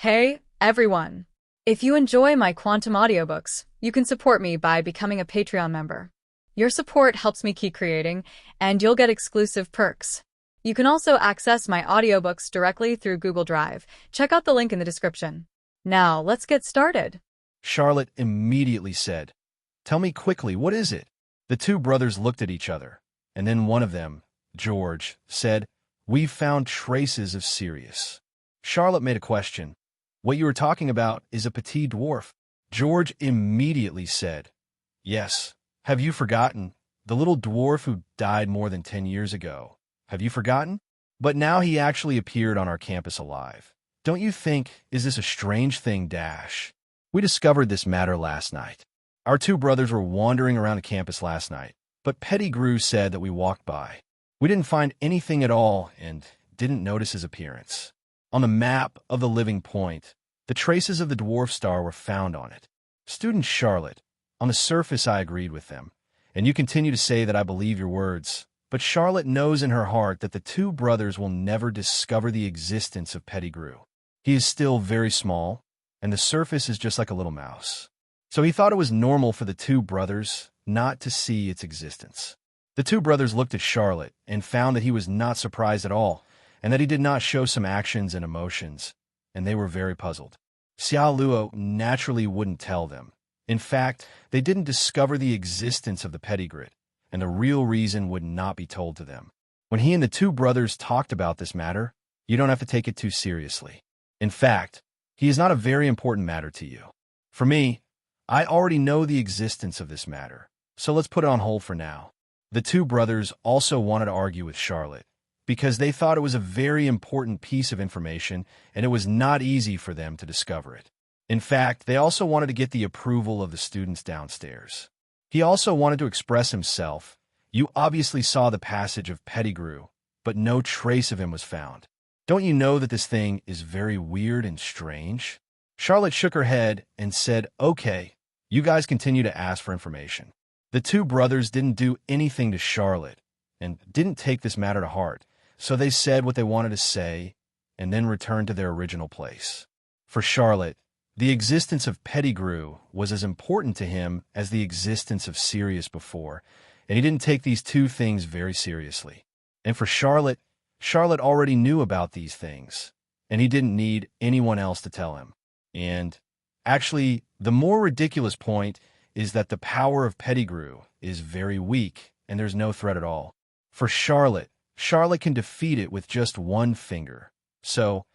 Hey, everyone! If you enjoy my quantum audiobooks, you can support me by becoming a Patreon member. Your support helps me keep creating, and you'll get exclusive perks. You can also access my audiobooks directly through Google Drive. Check out the link in the description. Now, let's get started. Charlotte immediately said, "Tell me quickly, what is it?" The two brothers looked at each other, and then one of them, George, said, "We've found traces of Sirius." Charlotte made a question. "What you were talking about is a petit dwarf." George immediately said, "Yes. Have you forgotten? The little dwarf who died more than 10 years ago. Have you forgotten? But now he actually appeared on our campus alive. Don't you think, is this a strange thing, Dash? We discovered this matter last night. Our two brothers were wandering around the campus last night, but Pettigrew said that we walked by. We didn't find anything at all and didn't notice his appearance. On the map of the living point, the traces of the dwarf star were found on it. Student Charlotte, on the surface I agreed with them, and you continue to say that I believe your words, but Charlotte knows in her heart that the two brothers will never discover the existence of Pettigrew. He is still very small, and the surface is just like a little mouse. So he thought it was normal for the two brothers not to see its existence. The two brothers looked at Charlotte and found that he was not surprised at all, and that he did not show some actions and emotions, and they were very puzzled. Xiao Luo naturally wouldn't tell them. In fact, they didn't discover the existence of the Pettigrew, and the real reason would not be told to them. When he and the two brothers talked about this matter, you don't have to take it too seriously. In fact, he is not a very important matter to you. For me, I already know the existence of this matter, so let's put it on hold for now. The two brothers also wanted to argue with Charlotte, because they thought it was a very important piece of information and it was not easy for them to discover it. In fact, they also wanted to get the approval of the students downstairs. He also wanted to express himself. You obviously saw the passage of Pettigrew, but no trace of him was found. Don't you know that this thing is very weird and strange? Charlotte shook her head and said, "Okay, you guys continue to ask for information." The two brothers didn't do anything to Charlotte and didn't take this matter to heart. So they said what they wanted to say, and then returned to their original place. For Charlotte, the existence of Pettigrew was as important to him as the existence of Sirius before, and he didn't take these two things very seriously. And for Charlotte, Charlotte already knew about these things, and he didn't need anyone else to tell him. And actually, the more ridiculous point is that the power of Pettigrew is very weak, and there's no threat at all. For Charlotte can defeat it with just one finger, so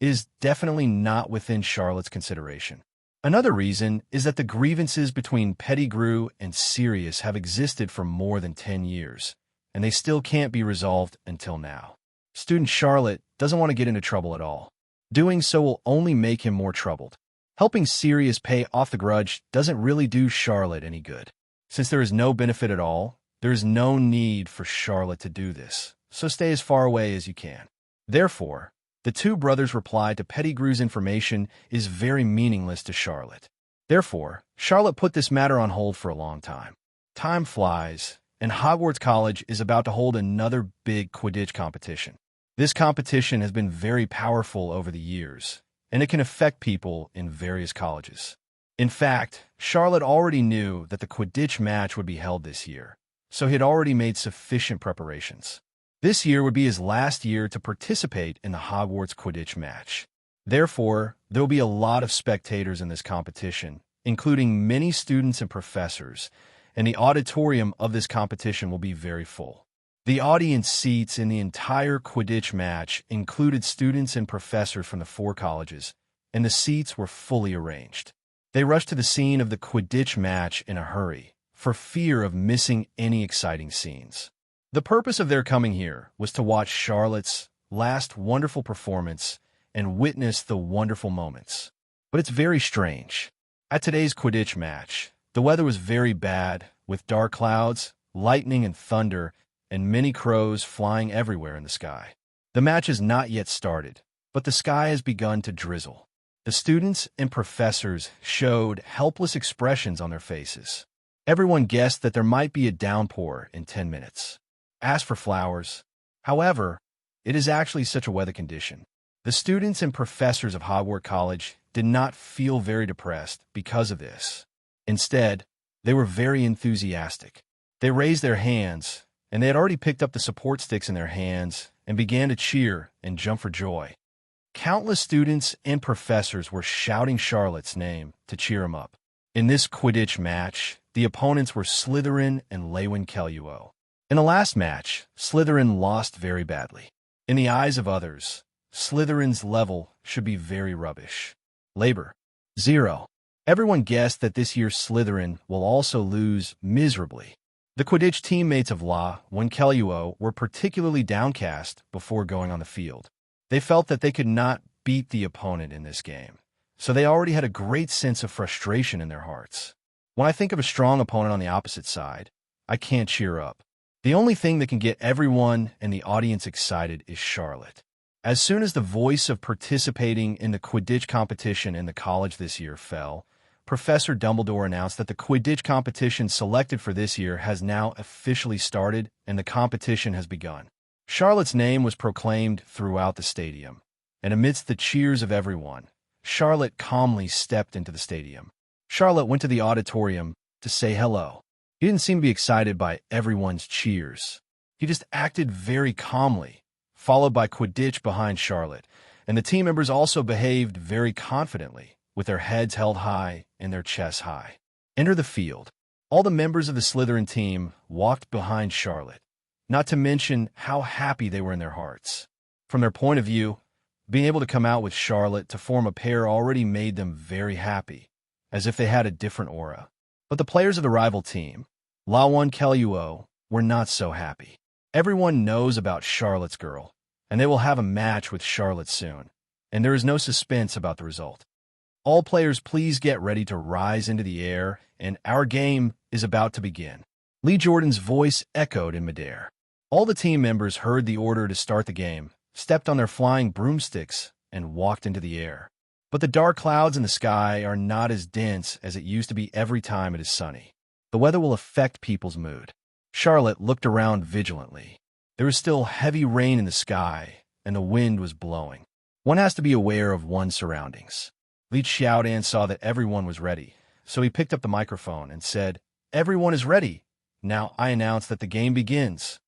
it is definitely not within Charlotte's consideration. Another reason is that the grievances between Pettigrew and Sirius have existed for more than 10 years, and they still can't be resolved until now. Student Charlotte doesn't want to get into trouble at all. Doing so will only make him more troubled. Helping Sirius pay off the grudge doesn't really do Charlotte any good. Since there is no benefit at all, there is no need for Charlotte to do this. So stay as far away as you can. Therefore, the two brothers replied to Pettigrew's information is very meaningless to Charlotte. Therefore, Charlotte put this matter on hold for a long time. Time flies, and Hogwarts College is about to hold another big Quidditch competition. This competition has been very powerful over the years, and it can affect people in various colleges. In fact, Charlotte already knew that the Quidditch match would be held this year, so he had already made sufficient preparations. This year would be his last year to participate in the Hogwarts Quidditch match. Therefore, there will be a lot of spectators in this competition, including many students and professors, and the auditorium of this competition will be very full. The audience seats in the entire Quidditch match included students and professors from the 4 colleges, and the seats were fully arranged. They rushed to the scene of the Quidditch match in a hurry, for fear of missing any exciting scenes. The purpose of their coming here was to watch Charlotte's last wonderful performance and witness the wonderful moments. But it's very strange. At today's Quidditch match, the weather was very bad, with dark clouds, lightning and thunder, and many crows flying everywhere in the sky. The match has not yet started, but the sky has begun to drizzle. The students and professors showed helpless expressions on their faces. Everyone guessed that there might be a downpour in 10 minutes. As for flowers, however, it is actually such a weather condition. The students and professors of Hogwarts College did not feel very depressed because of this. Instead, they were very enthusiastic. They raised their hands, and they had already picked up the support sticks in their hands and began to cheer and jump for joy. Countless students and professors were shouting Charlotte's name to cheer him up. In this Quidditch match, the opponents were Slytherin and Ravenclaw. In the last match, Slytherin lost very badly. In the eyes of others, Slytherin's level should be very rubbish. Labor. 0. Everyone guessed that this year Slytherin will also lose miserably. The Quidditch teammates of Ravenclaw were particularly downcast before going on the field. They felt that they could not beat the opponent in this game, so they already had a great sense of frustration in their hearts. When I think of a strong opponent on the opposite side, I can't cheer up. The only thing that can get everyone and the audience excited is Charlotte. As soon as the voice of participating in the Quidditch competition in the college this year fell, Professor Dumbledore announced that the Quidditch competition selected for this year has now officially started and the competition has begun. Charlotte's name was proclaimed throughout the stadium, and amidst the cheers of everyone, Charlotte calmly stepped into the stadium. Charlotte went to the auditorium to say hello. He didn't seem to be excited by everyone's cheers. He just acted very calmly, followed by Quidditch behind Charlotte, and the team members also behaved very confidently, with their heads held high and their chests high. Enter the field. All the members of the Slytherin team walked behind Charlotte, not to mention how happy they were in their hearts. From their point of view, being able to come out with Charlotte to form a pair already made them very happy, as if they had a different aura. But the players of the rival team, Ravenclaw, were not so happy. Everyone knows about Charlotte's girl, and they will have a match with Charlotte soon, and there is no suspense about the result. All players, please get ready to rise into the air, and our game is about to begin. Lee Jordan's voice echoed in midair. All the team members heard the order to start the game, stepped on their flying broomsticks, and walked into the air. But the dark clouds in the sky are not as dense as it used to be every time it is sunny. The weather will affect people's mood. Charlotte looked around vigilantly. There was still heavy rain in the sky, and the wind was blowing. One has to be aware of one's surroundings. Li Xiaodan saw that everyone was ready, so he picked up the microphone and said, "Everyone is ready. Now I announce that the game begins."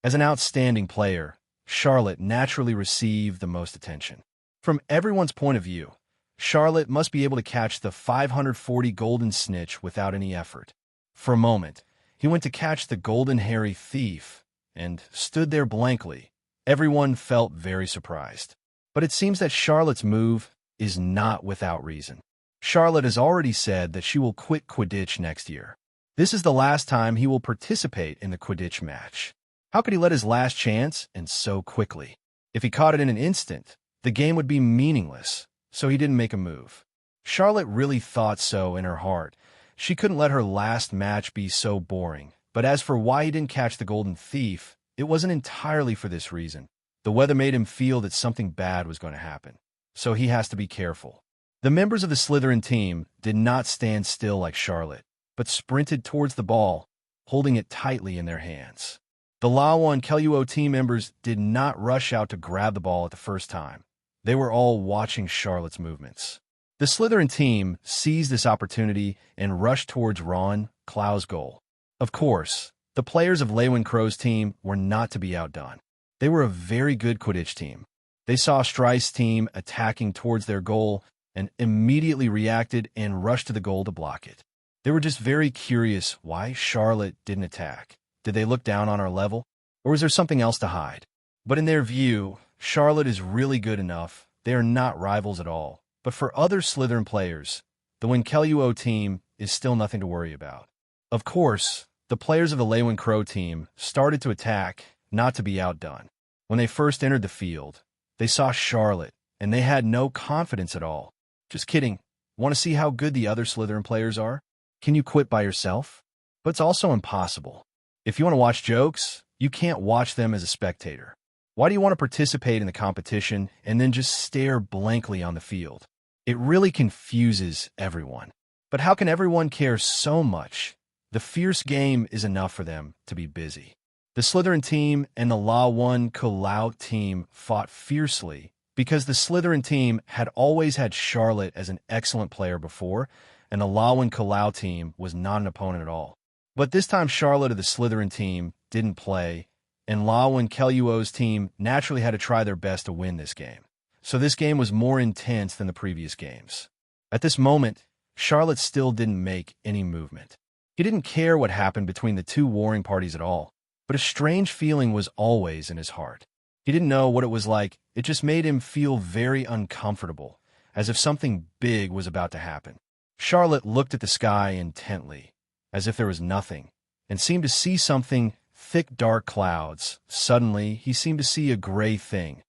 As an outstanding player, Charlotte naturally received the most attention. From everyone's point of view, Charlotte must be able to catch the 540 golden snitch without any effort. For a moment, he went to catch the golden hairy thief and stood there blankly. Everyone felt very surprised. But it seems that Charlotte's move is not without reason. Charlotte has already said that she will quit Quidditch next year. This is the last time he will participate in the Quidditch match. How could he let his last chance end so quickly? If he caught it in an instant, the game would be meaningless, so he didn't make a move. Charlotte really thought so in her heart. She couldn't let her last match be so boring. But as for why he didn't catch the golden thief, it wasn't entirely for this reason. The weather made him feel that something bad was going to happen, so he has to be careful. The members of the Slytherin team did not stand still like Charlotte, but sprinted towards the ball, holding it tightly in their hands. The Ravenclaw team members did not rush out to grab the ball at the first time. They were all watching Charlotte's movements. The Slytherin team seized this opportunity and rushed towards Ravenclaw's goal. Of course, the players of Ravenclaw's team were not to be outdone. They were a very good Quidditch team. They saw Stryce's team attacking towards their goal and immediately reacted and rushed to the goal to block it. They were just very curious why Charlotte didn't attack. Did they look down on our level? Or was there something else to hide? But in their view, Charlotte is really good enough. They are not rivals at all. But for other Slytherin players, the Ravenclaw team is still nothing to worry about. Of course, the players of the Ravenclaw team started to attack, not to be outdone. When they first entered the field, they saw Charlotte, and they had no confidence at all. Just kidding. Want to see how good the other Slytherin players are? Can you quit by yourself? But it's also impossible. If you want to watch jokes, you can't watch them as a spectator. Why do you want to participate in the competition and then just stare blankly on the field? It really confuses everyone. But how can everyone care so much? The fierce game is enough for them to be busy. The Slytherin team and the Ravenclaw team fought fiercely, because the Slytherin team had always had Charlotte as an excellent player before, and the Lawan-Kalau team was not an opponent at all. But this time Charlotte of the Slytherin team didn't play, and Lawan-Keluo's team naturally had to try their best to win this game. So this game was more intense than the previous games. At this moment, Charlotte still didn't make any movement. He didn't care what happened between the two warring parties at all, but a strange feeling was always in his heart. He didn't know what it was like. It just made him feel very uncomfortable, as if something big was about to happen. Charlotte looked at the sky intently, as if there was nothing, and seemed to see something, thick dark clouds. Suddenly, he seemed to see a gray thing.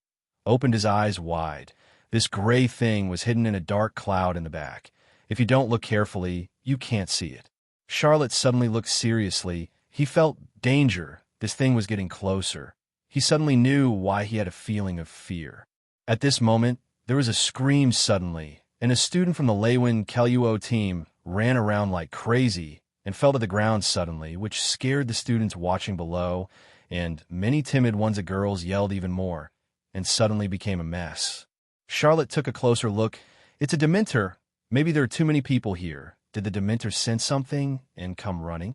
Opened his eyes wide. This gray thing was hidden in a dark cloud in the back. If you don't look carefully, you can't see it. Charlotte suddenly looked seriously. He felt danger. This thing was getting closer. He suddenly knew why he had a feeling of fear. At this moment, there was a scream suddenly, and a student from the Lawan-Keluo team ran around like crazy and fell to the ground suddenly, which scared the students watching below, and many timid ones of girls yelled even more, and suddenly became a mess. Charlotte took a closer look. It's a Dementor. Maybe there are too many people here. Did the Dementor sense something and come running?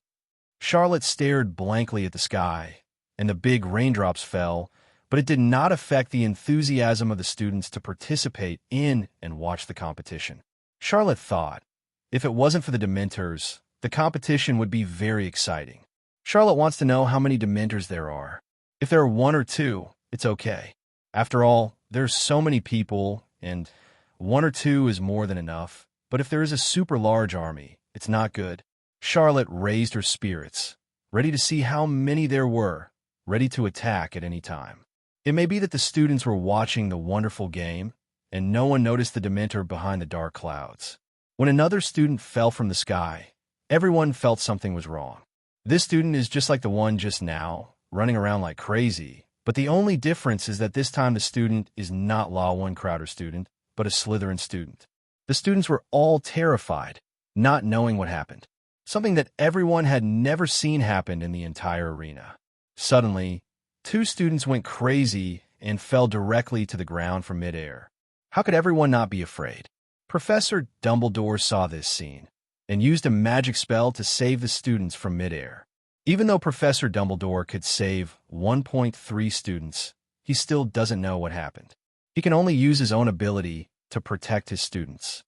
Charlotte stared blankly at the sky, and the big raindrops fell, but it did not affect the enthusiasm of the students to participate in and watch the competition. Charlotte thought, if it wasn't for the Dementors, the competition would be very exciting. Charlotte wants to know how many Dementors there are. If there are one or two, it's okay. After all, there's so many people, and one or two is more than enough. But if there is a super large army, it's not good. Charlotte raised her spirits, ready to see how many there were, ready to attack at any time. It may be that the students were watching the wonderful game, and no one noticed the Dementor behind the dark clouds. When another student fell from the sky, everyone felt something was wrong. This student is just like the one just now, running around like crazy, but the only difference is that this time the student is not Lawan-Crowder student, but a Slytherin student. The students were all terrified, not knowing what happened. Something that everyone had never seen happen in the entire arena. Suddenly, two students went crazy and fell directly to the ground from midair. How could everyone not be afraid? Professor Dumbledore saw this scene and used a magic spell to save the students from midair. Even though Professor Dumbledore could save 1.3 students, he still doesn't know what happened. He can only use his own ability to protect his students.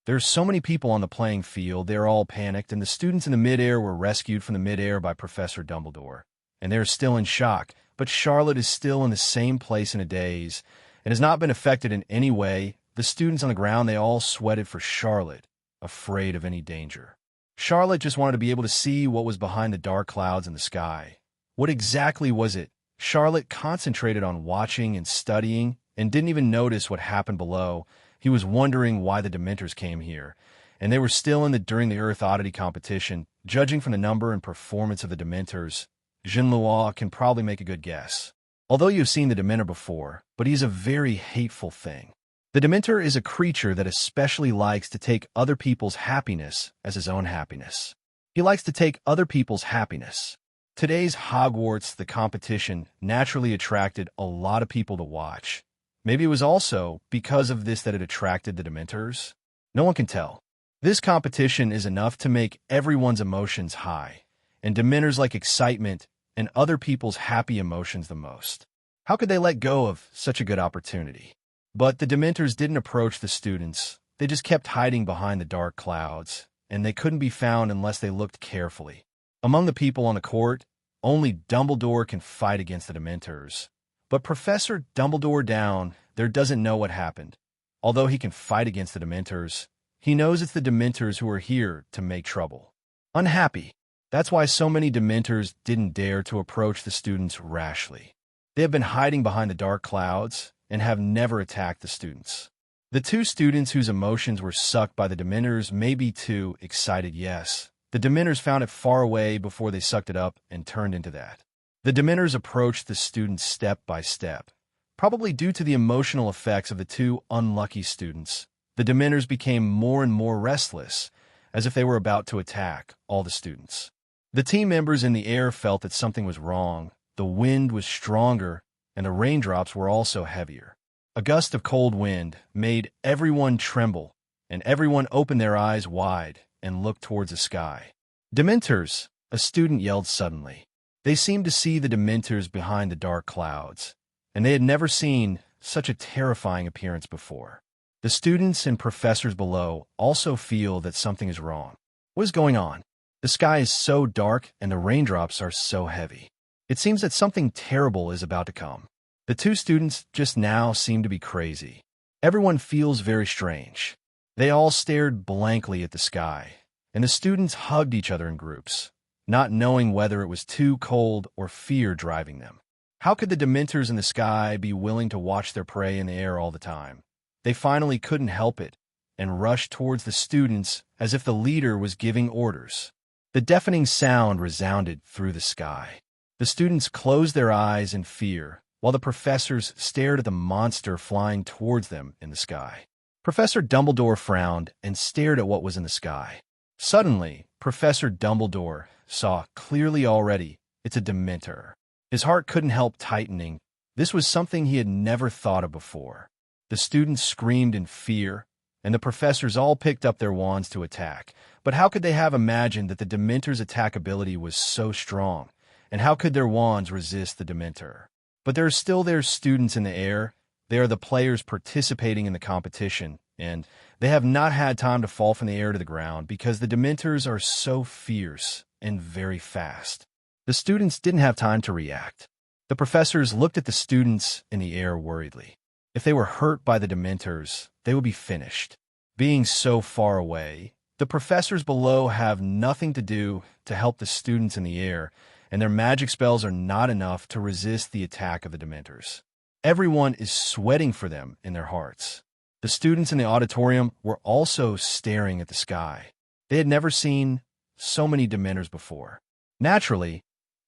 There's so many people on the playing field, they're all panicked, and the students in the midair were rescued from the midair by Professor Dumbledore. And they're still in shock, but Charlotte is still in the same place in a daze and has not been affected in any way. The students on the ground, they all sweated for Charlotte, afraid of any danger. Charlotte just wanted to be able to see what was behind the dark clouds in the sky. What exactly was it? Charlotte concentrated on watching and studying and didn't even notice what happened below. He was wondering why the Dementors came here, and they were still during the Earth Oddity competition. Judging from the number and performance of the Dementors, Jean-Louis can probably make a good guess. Although you've seen the Dementor before, but he's a very hateful thing. The Dementor is a creature that especially likes to take other people's happiness as his own happiness. He likes to take other people's happiness. Today's Hogwarts, the competition, naturally attracted a lot of people to watch. Maybe it was also because of this that it attracted the Dementors. No one can tell. This competition is enough to make everyone's emotions high, and Dementors like excitement and other people's happy emotions the most. How could they let go of such a good opportunity? But the Dementors didn't approach the students. They just kept hiding behind the dark clouds, and they couldn't be found unless they looked carefully. Among the people on the court, only Dumbledore can fight against the Dementors. But Professor Dumbledore there doesn't know what happened. Although he can fight against the Dementors, he knows it's the Dementors who are here to make trouble. Unhappy. That's why so many Dementors didn't dare to approach the students rashly. They have been hiding behind the dark clouds and have never attacked the students. The two students whose emotions were sucked by the Dementors may be too excited, yes. The Dementors found it far away before they sucked it up and turned into that. The Dementors approached the students step by step. Probably due to the emotional effects of the two unlucky students, the Dementors became more and more restless, as if they were about to attack all the students. The team members in the air felt that something was wrong. The wind was stronger, and the raindrops were also heavier. A gust of cold wind made everyone tremble, and everyone opened their eyes wide and looked towards the sky. "Dementors!" a student yelled suddenly. They seemed to see the Dementors behind the dark clouds, and they had never seen such a terrifying appearance before. The students and professors below also feel that something is wrong. What is going on? The sky is so dark and the raindrops are so heavy. It seems that something terrible is about to come. The two students just now seem to be crazy. Everyone feels very strange. They all stared blankly at the sky, and the students hugged each other in groups, not knowing whether it was too cold or fear driving them. How could the Dementors in the sky be willing to watch their prey in the air all the time? They finally couldn't help it and rushed towards the students as if the leader was giving orders. The deafening sound resounded through the sky. The students closed their eyes in fear, while the professors stared at the monster flying towards them in the sky. Professor Dumbledore frowned and stared at what was in the sky. Suddenly, Professor Dumbledore saw clearly already it's a Dementor. His heart couldn't help tightening. This was something he had never thought of before. The students screamed in fear, and the professors all picked up their wands to attack. But how could they have imagined that the Dementor's attack ability was so strong? And how could their wands resist the Dementor? But there are still their students in the air. They are the players participating in the competition, and they have not had time to fall from the air to the ground because the Dementors are so fierce and very fast. The students didn't have time to react. The professors looked at the students in the air worriedly. If they were hurt by the Dementors, they would be finished. Being so far away, the professors below have nothing to do to help the students in the air, and their magic spells are not enough to resist the attack of the Dementors. Everyone is sweating for them in their hearts. The students in the auditorium were also staring at the sky. They had never seen so many Dementors before. Naturally,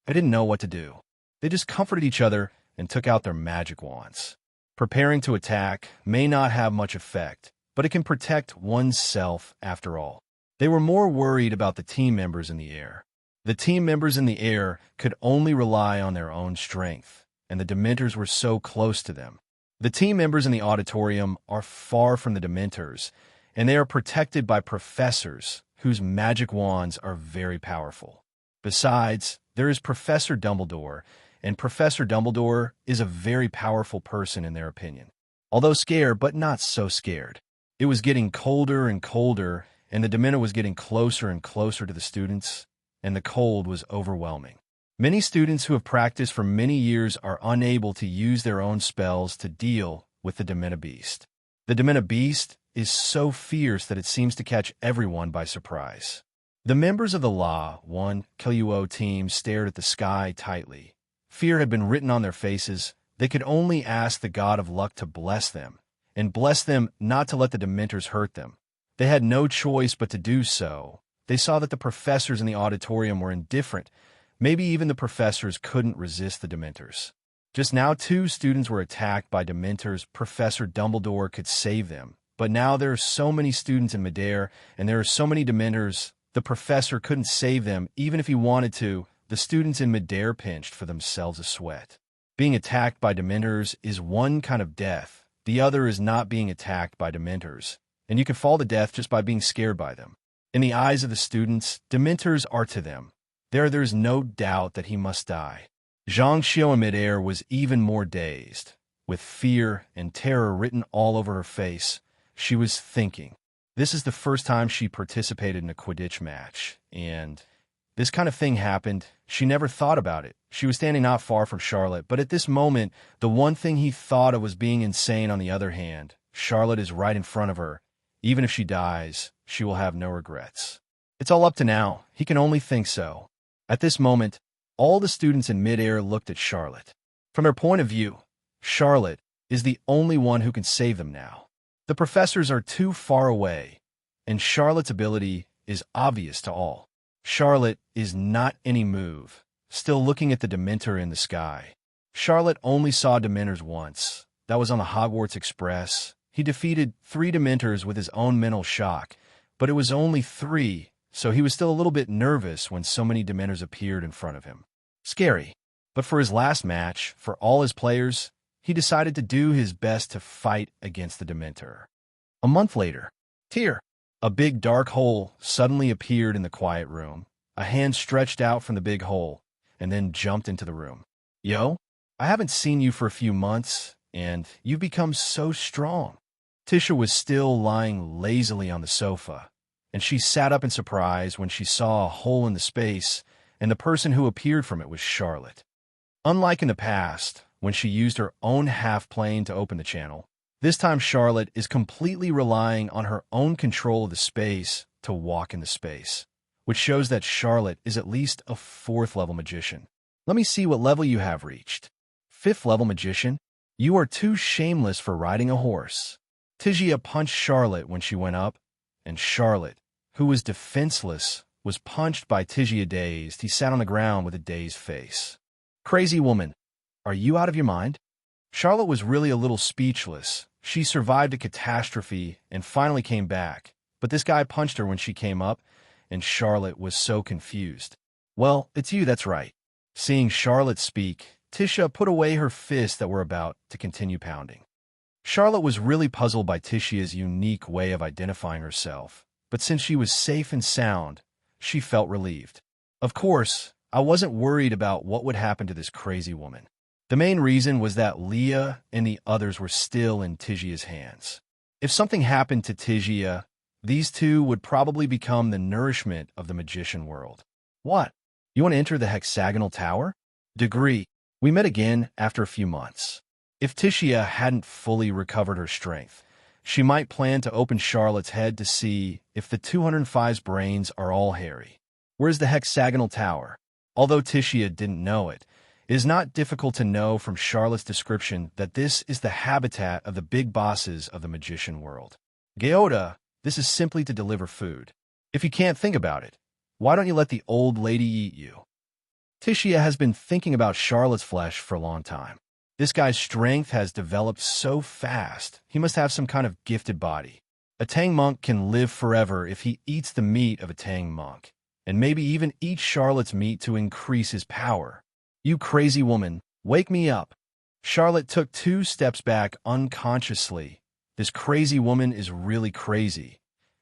they didn't know what to do. They just comforted each other and took out their magic wands. Preparing to attack may not have much effect, but it can protect oneself after all. They were more worried about the team members in the air. The team members in the air could only rely on their own strength, and the Dementors were so close to them. The team members in the auditorium are far from the Dementors, and they are protected by professors whose magic wands are very powerful. Besides, there is Professor Dumbledore, and Professor Dumbledore is a very powerful person in their opinion. Although scared, but not so scared. It was getting colder and colder, and the Dementor was getting closer and closer to the students, and the cold was overwhelming. Many students who have practiced for many years are unable to use their own spells to deal with the Dementor Beast. The Dementor Beast is so fierce that it seems to catch everyone by surprise. The members of the La 1 KUO team stared at the sky tightly. Fear had been written on their faces. They could only ask the god of luck to bless them, and bless them not to let the Dementors hurt them. They had no choice but to do so. They saw that the professors in the auditorium were indifferent. Maybe even the professors couldn't resist the Dementors. Just now, 2 students were attacked by Dementors. Professor Dumbledore could save them. But now there are so many students in midair, and there are so many Dementors, the professor couldn't save them even if he wanted to. The students in midair pinched for themselves a sweat. Being attacked by Dementors is one kind of death. The other is not being attacked by Dementors, and you can fall to death just by being scared by them. In the eyes of the students, Dementors are to them. There is no doubt that he must die. Zhang Xiao in midair was even more dazed. With fear and terror written all over her face, she was thinking. This is the first time she participated in a Quidditch match, and this kind of thing happened. She never thought about it. She was standing not far from Charlotte, but at this moment, the one thing he thought of was being insane. On the other hand, Charlotte is right in front of her. Even if she dies, she will have no regrets. It's all up to now. He can only think so. At this moment, all the students in midair looked at Charlotte. From their point of view, Charlotte is the only one who can save them now. The professors are too far away, and Charlotte's ability is obvious to all. Charlotte is not any move, still looking at the Dementor in the sky. Charlotte only saw Dementors once. That was on the Hogwarts Express. He defeated 3 Dementors with his own mental shock, but it was only 3, so he was still a little bit nervous when so many Dementors appeared in front of him. Scary. But for his last match, for all his players, he decided to do his best to fight against the Dementor. A month later, a big dark hole suddenly appeared in the quiet room. A hand stretched out from the big hole and then jumped into the room. Yo, I haven't seen you for a few months, and you've become so strong. Tisha was still lying lazily on the sofa, and she sat up in surprise when she saw a hole in the space, and the person who appeared from it was Charlotte. Unlike in the past, when she used her own half-plane to open the channel, this time Charlotte is completely relying on her own control of the space to walk in the space, which shows that Charlotte is at least a 4th-level magician. Let me see what level you have reached. 5th-level magician? You are too shameless for riding a horse. Tigia punched Charlotte when she went up, and Charlotte, who was defenseless, was punched by Tigia dazed. He sat on the ground with a dazed face. Crazy woman, are you out of your mind? Charlotte was really a little speechless. She survived a catastrophe and finally came back, but this guy punched her when she came up, and Charlotte was so confused. Well, it's you, that's right. Seeing Charlotte speak, Tisha put away her fists that were about to continue pounding. Charlotte was really puzzled by Tishia's unique way of identifying herself, but since she was safe and sound, she felt relieved. Of course, I wasn't worried about what would happen to this crazy woman. The main reason was that Leah and the others were still in Tigia's hands. If something happened to Tigia, these two would probably become the nourishment of the magician world. What? You want to enter the hexagonal tower? Degree. We met again after a few months. If Tigia hadn't fully recovered her strength, she might plan to open Charlotte's head to see if the 205's brains are all hairy. Where's the hexagonal tower? Although Tigia didn't know it, it is not difficult to know from Charlotte's description that this is the habitat of the big bosses of the magician world. Geoda, this is simply to deliver food. If you can't think about it, why don't you let the old lady eat you? Tigia has been thinking about Charlotte's flesh for a long time. This guy's strength has developed so fast, he must have some kind of gifted body. A Tang monk can live forever if he eats the meat of a Tang monk, and maybe even eat Charlotte's meat to increase his power. You crazy woman, wake me up. Charlotte took 2 steps back unconsciously. This crazy woman is really crazy,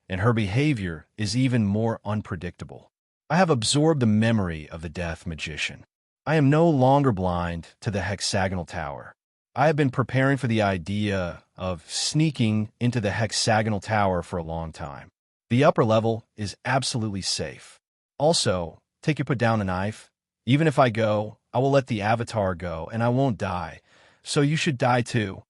and her behavior is even more unpredictable. I have absorbed the memory of the death magician. I am no longer blind to the hexagonal tower. I have been preparing for the idea of sneaking into the hexagonal tower for a long time. The upper level is absolutely safe. Also, take your put down a knife. Even if I go, I will let the avatar go, and I won't die. So you should die too.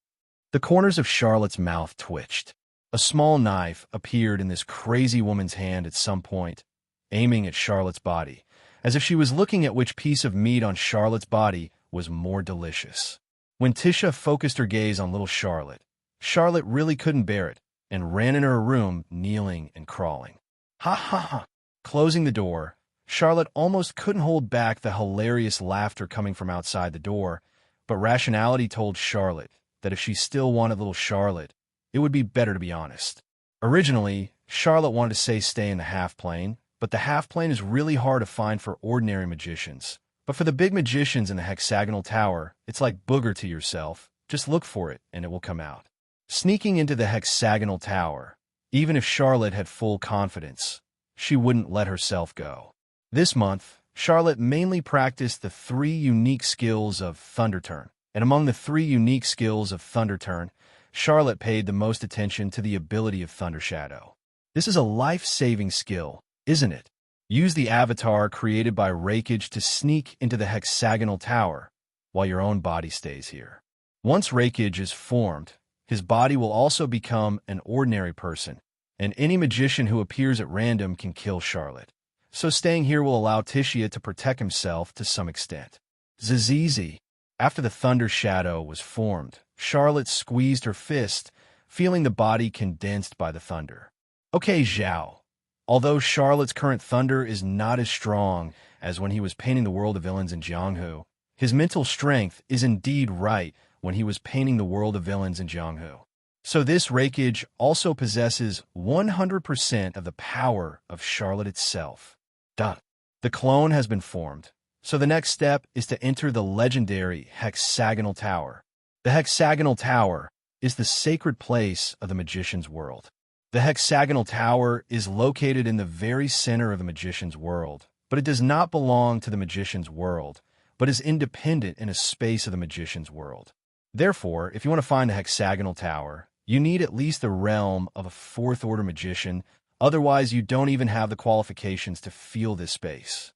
The corners of Charlotte's mouth twitched. A small knife appeared in this crazy woman's hand at some point, aiming at Charlotte's body, as if she was looking at which piece of meat on Charlotte's body was more delicious. When Tisha focused her gaze on little Charlotte, Charlotte really couldn't bear it and ran in her room, kneeling and crawling. Ha ha ha! Closing the door, Charlotte almost couldn't hold back the hilarious laughter coming from outside the door, but rationality told Charlotte that if she still wanted little Charlotte, it would be better to be honest. Originally, Charlotte wanted to say stay in the half-plane, but the half-plane is really hard to find for ordinary magicians. But for the big magicians in the hexagonal tower, it's like booger to yourself. Just look for it, and it will come out. Sneaking into the hexagonal tower, even if Charlotte had full confidence, she wouldn't let herself go. This month, Charlotte mainly practiced the 3 unique skills of Thunder Turn, and among the 3 unique skills of Thunder Turn, Charlotte paid the most attention to the ability of Thunder Shadow. This is a life-saving skill, isn't it? Use the avatar created by Rakeage to sneak into the hexagonal tower, while your own body stays here. Once Rakeage is formed, his body will also become an ordinary person, and any magician who appears at random can kill Charlotte. So staying here will allow Titia to protect himself to some extent. Zizizi. After the Thunder Shadow was formed, Charlotte squeezed her fist, feeling the body condensed by the thunder. Okay, Zhao. Although Charlotte's current thunder is not as strong as when he was painting the world of villains in Jianghu, his mental strength is indeed right when he was painting the world of villains in Jianghu. So this Rakeage also possesses 100% of the power of Charlotte itself. Duh. The clone has been formed, so the next step is to enter the legendary hexagonal tower. The hexagonal tower is the sacred place of the magician's world. The hexagonal tower is located in the very center of the magician's world, but it does not belong to the magician's world, but is independent in a space of the magician's world. Therefore, if you want to find the hexagonal tower, you need at least the realm of a fourth-order magician, otherwise you don't even have the qualifications to feel this space.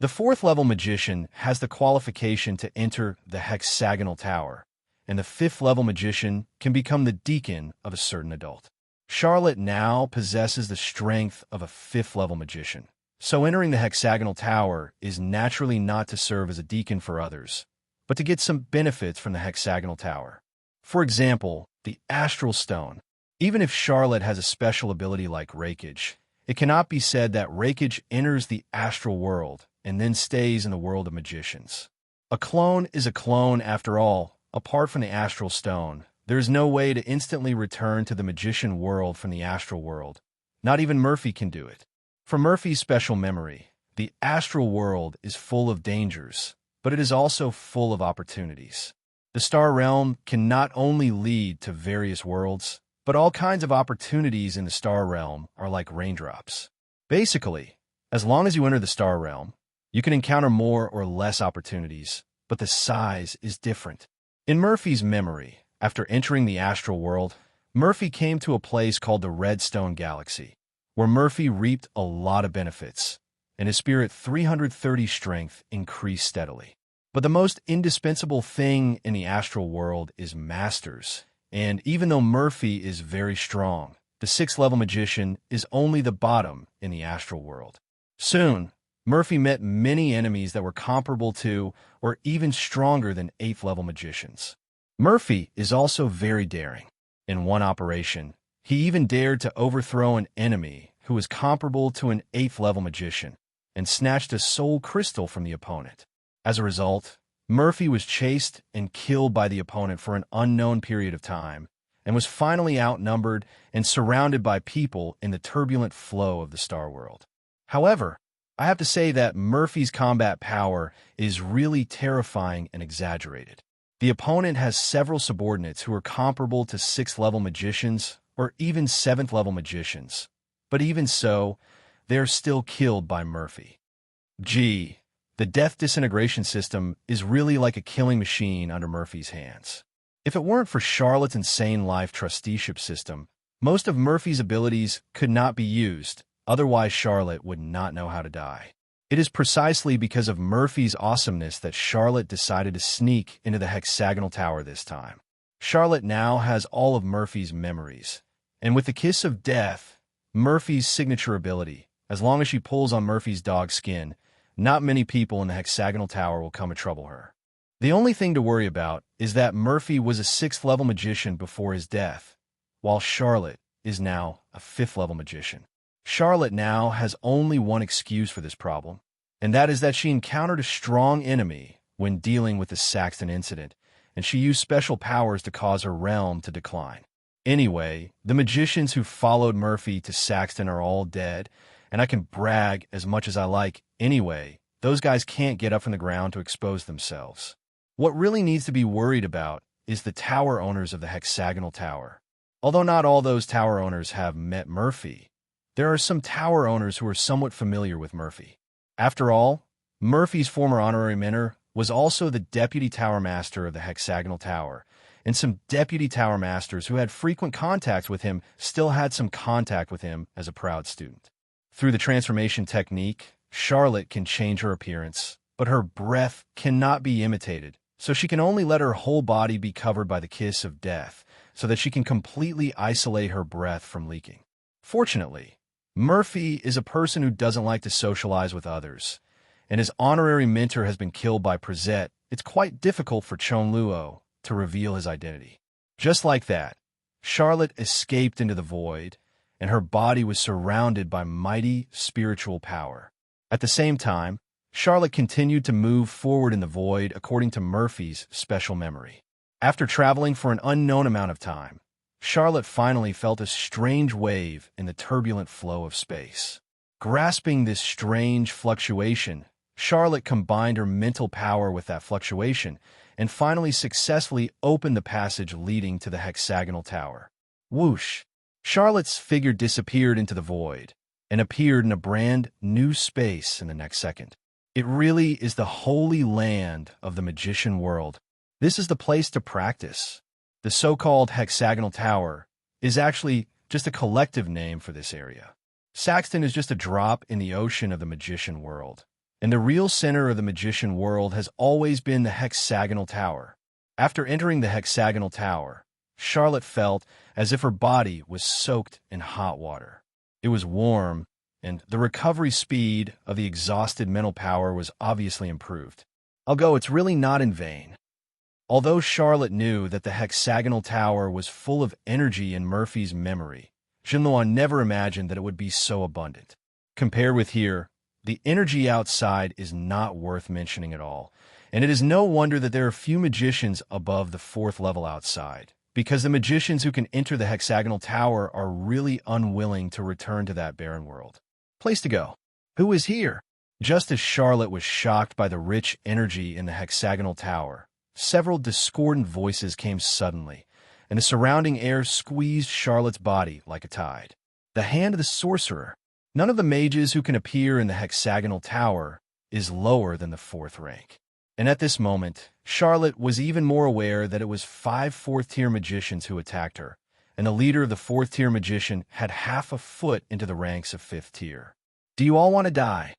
The fourth-level magician has the qualification to enter the hexagonal tower, and the fifth-level magician can become the deacon of a certain adult. Charlotte now possesses the strength of a fifth-level magician, so entering the hexagonal tower is naturally not to serve as a deacon for others, but to get some benefits from the hexagonal tower. For example, the astral stone. Even if Charlotte has a special ability like rakeage, it cannot be said that rakeage enters the astral world and then stays in the world of magicians. A clone is a clone after all. Apart from the astral stone, there is no way to instantly return to the magician world from the astral world. Not even Murphy can do it. For Murphy's special memory, the astral world is full of dangers, but it is also full of opportunities. The star realm can not only lead to various worlds, but all kinds of opportunities in the star realm are like raindrops. Basically, as long as you enter the star realm, you can encounter more or less opportunities, but the size is different. In Murphy's memory, after entering the astral world, Murphy came to a place called the Redstone Galaxy, where Murphy reaped a lot of benefits, and his spirit 330 strength increased steadily. But the most indispensable thing in the astral world is masters, and even though Murphy is very strong, the sixth-level magician is only the bottom in the astral world. Soon, Murphy met many enemies that were comparable to or even stronger than eighth-level magicians. Murphy is also very daring. In one operation, he even dared to overthrow an enemy who was comparable to an eighth-level magician and snatched a soul crystal from the opponent. As a result, Murphy was chased and killed by the opponent for an unknown period of time and was finally outnumbered and surrounded by people in the turbulent flow of the star world. However, I have to say that Murphy's combat power is really terrifying and exaggerated. The opponent has several subordinates who are comparable to sixth-level magicians or even seventh-level magicians, but even so, they are still killed by Murphy. The death disintegration system is really like a killing machine under Murphy's hands. If it weren't for Charlotte's insane life trusteeship system, most of Murphy's abilities could not be used, otherwise Charlotte would not know how to die. It is precisely because of Murphy's awesomeness that Charlotte decided to sneak into the hexagonal tower this time. Charlotte now has all of Murphy's memories, and with the kiss of death, Murphy's signature ability, as long as she pulls on Murphy's dog skin, not many people in the hexagonal tower will come and trouble her. The only thing to worry about is that Murphy was a sixth-level magician before his death, while Charlotte is now a fifth-level magician. Charlotte now has only one excuse for this problem, and that is that she encountered a strong enemy when dealing with the Saxton incident, and she used special powers to cause her realm to decline. Anyway, the magicians who followed Murphy to Saxton are all dead, and I can brag as much as I like. Anyway, those guys can't get up from the ground to expose themselves. What really needs to be worried about is the tower owners of the hexagonal tower. Although not all those tower owners have met Murphy, there are some tower owners who are somewhat familiar with Murphy. After all, Murphy's former honorary mentor was also the deputy tower master of the hexagonal tower, and some deputy tower masters who had frequent contact with him still had some contact with him as a proud student. Through the transformation technique, Charlotte can change her appearance, but her breath cannot be imitated, so she can only let her whole body be covered by the kiss of death so that she can completely isolate her breath from leaking. Fortunately, Murphy is a person who doesn't like to socialize with others, and his honorary mentor has been killed by Prezette. It's quite difficult for Chonluo to reveal his identity. Just like that, Charlotte escaped into the void, and her body was surrounded by mighty spiritual power. At the same time, Charlotte continued to move forward in the void according to Murphy's special memory. After traveling for an unknown amount of time, Charlotte finally felt a strange wave in the turbulent flow of space. Grasping this strange fluctuation, Charlotte combined her mental power with that fluctuation and finally successfully opened the passage leading to the hexagonal tower. Whoosh! Charlotte's figure disappeared into the void and appeared in a brand new space in the next second. It really is the holy land of the magician world. This is the place to practice. The so-called hexagonal tower is actually just a collective name for this area. Saxton is just a drop in the ocean of the magician world, and the real center of the magician world has always been the hexagonal tower. After entering the hexagonal tower, Charlotte felt as if her body was soaked in hot water. It was warm, and the recovery speed of the exhausted mental power was obviously improved. Although it's really not in vain. Although Charlotte knew that the hexagonal tower was full of energy in Murphy's memory, Jinluan never imagined that it would be so abundant. Compared with here, the energy outside is not worth mentioning at all, and it is no wonder that there are few magicians above the 4th level outside, because the magicians who can enter the hexagonal tower are really unwilling to return to that barren world. Place to go. Who is here? Just as Charlotte was shocked by the rich energy in the hexagonal tower, several discordant voices came suddenly, and the surrounding air squeezed Charlotte's body like a tide. The hand of the sorcerer. None of the mages who can appear in the hexagonal tower is lower than the 4th rank. And at this moment, Charlotte was even more aware that it was 5 4th-tier magicians who attacked her, and the leader of the 4th-tier magician had half a foot into the ranks of 5th tier. Do you all want to die?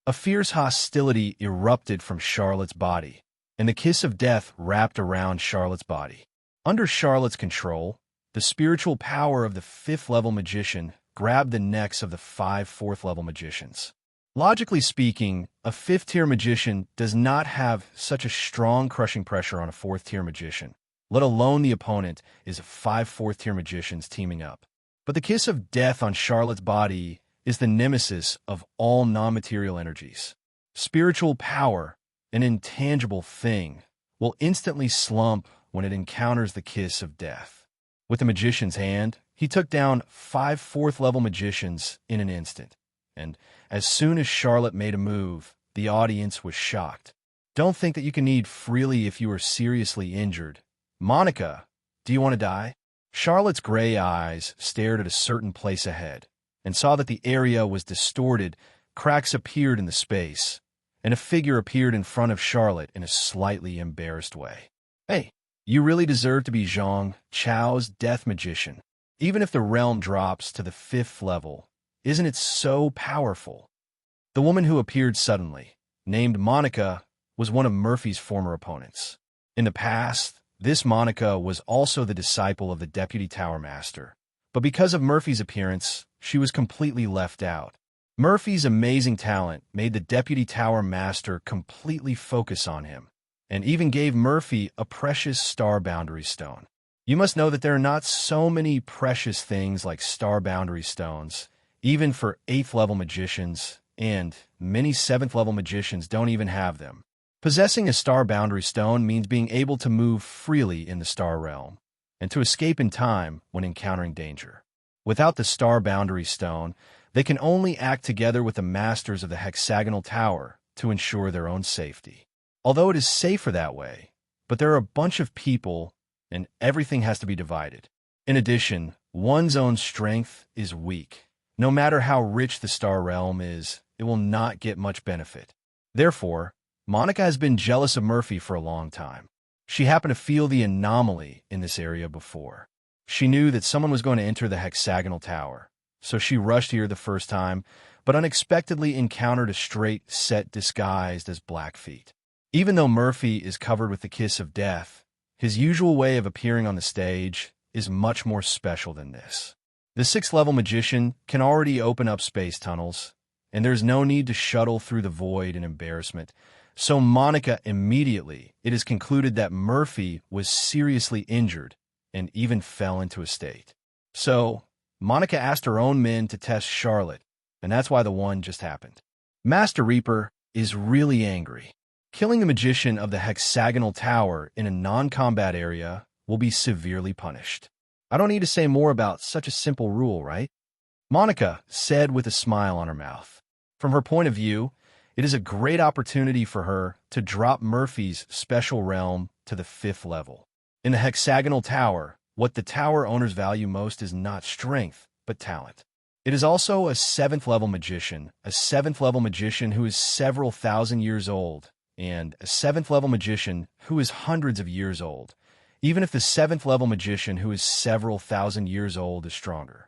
A fierce hostility erupted from Charlotte's body, and the kiss of death wrapped around Charlotte's body. Under Charlotte's control, the spiritual power of the 5th-level magician grabbed the necks of the 5 4th-level magicians. Logically speaking, a 5th-tier magician does not have such a strong crushing pressure on a 4th-tier magician, let alone the opponent is 5 4th-tier magicians teaming up. But the kiss of death on Charlotte's body is the nemesis of all non-material energies. Spiritual power, an intangible thing, will instantly slump when it encounters the kiss of death. With the magician's hand, he took down 5 4th-level magicians in an instant, and as soon as Charlotte made a move, the audience was shocked. Don't think that you can need freely if you are seriously injured. Monica, do you want to die? Charlotte's gray eyes stared at a certain place ahead, and saw that the area was distorted. Cracks appeared in the space, and a figure appeared in front of Charlotte in a slightly embarrassed way. Hey, you really deserve to be Zhang Chao's death magician. Even if the realm drops to the 5th level, isn't it so powerful? The woman who appeared suddenly, named Monica, was one of Murphy's former opponents. In the past, this Monica was also the disciple of the Deputy Tower Master, but because of Murphy's appearance, she was completely left out. Murphy's amazing talent made the Deputy Tower Master completely focus on him, and even gave Murphy a precious star boundary stone. You must know that there are not so many precious things like star boundary stones, even for 8th-level magicians, and many 7th-level magicians don't even have them. Possessing a star boundary stone means being able to move freely in the star realm, and to escape in time when encountering danger. Without the star boundary stone, they can only act together with the masters of the hexagonal tower to ensure their own safety. Although it is safer that way, but there are a bunch of people, and everything has to be divided. In addition, one's own strength is weak. No matter how rich the star realm is, it will not get much benefit. Therefore, Monica has been jealous of Murphy for a long time. She happened to feel the anomaly in this area before. She knew that someone was going to enter the hexagonal tower, so she rushed here the first time, but unexpectedly encountered a straight set disguised as Blackfeet. Even though Murphy is covered with the kiss of death, his usual way of appearing on the stage is much more special than this. The 6th-level magician can already open up space tunnels, and there's no need to shuttle through the void in embarrassment. So Monica immediately, it is concluded that Murphy was seriously injured and even fell into a state. So Monica asked her own men to test Charlotte, and that's why the one just happened. Master Reaper is really angry. Killing the magician of the hexagonal tower in a non-combat area will be severely punished. I don't need to say more about such a simple rule, right? Monica said with a smile on her mouth. From her point of view, it is a great opportunity for her to drop Murphy's special realm to the 5th level. In the hexagonal tower, what the tower owners value most is not strength, but talent. It is also a 7th level magician, who is several thousand years old, and a 7th level magician who is hundreds of years old, even if the 7th level magician who is several thousand years old is stronger.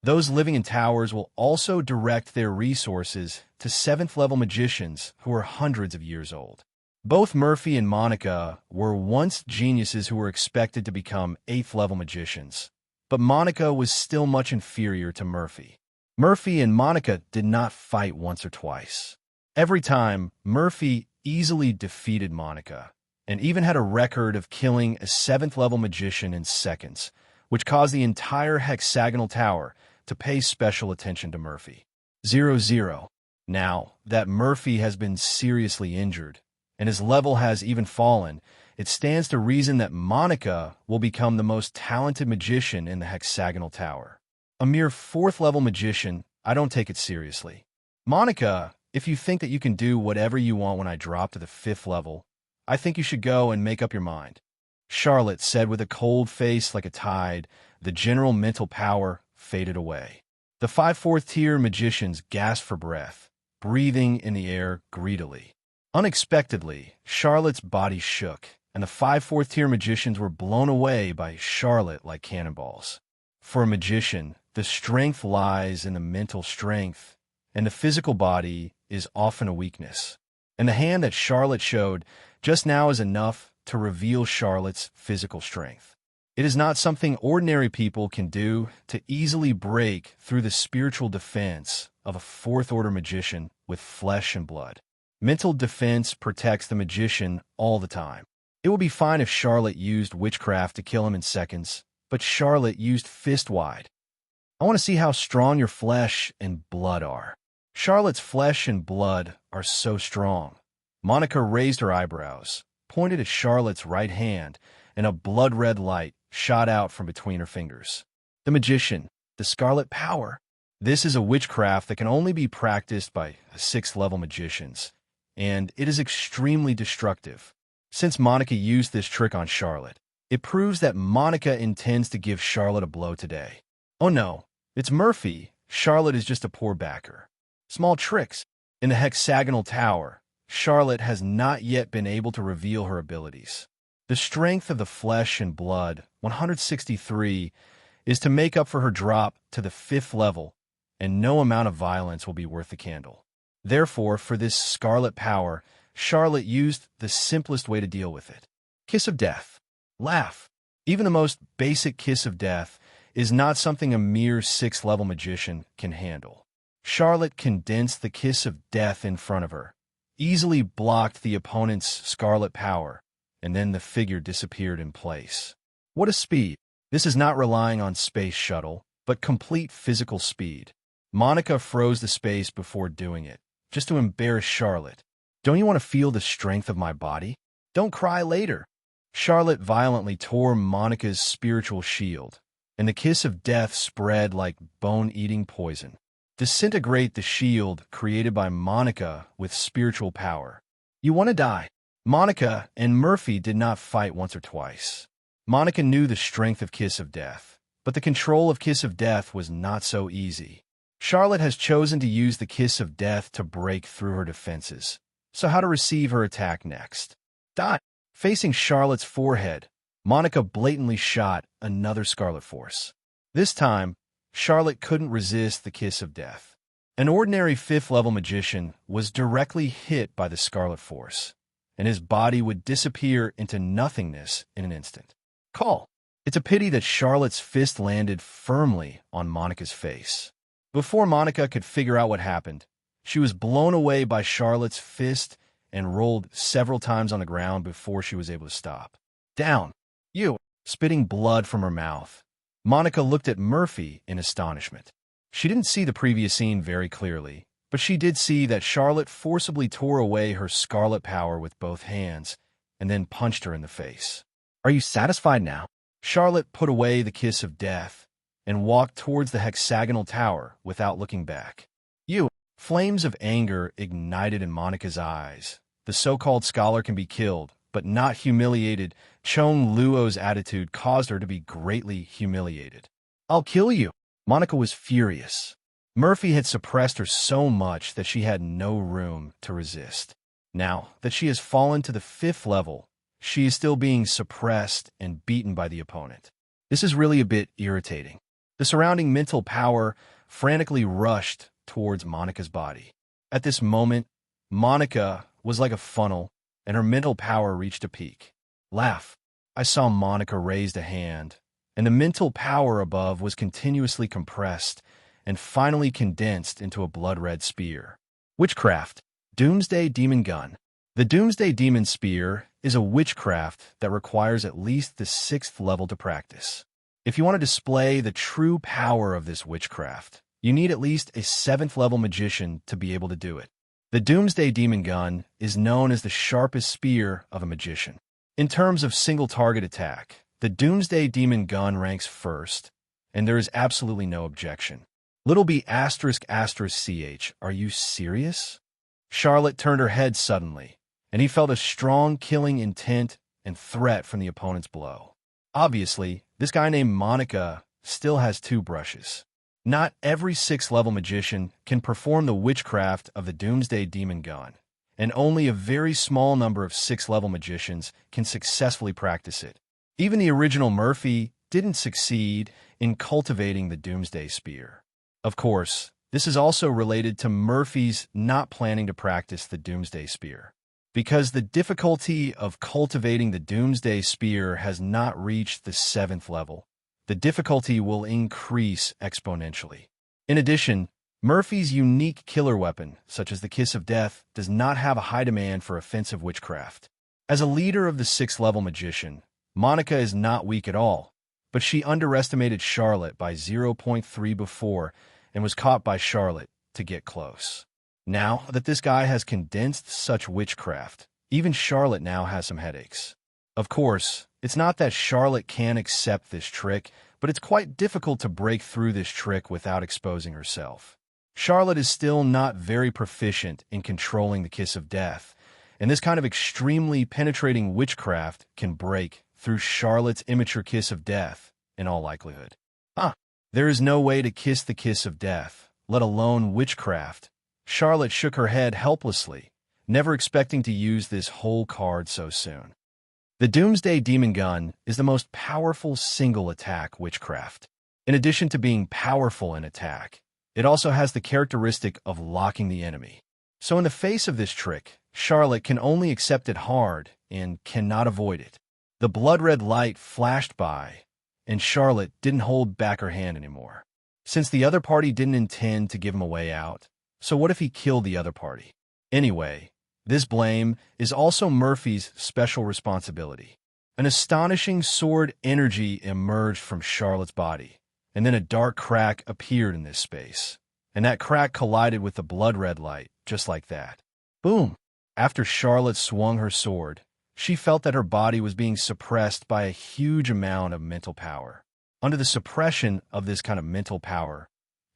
Those living in towers will also direct their resources to 7th level magicians who are hundreds of years old. Both Murphy and Monica were once geniuses who were expected to become 8th level magicians, but Monica was still much inferior to Murphy. Murphy and Monica did not fight once or twice. Every time, Murphy easily defeated Monica, and even had a record of killing a 7th level magician in seconds, which caused the entire hexagonal tower to pay special attention to Murphy. 0-0. Now that Murphy has been seriously injured, and his level has even fallen, it stands to reason that Monica will become the most talented magician in the hexagonal tower. A mere 4th level magician, I don't take it seriously. Monica, if you think that you can do whatever you want when I drop to the 5th level, I think you should go and make up your mind. Charlotte said with a cold face like a tide. The general mental power faded away. The 5 4th-tier magicians gasped for breath, breathing in the air greedily. Unexpectedly, Charlotte's body shook, and the 5 4th-tier magicians were blown away by Charlotte like cannonballs. For a magician, the strength lies in the mental strength, and the physical body is often a weakness. And the hand that Charlotte showed just now is enough to reveal Charlotte's physical strength. It is not something ordinary people can do to easily break through the spiritual defense of a 4th-order magician with flesh and blood. Mental defense protects the magician all the time. It would be fine if Charlotte used witchcraft to kill him in seconds, but Charlotte used fist-wide. I want to see how strong your flesh and blood are. Charlotte's flesh and blood are so strong. Monica raised her eyebrows, pointed at Charlotte's right hand, and a blood-red light shot out from between her fingers. The magician, the scarlet power. This is a witchcraft that can only be practiced by 6th-level magicians, and it is extremely destructive. Since Monica used this trick on Charlotte, it proves that Monica intends to give Charlotte a blow today. Oh no, it's Murphy. Charlotte is just a poor backer. Small tricks. In the hexagonal tower, Charlotte has not yet been able to reveal her abilities. The strength of the flesh and blood, 163, is to make up for her drop to the 5th level, and no amount of violence will be worth the candle. Therefore, for this scarlet power, Charlotte used the simplest way to deal with it. Kiss of death. Laugh. Even the most basic kiss of death is not something a mere 6th-level magician can handle. Charlotte condensed the kiss of death in front of her, easily blocked the opponent's scarlet power, and then the figure disappeared in place. What a speed! This is not relying on space shuttle, but complete physical speed. Monica froze the space before doing it, just to embarrass Charlotte. Don't you want to feel the strength of my body? Don't cry later. Charlotte violently tore Monica's spiritual shield, and the kiss of death spread like bone-eating poison. Disintegrate the shield created by Monica with spiritual power. You want to die. Monica and Murphy did not fight once or twice. Monica knew the strength of Kiss of Death, but the control of Kiss of Death was not so easy. Charlotte has chosen to use the Kiss of Death to break through her defenses. So how to receive her attack next? Dot. Facing Charlotte's forehead, Monica blatantly shot another Scarlet Force. This time, Charlotte couldn't resist the Kiss of Death. An ordinary 5th-level magician was directly hit by the Scarlet Force, and his body would disappear into nothingness in an instant. Call. It's a pity that Charlotte's fist landed firmly on Monica's face. Before Monica could figure out what happened, she was blown away by Charlotte's fist and rolled several times on the ground before she was able to stop. Down. You. Spitting blood from her mouth, Monica looked at Murphy in astonishment. She didn't see the previous scene very clearly, but she did see that Charlotte forcibly tore away her scarlet power with both hands and then punched her in the face. Are you satisfied now? Charlotte put away the Kiss of Death and walked towards the hexagonal tower without looking back. You. Flames of anger ignited in Monica's eyes. The so-called scholar can be killed, but not humiliated. Chong Luo's attitude caused her to be greatly humiliated. "I'll kill you." Monica was furious. Murphy had suppressed her so much that she had no room to resist. Now that she has fallen to the 5th level, she is still being suppressed and beaten by the opponent. This is really a bit irritating. The surrounding mental power frantically rushed towards Monica's body. At this moment, Monica was like a funnel, and her mental power reached a peak. Laugh. I saw Monica raise a hand, and the mental power above was continuously compressed and finally condensed into a blood-red spear. Witchcraft. Doomsday Demon Gun. The Doomsday Demon Spear is a witchcraft that requires at least the 6th level to practice. If you want to display the true power of this witchcraft, you need at least a 7th level magician to be able to do it. The Doomsday Demon Gun is known as the sharpest spear of a magician. In terms of single target attack, the Doomsday Demon Gun ranks first, and there is absolutely no objection. Little b****ch, are you serious? Charlotte turned her head suddenly, and he felt a strong killing intent and threat from the opponent's blow. Obviously, this guy named Monica still has 2 brushes. Not every 6th level magician can perform the witchcraft of the Doomsday Demon Gun, and only a very small number of 6th level magicians can successfully practice it. Even the original Murphy didn't succeed in cultivating the Doomsday Spear. Of course, this is also related to Murphy's not planning to practice the Doomsday Spear. Because the difficulty of cultivating the Doomsday Spear has not reached the 7th level, the difficulty will increase exponentially. In addition, Murphy's unique killer weapon, such as the Kiss of Death, does not have a high demand for offensive witchcraft. As a leader of the 6th level magician, Monica is not weak at all, but she underestimated Charlotte by 0.3 before and was caught by Charlotte to get close. Now that this guy has condensed such witchcraft, even Charlotte now has some headaches. Of course, it's not that Charlotte can't accept this trick, but it's quite difficult to break through this trick without exposing herself. Charlotte is still not very proficient in controlling the Kiss of Death, and this kind of extremely penetrating witchcraft can break through Charlotte's immature Kiss of Death in all likelihood. There is no way to kiss the Kiss of Death, let alone witchcraft. Charlotte shook her head helplessly, never expecting to use this whole card so soon. The Doomsday Demon Gun is the most powerful single-attack witchcraft. In addition to being powerful in attack, it also has the characteristic of locking the enemy. So in the face of this trick, Charlotte can only accept it hard and cannot avoid it. The blood-red light flashed by, and Charlotte didn't hold back her hand anymore. Since the other party didn't intend to give him a way out, so what if he killed the other party? Anyway, this blame is also Murphy's special responsibility. An astonishing sword energy emerged from Charlotte's body, and then a dark crack appeared in this space, and that crack collided with the blood-red light, just like that. Boom! After Charlotte swung her sword, she felt that her body was being suppressed by a huge amount of mental power. Under the suppression of this kind of mental power,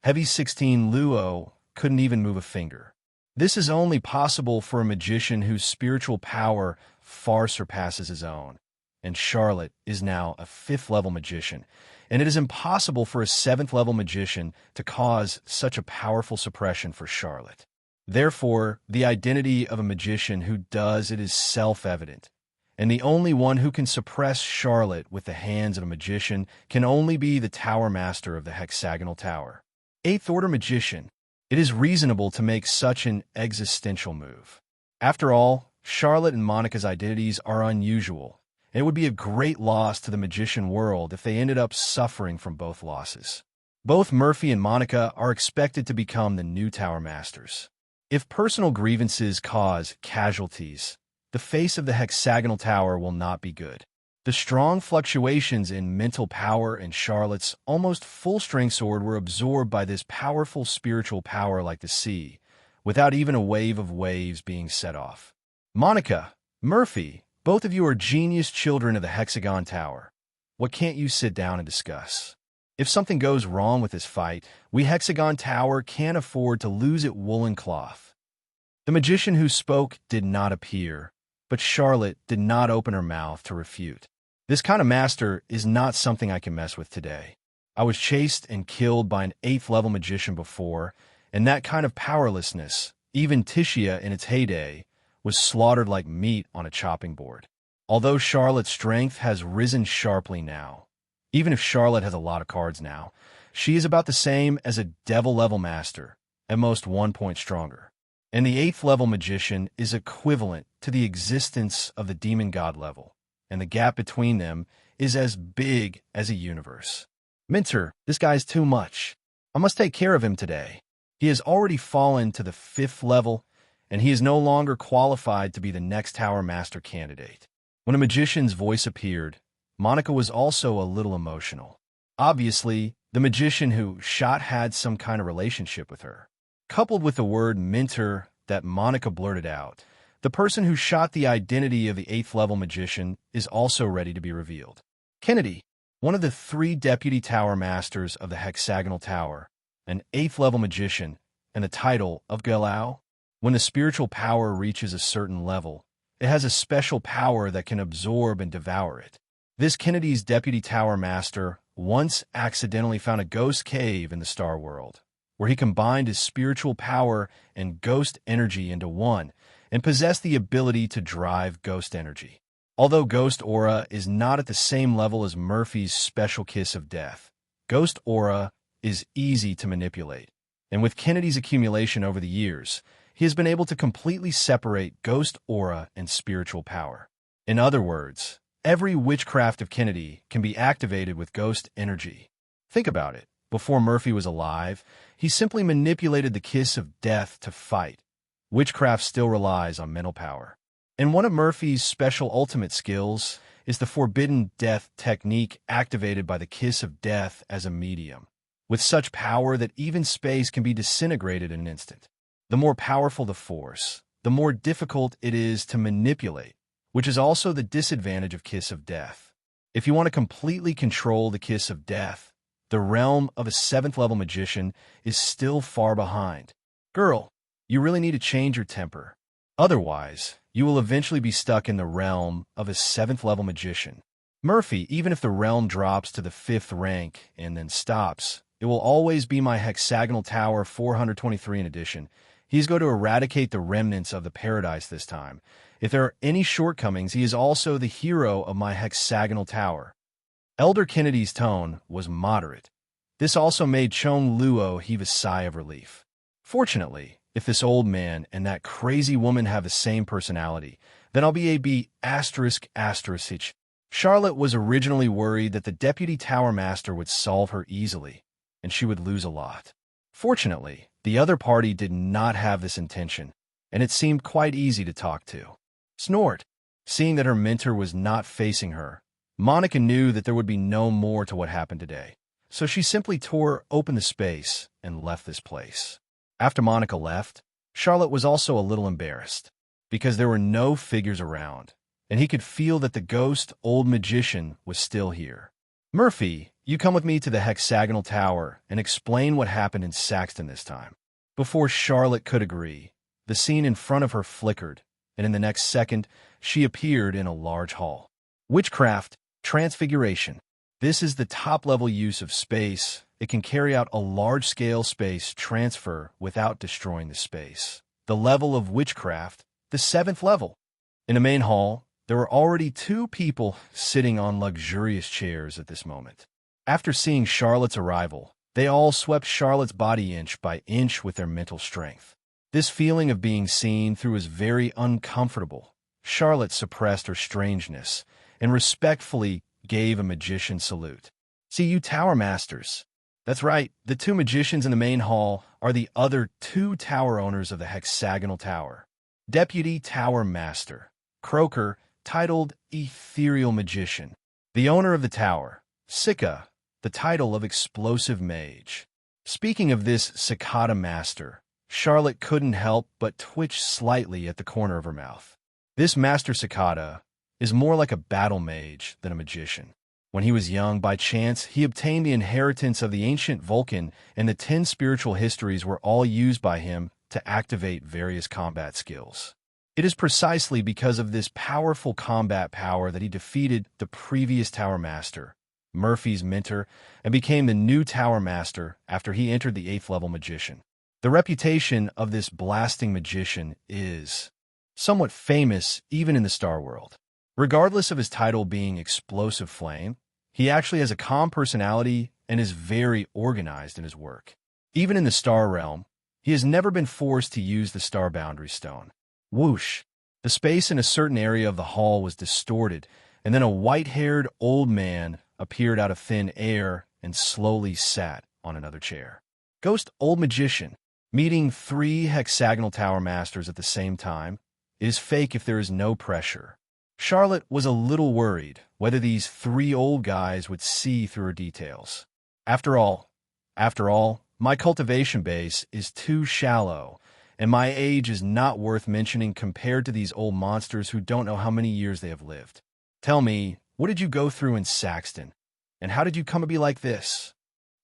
Heavy 16 Luo couldn't even move a finger. This is only possible for a magician whose spiritual power far surpasses his own. And Charlotte is now a 5th level magician, and it is impossible for a 7th level magician to cause such a powerful suppression for Charlotte. Therefore, the identity of a magician who does it is self-evident, and the only one who can suppress Charlotte with the hands of a magician can only be the Tower Master of the Hexagonal Tower. 8th Order Magician. It is reasonable to make such an existential move. After all, Charlotte and Monica's identities are unusual, and it would be a great loss to the magician world if they ended up suffering from both losses. Both Murphy and Monica are expected to become the new Tower Masters. If personal grievances cause casualties, the face of the Hexagonal Tower will not be good. The strong fluctuations in mental power in Charlotte's almost full-strength sword were absorbed by this powerful spiritual power like the sea, without even a wave of waves being set off. Monica, Murphy, both of you are genius children of the Hexagon Tower. What can't you sit down and discuss? If something goes wrong with this fight, we Hexagon Tower can't afford to lose it woolen cloth. The magician who spoke did not appear, but Charlotte did not open her mouth to refute. This kind of master is not something I can mess with today. I was chased and killed by an 8th-level magician before, and that kind of powerlessness, even Titia in its heyday, was slaughtered like meat on a chopping board. Although Charlotte's strength has risen sharply now, even if Charlotte has a lot of cards now, she is about the same as a devil-level master, at most 1 point stronger. And the 8th-level magician is equivalent to the existence of the demon god level, and the gap between them is as big as a universe. Minter, this guy's too much. I must take care of him today. He has already fallen to the 5th level, and he is no longer qualified to be the next Tower Master candidate. When a magician's voice appeared, Monica was also a little emotional. Obviously, the magician who shot had some kind of relationship with her. Coupled with the word Minter that Monica blurted out, the person who shot the identity of the 8th-level magician is also ready to be revealed. Kennedy, one of the 3 deputy tower masters of the hexagonal tower, an 8th-level magician, and the title of Galau. When the spiritual power reaches a certain level, it has a special power that can absorb and devour it. This Kennedy's deputy tower master once accidentally found a ghost cave in the Star World, where he combined his spiritual power and ghost energy into one, and possessed the ability to drive ghost energy. Although Ghost Aura is not at the same level as Murphy's special kiss of death, Ghost Aura is easy to manipulate, and with Kennedy's accumulation over the years, he has been able to completely separate Ghost Aura and spiritual power. In other words, every witchcraft of Kennedy can be activated with ghost energy. Think about it. Before Murphy was alive, he simply manipulated the kiss of death to fight. Witchcraft still relies on mental power. And one of Murphy's special ultimate skills is the Forbidden Death technique activated by the kiss of death as a medium, with such power that even space can be disintegrated in an instant. The more powerful the force, the more difficult it is to manipulate, which is also the disadvantage of Kiss of Death. If you want to completely control the Kiss of Death, the realm of a 7th-level magician is still far behind. Girl, you really need to change your temper. Otherwise, you will eventually be stuck in the realm of a 7th-level magician. Murphy, even if the realm drops to the 5th rank and then stops, it will always be my hexagonal tower 423 in addition. He's going to eradicate the remnants of the paradise this time. If there are any shortcomings, he is also the hero of my hexagonal tower. Elder Kennedy's tone was moderate. This also made Chong Luo heave a sigh of relief. Fortunately, if this old man and that crazy woman have the same personality, then I'll be a B******. Charlotte was originally worried that the deputy tower master would solve her easily, and she would lose a lot. Fortunately, the other party did not have this intention, and it seemed quite easy to talk to. Snort. Seeing that her mentor was not facing her, Monica knew that there would be no more to what happened today, so she simply tore open the space and left this place. After Monica left, Charlotte was also a little embarrassed, because there were no figures around, and he could feel that the ghost old magician was still here. Murphy, you come with me to the hexagonal tower and explain what happened in Saxton this time. Before Charlotte could agree, the scene in front of her flickered, and in the next second, she appeared in a large hall. Witchcraft, transfiguration. This is the top-level use of space. It can carry out a large-scale space transfer without destroying the space. The level of witchcraft, the 7th level. In the main hall, there were already 2 people sitting on luxurious chairs at this moment. After seeing Charlotte's arrival, they all swept Charlotte's body inch by inch with their mental strength. This feeling of being seen through was very uncomfortable. Charlotte suppressed her strangeness and respectfully gave a magician salute. See you tower masters. That's right, the 2 magicians in the main hall are the other 2 tower owners of the hexagonal tower. Deputy Tower Master, Croaker, titled Ethereal Magician. The owner of the tower, Sika, the title of Explosive Mage. Speaking of this Cicada Master, Charlotte couldn't help but twitch slightly at the corner of her mouth. This Master Cicada is more like a battle mage than a magician. When he was young, by chance, he obtained the inheritance of the ancient Vulcan, and the 10 spiritual histories were all used by him to activate various combat skills. It is precisely because of this powerful combat power that he defeated the previous Tower Master, Murphy's mentor, and became the new Tower Master after he entered the 8th level magician. The reputation of this blasting magician is somewhat famous even in the Star World. Regardless of his title being Explosive Flame, he actually has a calm personality and is very organized in his work. Even in the Star Realm, he has never been forced to use the Star Boundary Stone. Whoosh! The space in a certain area of the hall was distorted, and then a white-haired old man appeared out of thin air and slowly sat on another chair. Ghost Old Magician. Meeting 3 hexagonal Tower Masters at the same time is fake if there is no pressure. Charlotte was a little worried whether these 3 old guys would see through her details. After all, my cultivation base is too shallow, and my age is not worth mentioning compared to these old monsters who don't know how many years they have lived. Tell me, what did you go through in Saxton, and how did you come to be like this?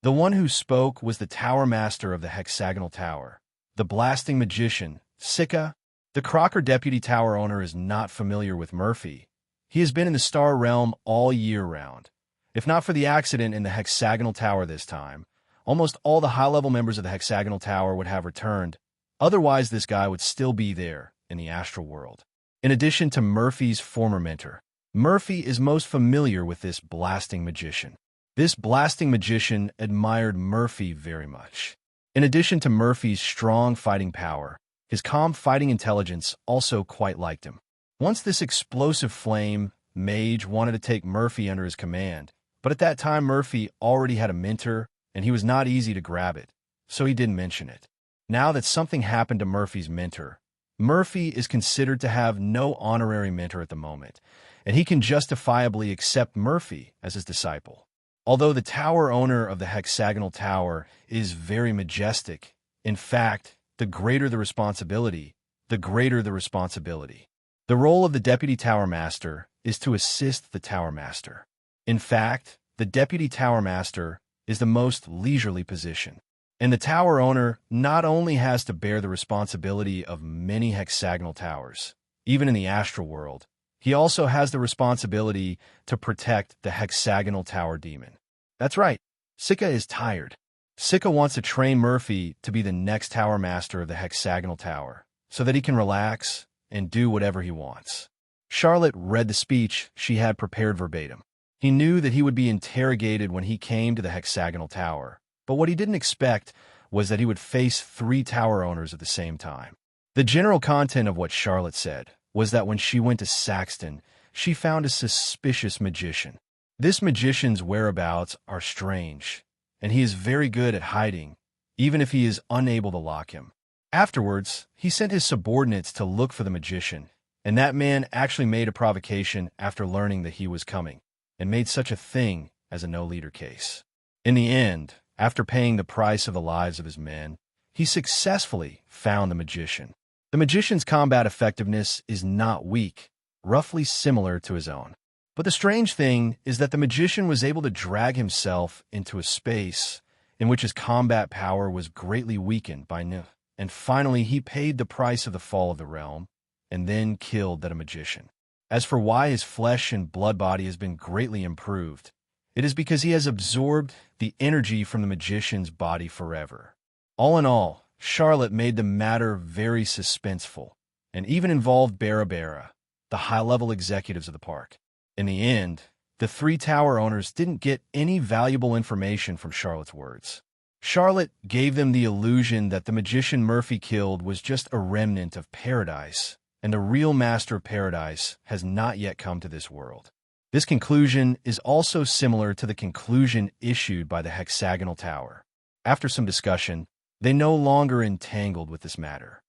The one who spoke was the Tower Master of the Hexagonal Tower, the blasting magician, Sika. The Crocker Deputy Tower owner is not familiar with Murphy. He has been in the Star Realm all year round. If not for the accident in the Hexagonal Tower this time, almost all the high-level members of the Hexagonal Tower would have returned. Otherwise, this guy would still be there in the astral world. In addition to Murphy's former mentor, Murphy is most familiar with this blasting magician. This blasting magician admired Murphy very much. In addition to Murphy's strong fighting power, his calm fighting intelligence also quite liked him. Once this explosive flame mage wanted to take Murphy under his command, but at that time Murphy already had a mentor, and he was not easy to grab it, so he didn't mention it. Now that something happened to Murphy's mentor, Murphy is considered to have no honorary mentor at the moment, and he can justifiably accept Murphy as his disciple. Although the tower owner of the Hexagonal Tower is very majestic, in fact, the greater the responsibility, the greater the responsibility. The role of the Deputy Tower Master is to assist the Tower Master. In fact, the Deputy Tower Master is the most leisurely position, and the tower owner not only has to bear the responsibility of many hexagonal towers, even in the astral world, he also has the responsibility to protect the hexagonal tower demon. That's right, Sika is tired. Sika wants to train Murphy to be the next Tower Master of the Hexagonal Tower, so that he can relax and do whatever he wants. Charlotte read the speech she had prepared verbatim. He knew that he would be interrogated when he came to the Hexagonal Tower, but what he didn't expect was that he would face 3 tower owners at the same time. The general content of what Charlotte said was that when she went to Saxton, she found a suspicious magician. This magician's whereabouts are strange, and he is very good at hiding, even if he is unable to lock him. Afterwards, he sent his subordinates to look for the magician, and that man actually made a provocation after learning that he was coming, and made such a thing as a no-leader case. In the end, after paying the price of the lives of his men, he successfully found the magician. The magician's combat effectiveness is not weak, roughly similar to his own. But the strange thing is that the magician was able to drag himself into a space in which his combat power was greatly weakened by Nuh. And finally, he paid the price of the fall of the realm, and then killed that magician. As for why his flesh and blood body has been greatly improved, it is because he has absorbed the energy from the magician's body forever. All in all, Charlotte made the matter very suspenseful, and even involved Barabara, the high-level executives of the park. In the end, the 3 tower owners didn't get any valuable information from Charlotte's words. Charlotte gave them the illusion that the magician Murphy killed was just a remnant of paradise, and the real master of paradise has not yet come to this world. This conclusion is also similar to the conclusion issued by the Hexagonal Tower. After some discussion, they no longer entangled with this matter.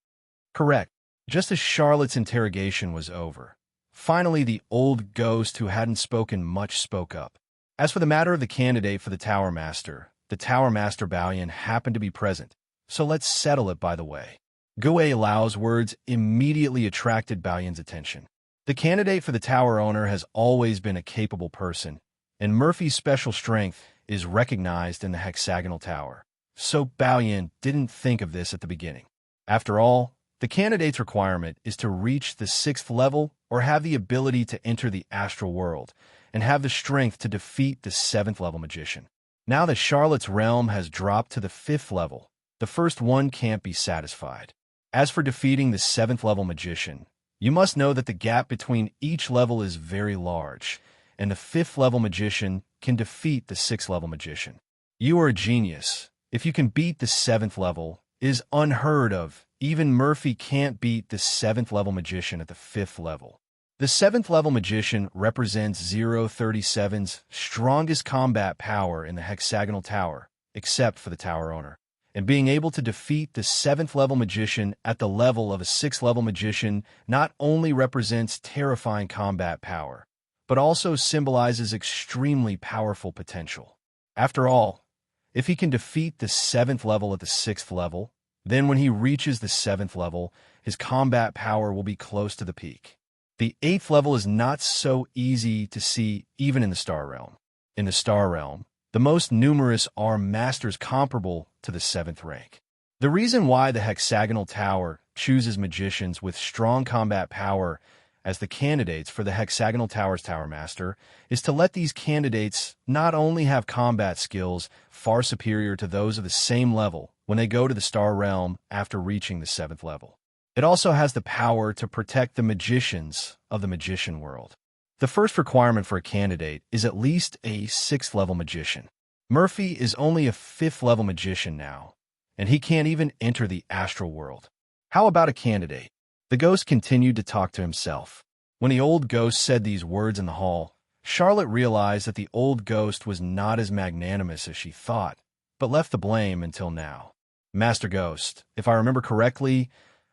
Correct. Just as Charlotte's interrogation was over, finally the old ghost who hadn't spoken much spoke up. As for the matter of the candidate for the Tower Master Balian happened to be present, so let's settle it by the way. Gue Lao's words immediately attracted Balian's attention. The candidate for the tower owner has always been a capable person, and Murphy's special strength is recognized in the Hexagonal Tower. So Balian didn't think of this at the beginning. After all, The candidate's requirement is to reach the 6th level or have the ability to enter the astral world and have the strength to defeat the 7th level magician. Now that Charlotte's realm has dropped to the 5th level, the first one can't be satisfied. As for defeating the 7th level magician, you must know that the gap between each level is very large, and the 5th level magician can defeat the 6th level magician. You are a genius. If you can beat the 7th level, it is unheard of. Even Murphy can't beat the 7th level magician at the 5th level. The 7th level magician represents 037's strongest combat power in the hexagonal tower, except for the tower owner. And being able to defeat the 7th level magician at the level of a 6th level magician not only represents terrifying combat power, but also symbolizes extremely powerful potential. After all, if he can defeat the 7th level at the 6th level, then when he reaches the 7th level, his combat power will be close to the peak. The 8th level is not so easy to see even in the Star Realm. In the Star Realm, the most numerous are masters comparable to the 7th rank. The reason why the hexagonal tower chooses magicians with strong combat power as the candidates for the hexagonal tower's tower master is to let these candidates not only have combat skills far superior to those of the same level when they go to the Star Realm after reaching the 7th level. It also has the power to protect the magicians of the magician world. The first requirement for a candidate is at least a 6th level magician. Murphy is only a 5th level magician now, and he can't even enter the astral world. How about a candidate? The ghost continued to talk to himself. When the old ghost said these words in the hall, Charlotte realized that the old ghost was not as magnanimous as she thought, but left the blame until now. Master Ghost, if I remember correctly,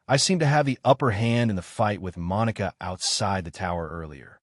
I seem to have the upper hand in the fight with Monica outside the tower earlier.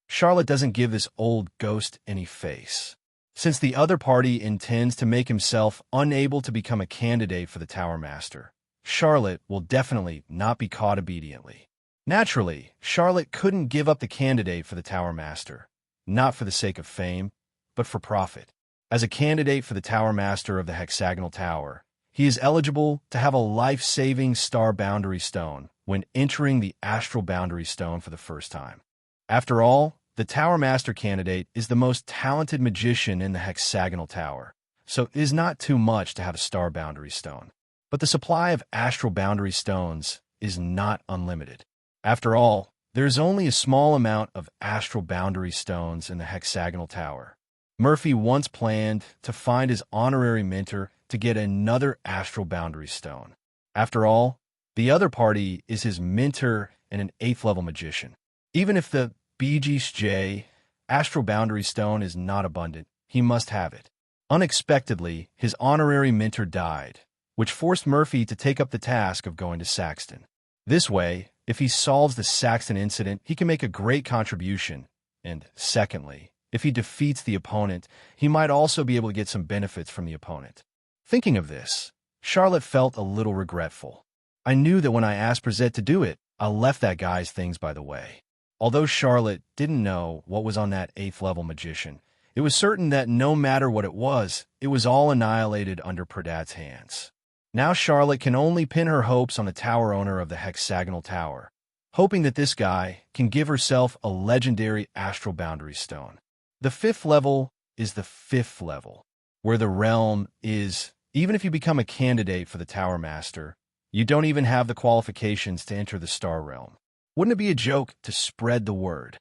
Charlotte doesn't give this old ghost any face. Since the other party intends to make himself unable to become a candidate for the Tower Master, Charlotte will definitely not be caught obediently. Naturally, Charlotte couldn't give up the candidate for the Tower Master, not for the sake of fame, but for profit. As a candidate for the Tower Master of the Hexagonal Tower, he is eligible to have a life-saving Star Boundary Stone when entering the Astral Boundary Stone for the first time. After all, the Tower Master candidate is the most talented magician in the Hexagonal Tower, so it is not too much to have a Star Boundary Stone. But the supply of Astral Boundary Stones is not unlimited. After all, there is only a small amount of Astral Boundary Stones in the Hexagonal Tower. Murphy once planned to find his honorary mentor to get another Astral Boundary Stone. After all, the other party is his mentor and an 8th level magician. Even if the BGJ Astral Boundary Stone is not abundant, he must have it. Unexpectedly, his honorary mentor died, which forced Murphy to take up the task of going to Saxton. This way, if he solves the Saxton incident, he can make a great contribution. And secondly, if he defeats the opponent, he might also be able to get some benefits from the opponent. Thinking of this, Charlotte felt a little regretful. I knew that when I asked Brizette to do it, I left that guy's things by the way. Although Charlotte didn't know what was on that 8th level magician, it was certain that no matter what it was all annihilated under Perdad's hands. Now Charlotte can only pin her hopes on the tower owner of the Hexagonal Tower, hoping that this guy can give herself a legendary Astral Boundary Stone. The 5th level is the 5th level, where the realm is, even if you become a candidate for the Tower Master, you don't even have the qualifications to enter the Star Realm. Wouldn't it be a joke to spread the word?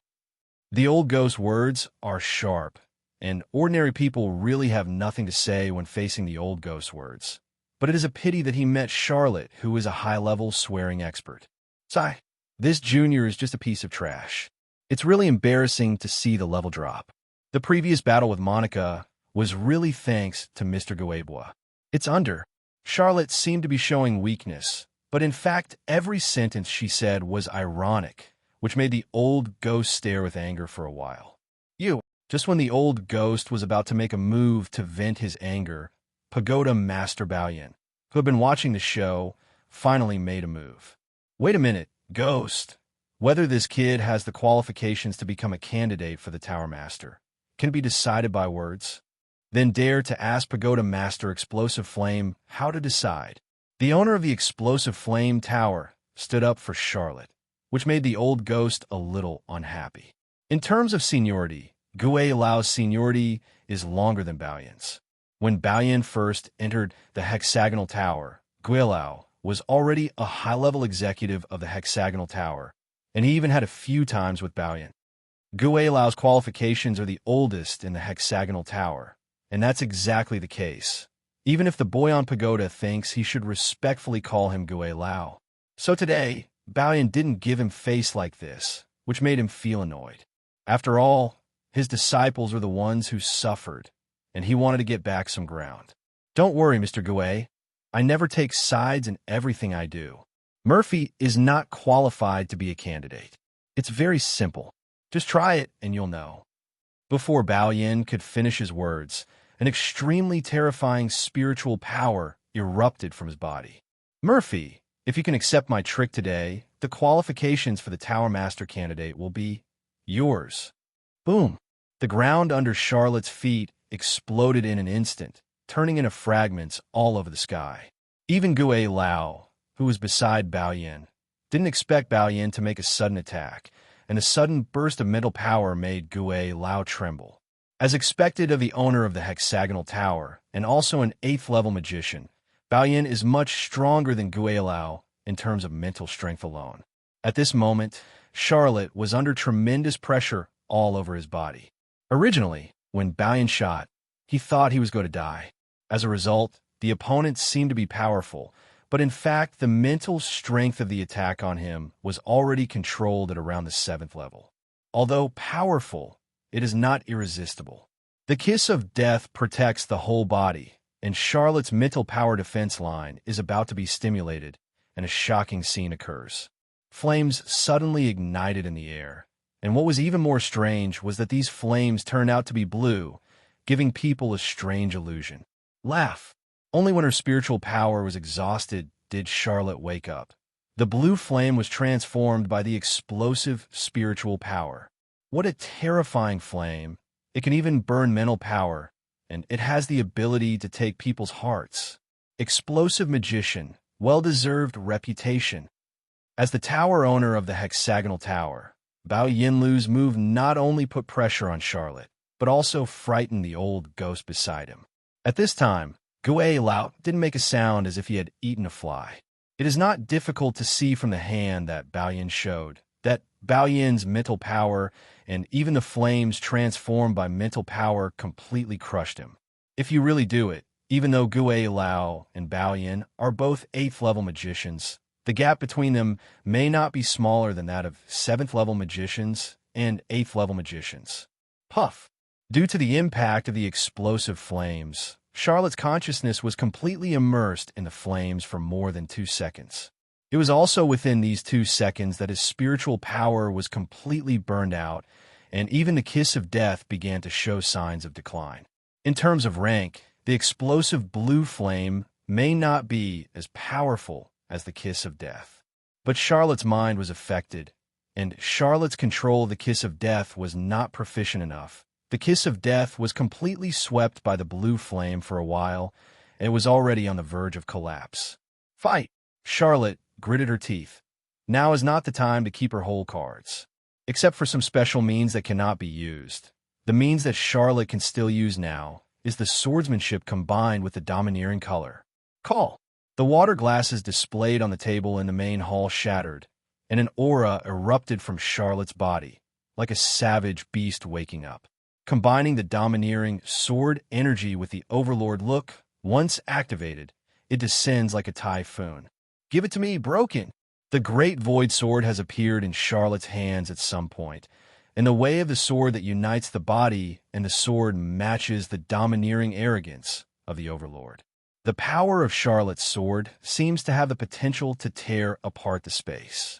The old ghost's words are sharp, and ordinary people really have nothing to say when facing the old ghost's words. But it is a pity that he met Charlotte, who is a high-level swearing expert. Sigh, this junior is just a piece of trash. It's really embarrassing to see the level drop. The previous battle with Monica was really thanks to Mr. Guebwa. It's under. Charlotte seemed to be showing weakness, but in fact, every sentence she said was ironic, which made the old ghost stare with anger for a while. Just when the old ghost was about to make a move to vent his anger, Pagoda Master Balian, who had been watching the show, finally made a move. Wait a minute, Ghost. Whether this kid has the qualifications to become a candidate for the Tower Master can be decided by words. Then dare to ask Pagoda Master Explosive Flame how to decide. The owner of the Explosive Flame Tower stood up for Charlotte, which made the old ghost a little unhappy. In terms of seniority, Gui Lao's seniority is longer than Baoyan's. When Baoyan first entered the Hexagonal Tower, Gui Lao was already a high-level executive of the Hexagonal Tower, and he even had a few times with Baoyan. Gui Lao's qualifications are the oldest in the Hexagonal Tower, and that's exactly the case, even if the boy on Pagoda thinks he should respectfully call him Gui Lao. So today, Baoyan didn't give him face like this, which made him feel annoyed. After all, his disciples are the ones who suffered, and he wanted to get back some ground. Don't worry, Mr. Gui. I never take sides in everything I do. Murphy is not qualified to be a candidate. It's very simple. Just try it and you'll know. Before Baoyan could finish his words, an extremely terrifying spiritual power erupted from his body. Murphy, if you can accept my trick today, the qualifications for the Tower Master candidate will be yours. Boom! The ground under Charlotte's feet exploded in an instant, turning into fragments all over the sky. Even Gui Lao, who was beside Baoyan, didn't expect Baoyan to make a sudden attack, and a sudden burst of mental power made Gui Lao tremble. As expected of the owner of the Hexagonal Tower, and also an 8th-level magician, Baoyan is much stronger than Gui Lao in terms of mental strength alone. At this moment, Charlotte was under tremendous pressure all over his body. Originally, when Baoyan shot, he thought he was going to die. As a result, the opponent seemed to be powerful, but in fact, the mental strength of the attack on him was already controlled at around the 7th level. Although powerful, it is not irresistible. The kiss of death protects the whole body, and Charlotte's mental power defense line is about to be stimulated, and a shocking scene occurs. Flames suddenly ignited in the air, and what was even more strange was that these flames turned out to be blue, giving people a strange illusion. Laugh! Only when her spiritual power was exhausted did Charlotte wake up. The blue flame was transformed by the explosive spiritual power. What a terrifying flame! It can even burn mental power, and it has the ability to take people's hearts. Explosive magician, well-deserved reputation. As the tower owner of the Hexagonal Tower, Bao Yinlu's move not only put pressure on Charlotte, but also frightened the old ghost beside him. At this time, Gui Lao didn't make a sound as if he had eaten a fly. It is not difficult to see from the hand that Baoyan showed that Baoyan's mental power and even the flames transformed by mental power completely crushed him. If you really do it, even though Gui Lao and Baoyan are both 8th-level magicians, the gap between them may not be smaller than that of 7th-level magicians and 8th-level magicians. Puff! Due to the impact of the explosive flames, Charlotte's consciousness was completely immersed in the flames for more than 2 seconds. It was also within these 2 seconds that his spiritual power was completely burned out, and even the kiss of death began to show signs of decline. In terms of rank, the explosive blue flame may not be as powerful as the kiss of death. But Charlotte's mind was affected, and Charlotte's control of the kiss of death was not proficient enough. The kiss of death was completely swept by the blue flame for a while, and it was already on the verge of collapse. Fight! Charlotte gritted her teeth. Now is not the time to keep her whole cards. Except for some special means that cannot be used. The means that Charlotte can still use now is the swordsmanship combined with the domineering color. Call! The water glasses displayed on the table in the main hall shattered, and an aura erupted from Charlotte's body, like a savage beast waking up. Combining the domineering sword energy with the overlord look, once activated, it descends like a typhoon. Give it to me, broken! The great void sword has appeared in Charlotte's hands at some point, and the way of the sword that unites the body and the sword matches the domineering arrogance of the overlord. The power of Charlotte's sword seems to have the potential to tear apart the space.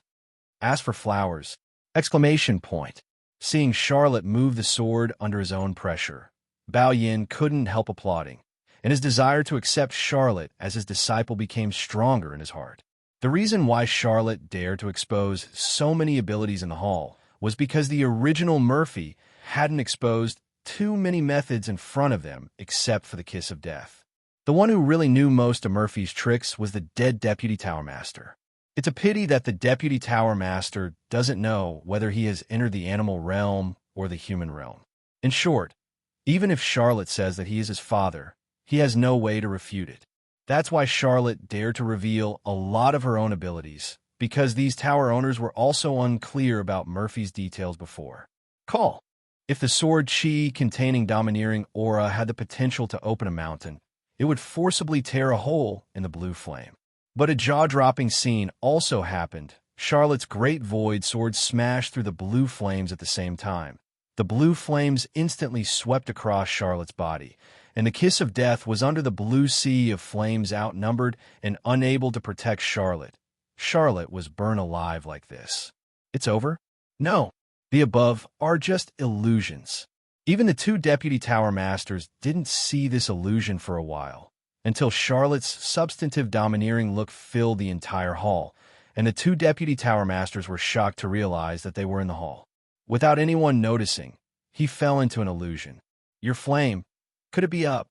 As for flowers! Exclamation point! Seeing Charlotte move the sword under his own pressure, Bao Yin couldn't help applauding, and his desire to accept Charlotte as his disciple became stronger in his heart. The reason why Charlotte dared to expose so many abilities in the hall was because the original Murphy hadn't exposed too many methods in front of them except for the kiss of death. The one who really knew most of Murphy's tricks was the dead deputy tower master. It's a pity that the Deputy Tower Master doesn't know whether he has entered the animal realm or the human realm. In short, even if Charlotte says that he is his father, he has no way to refute it. That's why Charlotte dared to reveal a lot of her own abilities, because these tower owners were also unclear about Murphy's details before. Call. If the sword chi containing domineering aura had the potential to open a mountain, it would forcibly tear a hole in the blue flame. But a jaw-dropping scene also happened. Charlotte's great void sword smashed through the blue flames at the same time. The blue flames instantly swept across Charlotte's body, and the kiss of death was under the blue sea of flames, outnumbered and unable to protect Charlotte. Charlotte was burned alive like this. It's over? No. The above are just illusions. Even the two Deputy Tower Masters didn't see this illusion for a while, until Charlotte's substantive domineering look filled the entire hall, and the two Deputy Tower Masters were shocked to realize that they were in the hall. Without anyone noticing, he fell into an illusion. Your flame, could it be up?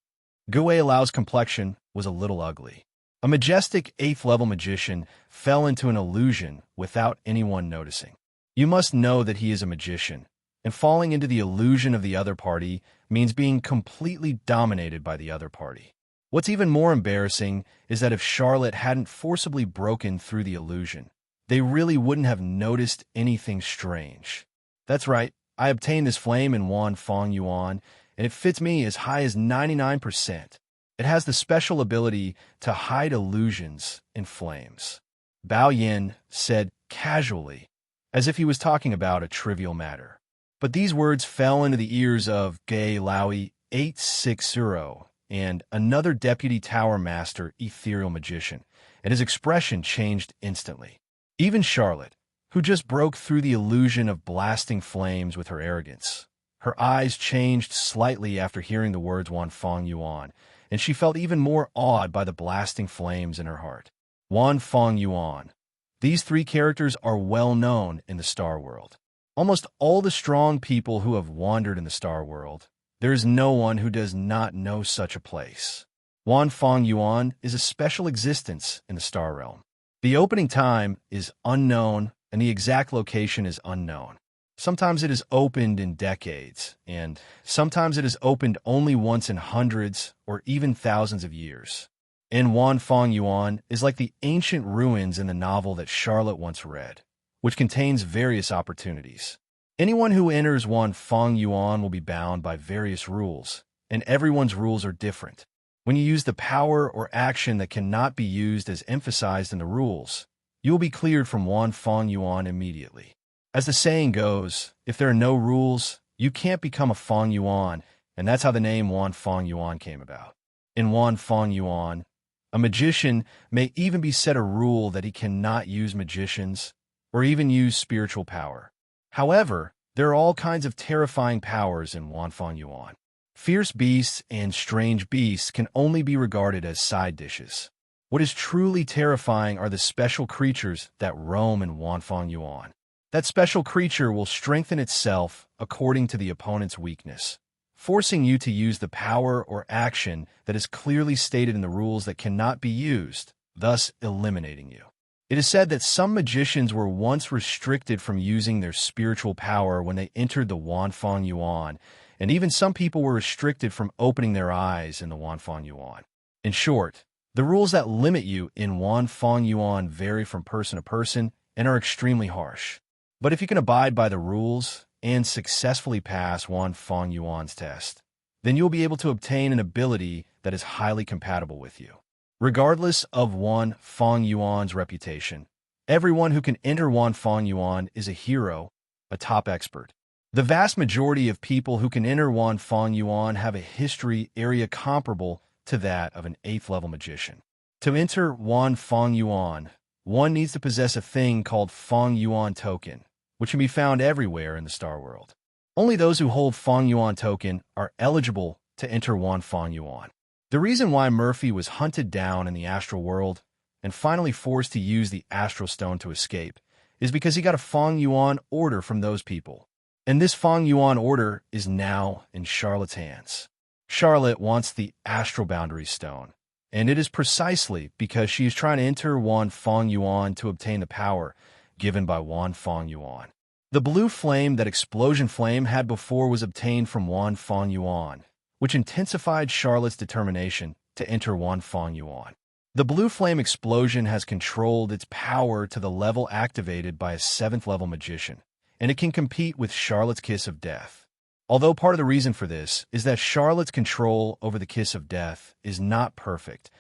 Gue Lau's complexion was a little ugly. A majestic 8th-level magician fell into an illusion without anyone noticing. You must know that he is a magician, and falling into the illusion of the other party means being completely dominated by the other party. What's even more embarrassing is that if Charlotte hadn't forcibly broken through the illusion, they really wouldn't have noticed anything strange. That's right, I obtained this flame in Wan Fong Yuan, and it fits me as high as 99%. It has the special ability to hide illusions in flames. Bao Yin said casually, as if he was talking about a trivial matter. But these words fell into the ears of Gue Laui 860 and another Deputy Tower Master ethereal magician, and his expression changed instantly. Even Charlotte, who just broke through the illusion of blasting flames with her arrogance, her eyes changed slightly after hearing the words Wan Fong Yuan, and she felt even more awed by the blasting flames in her heart. Wan Fong Yuan. These three characters are well known in the Star World. Almost all the strong people who have wandered in the Star World, there is no one who does not know such a place. Wan Fong Yuan is a special existence in the Star Realm. The opening time is unknown, and the exact location is unknown. Sometimes it is opened in decades, and sometimes it is opened only once in hundreds or even thousands of years. And Wan Fong Yuan is like the ancient ruins in the novel that Charlotte once read, which contains various opportunities. Anyone who enters Wan Fong Yuan will be bound by various rules, and everyone's rules are different. When you use the power or action that cannot be used as emphasized in the rules, you will be cleared from Wan Fong Yuan immediately. As the saying goes, if there are no rules, you can't become a Fong Yuan, and that's how the name Wan Fong Yuan came about. In Wan Fong Yuan, a magician may even be set a rule that he cannot use magicians or even use spiritual power. However, there are all kinds of terrifying powers in Wan Fong Yuan. Fierce beasts and strange beasts can only be regarded as side dishes. What is truly terrifying are the special creatures that roam in Wan Fong Yuan. That special creature will strengthen itself according to the opponent's weakness, forcing you to use the power or action that is clearly stated in the rules that cannot be used, thus eliminating you. It is said that some magicians were once restricted from using their spiritual power when they entered the Wan Fong Yuan, and even some people were restricted from opening their eyes in the Wan Fong Yuan. In short, the rules that limit you in Wan Fong Yuan vary from person to person and are extremely harsh. But if you can abide by the rules and successfully pass Wan Fong Yuan's test, then you'll be able to obtain an ability that is highly compatible with you. Regardless of Wan Fong Yuan's reputation, everyone who can enter Wan Fong Yuan is a hero, a top expert. The vast majority of people who can enter Wan Fong Yuan have a history area comparable to that of an 8th-level magician. To enter Wan Fong Yuan, one needs to possess a thing called Fong Yuan token, which can be found everywhere in the Star World. Only those who hold Fong Yuan token are eligible to enter Wan Fong Yuan. The reason why Murphy was hunted down in the astral world and finally forced to use the astral stone to escape is because he got a Fong Yuan order from those people. And this Fong Yuan order is now in Charlotte's hands. Charlotte wants the astral boundary stone, And it is precisely because she is trying to enter Wan Fong Yuan to obtain the power given by Wan Fong Yuan. The blue flame that Explosion Flame had before was obtained from Wan Fong Yuan, which intensified Charlotte's determination to enter Wan Fong Yuan. The blue flame explosion has controlled its power to the level activated by a 7th level magician, and it can compete with Charlotte's Kiss of Death. Although part of the reason for this is that Charlotte's control over the Kiss of Death is not perfect,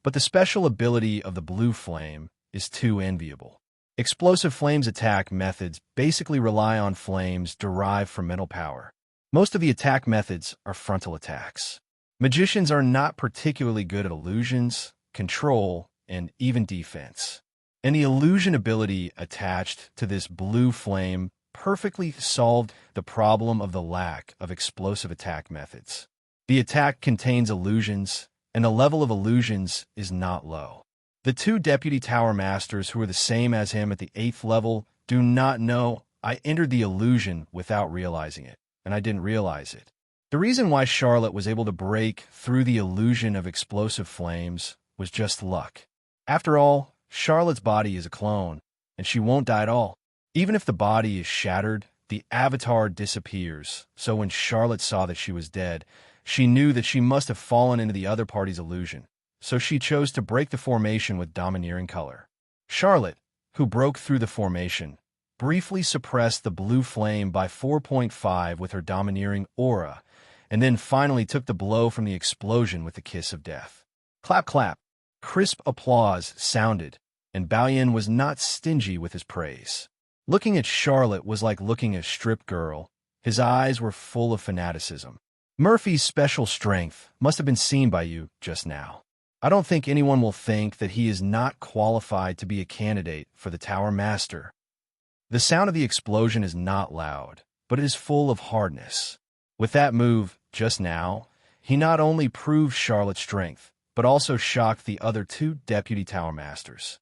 but the special ability of the blue flame is too enviable. Explosive Flame's attack methods basically rely on flames derived from mental power. Most of the attack methods are frontal attacks. Magicians are not particularly good at illusions, control, and even defense. And the illusion ability attached to this blue flame perfectly solved the problem of the lack of explosive attack methods. The attack contains illusions, and the level of illusions is not low. The 2 Deputy Tower Masters who are the same as him at the 8th level do not know I entered the illusion without realizing it, and I didn't realize it. The reason why Charlotte was able to break through the illusion of explosive flames was just luck. After all, Charlotte's body is a clone, and she won't die at all. Even if the body is shattered, the avatar disappears, so when Charlotte saw that she was dead, she knew that she must have fallen into the other party's illusion, so she chose to break the formation with domineering color. Charlotte, who broke through the formation, briefly suppressed the blue flame by 4.5 with her domineering aura, and then finally took the blow from the explosion with the Kiss of Death. Clap, clap. Crisp applause sounded, and Bao was not stingy with his praise. Looking at Charlotte was like looking at a strip girl. His eyes were full of fanaticism. Murphy's special strength must have been seen by you just now. I don't think anyone will think that he is not qualified to be a candidate for the Tower Master. The sound of the explosion is not loud, but it is full of hardness. With that move, just now, he not only proved Charlotte's strength, but also shocked the other 2 Deputy Tower Masters.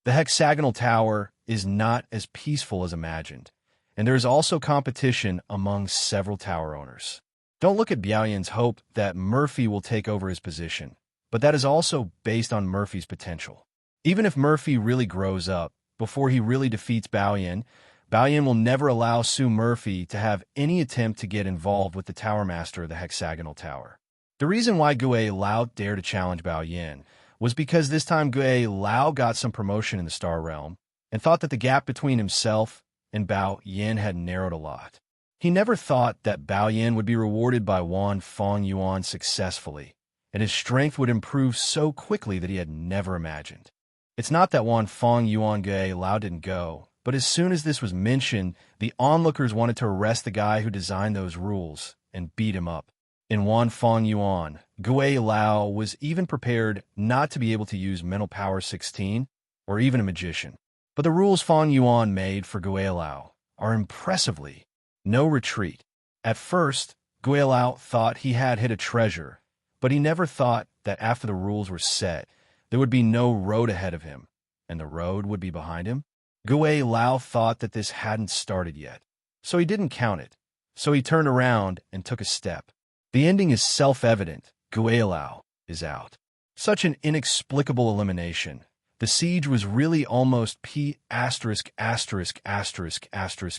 The hexagonal tower is not as peaceful as imagined, and there is also competition among several tower owners. Don't look at Bao hope that Murphy will take over his position, but that is also based on Murphy's potential. Even if Murphy really grows up, before he really defeats Bao will never allow Sue Murphy to have any attempt to get involved with the Tower Master of the hexagonal tower. The reason why Gue Lao dared to challenge Bao was because this time Gue Lao got some promotion in the Star Realm and thought that the gap between himself and Bao had narrowed a lot. He never thought that Bao would be rewarded by Wan Fong Yuan successfully, and his strength would improve so quickly that he had never imagined. It's not that Wan Fong Yuan Gue Lao didn't go, but as soon as this was mentioned, the onlookers wanted to arrest the guy who designed those rules and beat him up. In Wan Fong Yuan, Gue Lao was even prepared not to be able to use Mental Power 16 or even a magician. But the rules Fong Yuan made for Gue Lao are impressively no retreat. At first, Gue Lao thought he had hit a treasure, but he never thought that after the rules were set, there would be no road ahead of him, and the road would be behind him. Gue Lao thought that this hadn't started yet, so he didn't count it. So he turned around and took a step. The ending is self-evident. Gue Lao is out. Such an inexplicable elimination. The siege was really almost P***********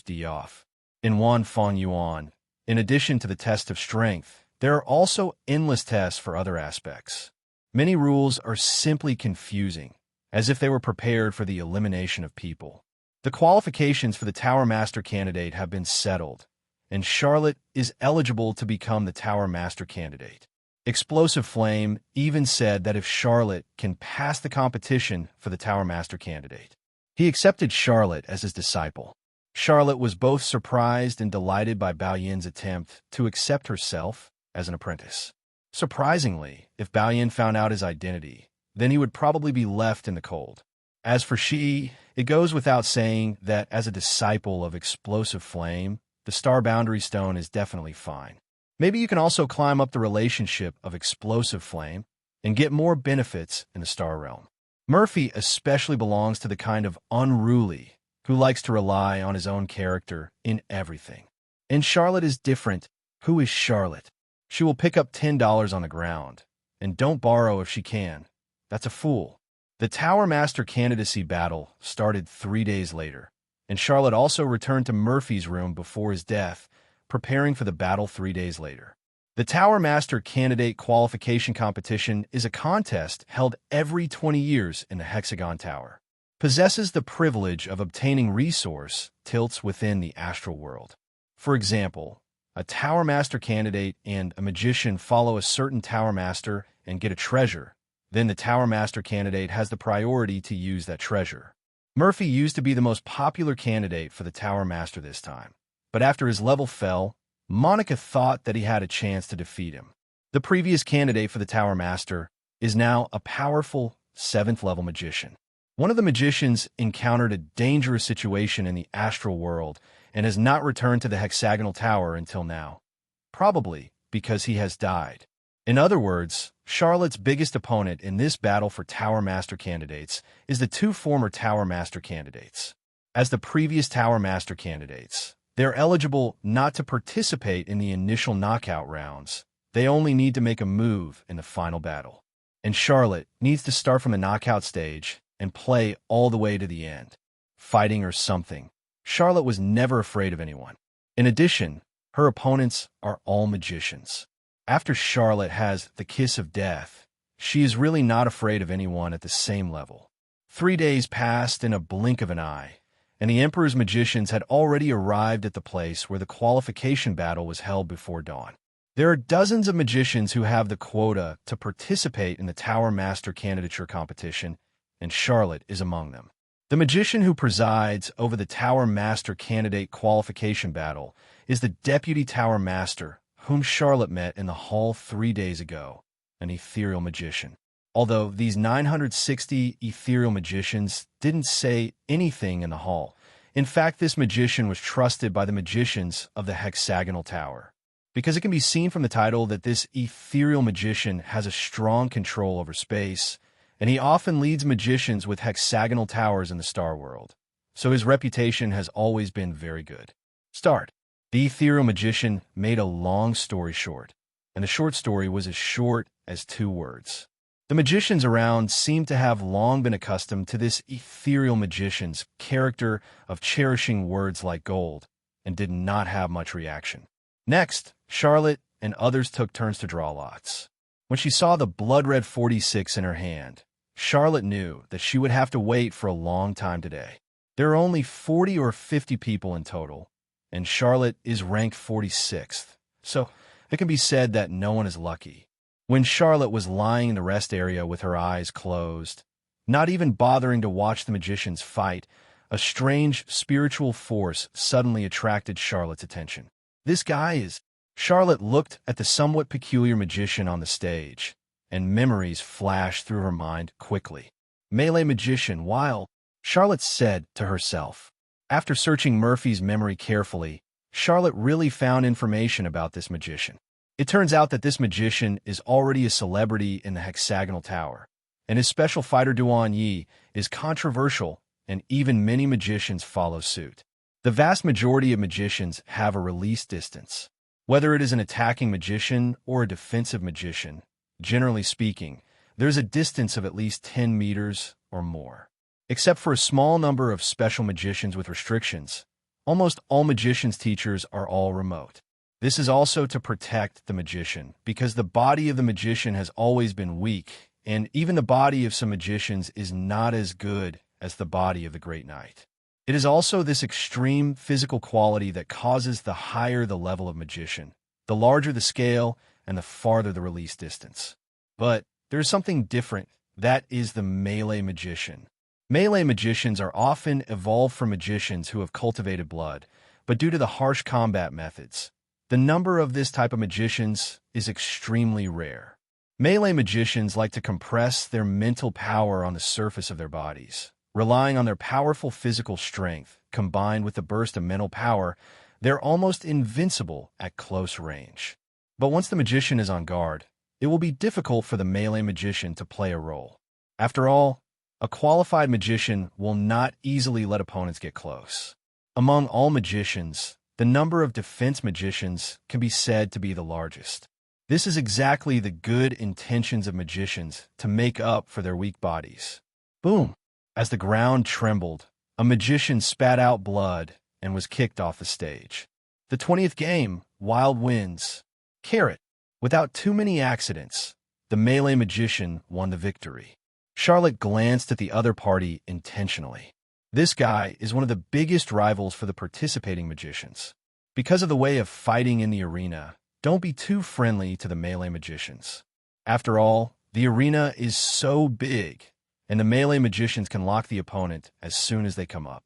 D off. In Wan Fong Yuan, in addition to the test of strength, there are also endless tests for other aspects. Many rules are simply confusing, as if they were prepared for the elimination of people. The qualifications for the Tower Master candidate have been settled, and Charlotte is eligible to become the Tower Master candidate. Explosive Flame even said that if Charlotte can pass the competition for the Tower Master candidate, he accepted Charlotte as his disciple. Charlotte was both surprised and delighted by Bao attempt to accept herself as an apprentice. Surprisingly, if Bao found out his identity, then he would probably be left in the cold. As for she, it goes without saying that as a disciple of Explosive Flame, the Star Boundary Stone is definitely fine. Maybe you can also climb up the relationship of Explosive Flame and get more benefits in the Star Realm. Murphy especially belongs to the kind of unruly who likes to rely on his own character in everything. And Charlotte is different. Who is Charlotte? She will pick up $10 on the ground, and don't borrow if she can, That's a fool. The Tower Master candidacy battle started 3 days later, and Charlotte also returned to Murphy's room before his death, preparing for the battle 3 days later. The Tower Master Candidate Qualification Competition is a contest held every 20 years in the Hexagon Tower. Possesses the privilege of obtaining resource tilts within the astral world. For example, a Tower Master candidate and a magician follow a certain Tower Master and get a treasure. Then the Tower Master candidate has the priority to use that treasure. Murphy used to be the most popular candidate for the Tower Master this time, but after his level fell, Monica thought that he had a chance to defeat him. The previous candidate for the Tower Master is now a powerful 7th level magician. One of the magicians encountered a dangerous situation in the astral world and has not returned to the hexagonal tower until now, probably because he has died. In other words, Charlotte's biggest opponent in this battle for Tower Master candidates is the 2 former Tower Master candidates. As the previous Tower Master candidates, they're eligible not to participate in the initial knockout rounds. They only need to make a move in the final battle. And Charlotte needs to start from the knockout stage and play all the way to the end, fighting or something. Charlotte was never afraid of anyone. In addition, her opponents are all magicians. After Charlotte has the kiss of death, she is really not afraid of anyone at the same level. 3 days passed in a blink of an eye, and the Emperor's magicians had already arrived at the place where the qualification battle was held before dawn. There are dozens of magicians who have the quota to participate in the Tower Master candidature competition, and Charlotte is among them. The magician who presides over the Tower Master candidate qualification battle is the Deputy Tower Master, whom Charlotte met in the hall 3 days ago, an ethereal magician. Although these 960 ethereal magicians didn't say anything in the hall. In fact, this magician was trusted by the magicians of the hexagonal tower, because it can be seen from the title that this ethereal magician has a strong control over space, and he often leads magicians with hexagonal towers in the Star World, so his reputation has always been very good. Start. The ethereal magician made a long story short, and the short story was as short as 2 words. The magicians around seem to have long been accustomed to this ethereal magician's character of cherishing words like gold, and did not have much reaction. Next, Charlotte and others took turns to draw lots. When she saw the blood-red 46 in her hand, Charlotte knew that she would have to wait for a long time today. There are only 40 or 50 people in total, and Charlotte is ranked 46th, so it can be said that no one is lucky. When Charlotte was lying in the rest area with her eyes closed, not even bothering to watch the magicians fight, a strange spiritual force suddenly attracted Charlotte's attention. This guy is... Charlotte looked at the somewhat peculiar magician on the stage, and memories flashed through her mind quickly. Melee magician, while Charlotte said to herself. After searching Murphy's memory carefully, Charlotte really found information about this magician. It turns out that this magician is already a celebrity in the hexagonal tower, and his special fighter Duan Yi is controversial, and even many magicians follow suit. The vast majority of magicians have a release distance. Whether it is an attacking magician or a defensive magician, generally speaking, there's a distance of at least 10 meters or more. Except for a small number of special magicians with restrictions, almost all magicians' teachers are all remote. This is also to protect the magician, because the body of the magician has always been weak, and even the body of some magicians is not as good as the body of the Great Knight. It is also this extreme physical quality that causes the higher the level of magician, the larger the scale, and the farther the release distance. But there is something different. That is the melee magician. Melee magicians are often evolved from magicians who have cultivated blood, but due to the harsh combat methods, the number of this type of magicians is extremely rare. Melee magicians like to compress their mental power on the surface of their bodies. Relying on their powerful physical strength, combined with the burst of mental power, they're almost invincible at close range. But once the magician is on guard, it will be difficult for the melee magician to play a role. After all, a qualified magician will not easily let opponents get close. Among all magicians, the number of defense magicians can be said to be the largest. This is exactly the good intentions of magicians to make up for their weak bodies. Boom! As the ground trembled, a magician spat out blood and was kicked off the stage. The 20th game, Wild wins. Carrot. Without too many accidents, the melee magician won the victory. Charlotte glanced at the other party intentionally. This guy is one of the biggest rivals for the participating magicians. Because of the way of fighting in the arena, don't be too friendly to the melee magicians. After all, the arena is so big, and the melee magicians can lock the opponent as soon as they come up.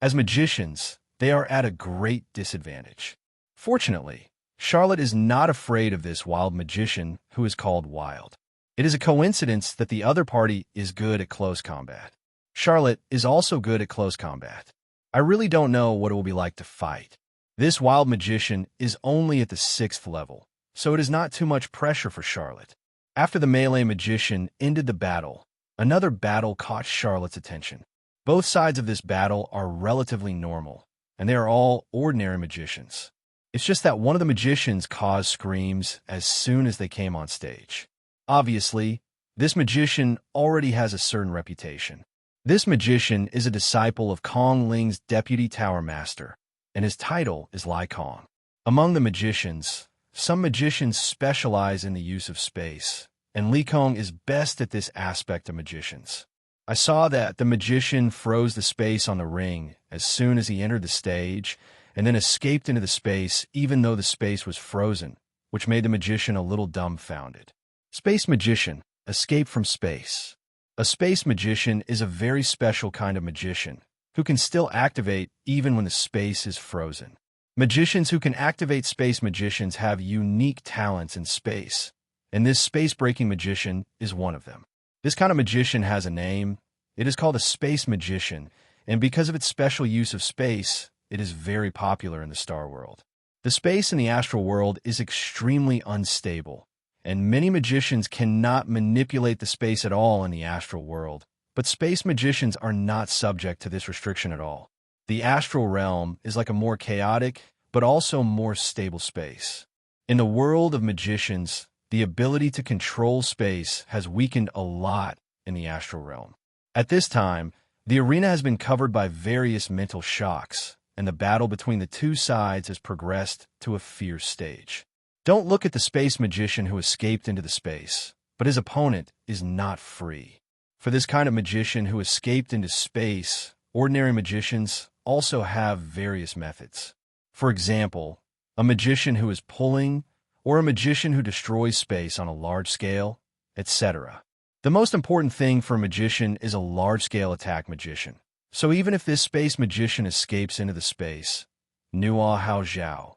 As magicians, they are at a great disadvantage. Fortunately, Charlotte is not afraid of this wild magician who is called Wild. It is a coincidence that the other party is good at close combat. Charlotte is also good at close combat. I really don't know what it will be like to fight. This wild magician is only at the 6th level, so it is not too much pressure for Charlotte. After the melee magician ended the battle, another battle caught Charlotte's attention. Both sides of this battle are relatively normal, and they are all ordinary magicians. It's just that one of the magicians caused screams as soon as they came on stage. Obviously, this magician already has a certain reputation. This magician is a disciple of Kong Ling's deputy tower master, and his title is Lai Kong. Among the magicians, some magicians specialize in the use of space, and Li Kong is best at this aspect of magicians. I saw that the magician froze the space on the ring as soon as he entered the stage, and then escaped into the space even though the space was frozen, which made the magician a little dumbfounded. Space magician, escape from space. A space magician is a very special kind of magician who can still activate even when the space is frozen. Magicians who can activate space magicians have unique talents in space, and this space-breaking magician is one of them. This kind of magician has a name. It is called a space magician, and because of its special use of space, it is very popular in the Star world. The space in the astral world is extremely unstable, and many magicians cannot manipulate the space at all in the astral world, but space magicians are not subject to this restriction at all. The astral realm is like a more chaotic, but also more stable space. In the world of magicians, the ability to control space has weakened a lot in the astral realm. At this time, the arena has been covered by various mental shocks, and the battle between the two sides has progressed to a fierce stage. Don't look at the space magician who escaped into the space, but his opponent is not free. For this kind of magician who escaped into space, ordinary magicians also have various methods. For example, a magician who is pulling, or a magician who destroys space on a large scale, etc. The most important thing for a magician is a large-scale attack magician. So even if this space magician escapes into the space, Nua Hao Zhao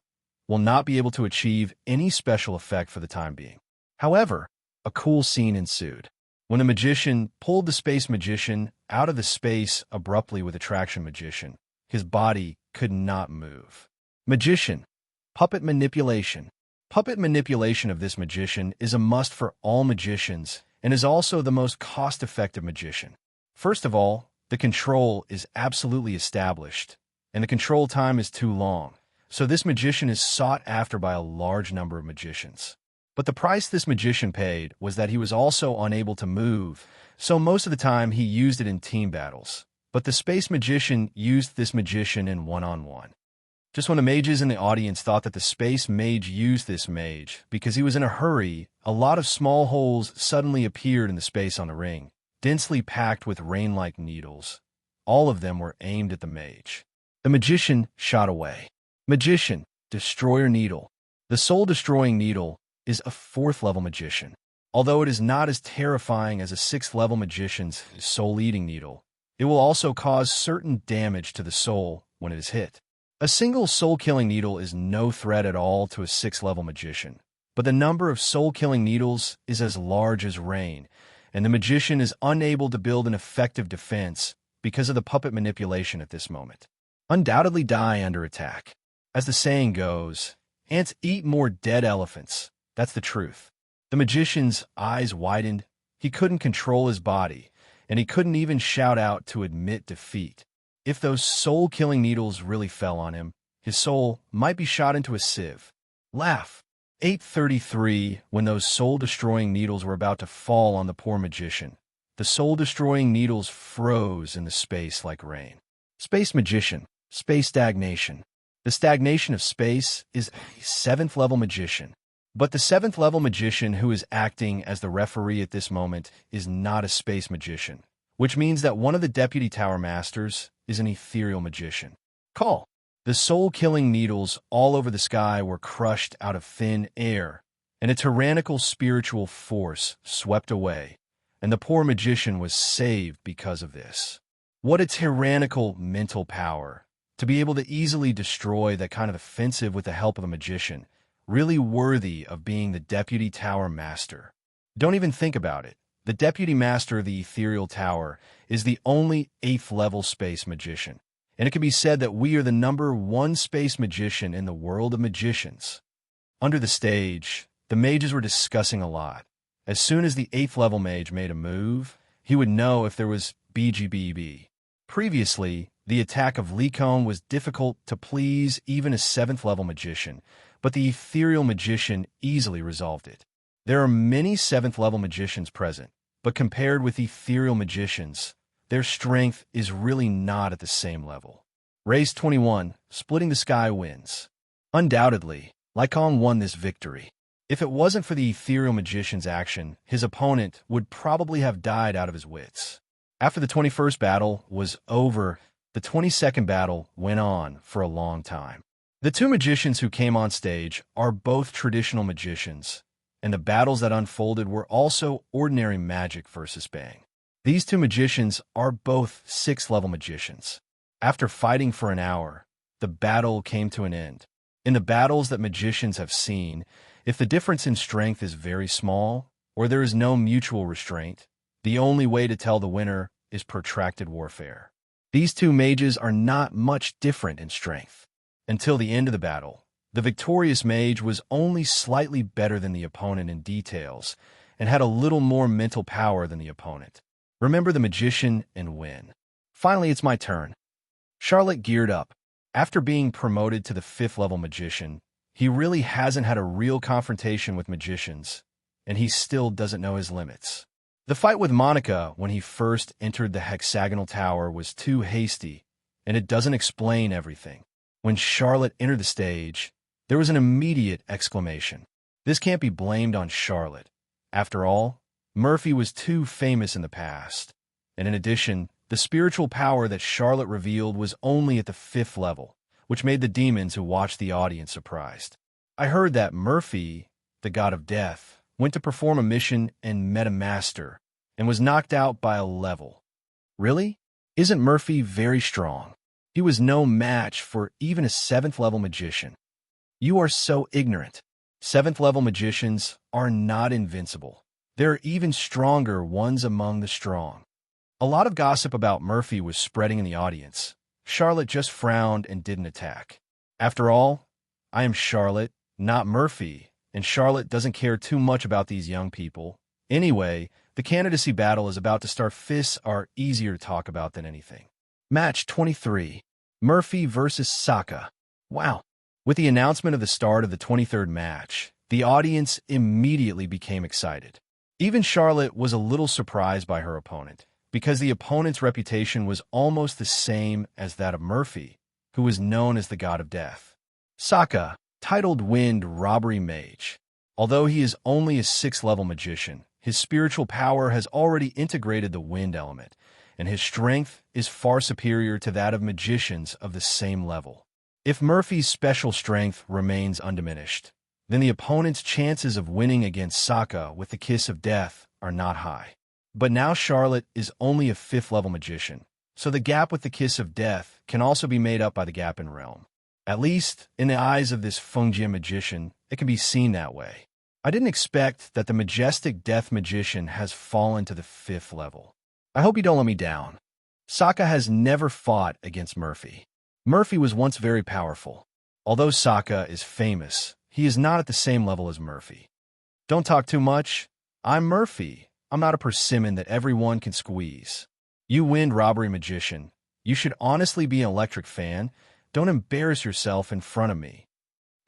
will not be able to achieve any special effect for the time being. However, a cool scene ensued. When the magician pulled the space magician out of the space abruptly with attraction magician, his body could not move. Magician, puppet manipulation. Puppet manipulation of this magician is a must for all magicians and is also the most cost-effective magician. First of all, the control is absolutely established, and the control time is too long, so this magician is sought after by a large number of magicians. But the price this magician paid was that he was also unable to move, so most of the time he used it in team battles. But the space magician used this magician in one-on-one. Just when the mages in the audience thought that the space mage used this mage because he was in a hurry, a lot of small holes suddenly appeared in the space on the ring, densely packed with rain-like needles. All of them were aimed at the mage. The magician shot away. Magician, destroyer needle. The soul-destroying needle is a 4th-level magician. Although it is not as terrifying as a 6th-level magician's soul-eating needle, it will also cause certain damage to the soul when it is hit. A single soul-killing needle is no threat at all to a 6th-level magician, but the number of soul-killing needles is as large as rain, and the magician is unable to build an effective defense because of the puppet manipulation at this moment. Undoubtedly die under attack. As the saying goes, ants eat more dead elephants. That's the truth. The magician's eyes widened. He couldn't control his body, and he couldn't even shout out to admit defeat. If those soul-killing needles really fell on him, his soul might be shot into a sieve. Laugh. 8:33, when those soul-destroying needles were about to fall on the poor magician, the soul-destroying needles froze in the space like rain. Space magician, space stagnation. The stagnation of space is a 7th-level magician. But the 7th-level magician who is acting as the referee at this moment is not a space magician, which means that one of the Deputy Tower Masters is an ethereal magician. Call. The soul-killing needles all over the sky were crushed out of thin air, and a tyrannical spiritual force swept away, and the poor magician was saved because of this. What a tyrannical mental power, to be able to easily destroy that kind of offensive with the help of a magician, really worthy of being the Deputy Tower Master. Don't even think about it. The Deputy Master of the Ethereal Tower is the only 8th-level space magician, and it can be said that we are the #1 space magician in the world of magicians. Under the stage, the mages were discussing a lot. As soon as the 8th-level mage made a move, he would know if there was BGBB. Previously, the attack of Licone was difficult to please even a 7th-level magician, but the ethereal magician easily resolved it. There are many 7th-level magicians present, but compared with ethereal magicians, their strength is really not at the same level. Race 21, splitting the sky wins. Undoubtedly, Licone won this victory. If it wasn't for the ethereal magician's action, his opponent would probably have died out of his wits. After the 21st battle was over, the 22nd battle went on for a long time. The two magicians who came on stage are both traditional magicians, and the battles that unfolded were also ordinary magic versus bang. These two magicians are both 6th-level magicians. After fighting for an hour, the battle came to an end. In the battles that magicians have seen, if the difference in strength is very small, or there is no mutual restraint, the only way to tell the winner is protracted warfare. These two mages are not much different in strength. Until the end of the battle, the victorious mage was only slightly better than the opponent in details, and had a little more mental power than the opponent. Remember the magician and win. Finally, it's my turn. Charlotte geared up. After being promoted to the 5th-level magician, he really hasn't had a real confrontation with magicians, and he still doesn't know his limits. The fight with Monica when he first entered the hexagonal tower was too hasty, and it doesn't explain everything. When Charlotte entered the stage, there was an immediate exclamation. This can't be blamed on Charlotte. After all, Murphy was too famous in the past, and in addition, the spiritual power that Charlotte revealed was only at the 5th level, which made the demons who watched the audience surprised. I heard that Murphy, the god of death, went to perform a mission and met a master, and was knocked out by a level. Really? Isn't Murphy very strong? He was no match for even a 7th-level magician. You are so ignorant. 7th-level magicians are not invincible. There are even stronger ones among the strong. A lot of gossip about Murphy was spreading in the audience. Charlotte just frowned and didn't attack. After all, I am Charlotte, not Murphy, and Charlotte doesn't care too much about these young people. Anyway, the candidacy battle is about to start. Fists are easier to talk about than anything. Match 23. Murphy versus Sokka. Wow. With the announcement of the start of the 23rd match, the audience immediately became excited. Even Charlotte was a little surprised by her opponent, because the opponent's reputation was almost the same as that of Murphy, who was known as the god of death. Sokka, titled Wind Robbery Mage. Although he is only a 6th-level magician, his spiritual power has already integrated the wind element, and his strength is far superior to that of magicians of the same level. If Murphy's special strength remains undiminished, then the opponent's chances of winning against Sokka with the kiss of death are not high. But now Charlotte is only a 5th-level magician, so the gap with the kiss of death can also be made up by the gap in realm. At least, in the eyes of this Fungjie magician, it can be seen that way. I didn't expect that the majestic death magician has fallen to the 5th level. I hope you don't let me down. Sokka has never fought against Murphy. Murphy was once very powerful. Although Sokka is famous, he is not at the same level as Murphy. Don't talk too much. I'm Murphy. I'm not a persimmon that everyone can squeeze. You wind robbery magician. You should honestly be an electric fan. Don't embarrass yourself in front of me.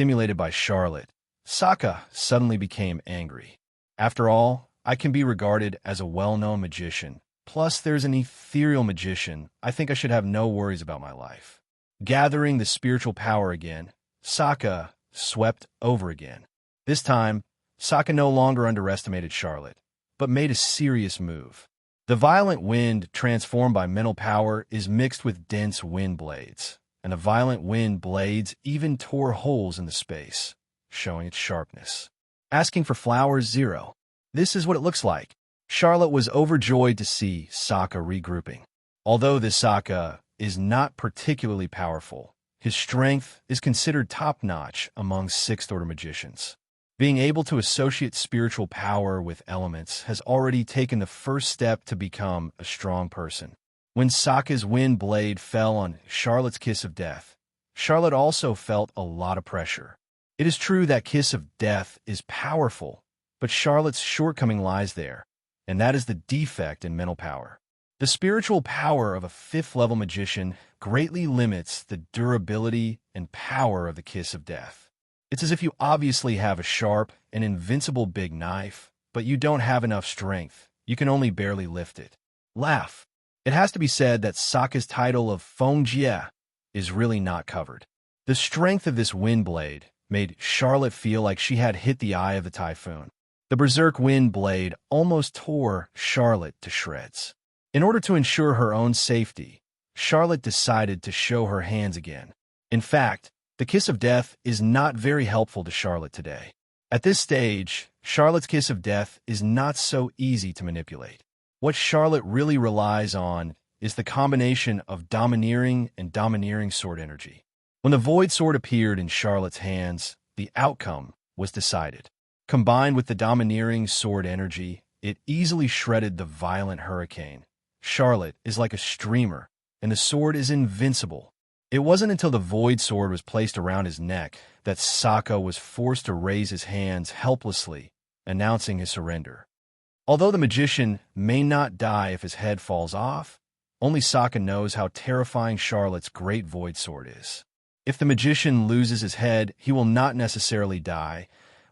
stimulated by Charlotte, Sokka suddenly became angry. After all, I can be regarded as a well-known magician. Plus, there's an ethereal magician. I think I should have no worries about my life. Gathering the spiritual power again, Sokka swept over again. This time, Sokka no longer underestimated Charlotte, but made a serious move. The violent wind transformed by mental power is mixed with dense wind blades, and the violent wind blades even tore holes in the space, showing its sharpness. Asking for flowers 0. This is what it looks like. Charlotte was overjoyed to see Sokka regrouping. Although this Sokka is not particularly powerful, his strength is considered top-notch among 6th Order magicians. Being able to associate spiritual power with elements has already taken the first step to become a strong person. When Sokka's wind blade fell on Charlotte's kiss of death, Charlotte also felt a lot of pressure. It is true that kiss of death is powerful, but Charlotte's shortcoming lies there, and that is the defect in mental power. The spiritual power of a 5th-level magician greatly limits the durability and power of the kiss of death. It's as if you obviously have a sharp and invincible big knife, but you don't have enough strength. You can only barely lift it. Laugh. It has to be said that Sokka's title of Feng Jie is really not covered. The strength of this wind blade made Charlotte feel like she had hit the eye of the typhoon. The berserk wind blade almost tore Charlotte to shreds. In order to ensure her own safety, Charlotte decided to show her hands again. In fact, The kiss of death is not very helpful to Charlotte today. At this stage, Charlotte's kiss of death is not so easy to manipulate. What Charlotte really relies on is the combination of domineering and domineering sword energy. When the void sword appeared in Charlotte's hands, the outcome was decided. Combined with the domineering sword energy, it easily shredded the violent hurricane. Charlotte is like a streamer, and the sword is invincible. It wasn't until the void sword was placed around his neck that Sokka was forced to raise his hands helplessly, announcing his surrender. Although the magician may not die if his head falls off, only Sokka knows how terrifying Charlotte's great void sword is. If the magician loses his head, he will not necessarily die,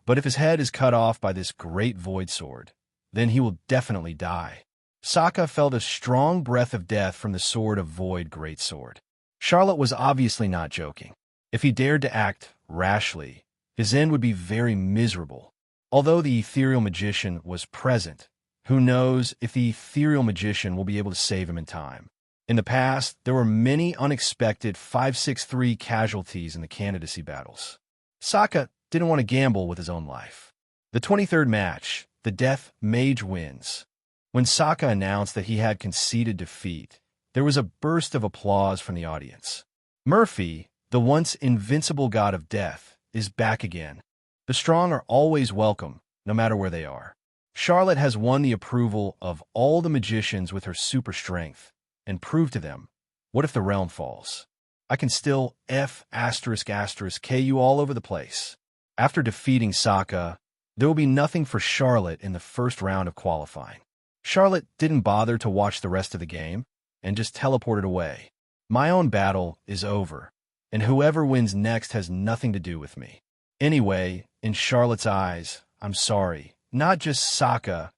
but if his head is cut off by this great void sword, then he will definitely die. Sokka felt a strong breath of death from the sword of void greatsword. Charlotte was obviously not joking. If he dared to act rashly, his end would be very miserable. Although the ethereal magician was present, who knows if the ethereal magician will be able to save him in time. In the past, there were many unexpected 5-6-3 casualties in the candidacy battles. Sokka didn't want to gamble with his own life. The 23rd match, the Death Mage wins. When Sokka announced that he had conceded defeat, there was a burst of applause from the audience. Murphy, the once invincible god of death, is back again. The strong are always welcome, no matter where they are. Charlotte has won the approval of all the magicians with her super strength, and proved to them, what if the realm falls? I can still F***K you all over the place. After defeating Sokka, there will be nothing for Charlotte in the first round of qualifying. Charlotte didn't bother to watch the rest of the game, and just teleported away. My own battle is over, and whoever wins next has nothing to do with me. Anyway, in Charlotte's eyes, I'm sorry, not just Sokka,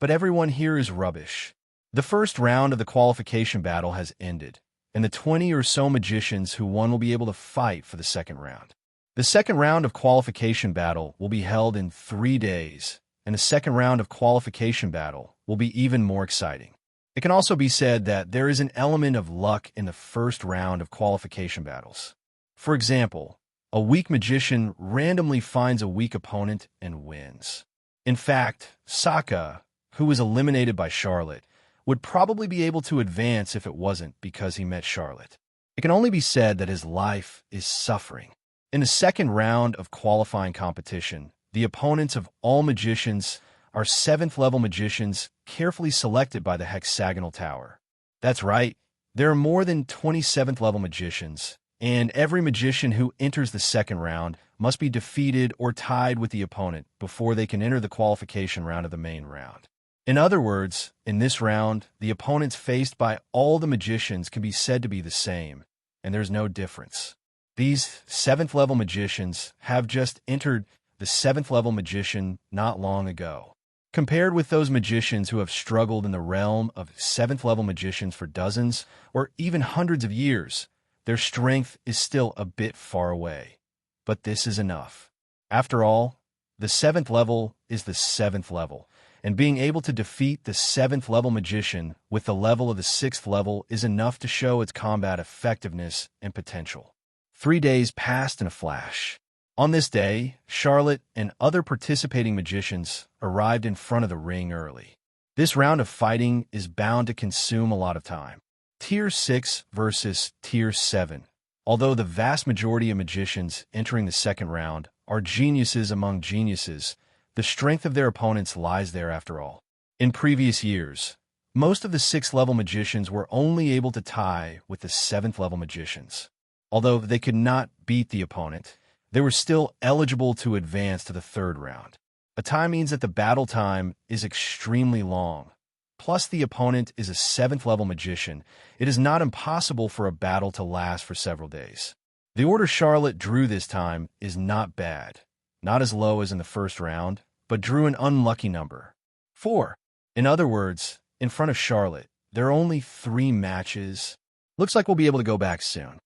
but everyone here is rubbish. The first round of the qualification battle has ended, and the 20 or so magicians who won will be able to fight for the second round. The second round of qualification battle will be held in 3 days, and the second round of qualification battle will be even more exciting. It can also be said that there is an element of luck in the first round of qualification battles. For example, a weak magician randomly finds a weak opponent and wins. In fact, Sokka, who was eliminated by Charlotte, would probably be able to advance if it wasn't because he met Charlotte. It can only be said that his life is suffering. In the second round of qualifying competition, the opponents of all magicians are 7th-level magicians carefully selected by the hexagonal tower. That's right, there are more than 27th-level magicians, and every magician who enters the second round must be defeated or tied with the opponent before they can enter the qualification round of the main round. In other words, in this round, the opponents faced by all the magicians can be said to be the same, and there's no difference. These 7th-level magicians have just entered the 7th-level magician not long ago. Compared with those magicians who have struggled in the realm of 7th-level magicians for dozens or even hundreds of years, their strength is still a bit far away. But this is enough. After all, the 7th level is the 7th level, and being able to defeat the 7th-level magician with the level of the 6th level is enough to show its combat effectiveness and potential. 3 days passed in a flash. On this day, Charlotte and other participating magicians arrived in front of the ring early. This round of fighting is bound to consume a lot of time. Tier 6 versus Tier 7. Although the vast majority of magicians entering the second round are geniuses among geniuses, the strength of their opponents lies there after all. In previous years, most of the 6th-level magicians were only able to tie with the 7th-level magicians. Although they could not beat the opponent, they were still eligible to advance to the third round. A tie means that the battle time is extremely long. Plus the opponent is a 7th-level magician. It is not impossible for a battle to last for several days. The order Charlotte drew this time is not bad. Not as low as in the first round, but drew an unlucky number. 4. In other words, in front of Charlotte, there are only 3 matches. Looks like we'll be able to go back soon.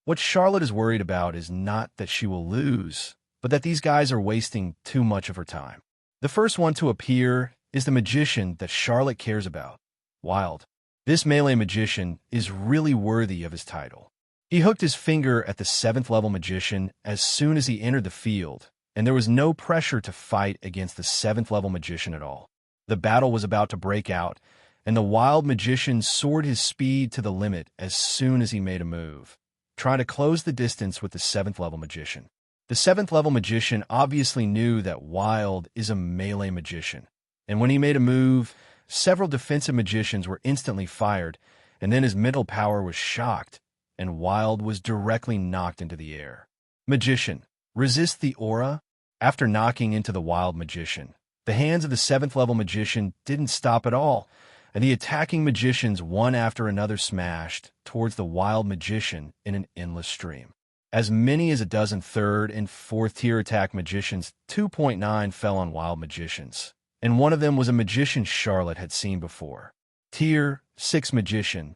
What Charlotte is worried about is not that she will lose, but that these guys are wasting too much of her time. The first one to appear is the magician that Charlotte cares about, Wild. This melee magician is really worthy of his title. He hooked his finger at the 7th level magician as soon as he entered the field, and there was no pressure to fight against the 7th level magician at all. The battle was about to break out, and the wild magician soared his speed to the limit as soon as he made a move, trying to close the distance with the 7th level magician. The 7th level magician obviously knew that Wild is a melee magician, and when he made a move, several defensive magicians were instantly fired, and then his mental power was shocked, and Wild was directly knocked into the air. Magician, resist the aura? After knocking into the wild magician, the hands of the 7th level magician didn't stop at all, and the attacking magicians one after another smashed towards the wild magician in an endless stream. As many as a dozen 3rd and 4th tier attack magicians, 2.9 fell on wild magicians, and one of them was a magician Charlotte had seen before. Tier 6 magician.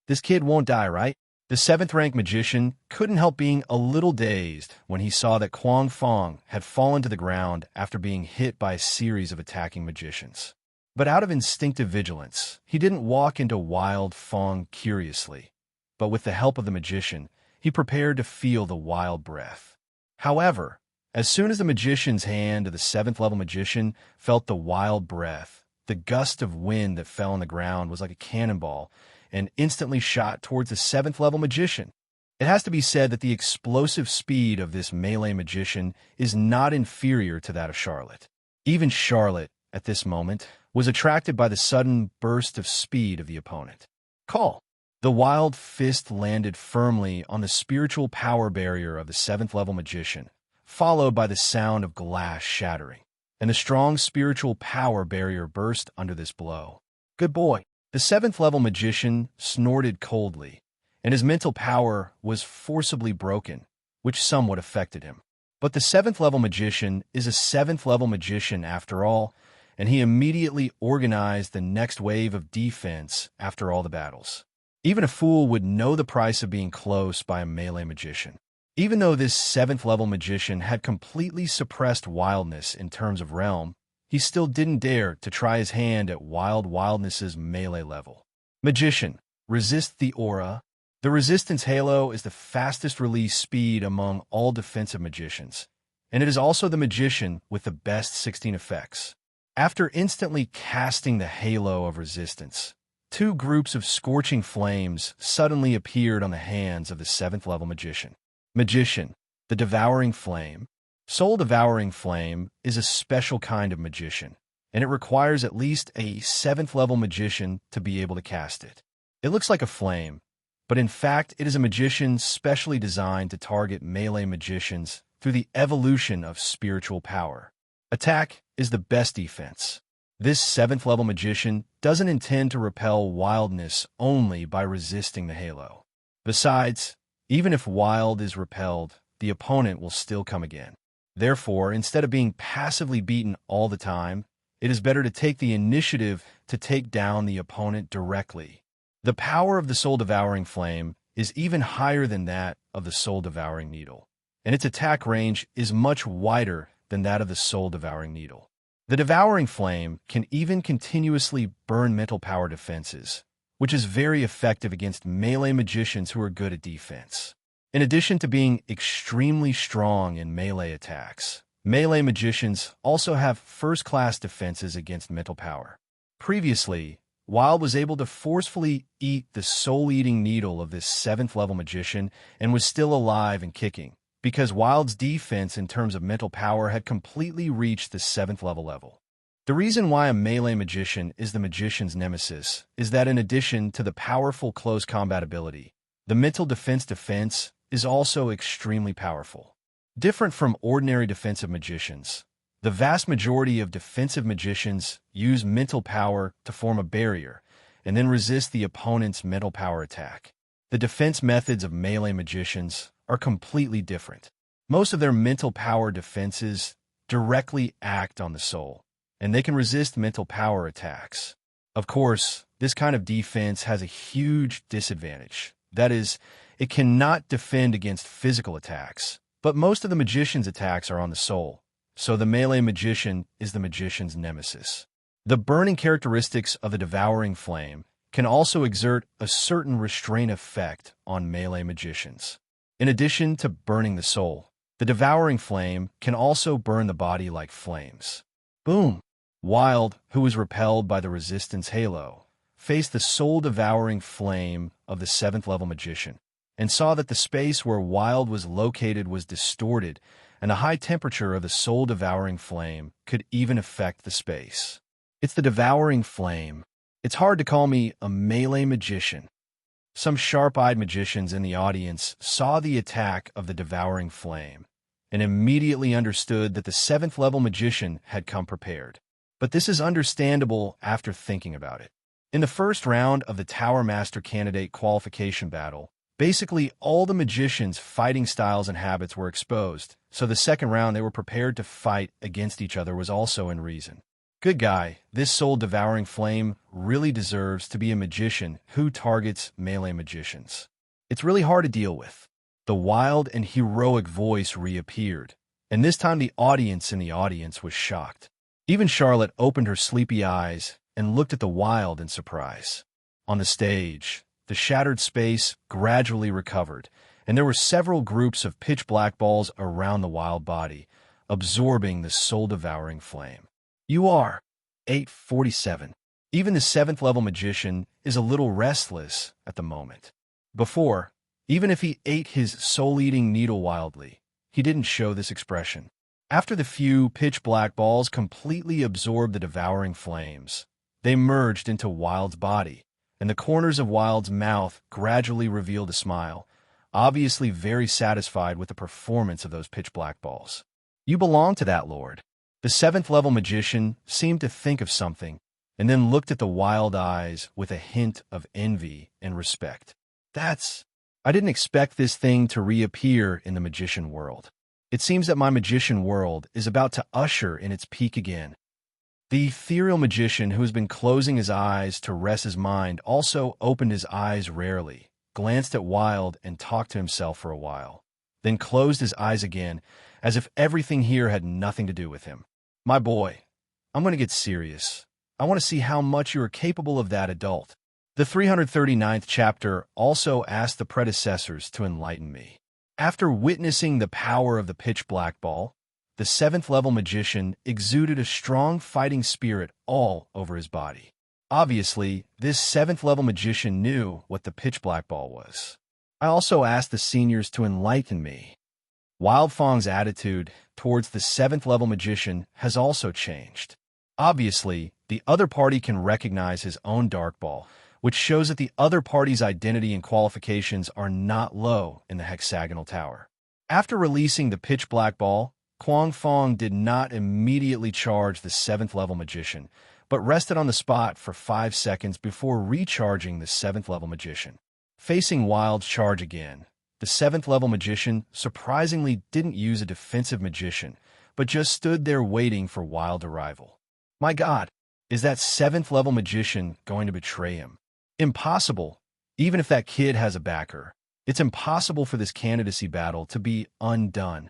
This kid won't die, right? The 7th rank magician couldn't help being a little dazed when he saw that Quang Fong had fallen to the ground after being hit by a series of attacking magicians. But out of instinctive vigilance, he didn't walk into Wild Fong curiously, but with the help of the magician, he prepared to feel the wild breath. However, as soon as the magician's hand to the 7th level magician felt the wild breath, the gust of wind that fell on the ground was like a cannonball and instantly shot towards the 7th level magician. It has to be said that the explosive speed of this melee magician is not inferior to that of Charlotte. Even Charlotte, at this moment, was attracted by the sudden burst of speed of the opponent. Call. The wild fist landed firmly on the spiritual power barrier of the 7th level magician, followed by the sound of glass shattering, and the strong spiritual power barrier burst under this blow. Good boy. The 7th level magician snorted coldly, and his mental power was forcibly broken, which somewhat affected him. But the 7th level magician is a 7th level magician after all, and he immediately organized the next wave of defense after all the battles. Even a fool would know the price of being close by a melee magician. Even though this 7th level magician had completely suppressed wildness in terms of realm, he still didn't dare to try his hand at wildness's melee level. Magician, resist the aura. The resistance halo is the fastest release speed among all defensive magicians, and it is also the magician with the best 16 effects. After instantly casting the halo of resistance, 2 groups of scorching flames suddenly appeared on the hands of the 7th level magician. Magician, the devouring flame. Soul Devouring Flame is a special kind of magician, and it requires at least a 7th level magician to be able to cast it. It looks like a flame, but in fact it is a magician specially designed to target melee magicians through the evolution of spiritual power. Attack is the best defense. This 7th level magician doesn't intend to repel wildness only by resisting the halo. Besides, even if wild is repelled, the opponent will still come again. Therefore, instead of being passively beaten all the time, it is better to take the initiative to take down the opponent directly. The power of the soul-devouring flame is even higher than that of the soul-devouring needle, and its attack range is much wider than that of the soul-devouring needle. The devouring flame can even continuously burn mental power defenses, which is very effective against melee magicians who are good at defense. In addition to being extremely strong in melee attacks, melee magicians also have first-class defenses against mental power. Previously, Wild was able to forcefully eat the soul-eating needle of this 7th level magician and was still alive and kicking, because Wild's defense in terms of mental power had completely reached the 7th level. The reason why a melee magician is the magician's nemesis is that in addition to the powerful close combat ability, the mental defense is also extremely powerful. Different from ordinary defensive magicians, the vast majority of defensive magicians use mental power to form a barrier and then resist the opponent's mental power attack. The defense methods of melee magicians are completely different. Most of their mental power defenses directly act on the soul, and they can resist mental power attacks. Of course, this kind of defense has a huge disadvantage. That is, it cannot defend against physical attacks, but most of the magician's attacks are on the soul, so the melee magician is the magician's nemesis. The burning characteristics of the devouring flame can also exert a certain restraint effect on melee magicians. In addition to burning the soul, the devouring flame can also burn the body like flames. Boom! Wild, who was repelled by the resistance halo, faced the soul-devouring flame of the 7th level magician and saw that the space where Wild was located was distorted, and the high temperature of the soul-devouring flame could even affect the space. It's the devouring flame. It's hard to call me a melee magician. Some sharp-eyed magicians in the audience saw the attack of the devouring flame and immediately understood that the 7th level magician had come prepared. But this is understandable after thinking about it. In the first round of the Tower Master candidate qualification battle, basically all the magicians' fighting styles and habits were exposed, so the second round they were prepared to fight against each other was also in reason. Good guy, this soul-devouring flame really deserves to be a magician who targets melee magicians. It's really hard to deal with. The wild and heroic voice reappeared, and this time the audience was shocked. Even Charlotte opened her sleepy eyes and looked at the wild in surprise. On the stage, the shattered space gradually recovered, and there were several groups of pitch-black balls around the wild body, absorbing the soul-devouring flame. You are 847. Even the 7th level magician is a little restless at the moment. Before, even if he ate his soul-eating needle wildly, he didn't show this expression. After the few pitch-black balls completely absorbed the devouring flames, they merged into Wild's body, and the corners of Wild's mouth gradually revealed a smile, obviously very satisfied with the performance of those pitch-black balls. You belong to that lord. The 7th level magician seemed to think of something, and then looked at the wild eyes with a hint of envy and respect. I didn't expect this thing to reappear in the magician world. It seems that my magician world is about to usher in its peak again. The ethereal magician who has been closing his eyes to rest his mind also opened his eyes rarely, glanced at Wild and talked to himself for a while, then closed his eyes again as if everything here had nothing to do with him. My boy, I'm going to get serious. I want to see how much you are capable of that adult. The 339th chapter also asked the predecessors to enlighten me. After witnessing the power of the pitch-black ball, the 7th level magician exuded a strong fighting spirit all over his body. Obviously, this 7th level magician knew what the pitch-black ball was. I also asked the seniors to enlighten me. Wildfang's attitude towards the 7th level magician has also changed. Obviously, the other party can recognize his own dark ball, which shows that the other party's identity and qualifications are not low in the hexagonal tower. After releasing the pitch-black ball, Quang Fong did not immediately charge the 7th level magician, but rested on the spot for 5 seconds before recharging the 7th level magician. Facing Wild's charge again, the 7th level magician surprisingly didn't use a defensive magician, but just stood there waiting for Wild arrival. My God, is that 7th level magician going to betray him? Impossible. Even if that kid has a backer, it's impossible for this candidacy battle to be undone.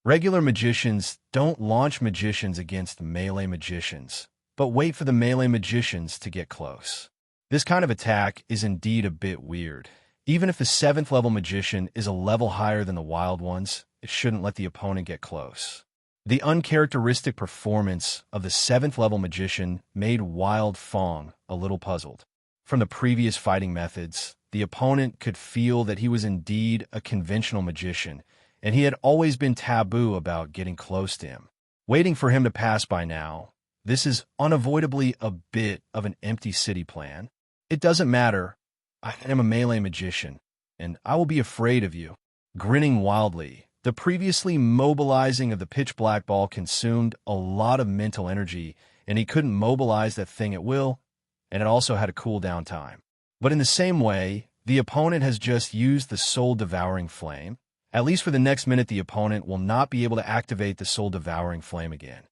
Regular magicians don't launch magicians against melee magicians, but wait for the melee magicians to get close. This kind of attack is indeed a bit weird. Even if the 7th level magician is a level higher than the wild ones, it shouldn't let the opponent get close. The uncharacteristic performance of the 7th level magician made Wild Fong a little puzzled. From the previous fighting methods, the opponent could feel that he was indeed a conventional magician, and he had always been taboo about getting close to him. Waiting for him to pass by now, this is unavoidably a bit of an empty city plan. It doesn't matter. I am a melee magician, and I will be afraid of you. Grinning wildly, the previously mobilizing of the pitch-black ball consumed a lot of mental energy, and he couldn't mobilize that thing at will, and it also had a cooldown time. But in the same way, the opponent has just used the soul-devouring flame. At least for the next minute, the opponent will not be able to activate the soul-devouring flame again.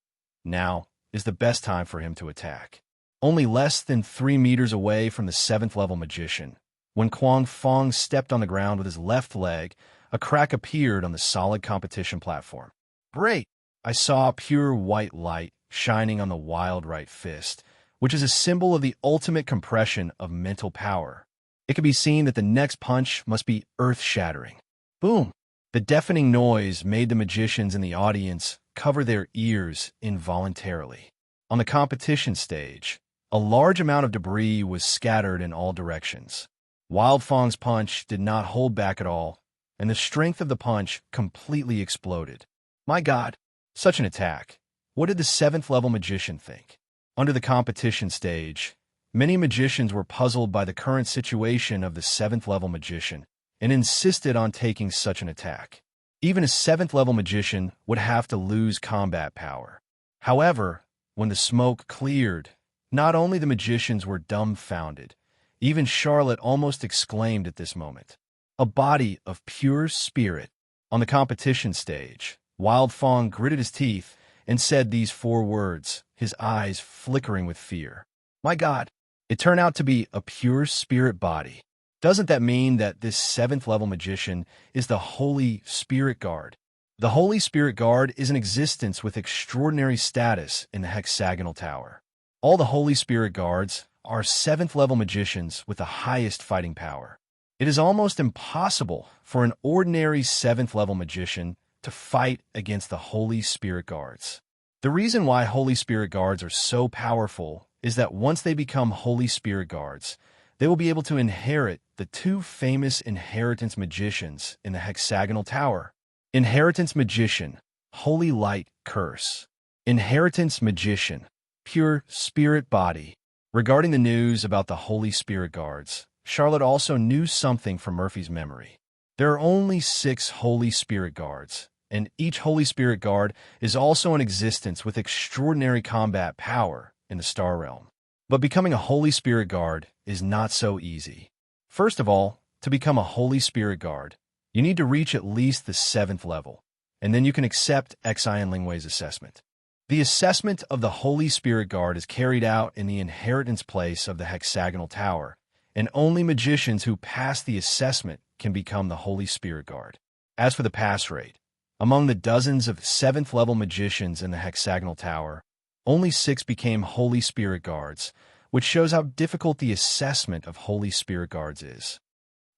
Now is the best time for him to attack. Only less than 3 meters away from the 7th level magician, when Quang Fong stepped on the ground with his left leg, a crack appeared on the solid competition platform. Great! I saw pure white light shining on the wild right fist, which is a symbol of the ultimate compression of mental power. It can be seen that the next punch must be earth-shattering. Boom! The deafening noise made the magicians in the audience cover their ears involuntarily. On the competition stage, a large amount of debris was scattered in all directions. Wildfang's punch did not hold back at all, and the strength of the punch completely exploded. My God, such an attack. What did the 7th level magician think? Under the competition stage, many magicians were puzzled by the current situation of the 7th level magician and insisted on taking such an attack. Even a 7th level magician would have to lose combat power. However, when the smoke cleared, not only the magicians were dumbfounded, even Charlotte almost exclaimed at this moment. A body of pure spirit. On the competition stage, Wildfang gritted his teeth and said these 4 words, his eyes flickering with fear. My God, it turned out to be a pure spirit body. Doesn't that mean that this 7th level magician is the Holy Spirit Guard? The Holy Spirit Guard is an existence with extraordinary status in the hexagonal tower. All the Holy Spirit Guards are 7th level magicians with the highest fighting power. It is almost impossible for an ordinary 7th level magician to fight against the Holy Spirit Guards. The reason why Holy Spirit Guards are so powerful is that once they become Holy Spirit Guards, they will be able to inherit the 2 famous inheritance magicians in the hexagonal tower. Inheritance Magician, Holy Light Curse. Inheritance Magician, Pure Spirit Body. Regarding the news about the Holy Spirit Guards, Charlotte also knew something from Murphy's memory. There are only 6 Holy Spirit Guards, and each Holy Spirit Guard is also in existence with extraordinary combat power in the Star Realm. But becoming a Holy Spirit Guard is not so easy. First of all, to become a Holy Spirit Guard, you need to reach at least the 7th level, and then you can accept Xian Lingwei's assessment. The assessment of the Holy Spirit Guard is carried out in the inheritance place of the hexagonal tower, and only magicians who pass the assessment can become the Holy Spirit Guard. As for the pass rate, among the dozens of 7th level magicians in the hexagonal tower, only 6 became Holy Spirit Guards, which shows how difficult the assessment of Holy Spirit Guards is.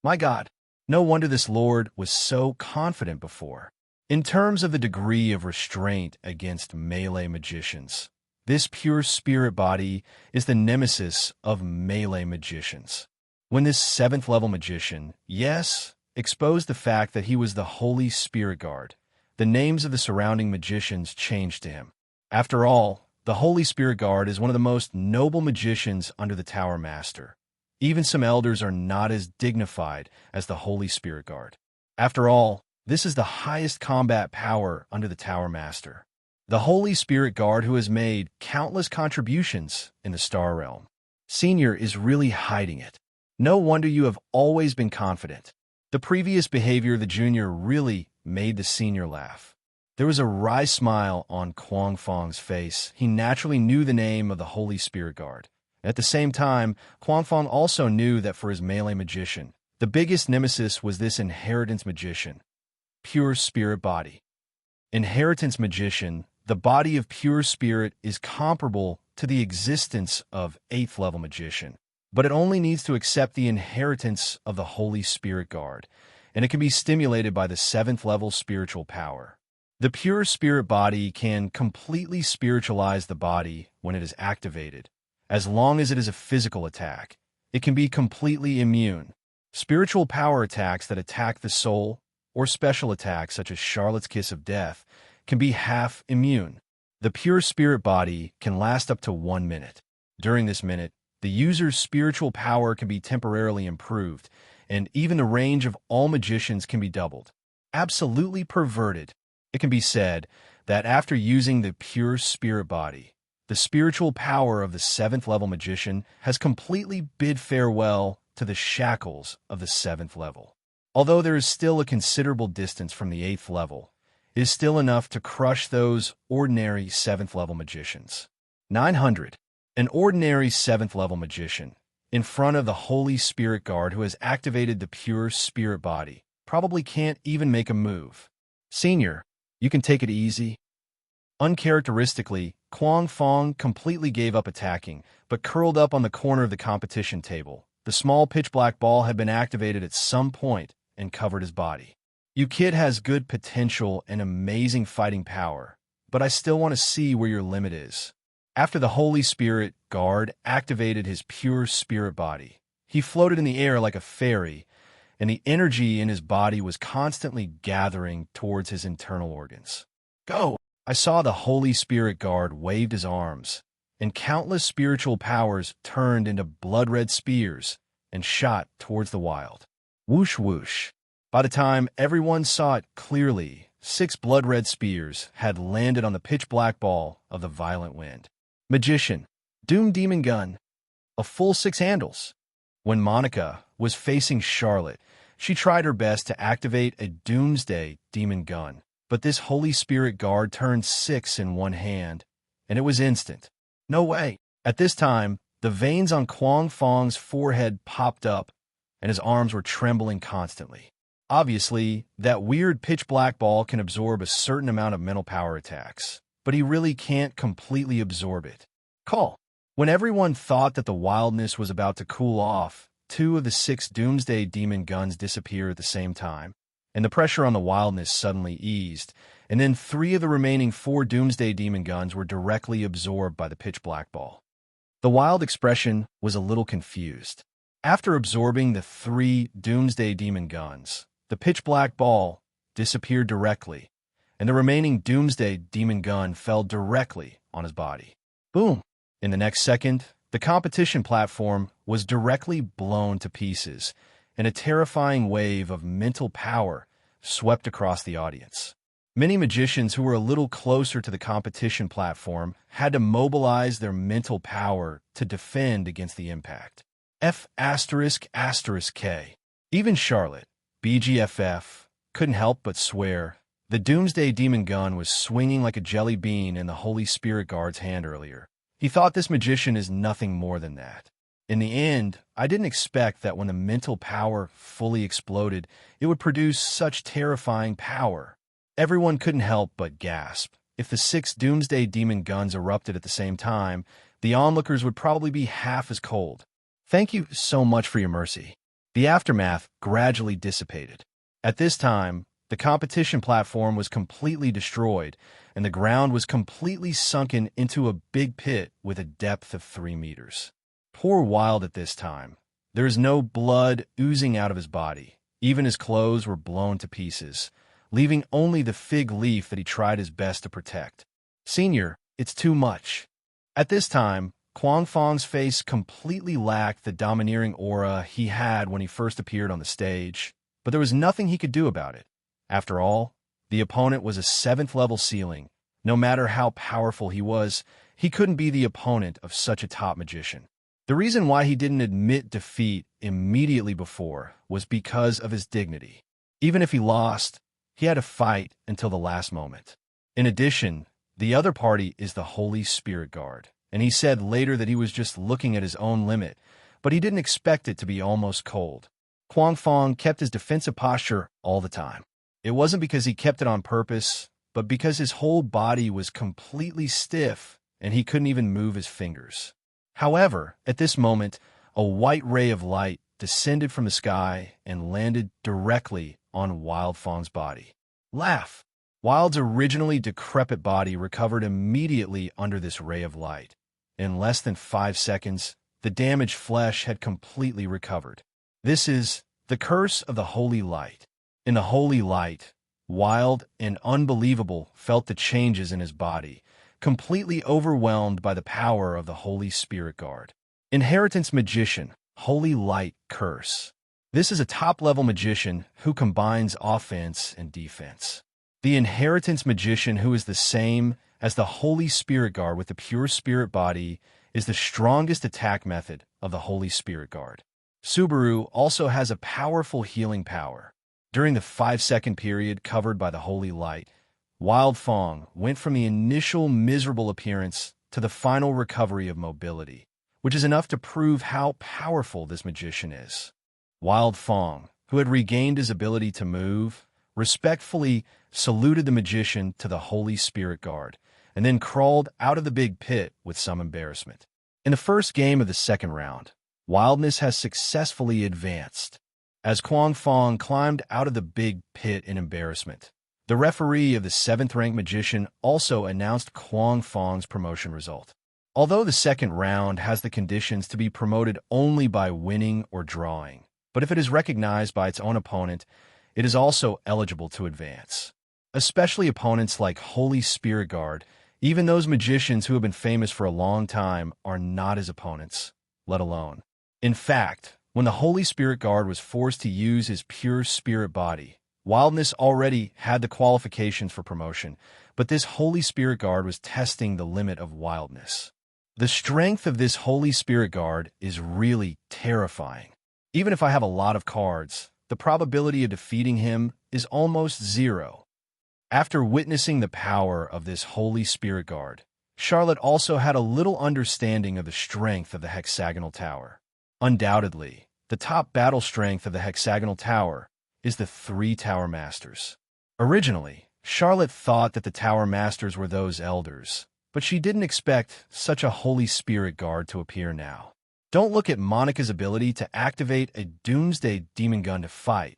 My God, no wonder this lord was so confident before. In terms of the degree of restraint against melee magicians, this pure spirit body is the nemesis of melee magicians. When this 7th level magician, yes, exposed the fact that he was the Holy Spirit Guard, the names of the surrounding magicians changed to him. After all, the Holy Spirit Guard is one of the most noble magicians under the Tower Master. Even some elders are not as dignified as the Holy Spirit Guard. After all, this is the highest combat power under the Tower Master. The Holy Spirit Guard who has made countless contributions in the Star Realm. Senior is really hiding it. No wonder you have always been confident. The previous behavior of the junior really made the senior laugh. There was a wry smile on Kuang Fang's face. He naturally knew the name of the Holy Spirit Guard. At the same time, Kuang Fang also knew that for his melee magician, the biggest nemesis was this inheritance magician, Pure Spirit Body. Inheritance Magician, the body of pure spirit, is comparable to the existence of 8th level magician, but it only needs to accept the inheritance of the Holy Spirit Guard, and it can be stimulated by the 7th level spiritual power. The pure spirit body can completely spiritualize the body when it is activated. As long as it is a physical attack, it can be completely immune. Spiritual power attacks that attack the soul, or special attacks such as Charlotte's Kiss of Death, can be half immune. The pure spirit body can last up to 1 minute. During this minute, the user's spiritual power can be temporarily improved, and even the range of all magicians can be doubled. Absolutely perverted. It can be said that after using the pure spirit body, the spiritual power of the 7th level magician has completely bid farewell to the shackles of the 7th level. Although there is still a considerable distance from the 8th level, it is still enough to crush those ordinary 7th level magicians. 900. An ordinary 7th level magician, in front of the Holy Spirit Guard who has activated the pure spirit body, probably can't even make a move. Senior, you can take it easy. Uncharacteristically, Quang Fong completely gave up attacking, but curled up on the corner of the competition table. The small pitch-black ball had been activated at some point and covered his body. "You kid has good potential and amazing fighting power, but I still want to see where your limit is." After the Holy Spirit Guard activated his pure spirit body, he floated in the air like a fairy, and the energy in his body was constantly gathering towards his internal organs. "Go!" I saw the Holy Spirit Guard waved his arms, and countless spiritual powers turned into blood-red spears and shot towards the wild. Whoosh whoosh. By the time everyone saw it clearly, 6 blood-red spears had landed on the pitch-black ball of the violent wind. Magician. Doom Demon Gun. A full 6 handles. When Monica was facing Charlotte, she tried her best to activate a Doomsday Demon Gun, but this Holy Spirit Guard turned 6 in one hand, and it was instant. No way. At this time, the veins on Quang Fong's forehead popped up, and his arms were trembling constantly. Obviously, that weird pitch-black ball can absorb a certain amount of mental power attacks, but he really can't completely absorb it. Call. When everyone thought that the wildness was about to cool off, 2 of the 6 Doomsday Demon Guns disappeared at the same time, and the pressure on the wildness suddenly eased, and then 3 of the remaining 4 Doomsday Demon Guns were directly absorbed by the pitch-black ball. The wild expression was a little confused. After absorbing the 3 Doomsday Demon Guns, the pitch-black ball disappeared directly, and the remaining Doomsday Demon Gun fell directly on his body. Boom! In the next second, the competition platform was directly blown to pieces, and a terrifying wave of mental power swept across the audience. Many magicians who were a little closer to the competition platform had to mobilize their mental power to defend against the impact. F***K. Even Charlotte, BGFF, couldn't help but swear. The Doomsday Demon Gun was swinging like a jelly bean in the Holy Spirit Guard's hand earlier. He thought this magician is nothing more than that. In the end, I didn't expect that when the mental power fully exploded, it would produce such terrifying power. Everyone couldn't help but gasp. If the 6 Doomsday Demon Guns erupted at the same time, the onlookers would probably be half as cold. Thank you so much for your mercy. The aftermath gradually dissipated. At this time, the competition platform was completely destroyed, and the ground was completely sunken into a big pit with a depth of 3 meters. Poor Wild at this time. There is no blood oozing out of his body. Even his clothes were blown to pieces, leaving only the fig leaf that he tried his best to protect. Senior, it's too much. At this time, Quang Fong's face completely lacked the domineering aura he had when he first appeared on the stage, but there was nothing he could do about it. After all, the opponent was a 7th-level ceiling. No matter how powerful he was, he couldn't be the opponent of such a top magician. The reason why he didn't admit defeat immediately before was because of his dignity. Even if he lost, he had to fight until the last moment. In addition, the other party is the Holy Spirit Guard, and he said later that he was just looking at his own limit, but he didn't expect it to be almost cold. Quang Fong kept his defensive posture all the time. It wasn't because he kept it on purpose, but because his whole body was completely stiff and he couldn't even move his fingers. However, at this moment, a white ray of light descended from the sky and landed directly on Wild Fong's body. Laugh! Wild's originally decrepit body recovered immediately under this ray of light. In less than 5 seconds, the damaged flesh had completely recovered. This is the curse of the Holy Light. In the Holy Light, Wild and Unbelievable felt the changes in his body, completely overwhelmed by the power of the Holy Spirit Guard. Inheritance Magician, Holy Light Curse. This is a top-level magician who combines offense and defense. The Inheritance Magician, who is the same as the Holy Spirit Guard with the pure spirit body, is the strongest attack method of the Holy Spirit Guard. Subaru also has a powerful healing power. During the 5-second period covered by the Holy Light, Wild Fong went from the initial miserable appearance to the final recovery of mobility, which is enough to prove how powerful this magician is. Wild Fong, who had regained his ability to move, respectfully saluted the magician to the Holy Spirit Guard, and then crawled out of the big pit with some embarrassment. In the first game of the second round, Wildness has successfully advanced. As Quang Fong climbed out of the big pit in embarrassment, the referee of the 7th-ranked magician also announced Quang Fong's promotion result. Although the second round has the conditions to be promoted only by winning or drawing, but if it is recognized by its own opponent, it is also eligible to advance. Especially opponents like Holy Spirit Guard, even those magicians who have been famous for a long time are not his opponents, let alone. In fact, when the Holy Spirit Guard was forced to use his pure spirit body, Wildness already had the qualifications for promotion, but this Holy Spirit Guard was testing the limit of Wildness. The strength of this Holy Spirit Guard is really terrifying. Even if I have a lot of cards, the probability of defeating him is almost zero. After witnessing the power of this Holy Spirit Guard, Charlotte also had a little understanding of the strength of the hexagonal tower. Undoubtedly, the top battle strength of the hexagonal tower is the 3 Tower Masters. Originally, Charlotte thought that the Tower Masters were those elders, but she didn't expect such a Holy Spirit Guard to appear now. Don't look at Monica's ability to activate a Doomsday Demon Gun to fight.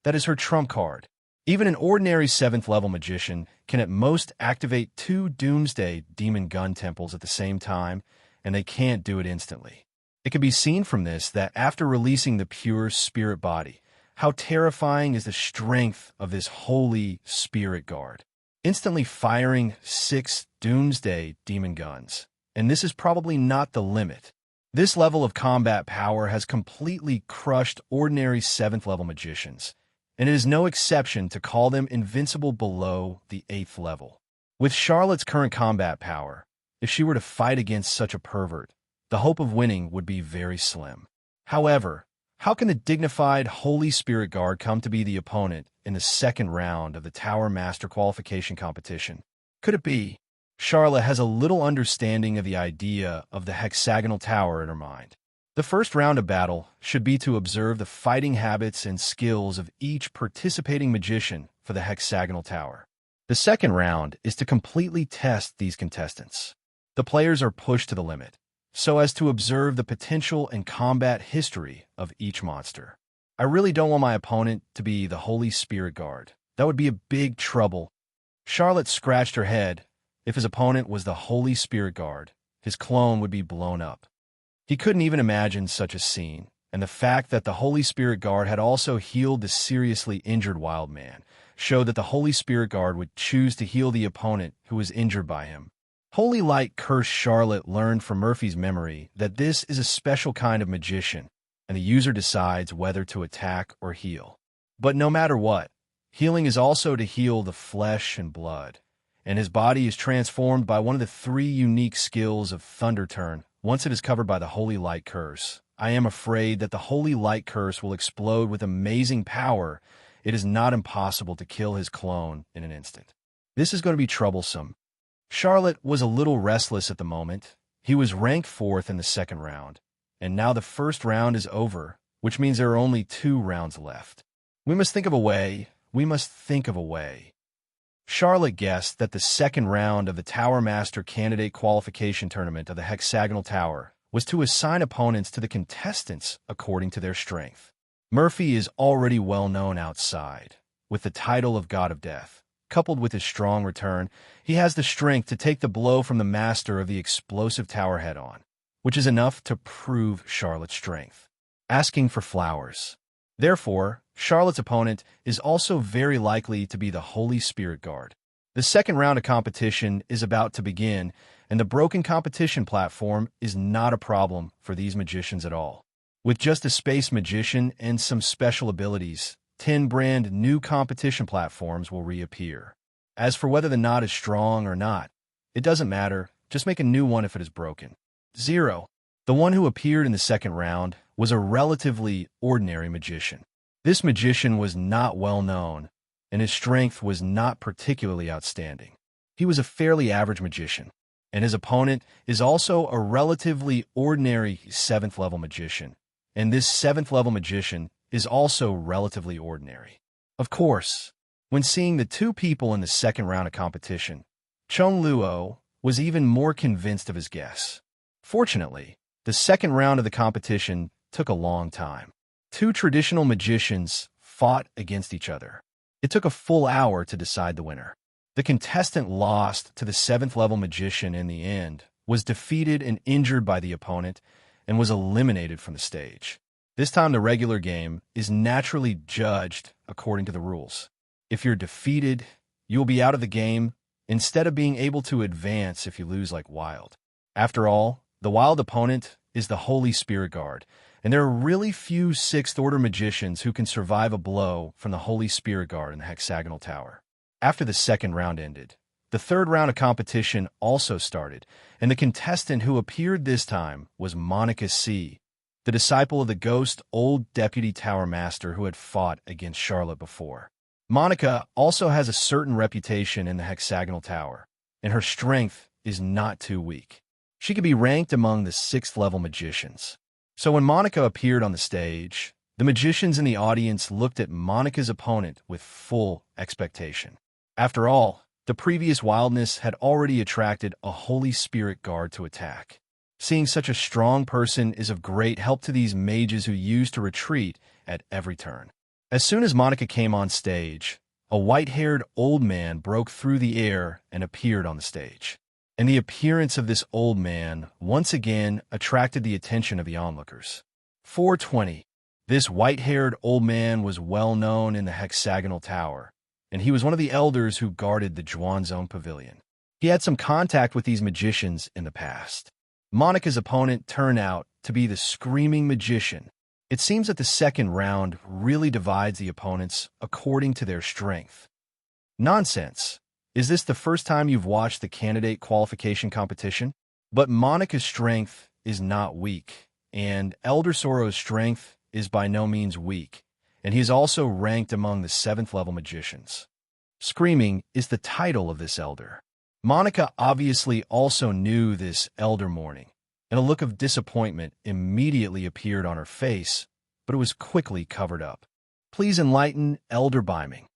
That is her trump card. Even an ordinary 7th-level magician can at most activate 2 Doomsday Demon Gun temples at the same time, and they can't do it instantly. It can be seen from this that after releasing the pure spirit body, how terrifying is the strength of this Holy Spirit Guard. Instantly firing 6 Doomsday Demon Guns, and this is probably not the limit. This level of combat power has completely crushed ordinary 7th-level magicians, and it is no exception to call them invincible below the 8th level. With Charlotte's current combat power, if she were to fight against such a pervert, the hope of winning would be very slim. However, how can the dignified Holy Spirit Guard come to be the opponent in the second round of the Tower Master qualification competition? Could it be Charlotte has a little understanding of the idea of the hexagonal tower in her mind? The first round of battle should be to observe the fighting habits and skills of each participating magician for the hexagonal tower. The second round is to completely test these contestants. The players are pushed to the limit, so as to observe the potential and combat history of each monster. I really don't want my opponent to be the Holy Spirit Guard. That would be a big trouble. Charlotte scratched her head. If his opponent was the Holy Spirit Guard, his clone would be blown up. He couldn't even imagine such a scene, and the fact that the Holy Spirit Guard had also healed the seriously injured wild man showed that the Holy Spirit Guard would choose to heal the opponent who was injured by him. Holy Light Curse Charlotte learned from Murphy's memory that this is a special kind of magician, and the user decides whether to attack or heal. But no matter what, healing is also to heal the flesh and blood, and his body is transformed by one of the 3 unique skills of Thunder Turn once it is covered by the Holy Light Curse. I am afraid that the Holy Light Curse will explode with amazing power. It is not impossible to kill his clone in an instant. This is going to be troublesome. Charlotte was a little restless at the moment. He was ranked 4th in the second round, and now the first round is over, which means there are only 2 rounds left. We must think of a way. Charlotte guessed that the second round of the Tower Master Candidate Qualification Tournament of the Hexagonal Tower was to assign opponents to the contestants according to their strength. Murphy is already well known outside, with the title of God of Death. Coupled with his strong return, he has the strength to take the blow from the master of the explosive tower head-on, which is enough to prove Charlotte's strength. Asking for flowers. Therefore, Charlotte's opponent is also very likely to be the Holy Spirit Guard. The second round of competition is about to begin, and the broken competition platform is not a problem for these magicians at all. With just a space magician and some special abilities, 10 brand new competition platforms will reappear. As for whether the knot is strong or not, it doesn't matter, just make a new one if it is broken. 0. The one who appeared in the second round was a relatively ordinary magician. This magician was not well known, and his strength was not particularly outstanding. He was a fairly average magician, and his opponent is also a relatively ordinary 7th-level magician, and this 7th-level magician is also relatively ordinary. Of course, when seeing the 2 people in the second round of competition, Chung Luo was even more convinced of his guess. Fortunately, the second round of the competition took a long time. Two traditional magicians fought against each other. It took a full hour to decide the winner. The contestant lost to the 7th-level magician in the end, was defeated and injured by the opponent, and was eliminated from the stage. This time the regular game is naturally judged according to the rules. If you're defeated, you will be out of the game instead of being able to advance if you lose like Wild. After all, the Wild opponent is the Holy Spirit Guard, and there are really few 6th-order magicians who can survive a blow from the Holy Spirit Guard in the hexagonal tower. After the second round ended, the third round of competition also started, and the contestant who appeared this time was Monica C., the disciple of the ghost old deputy tower master who had fought against Charlotte before. Monica also has a certain reputation in the hexagonal tower, and her strength is not too weak. She could be ranked among the 6th-level magicians. So when Monica appeared on the stage, the magicians in the audience looked at Monica's opponent with full expectation. After all, the previous wildness had already attracted a Holy Spirit Guard to attack. Seeing such a strong person is of great help to these mages who used to retreat at every turn. As soon as Monica came on stage, a white-haired old man broke through the air and appeared on the stage. And the appearance of this old man once again attracted the attention of the onlookers. 420. This white-haired old man was well known in the hexagonal tower, and he was one of the elders who guarded the Zhuanzong Pavilion. He had some contact with these magicians in the past. Monica's opponent turned out to be the Screaming Magician. It seems that the second round really divides the opponents according to their strength. Nonsense. Is this the first time you've watched the candidate qualification competition? But Monica's strength is not weak, and Elder Sorrow's strength is by no means weak, and he is also ranked among the 7th-level magicians. Screaming is the title of this elder. Monica obviously also knew this elder morning, and a look of disappointment immediately appeared on her face, but it was quickly covered up. Please enlighten Elder Biming.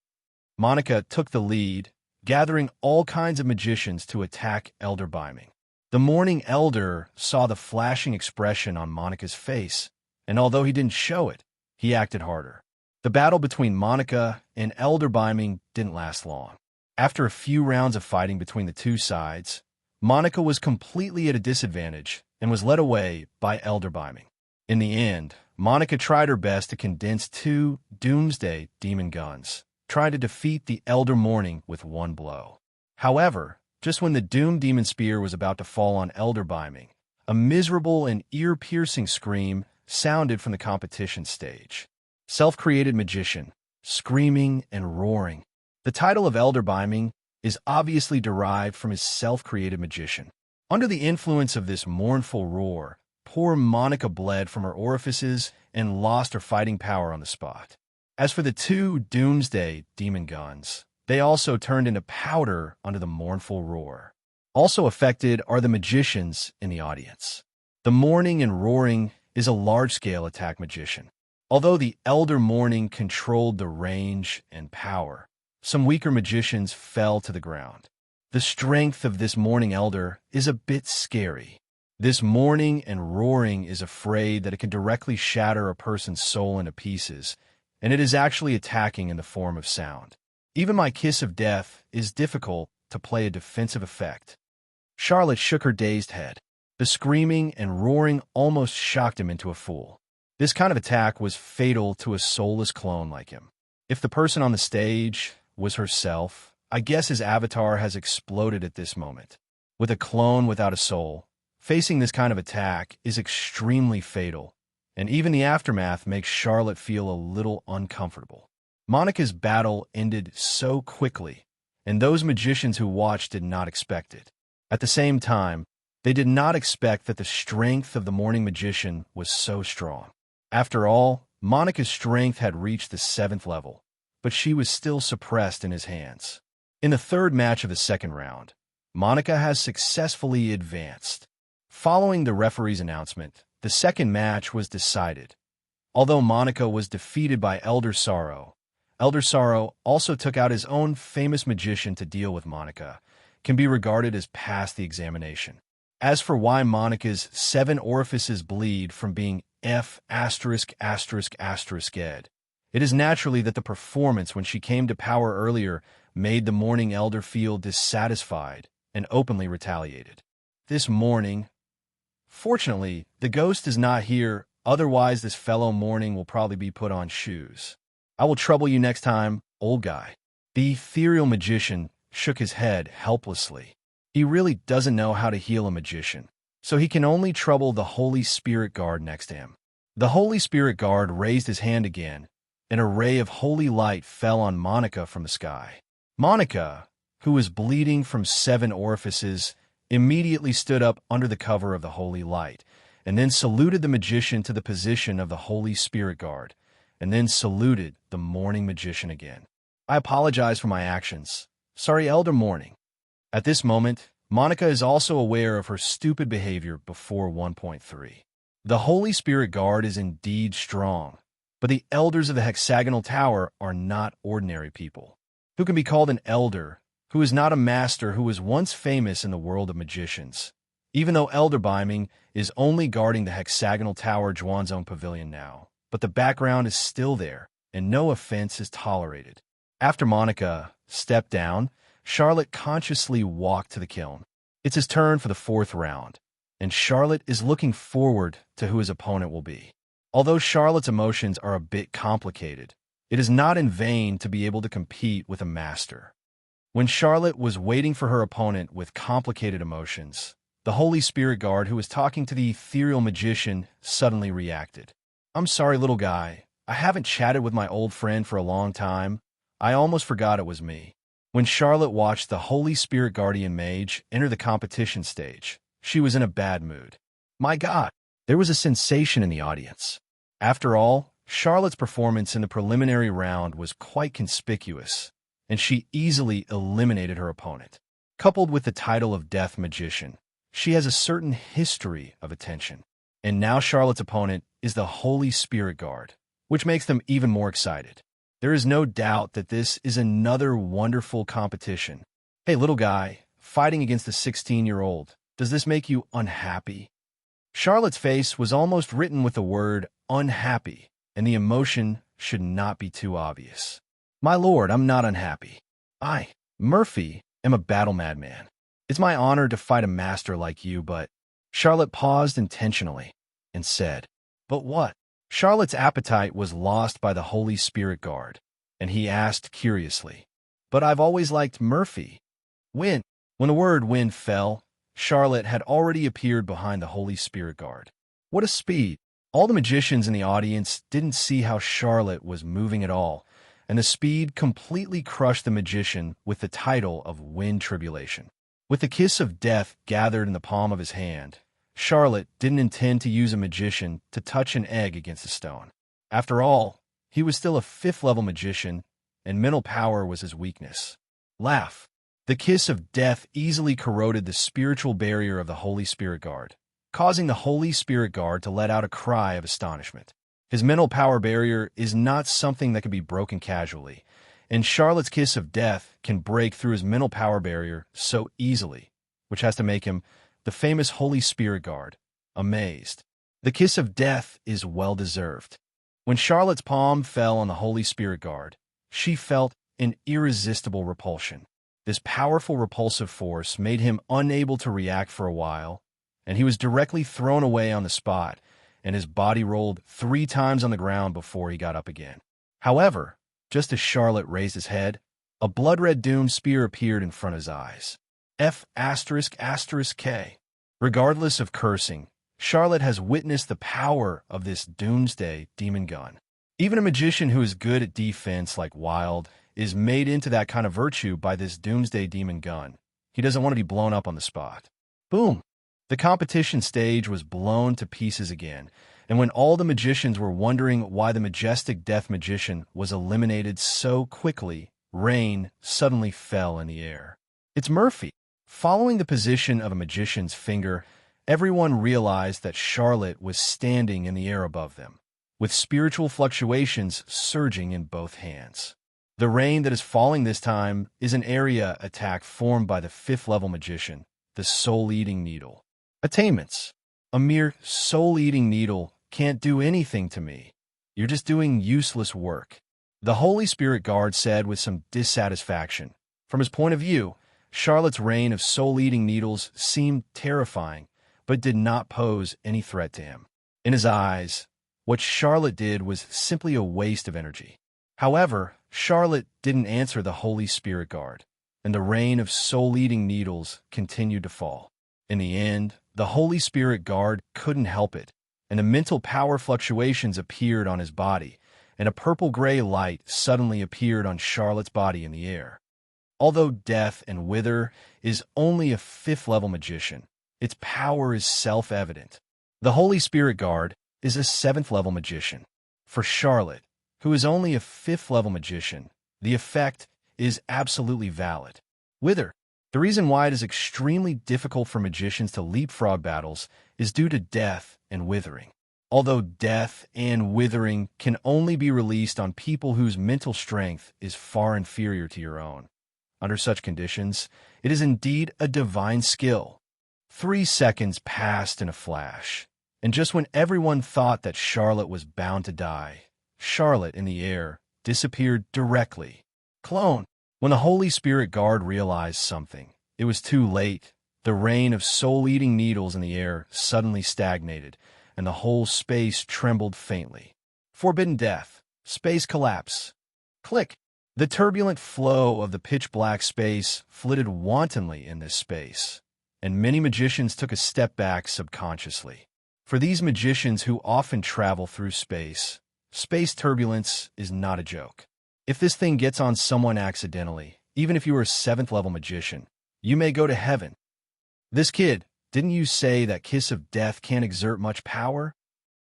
Monica took the lead, gathering all kinds of magicians to attack Elder Biming. The morning elder saw the flashing expression on Monica's face, and although he didn't show it, he acted harder. The battle between Monica and Elder Biming didn't last long. After a few rounds of fighting between the two sides, Monica was completely at a disadvantage and was led away by Elder Biming. In the end, Monica tried her best to condense 2 Doomsday Demon Guns, trying to defeat the Elder Morning with one blow. However, just when the Doom Demon Spear was about to fall on Elder Biming, a miserable and ear-piercing scream sounded from the competition stage. Self-created magician, screaming and roaring. The title of Elder Biming is obviously derived from his self-created magician. Under the influence of this mournful roar, poor Monica bled from her orifices and lost her fighting power on the spot. As for the 2 Doomsday Demon Guns, they also turned into powder under the mournful roar. Also affected are the magicians in the audience. The Mourning and Roaring is a large-scale attack magician. Although the Elder Mourning controlled the range and power, some weaker magicians fell to the ground. The strength of this Mourning Elder is a bit scary. This Mourning and Roaring is afraid that it can directly shatter a person's soul into pieces, and it is actually attacking in the form of sound. Even my Kiss of Death is difficult to play a defensive effect. Charlotte shook her dazed head. The screaming and roaring almost shocked him into a fool. This kind of attack was fatal to a soulless clone like him. If the person on the stage was herself, I guess his avatar has exploded at this moment. With a clone without a soul, facing this kind of attack is extremely fatal, and even the aftermath makes Charlotte feel a little uncomfortable. Monica's battle ended so quickly, and those magicians who watched did not expect it. At the same time, they did not expect that the strength of the Morning Magician was so strong. After all, Monica's strength had reached the 7th level, but she was still suppressed in his hands. In the third match of the second round, Monica has successfully advanced. Following the referee's announcement, the second match was decided. Although Monica was defeated by Elder Sorrow also took out his own famous magician to deal with Monica, can be regarded as past the examination. As for why Monica's 7 orifices bleed from being F********, it is naturally that the performance when she came to power earlier made the Mourning Elder feel dissatisfied and openly retaliated. This morning, fortunately, the ghost is not here, otherwise this fellow mourning will probably be put on shoes. I will trouble you next time, old guy. The ethereal magician shook his head helplessly. He really doesn't know how to heal a magician, so he can only trouble the Holy Spirit Guard next to him. The Holy Spirit Guard raised his hand again. An array of holy light fell on Monica from the sky. Monica, who was bleeding from 7 orifices, immediately stood up under the cover of the holy light, and then saluted the magician to the position of the Holy Spirit Guard, and then saluted the mourning magician again. I apologize for my actions. Sorry, Elder Mourning. At this moment, Monica is also aware of her stupid behavior before 1.3. The Holy Spirit Guard is indeed strong, but the elders of the hexagonal tower are not ordinary people. Who can be called an elder, who is not a master who was once famous in the world of magicians, even though Elder Biming is only guarding the hexagonal tower Zhuanzong Pavilion now, but the background is still there, and no offense is tolerated. After Monica stepped down, Charlotte consciously walked to the kiln. It's his turn for the 4th round, and Charlotte is looking forward to who his opponent will be. Although Charlotte's emotions are a bit complicated, it is not in vain to be able to compete with a master. When Charlotte was waiting for her opponent with complicated emotions, the Holy Spirit Guard, who was talking to the ethereal magician, suddenly reacted. I'm sorry, little guy. I haven't chatted with my old friend for a long time. I almost forgot it was me. When Charlotte watched the Holy Spirit Guardian Mage enter the competition stage, she was in a bad mood. My God, there was a sensation in the audience. After all, Charlotte's performance in the preliminary round was quite conspicuous, and she easily eliminated her opponent. Coupled with the title of Death Magician, she has a certain history of attention. And now Charlotte's opponent is the Holy Spirit Guard, which makes them even more excited. There is no doubt that this is another wonderful competition. Hey, little guy, fighting against a 16-year-old, does this make you unhappy? Charlotte's face was almost written with the word unhappy, and the emotion should not be too obvious. My lord, I'm not unhappy. I, Murphy, am a battle madman. It's my honor to fight a master like you, but... Charlotte paused intentionally and said, But what? Charlotte's appetite was lost by the Holy Spirit Guard, and he asked curiously, But I've always liked Murphy. When? When the word when fell, Charlotte had already appeared behind the Holy Spirit Guard. What a speed! All the magicians in the audience didn't see how Charlotte was moving at all, and the speed completely crushed the magician with the title of Wind Tribulation. With the kiss of death gathered in the palm of his hand, Charlotte didn't intend to use a magician to touch an egg against a stone. After all, he was still a 5th-level magician, and mental power was his weakness. Laugh. The kiss of death easily corroded the spiritual barrier of the Holy Spirit Guard, causing the Holy Spirit Guard to let out a cry of astonishment. His mental power barrier is not something that can be broken casually, and Charlotte's kiss of death can break through his mental power barrier so easily, which has to make him the famous Holy Spirit Guard, amazed. The kiss of death is well-deserved. When Charlotte's palm fell on the Holy Spirit Guard, she felt an irresistible repulsion. This powerful repulsive force made him unable to react for a while, and he was directly thrown away on the spot, and his body rolled 3 times on the ground before he got up again. However, just as Charlotte raised his head, a blood-red doom spear appeared in front of his eyes. F***K. Regardless of cursing, Charlotte has witnessed the power of this doomsday demon gun. Even a magician who is good at defense like Wild is made into that kind of virtue by this doomsday demon gun. He doesn't want to be blown up on the spot. Boom! The competition stage was blown to pieces again, and when all the magicians were wondering why the majestic death magician was eliminated so quickly, rain suddenly fell in the air. It's Murphy. Following the position of a magician's finger, everyone realized that Charlotte was standing in the air above them, with spiritual fluctuations surging in both hands. The rain that is falling this time is an area attack formed by the 5th level magician, the Soul-Eating Needle. Attainments. A mere soul-eating needle can't do anything to me. You're just doing useless work. The Holy Spirit Guard said with some dissatisfaction. From his point of view, Charlotte's reign of soul-eating needles seemed terrifying, but did not pose any threat to him. In his eyes, what Charlotte did was simply a waste of energy. However, Charlotte didn't answer the Holy Spirit Guard, and the rain of soul-eating needles continued to fall. In the end, the Holy Spirit Guard couldn't help it, and the mental power fluctuations appeared on his body, and a purple-gray light suddenly appeared on Charlotte's body in the air. Although Death and Wither is only a 5th level magician, its power is self-evident. The Holy Spirit Guard is a 7th level magician. For Charlotte, who is only a 5th level magician, the effect is absolutely valid. Wither. The reason why it is extremely difficult for magicians to leapfrog battles is due to death and withering. Although death and withering can only be released on people whose mental strength is far inferior to your own. Under such conditions, it is indeed a divine skill. 3 seconds passed in a flash, and just when everyone thought that Charlotte was bound to die, Charlotte in the air disappeared directly. Clone. When the Holy Spirit Guard realized something, it was too late. The rain of soul-eating needles in the air suddenly stagnated, and the whole space trembled faintly. Forbidden Death. Space collapse. Click. The turbulent flow of the pitch-black space flitted wantonly in this space, and many magicians took a step back subconsciously. For these magicians who often travel through space, space turbulence is not a joke. If this thing gets on someone accidentally, even if you are a 7th level magician, you may go to heaven. This kid, didn't you say that Kiss of Death can't exert much power?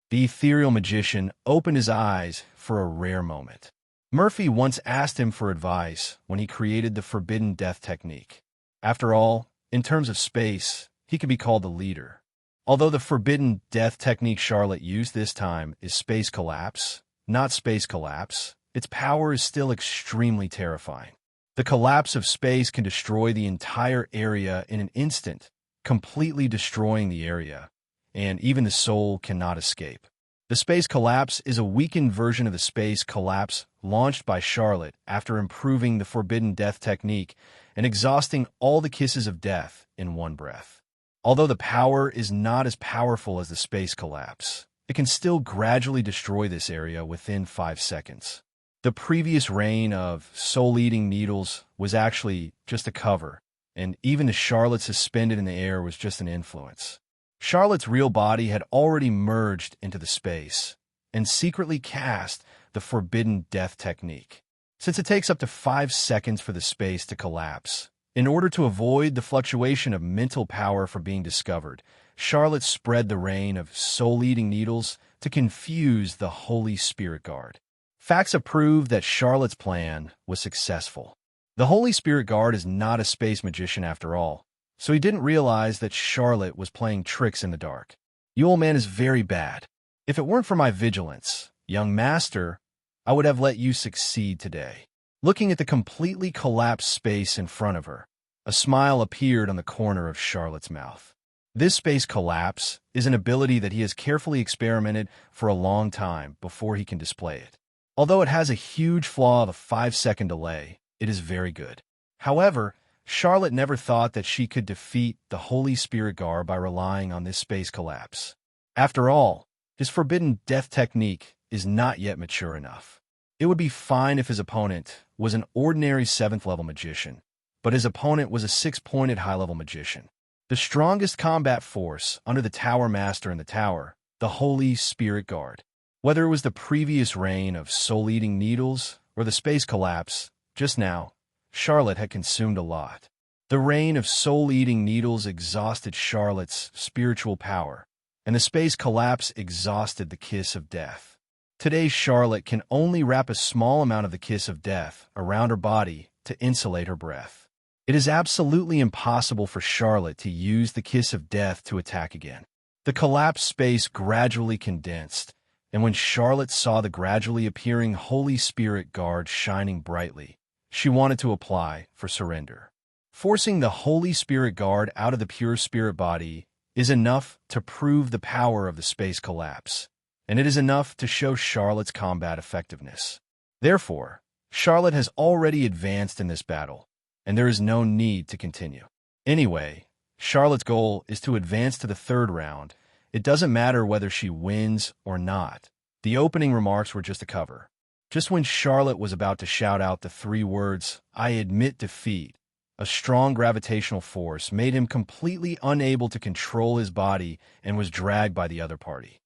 The ethereal magician opened his eyes for a rare moment. Murphy once asked him for advice when he created the Forbidden Death technique. After all, in terms of space, he could be called the leader. Although the Forbidden Death technique Charlotte used this time is space collapse, not space collapse, its power is still extremely terrifying. The collapse of space can destroy the entire area in an instant, completely destroying the area, and even the soul cannot escape. The space collapse is a weakened version of the space collapse launched by Charlotte after improving the Forbidden Death technique and exhausting all the kisses of death in one breath. Although the power is not as powerful as the space collapse, it can still gradually destroy this area within 5 seconds. The previous reign of soul-eating needles was actually just a cover, and even the Charlotte suspended in the air was just an influence. Charlotte's real body had already merged into the space and secretly cast the Forbidden Death technique. Since it takes up to 5 seconds for the space to collapse, in order to avoid the fluctuation of mental power from being discovered, Charlotte spread the rain of soul-eating needles to confuse the Holy Spirit Guard. Facts have proved that Charlotte's plan was successful. The Holy Spirit Guard is not a space magician after all, so he didn't realize that Charlotte was playing tricks in the dark. You old man is very bad. If it weren't for my vigilance, young master, I would have let you succeed today. Looking at the completely collapsed space in front of her, a smile appeared on the corner of Charlotte's mouth. This space collapse is an ability that he has carefully experimented for a long time before he can display it. Although it has a huge flaw of a 5-second delay, it is very good. However, Charlotte never thought that she could defeat the Holy Spirit Guard by relying on this space collapse. After all, his Forbidden Death technique is not yet mature enough. It would be fine if his opponent was an ordinary 7th level magician, but his opponent was a 6-pointed high-level magician. The strongest combat force under the Tower Master in the tower, the Holy Spirit Guard. Whether it was the previous reign of soul-eating needles or the space collapse, just now, Charlotte had consumed a lot. The reign of soul-eating needles exhausted Charlotte's spiritual power, and the space collapse exhausted the kiss of death. Today, Charlotte can only wrap a small amount of the kiss of death around her body to insulate her breath. It is absolutely impossible for Charlotte to use the kiss of death to attack again. The collapsed space gradually condensed, and when Charlotte saw the gradually appearing Holy Spirit Guard shining brightly, she wanted to apply for surrender. Forcing the Holy Spirit Guard out of the pure spirit body is enough to prove the power of the space collapse, and it is enough to show Charlotte's combat effectiveness. Therefore, Charlotte has already advanced in this battle, and there is no need to continue. Anyway, Charlotte's goal is to advance to the third round. It doesn't matter whether she wins or not. The opening remarks were just a cover. Just when Charlotte was about to shout out the 3 words, "I admit defeat," a strong gravitational force made him completely unable to control his body and was dragged by the other party.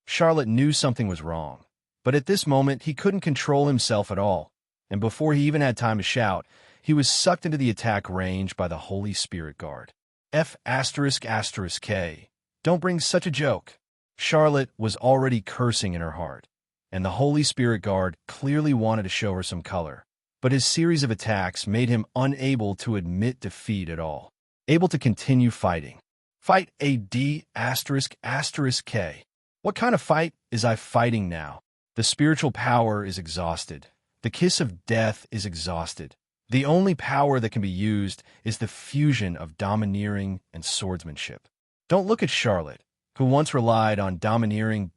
Charlotte knew something was wrong, but at this moment he couldn't control himself at all, and before he even had time to shout, he was sucked into the attack range by the Holy Spirit Guard. F***K. Don't bring such a joke. Charlotte was already cursing in her heart, and the Holy Spirit Guard clearly wanted to show her some color, but his series of attacks made him unable to admit defeat at all. Able to continue fighting. Fight AD***K. What kind of fight is I fighting now? The spiritual power is exhausted. The kiss of death is exhausted. The only power that can be used is the fusion of domineering and swordsmanship. Don't look at Charlotte, who once relied on domineering,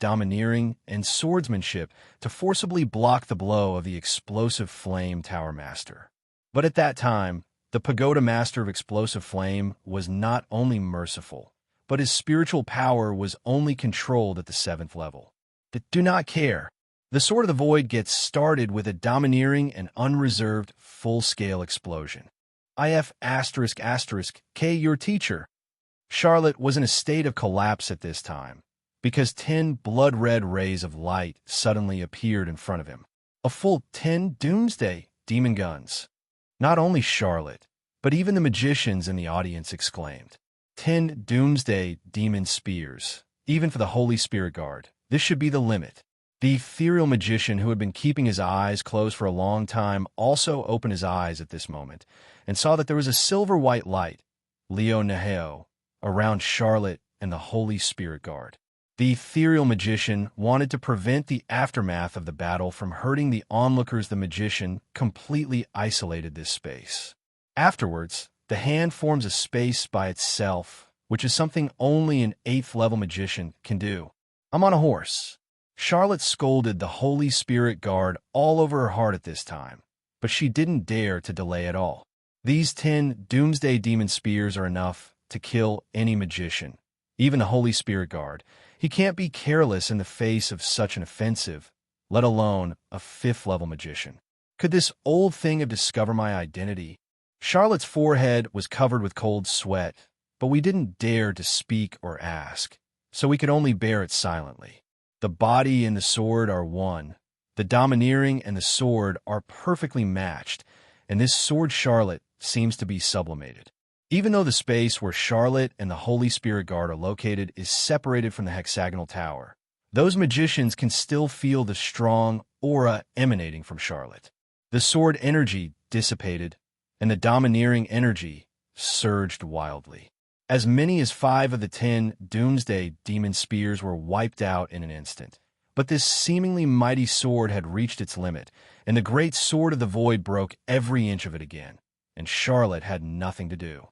and swordsmanship to forcibly block the blow of the explosive flame Tower Master. But at that time, the Pagoda Master of Explosive Flame was not only merciful, but his spiritual power was only controlled at the 7th level. Do not care. The Sword of the Void gets started with a domineering and unreserved full-scale explosion. K, your teacher. Charlotte was in a state of collapse at this time, because 10 blood-red rays of light suddenly appeared in front of him. A full 10 Doomsday demon guns. Not only Charlotte, but even the magicians in the audience exclaimed, 10 Doomsday demon spears, even for the Holy Spirit Guard. This should be the limit. The ethereal magician who had been keeping his eyes closed for a long time also opened his eyes at this moment and saw that there was a silver-white light, Leo Naheo, around Charlotte and the Holy Spirit Guard. The ethereal magician wanted to prevent the aftermath of the battle from hurting the onlookers. The magician completely isolated this space. Afterwards, the hand forms a space by itself, which is something only an 8th-level magician can do. I'm on a horse. Charlotte scolded the Holy Spirit Guard all over her heart at this time, but she didn't dare to delay at all. These 10 Doomsday Demon Spears are enough to kill any magician, even the Holy Spirit Guard. He can't be careless in the face of such an offensive, let alone a 5th-level magician. Could this old thing have discovered my identity? Charlotte's forehead was covered with cold sweat, but we didn't dare to speak or ask, so we could only bear it silently. The body and the sword are one. The domineering and the sword are perfectly matched, and this sword Charlotte seems to be sublimated. Even though the space where Charlotte and the Holy Spirit Guard are located is separated from the hexagonal tower, those magicians can still feel the strong aura emanating from Charlotte. The sword energy dissipated, and the domineering energy surged wildly. As many as 5 of the 10 Doomsday Demon Spears were wiped out in an instant. But this seemingly mighty sword had reached its limit, and the great Sword of the Void broke every inch of it again, and Charlotte had nothing to do.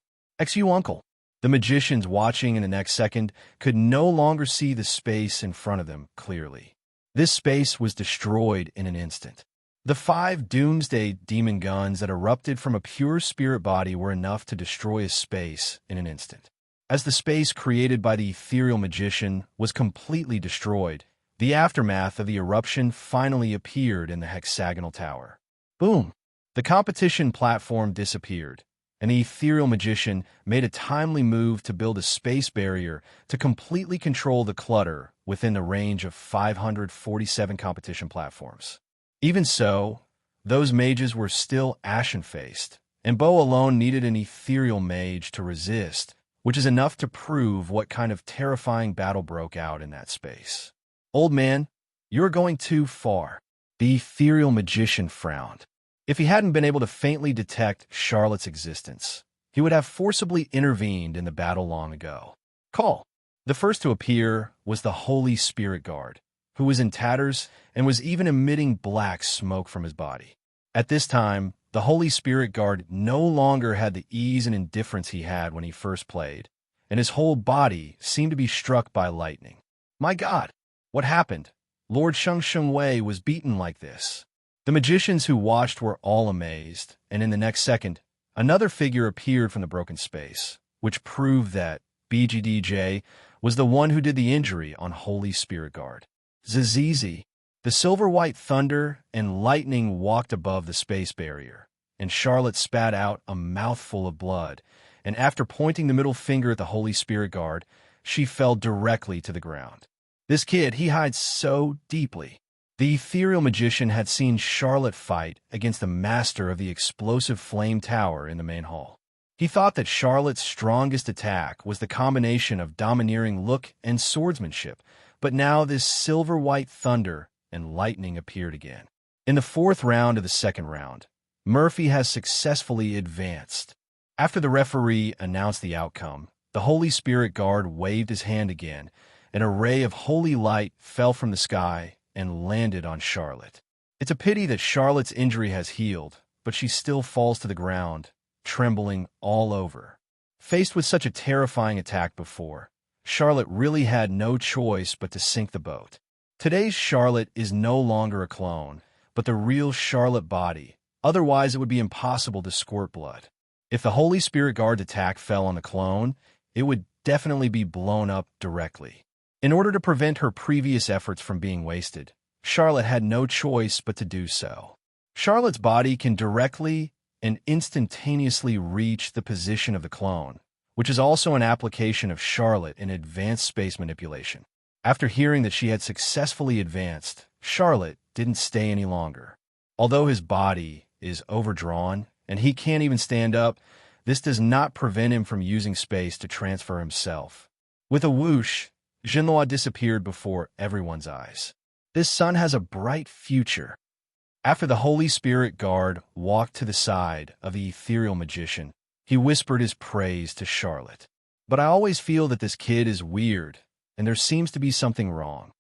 You uncle. The magicians watching in the next second could no longer see the space in front of them clearly. This space was destroyed in an instant. The 5 Doomsday Demon guns that erupted from a pure spirit body were enough to destroy a space in an instant. As the space created by the ethereal magician was completely destroyed, the aftermath of the eruption finally appeared in the hexagonal tower. Boom! The competition platform disappeared, and the ethereal magician made a timely move to build a space barrier to completely control the clutter within the range of 547 competition platforms. Even so, those mages were still ashen-faced, and Bo alone needed an ethereal mage to resist, which is enough to prove what kind of terrifying battle broke out in that space. Old man, you're going too far. The ethereal magician frowned. If he hadn't been able to faintly detect Charlotte's existence, he would have forcibly intervened in the battle long ago. Call. The first to appear was the Holy Spirit Guard, who was in tatters and was even emitting black smoke from his body. At this time, the Holy Spirit Guard no longer had the ease and indifference he had when he first played, and his whole body seemed to be struck by lightning. My God, what happened? Lord Sheng Wei was beaten like this. The magicians who watched were all amazed, and in the next second, another figure appeared from the broken space, which proved that BGDJ was the one who did the injury on Holy Spirit Guard. Zizizi, the silver-white thunder and lightning walked above the space barrier, and Charlotte spat out a mouthful of blood, and after pointing the middle finger at the Holy Spirit Guard, she fell directly to the ground. This kid, he hides so deeply. The ethereal magician had seen Charlotte fight against the master of the explosive flame tower in the main hall. He thought that Charlotte's strongest attack was the combination of domineering look and swordsmanship, but now this silver-white thunder and lightning appeared again. In the fourth round of the second round, Murphy has successfully advanced. After the referee announced the outcome, the Holy Spirit Guard waved his hand again, and a ray of holy light fell from the sky and landed on Charlotte. It's a pity that Charlotte's injury has healed, but she still falls to the ground, trembling all over. Faced with such a terrifying attack before, Charlotte really had no choice but to sink the boat. Today's Charlotte is no longer a clone, but the real Charlotte body. Otherwise, it would be impossible to squirt blood. If the Holy Spirit Guard's attack fell on the clone, it would definitely be blown up directly. In order to prevent her previous efforts from being wasted, Charlotte had no choice but to do so. Charlotte's body can directly and instantaneously reach the position of the clone, which is also an application of Charlotte in advanced space manipulation. After hearing that she had successfully advanced, Charlotte didn't stay any longer. Although his body is overdrawn and he can't even stand up, this does not prevent him from using space to transfer himself. With a whoosh, Jinhua disappeared before everyone's eyes. This son has a bright future. After the Holy Spirit Guard walked to the side of the ethereal magician, he whispered his praise to Charlotte. But I always feel that this kid is weird, and there seems to be something wrong.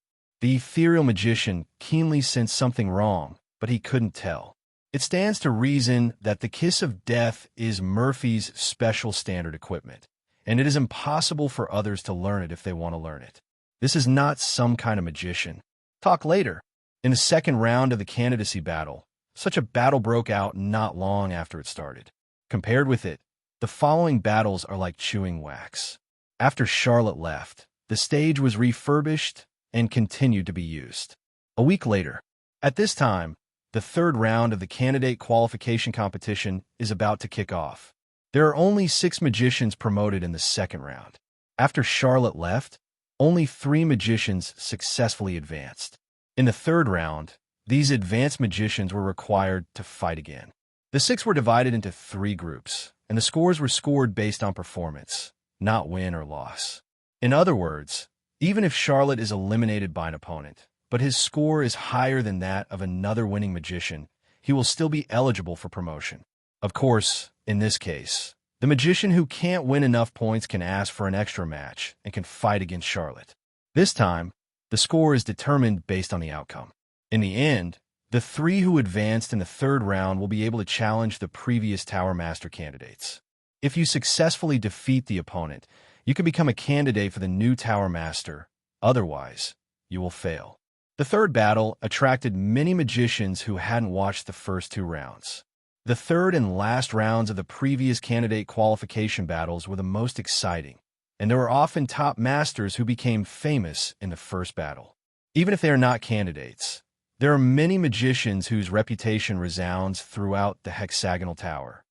The ethereal magician keenly sensed something wrong, but he couldn't tell. It stands to reason that the Kiss of Death is Murphy's special standard equipment, and it is impossible for others to learn it if they want to learn it. This is not some kind of magician. Talk later. In the second round of the candidacy battle, such a battle broke out not long after it started. Compared with it, the following battles are like chewing wax. After Charlotte left, the stage was refurbished and continued to be used. A week later, at this time, the third round of the candidate qualification competition is about to kick off. There are only 6 magicians promoted in the second round. After Charlotte left, only 3 magicians successfully advanced. In the third round, these advanced magicians were required to fight again. The 6 were divided into 3 groups, and the scores were scored based on performance, not win or loss. In other words, even if Charlotte is eliminated by an opponent, but his score is higher than that of another winning magician, he will still be eligible for promotion. Of course, in this case, the magician who can't win enough points can ask for an extra match and can fight against Charlotte. This time, the score is determined based on the outcome. In the end, the 3 who advanced in the third round will be able to challenge the previous Tower Master candidates. If you successfully defeat the opponent, you can become a candidate for the new Tower Master. Otherwise, you will fail. The third battle attracted many magicians who hadn't watched the first 2 rounds. The third and last rounds of the previous candidate qualification battles were the most exciting, and there were often top masters who became famous in the first battle. Even if they are not candidates, there are many magicians whose reputation resounds throughout the hexagonal tower.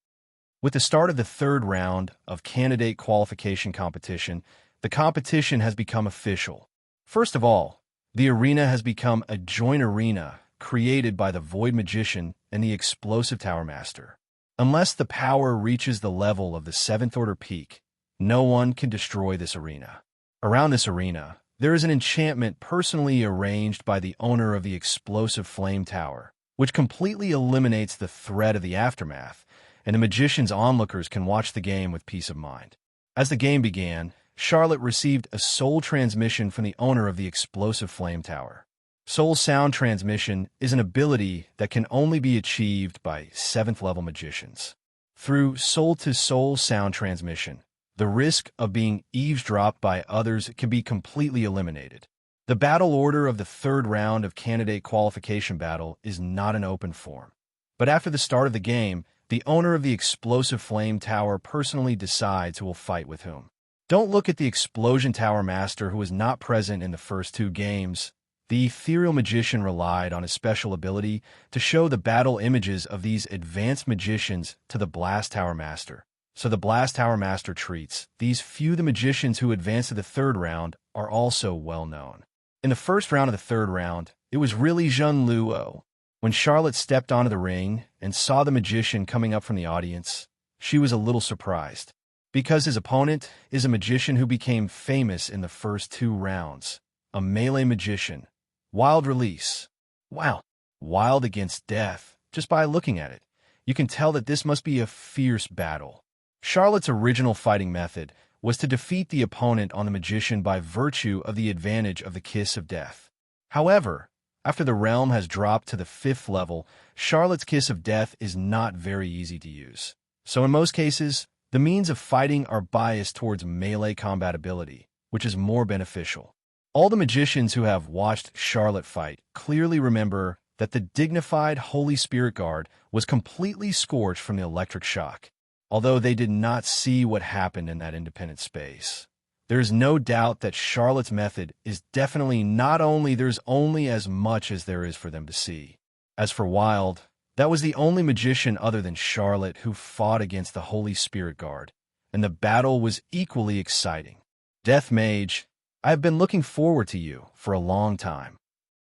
With the start of the third round of candidate qualification competition, the competition has become official. First of all, the arena has become a joint arena created by the Void Magician and the Explosive Tower Master. Unless the power reaches the level of the 7th Order Peak, no one can destroy this arena. Around this arena, there is an enchantment personally arranged by the owner of the Explosive Flame Tower, which completely eliminates the threat of the aftermath, and the magician's onlookers can watch the game with peace of mind. As the game began, Charlotte received a soul transmission from the owner of the Explosive Flame Tower. Soul sound transmission is an ability that can only be achieved by 7th level magicians. Through soul-to-soul sound transmission, the risk of being eavesdropped by others can be completely eliminated. The battle order of the 3rd round of candidate qualification battle is not an open form. But after the start of the game, the owner of the explosive flame tower personally decides who will fight with whom. Don't look at the explosion tower master who was not present in the first 2 games. The ethereal magician relied on his special ability to show the battle images of these advanced magicians to the blast tower master. So the blast tower master treats these few the magicians who advance to the 3rd round are also well known. In the first round of the 3rd round, it was really Zheng Luo. When Charlotte stepped onto the ring and saw the magician coming up from the audience, she was a little surprised, because his opponent is a magician who became famous in the first 2 rounds, a melee magician. Wild release. Wow. Wild against death. Just by looking at it, you can tell that this must be a fierce battle. Charlotte's original fighting method was to defeat the opponent on the magician by virtue of the advantage of the Kiss of Death. However, after the realm has dropped to the 5th level, Charlotte's Kiss of Death is not very easy to use. So in most cases, the means of fighting are biased towards melee combat ability, which is more beneficial. All the magicians who have watched Charlotte fight clearly remember that the dignified Holy Spirit Guard was completely scorched from the electric shock, although they did not see what happened in that independent space. There is no doubt that Charlotte's method is definitely not only there's only as much as there is for them to see. As for Wild, that was the only magician other than Charlotte who fought against the Holy Spirit Guard, and the battle was equally exciting. Death Mage, I have been looking forward to you for a long time.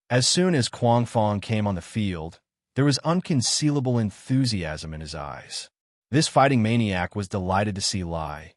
As soon as Quang Fong came on the field, there was unconcealable enthusiasm in his eyes. This fighting maniac was delighted to see Lai,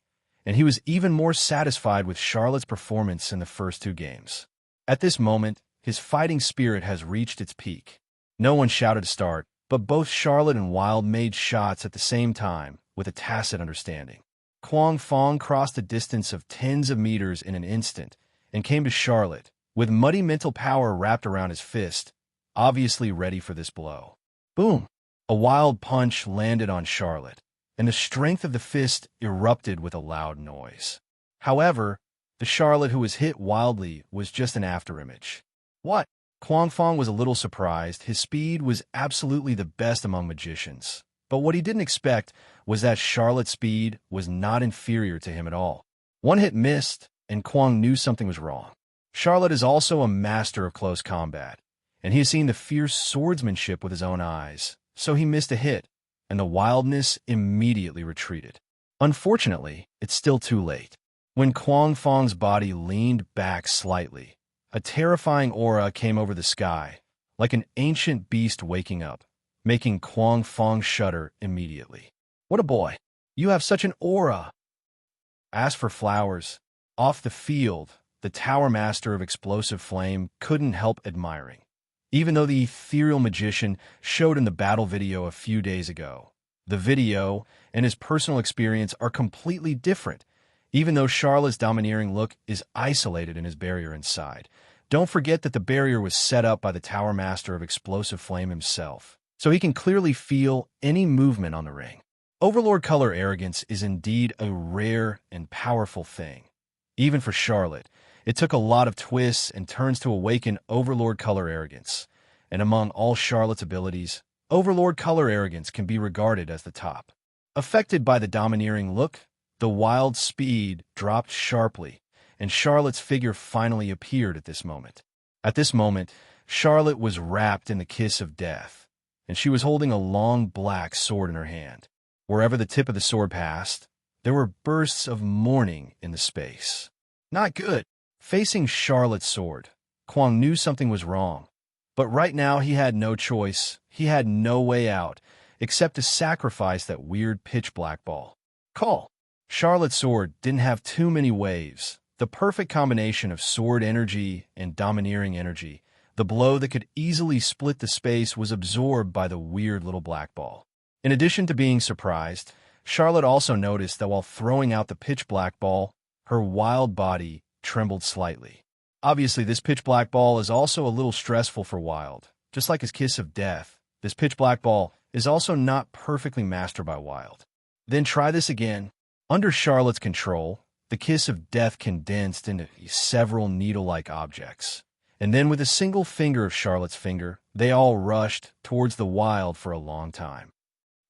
and he was even more satisfied with Charlotte's performance in the first 2 games. At this moment, his fighting spirit has reached its peak. No one shouted to start, but both Charlotte and Wild made shots at the same time with a tacit understanding. Quang Fong crossed a distance of tens of meters in an instant and came to Charlotte, with muddy mental power wrapped around his fist, obviously ready for this blow. Boom! A wild punch landed on Charlotte, and the strength of the fist erupted with a loud noise. However, the Charlotte who was hit wildly was just an afterimage. What? Quang Fong was a little surprised. His speed was absolutely the best among magicians. But what he didn't expect was that Charlotte's speed was not inferior to him at all. One hit missed, and Quang knew something was wrong. Charlotte is also a master of close combat, and he has seen the fierce swordsmanship with his own eyes, so he missed a hit, and the wildness immediately retreated. Unfortunately, it's still too late. When Quang Fong's body leaned back slightly, a terrifying aura came over the sky, like an ancient beast waking up, making Quang Fong shudder immediately. What a boy! You have such an aura! As for flowers, off the field, the Tower Master of Explosive Flame couldn't help admiring. Even though the ethereal magician showed in the battle video a few days ago, the video and his personal experience are completely different, even though Charlotte's domineering look is isolated in his barrier inside. Don't forget that the barrier was set up by the Tower Master of Explosive Flame himself, so he can clearly feel any movement on the ring. Overlord Color Arrogance is indeed a rare and powerful thing. Even for Charlotte, it took a lot of twists and turns to awaken Overlord Color Arrogance, and among all Charlotte's abilities, Overlord Color Arrogance can be regarded as the top. Affected by the domineering look, the wild speed dropped sharply, and Charlotte's figure finally appeared at this moment. At this moment, Charlotte was wrapped in the kiss of death, and she was holding a long black sword in her hand. Wherever the tip of the sword passed, there were bursts of mourning in the space. Not good. Facing Charlotte's sword, Quang knew something was wrong. But right now he had no choice. He had no way out, except to sacrifice that weird pitch-black ball. Call. Charlotte's sword didn't have too many waves. The perfect combination of sword energy and domineering energy, the blow that could easily split the space, was absorbed by the weird little black ball. In addition to being surprised, Charlotte also noticed that while throwing out the pitch-black ball, her wild body trembled slightly. Obviously, this pitch black ball is also a little stressful for Wild. Just like his kiss of death, this pitch black ball is also not perfectly mastered by Wild. Then try this again. Under Charlotte's control, the kiss of death condensed into several needle-like objects. And then with a single finger of Charlotte's finger, they all rushed towards the Wild for a long time.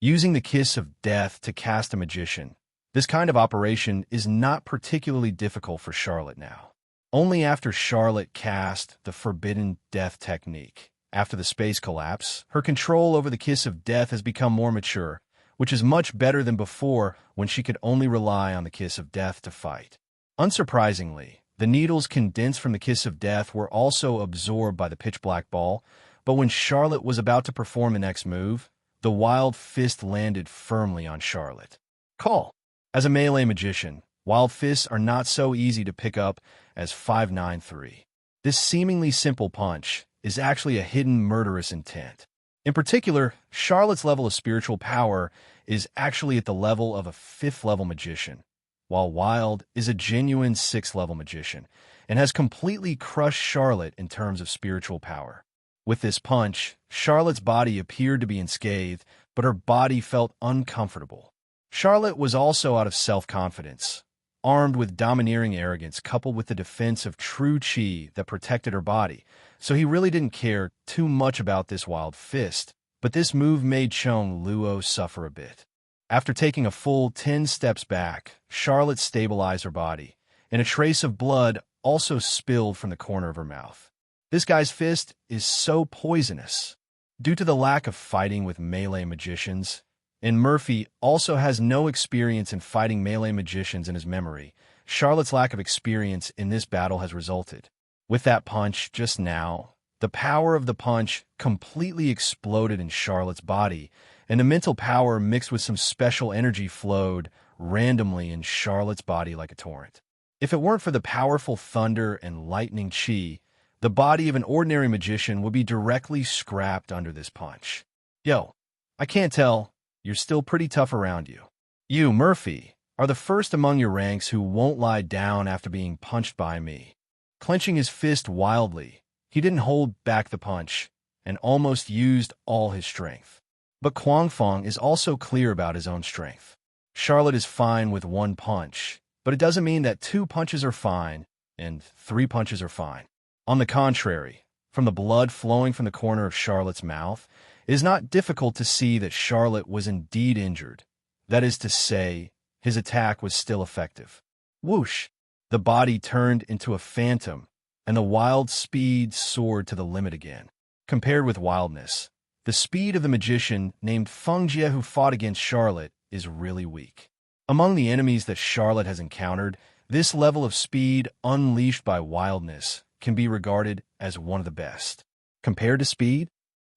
Using the kiss of death to cast a magician, this kind of operation is not particularly difficult for Charlotte now. Only after Charlotte cast the forbidden death technique, after the space collapse, her control over the kiss of death has become more mature, which is much better than before when she could only rely on the kiss of death to fight. Unsurprisingly, the needles condensed from the kiss of death were also absorbed by the pitch black ball, but when Charlotte was about to perform the next move, the Wild Fist landed firmly on Charlotte. Call. As a melee magician, Wild Fists are not so easy to pick up as 593. This seemingly simple punch is actually a hidden murderous intent. In particular, Charlotte's level of spiritual power is actually at the level of a 5th-level magician, while Wild is a genuine 6th-level magician and has completely crushed Charlotte in terms of spiritual power. With this punch, Charlotte's body appeared to be unscathed, but her body felt uncomfortable. Charlotte was also out of self-confidence, armed with domineering arrogance coupled with the defense of true chi that protected her body, so he really didn't care too much about this Wild Fist, but this move made Chong Luo suffer a bit. After taking a full 10 steps back, Charlotte stabilized her body, and a trace of blood also spilled from the corner of her mouth. This guy's fist is so poisonous. Due to the lack of fighting with melee magicians, and Murphy also has no experience in fighting melee magicians in his memory, Charlotte's lack of experience in this battle has resulted. With that punch just now, the power of the punch completely exploded in Charlotte's body, and the mental power mixed with some special energy flowed randomly in Charlotte's body like a torrent. If it weren't for the powerful thunder and lightning chi, the body of an ordinary magician would be directly scrapped under this punch. Yo, I can't tell. You're still pretty tough around you. You, Murphy, are the first among your ranks who won't lie down after being punched by me. Clenching his fist wildly, he didn't hold back the punch and almost used all his strength. But Quangfong is also clear about his own strength. Charlotte is fine with 1 punch, but it doesn't mean that 2 punches are fine and 3 punches are fine. On the contrary, from the blood flowing from the corner of Charlotte's mouth, it is not difficult to see that Charlotte was indeed injured. That is to say, his attack was still effective. Whoosh! The body turned into a phantom, and the Wild speed soared to the limit again. Compared with wildness, the speed of the magician named Feng Jie who fought against Charlotte is really weak. Among the enemies that Charlotte has encountered, this level of speed unleashed by wildness can be regarded as one of the best. Compared to speed,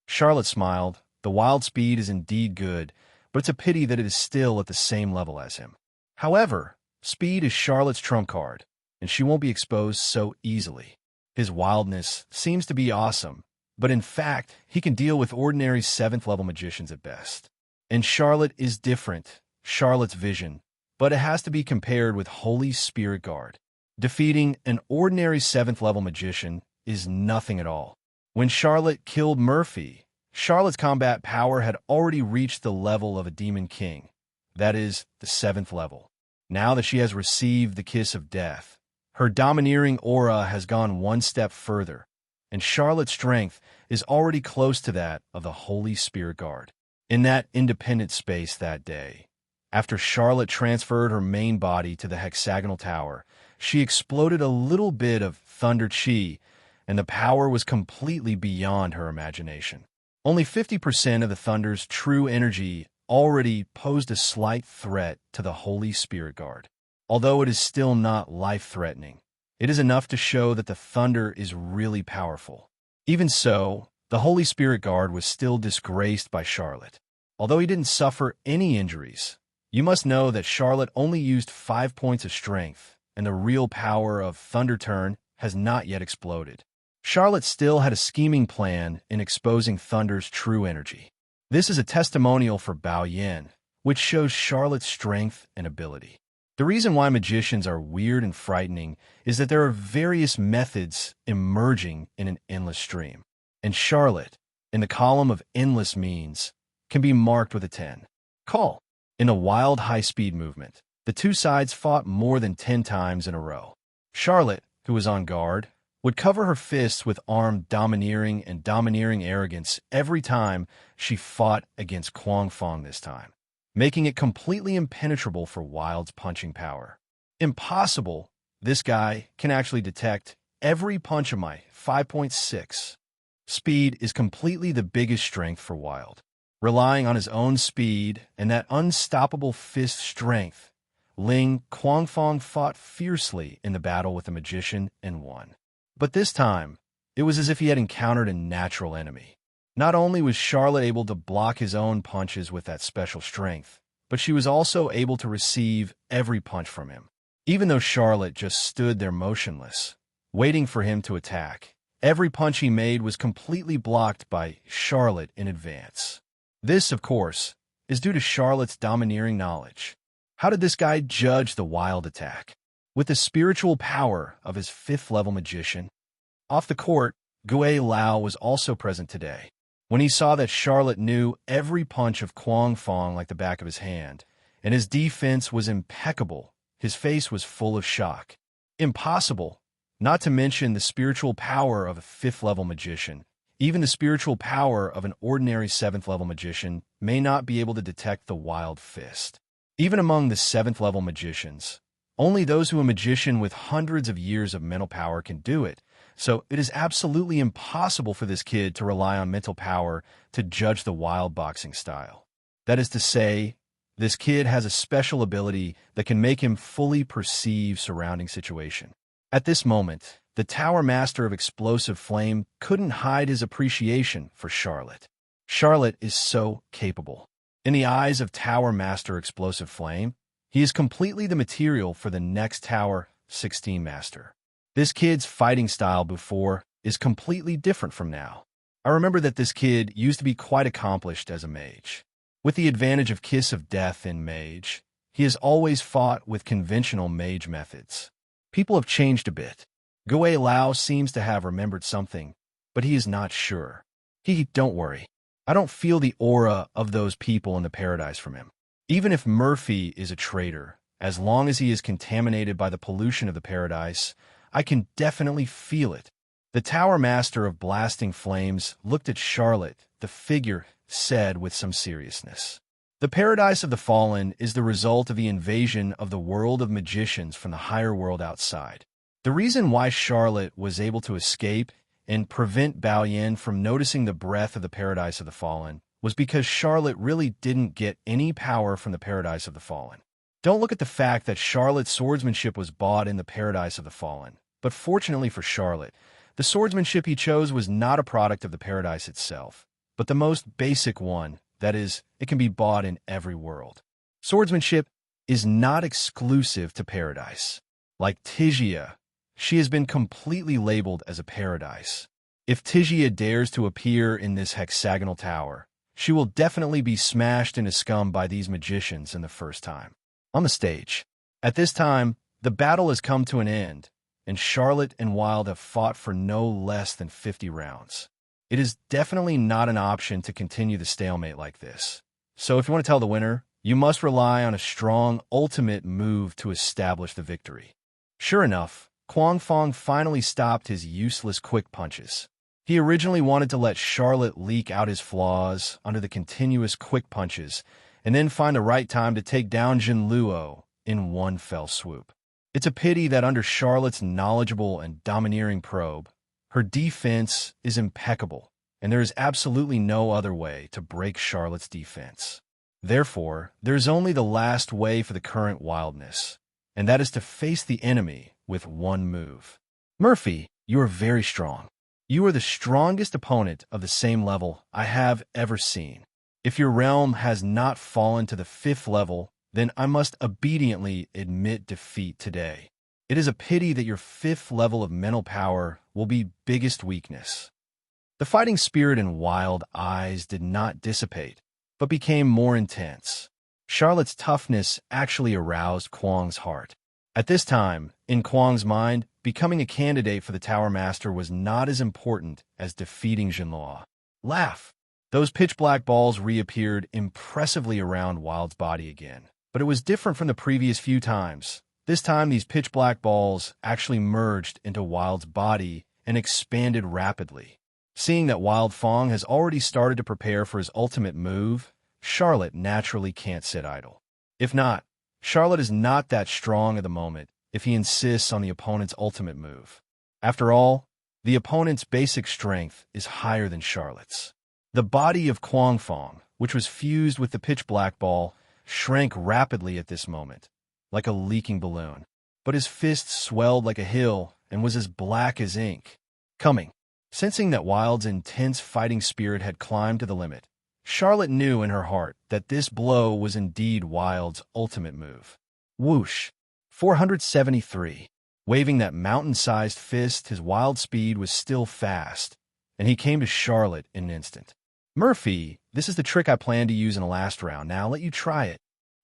Charlotte smiled. The Wild speed is indeed good, but it's a pity that it is still at the same level as him. However, speed is Charlotte's trump card, and she won't be exposed so easily. His wildness seems to be awesome, but in fact, he can deal with ordinary 7th-level magicians at best. And Charlotte is different, Charlotte's vision, but it has to be compared with Holy Spirit Guard. Defeating an ordinary 7th-level magician is nothing at all. When Charlotte killed Murphy, Charlotte's combat power had already reached the level of a Demon King, that is, the 7th level. Now that she has received the kiss of death, her domineering aura has gone 1 step further, and Charlotte's strength is already close to that of the Holy Spirit Guard. In that independent space that day, after Charlotte transferred her main body to the hexagonal tower, she exploded a little bit of thunder chi, and the power was completely beyond her imagination. Only 50% of the thunder's true energy already posed a slight threat to the Holy Spirit Guard. Although it is still not life-threatening, it is enough to show that the thunder is really powerful. Even so, the Holy Spirit Guard was still disgraced by Charlotte. Although he didn't suffer any injuries, you must know that Charlotte only used 5 points of strength, and the real power of Thunder Turn has not yet exploded. Charlotte still had a scheming plan in exposing Thunder's true energy. This is a testimonial for Bao Yin, which shows Charlotte's strength and ability. The reason why magicians are weird and frightening is that there are various methods emerging in an endless stream. And Charlotte, in the column of endless means, can be marked with a 10. Call. In a wild high-speed movement, the two sides fought more than 10 times in a row. Charlotte, who was on guard, would cover her fists with armed domineering and domineering arrogance every time she fought against Quang Fong this time, making it completely impenetrable for Wild's punching power. Impossible! This guy can actually detect every punch of my 5.6. Speed is completely the biggest strength for Wild. Relying on his own speed and that unstoppable fist strength, Ling Quangfong fought fiercely in the battle with the magician and won. But this time, it was as if he had encountered a natural enemy. Not only was Charlotte able to block his own punches with that special strength, but she was also able to receive every punch from him. Even though Charlotte just stood there motionless, waiting for him to attack, every punch he made was completely blocked by Charlotte in advance. This, of course, is due to Charlotte's domineering knowledge. How did this guy judge the Wild attack? With the spiritual power of his 5th-level magician. Off the court, Gui Lao was also present today. When he saw that Charlotte knew every punch of Quang Fong like the back of his hand, and his defense was impeccable, his face was full of shock. Impossible, not to mention the spiritual power of a 5th-level magician. Even the spiritual power of an ordinary 7th-level magician may not be able to detect the Wild fist. Even among the 7th-level magicians, only those who are a magician with hundreds of years of mental power can do it, so it is absolutely impossible for this kid to rely on mental power to judge the Wild boxing style. That is to say, this kid has a special ability that can make him fully perceive surrounding situation. At this moment, the Tower Master of Explosive Flame couldn't hide his appreciation for Charlotte. Charlotte is so capable. In the eyes of Tower Master Explosive Flame, he is completely the material for the next Tower 16 Master. This kid's fighting style before is completely different from now. I remember that this kid used to be quite accomplished as a mage. With the advantage of Kiss of Death in mage, he has always fought with conventional mage methods. People have changed a bit. Gui Lao seems to have remembered something, but he is not sure. Don't worry. I don't feel the aura of those people in the paradise from him. Even if Murphy is a traitor, as long as he is contaminated by the pollution of the paradise, I can definitely feel it. The Tower Master of Blasting Flames looked at Charlotte, the figure said with some seriousness. The Paradise of the Fallen is the result of the invasion of the world of magicians from the higher world outside. The reason why Charlotte was able to escape and prevent Bao Yin from noticing the breath of the Paradise of the Fallen was because Charlotte really didn't get any power from the Paradise of the Fallen. Don't look at the fact that Charlotte's swordsmanship was bought in the Paradise of the Fallen, but fortunately for Charlotte, the swordsmanship he chose was not a product of the Paradise itself, but the most basic one, that is, it can be bought in every world. Swordsmanship is not exclusive to Paradise. Like Tigia, she has been completely labeled as a paradise. If Tigia dares to appear in this hexagonal tower, she will definitely be smashed into scum by these magicians in the first time. On the stage. At this time, the battle has come to an end, and Charlotte and Wild have fought for no less than 50 rounds. It is definitely not an option to continue the stalemate like this. So if you want to tell the winner, you must rely on a strong ultimate move to establish the victory. Sure enough, Quang Fong finally stopped his useless quick punches. He originally wanted to let Charlotte leak out his flaws under the continuous quick punches and then find the right time to take down Jin Luo in one fell swoop. It's a pity that under Charlotte's knowledgeable and domineering probe, her defense is impeccable, and there is absolutely no other way to break Charlotte's defense. Therefore, there is only the last way for the current wildness, and that is to face the enemy with one move. Murphy, you are very strong. You are the strongest opponent of the same level I have ever seen. If your realm has not fallen to the 5th level, then I must obediently admit defeat today. It is a pity that your 5th level of mental power will be biggest weakness. The fighting spirit in Wild eyes did not dissipate, but became more intense. Charlotte's toughness actually aroused Kwang's heart. At this time, in Kwang's mind, becoming a candidate for the Tower Master was not as important as defeating Jinhua. Laugh! Those pitch-black balls reappeared impressively around Wild's body again. But it was different from the previous few times. This time, these pitch-black balls actually merged into Wild's body and expanded rapidly. Seeing that Wild Fong has already started to prepare for his ultimate move, Charlotte naturally can't sit idle. If not, Charlotte is not that strong at the moment if he insists on the opponent's ultimate move. After all, the opponent's basic strength is higher than Charlotte's. The body of Kwang Fong, which was fused with the pitch-black ball, shrank rapidly at this moment, like a leaking balloon. But his fist swelled like a hill and was as black as ink. Coming. Sensing that Wild's intense fighting spirit had climbed to the limit, Charlotte knew in her heart that this blow was indeed Wild's ultimate move. Whoosh! 473. Waving that mountain-sized fist, his wild speed was still fast, and he came to Charlotte in an instant. Murphy, this is the trick I planned to use in the last round. Now I'll let you try it.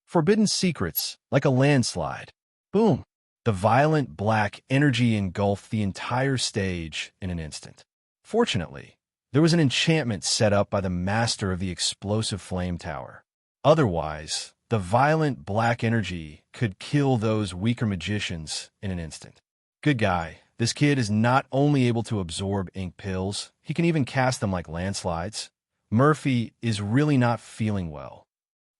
Forbidden secrets, like a landslide. Boom! The violent black energy engulfed the entire stage in an instant. Fortunately, there was an enchantment set up by the master of the explosive flame tower. Otherwise, the violent black energy could kill those weaker magicians in an instant. Good guy. This kid is not only able to absorb ink pills, he can even cast them like landslides. Murphy is really not feeling well.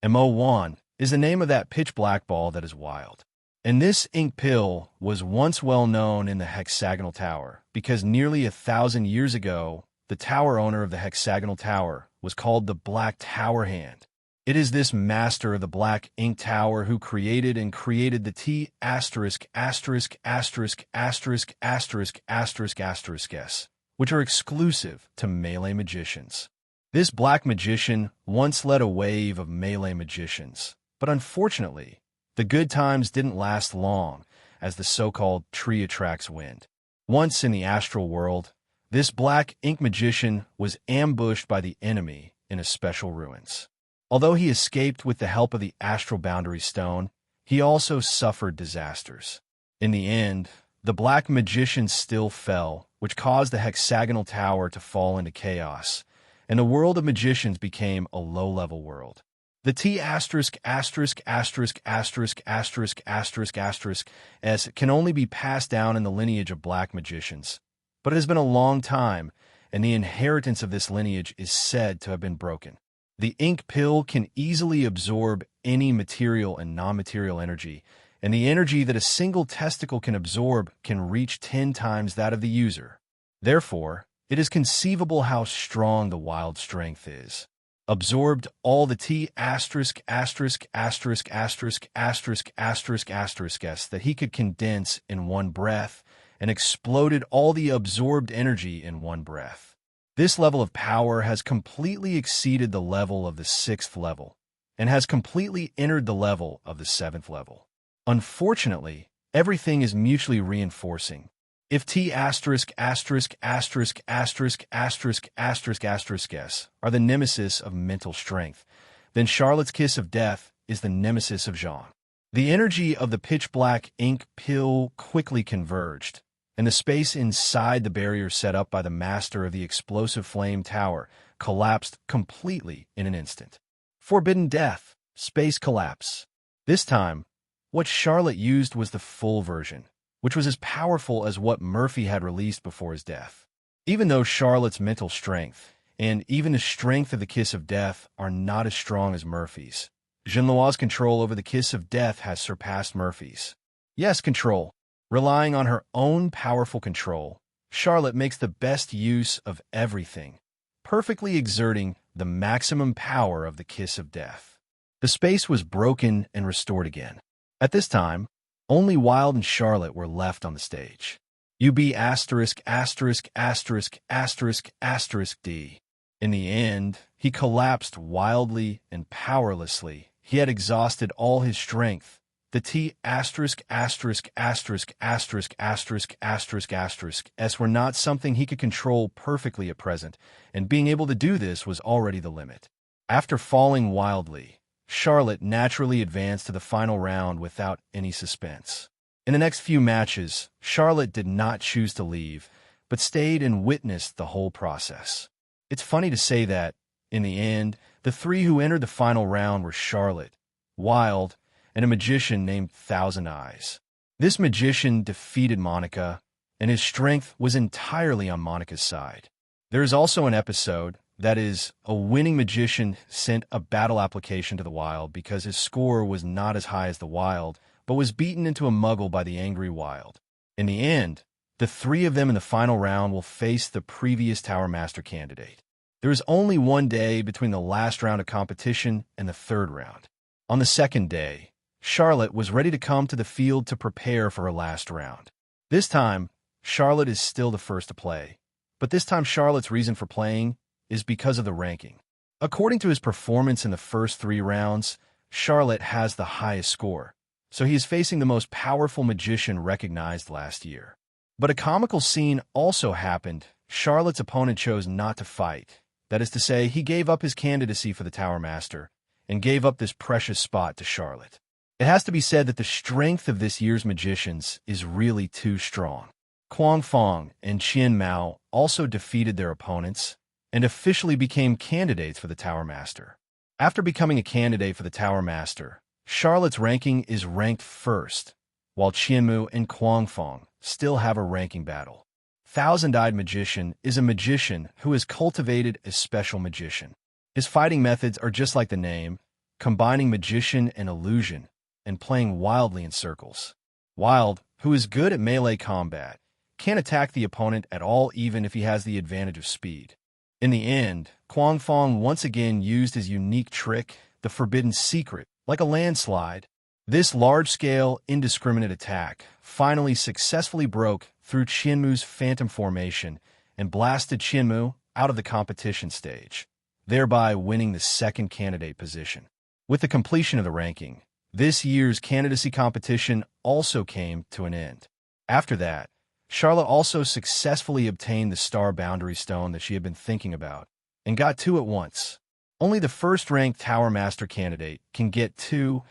Mo1 is the name of that pitch black ball that is wild. And this ink pill was once well known in the hexagonal tower because nearly 1,000 years ago, the tower owner of the hexagonal tower was called the Black Tower Hand. It is this master of the Black Ink Tower who created the T asterisk asterisk asterisk asterisk asterisk asterisk asterisk S, which are exclusive to melee magicians. This black magician once led a wave of melee magicians, but unfortunately, the good times didn't last long as the so-called tree attracts wind. Once in the astral world, this black ink magician was ambushed by the enemy in a special ruins. Although he escaped with the help of the astral boundary stone, he also suffered disasters. In the end, the black magician still fell, which caused the hexagonal tower to fall into chaos, and the world of magicians became a low-level world. The T asterisk asterisk asterisk asterisk asterisk asterisk asterisk S can only be passed down in the lineage of black magicians, but it has been a long time, and the inheritance of this lineage is said to have been broken. The ink pill can easily absorb any material and non-material energy, and the energy that a single testicle can absorb can reach 10 times that of the user. Therefore, it is conceivable how strong the wild strength is. Absorbed all the T asterisk asterisk asterisk asterisk asterisk asterisk asterisk S that he could condense in one breath, and exploded all the absorbed energy in one breath. This level of power has completely exceeded the level of the 6th level, and has completely entered the level of the 7th level. Unfortunately, everything is mutually reinforcing. If T asterisk asterisk asterisk asterisk asterisk asterisk asterisk S are the nemesis of mental strength, then Charlotte's kiss of death is the nemesis of Jean. The energy of the pitch-black ink pill quickly converged, and the space inside the barrier set up by the master of the explosive flame tower collapsed completely in an instant. Forbidden death, space collapse. This time, what Charlotte used was the full version, which was as powerful as what Murphy had released before his death. Even though Charlotte's mental strength, and even the strength of the kiss of death, are not as strong as Murphy's, Jinhua's control over the kiss of death has surpassed Murphy's. Yes, control. Relying on her own powerful control, Charlotte makes the best use of everything, perfectly exerting the maximum power of the kiss of death. The space was broken and restored again. At this time, only Wild and Charlotte were left on the stage. UB asterisk asterisk asterisk asterisk asterisk D. In the end, he collapsed wildly and powerlessly. He had exhausted all his strength. The T asterisk asterisk asterisk asterisk asterisk asterisk asterisk S were not something he could control perfectly at present, and being able to do this was already the limit. After falling wildly, Charlotte naturally advanced to the final round without any suspense. In the next few matches, Charlotte did not choose to leave, but stayed and witnessed the whole process. It's funny to say that, in the end, the three who entered the final round were Charlotte, Wild, and a magician named Thousand Eyes. This magician defeated Monica, and his strength was entirely on Monica's side. There is also an episode, that is, a winning magician sent a battle application to the Wild because his score was not as high as the Wild, but was beaten into a muggle by the angry Wild. In the end, the three of them in the final round will face the previous Tower Master candidate. There is only one day between the last round of competition and the third round. On the second day, Charlotte was ready to come to the field to prepare for her last round. This time, Charlotte is still the first to play, but this time Charlotte's reason for playing is because of the ranking. According to his performance in the first 3 rounds, Charlotte has the highest score, so he is facing the most powerful magician recognized last year. But a comical scene also happened. Charlotte's opponent chose not to fight. That is to say, he gave up his candidacy for the Tower Master and gave up this precious spot to Charlotte. It has to be said that the strength of this year's magicians is really too strong. Quang Fong and Qian Mao also defeated their opponents and officially became candidates for the Tower Master. After becoming a candidate for the Tower Master, Charlotte's ranking is ranked first, while Qianmu and Quang Fong still have a ranking battle. Thousand-Eyed Magician is a magician who has cultivated a special magician. His fighting methods are just like the name, combining magician and illusion, and playing wildly in circles. Wild, who is good at melee combat, can't attack the opponent at all even if he has the advantage of speed. In the end, Quang Fong once again used his unique trick, the Forbidden Secret, like a landslide. This large-scale, indiscriminate attack finally successfully broke through Qianmu's phantom formation and blasted Qianmu out of the competition stage, thereby winning the second candidate position. With the completion of the ranking, this year's candidacy competition also came to an end. After that, Charlotte also successfully obtained the Star Boundary Stone that she had been thinking about, and got 2 at once. Only the first-ranked Tower Master candidate can get 2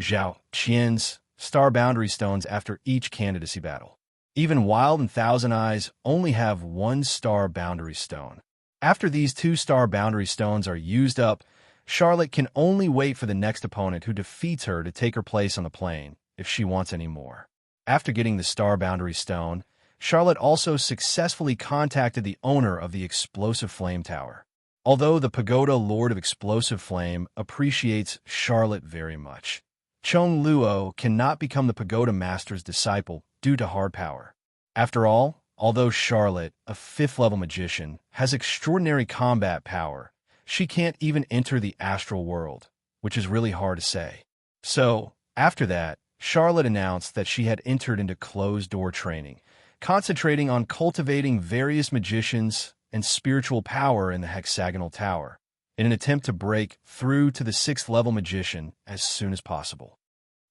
Zhao Qian's Star Boundary Stones after each candidacy battle. Even Wild and Thousand Eyes only have 1 Star Boundary Stone. After these 2 Star Boundary Stones are used up, Charlotte can only wait for the next opponent who defeats her to take her place on the plane, if she wants any more. After getting the Star Boundary Stone, Charlotte also successfully contacted the owner of the Explosive Flame Tower. Although the Pagoda Lord of Explosive Flame appreciates Charlotte very much, Chong Luo cannot become the Pagoda Master's disciple due to hard power. After all, although Charlotte, a 5th-level magician, has extraordinary combat power, she can't even enter the astral world, which is really hard to say. So, after that, Charlotte announced that she had entered into closed-door training, concentrating on cultivating various magicians and spiritual power in the hexagonal tower, in an attempt to break through to the 6th-level magician as soon as possible.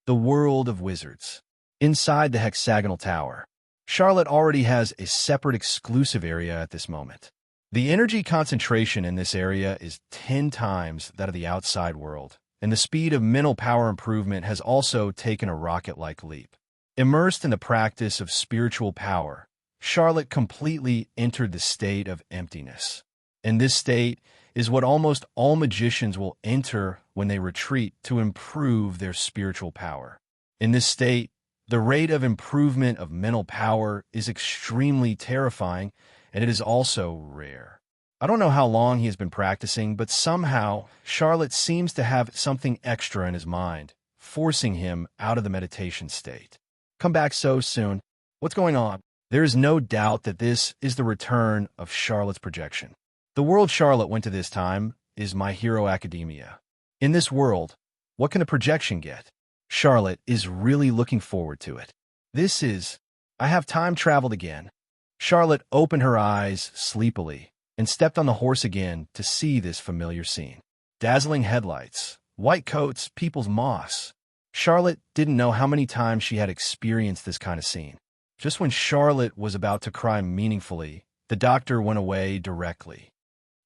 The world of wizards. Inside the hexagonal tower, Charlotte already has a separate exclusive area at this moment. The energy concentration in this area is 10 times that of the outside world, and the speed of mental power improvement has also taken a rocket-like leap. Immersed in the practice of spiritual power, Charlotte completely entered the state of emptiness. And this state is what almost all magicians will enter when they retreat to improve their spiritual power. In this state, the rate of improvement of mental power is extremely terrifying, and it is also rare. I don't know how long he has been practicing, but somehow Charlotte seems to have something extra in his mind, forcing him out of the meditation state. Come back so soon. What's going on? There is no doubt that this is the return of Charlotte's projection. The world Charlotte went to this time is My Hero Academia. In this world, what can a projection get? Charlotte is really looking forward to it. I have time traveled again. Charlotte opened her eyes sleepily and stepped on the horse again to see this familiar scene. Dazzling headlights, white coats, people's moss. Charlotte didn't know how many times she had experienced this kind of scene. Just when Charlotte was about to cry meaningfully, the doctor went away directly.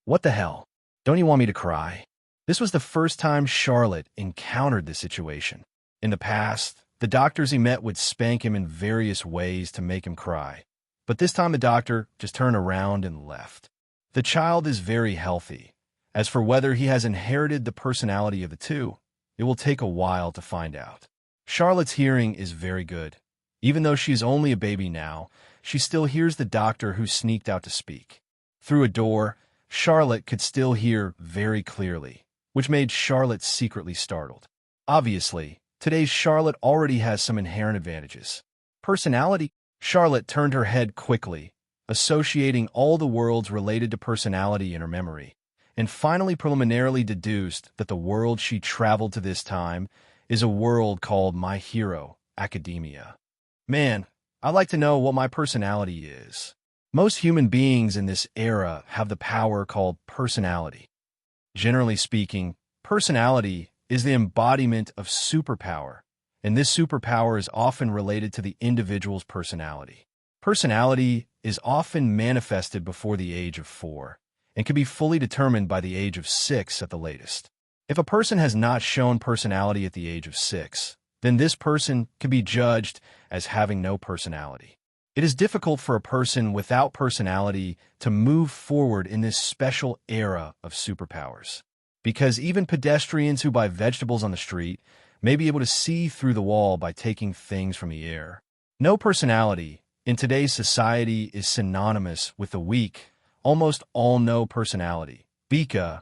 What the hell? Don't you want me to cry? This was the first time Charlotte encountered this situation. In the past, the doctors he met would spank him in various ways to make him cry. But this time the doctor just turned around and left. The child is very healthy. As for whether he has inherited the personality of the two, it will take a while to find out. Charlotte's hearing is very good. Even though she's only a baby now, she still hears the doctor who sneaked out to speak. Through a door, Charlotte could still hear very clearly, which made Charlotte secretly startled. Obviously, today's Charlotte already has some inherent advantages. Personality. Charlotte turned her head quickly, associating all the worlds related to personality in her memory, and finally preliminarily deduced that the world she traveled to this time is a world called My Hero Academia. Man, I'd like to know what my personality is. Most human beings in this era have the power called personality. Generally speaking, personality is the embodiment of superpower, and this superpower is often related to the individual's personality. Personality is often manifested before the age of 4 and can be fully determined by the age of 6 at the latest. If a person has not shown personality at the age of 6, then this person can be judged as having no personality. It is difficult for a person without personality to move forward in this special era of superpowers, because even pedestrians who buy vegetables on the street may be able to see through the wall by taking things from the air. No personality in today's society is synonymous with the weak. Almost all no personality, Bika,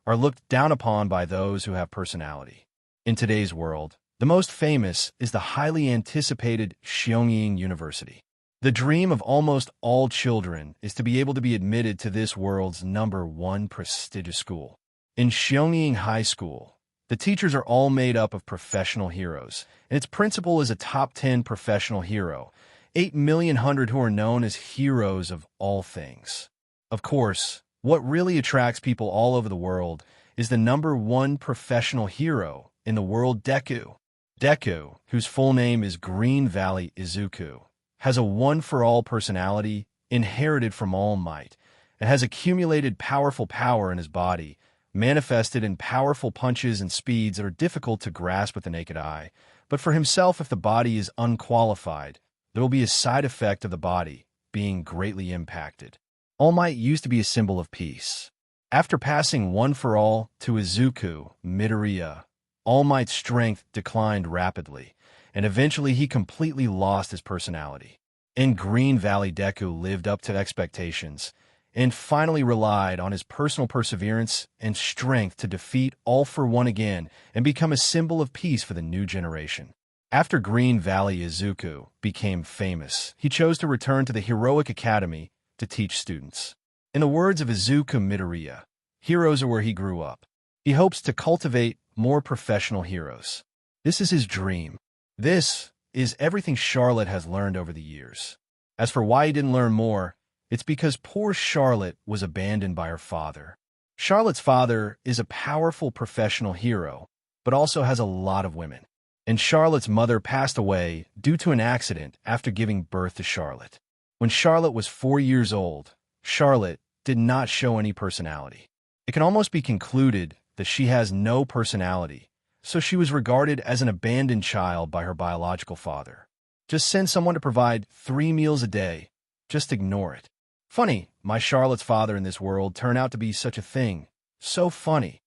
are looked down upon by those who have personality. In today's world, the most famous is the highly anticipated Xiongyin University. The dream of almost all children is to be able to be admitted to this world's #1 prestigious school. In Xiongyin High School, the teachers are all made up of professional heroes, and its principal is a top 10 professional hero, 8,100,000 who are known as heroes of all things. Of course, what really attracts people all over the world is the #1 professional hero in the world, Deku. Deku, whose full name is Green Valley Izuku, has a one-for-all personality inherited from All Might and has accumulated powerful power in his body, manifested in powerful punches and speeds that are difficult to grasp with the naked eye. But for himself, if the body is unqualified, there will be a side effect of the body being greatly impacted. All Might used to be a symbol of peace. After passing one for all to Izuku Midoriya, All Might's strength declined rapidly, and eventually he completely lost his personality. In Green Valley, Deku lived up to expectations, and finally relied on his personal perseverance and strength to defeat All for One again and become a symbol of peace for the new generation. After Green Valley Izuku became famous, he chose to return to the Heroic Academy to teach students. In the words of Izuku Midoriya, heroes are where he grew up. He hopes to cultivate more professional heroes. This is his dream. This is everything Charlotte has learned over the years. As for why he didn't learn more, it's because poor Charlotte was abandoned by her father. Charlotte's father is a powerful professional hero, but also has a lot of women. And Charlotte's mother passed away due to an accident after giving birth to Charlotte. When Charlotte was 4 years old, Charlotte did not show any personality. It can almost be concluded that she has no personality, so she was regarded as an abandoned child by her biological father. Just send someone to provide 3 meals a day. Just ignore it. Funny, my Charlotte's father in this world turned out to be such a thing. So funny.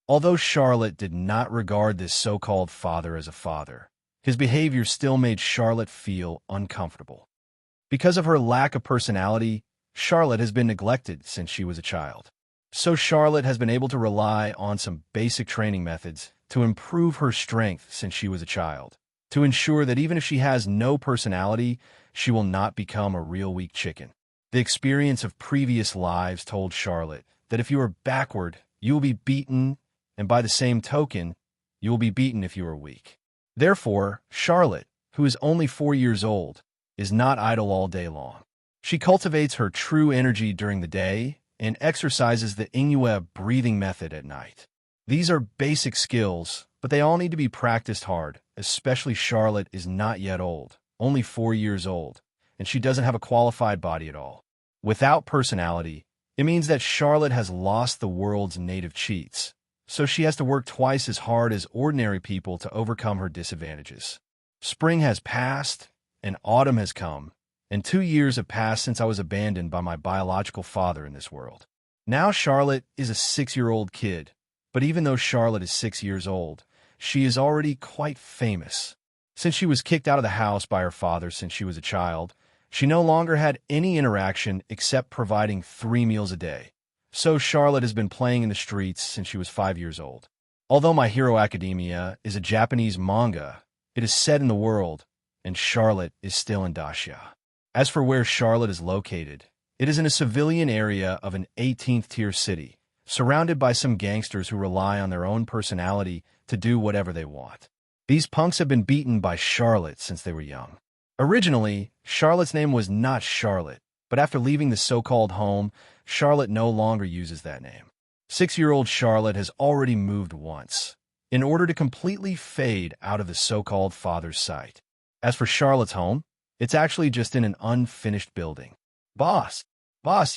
Although Charlotte did not regard this so-called father as a father, his behavior still made Charlotte feel uncomfortable. Because of her lack of personality, Charlotte has been neglected since she was a child. So Charlotte has been able to rely on some basic training methods to improve her strength since she was a child, to ensure that even if she has no personality, she will not become a real weak chicken. The experience of previous lives told Charlotte that if you are backward, you will be beaten, and by the same token, you will be beaten if you are weak. Therefore, Charlotte, who is only 4 years old, is not idle all day long. She cultivates her true energy during the day and exercises the Inoue breathing method at night. These are basic skills, but they all need to be practiced hard, especially Charlotte is not yet old, only 4 years old, and she doesn't have a qualified body at all. Without personality, it means that Charlotte has lost the world's native cheats, so she has to work twice as hard as ordinary people to overcome her disadvantages. Spring has passed, and autumn has come, and 2 years have passed since I was abandoned by my biological father in this world. Now Charlotte is a 6-year-old kid, but even though Charlotte is 6 years old, she is already quite famous. Since she was kicked out of the house by her father since she was a child, she no longer had any interaction except providing 3 meals a day. So Charlotte has been playing in the streets since she was 5 years old. Although My Hero Academia is a Japanese manga, it is set in the world, and Charlotte is still in Dacia. As for where Charlotte is located, it is in a civilian area of an 18th-tier city, surrounded by some gangsters who rely on their own personality to do whatever they want. These punks have been beaten by Charlotte since they were young. Originally, Charlotte's name was not Charlotte, but after leaving the so-called home, Charlotte no longer uses that name. 6-year-old Charlotte has already moved once, in order to completely fade out of the so-called father's sight. As for Charlotte's home, it's actually just in an unfinished building. Boss,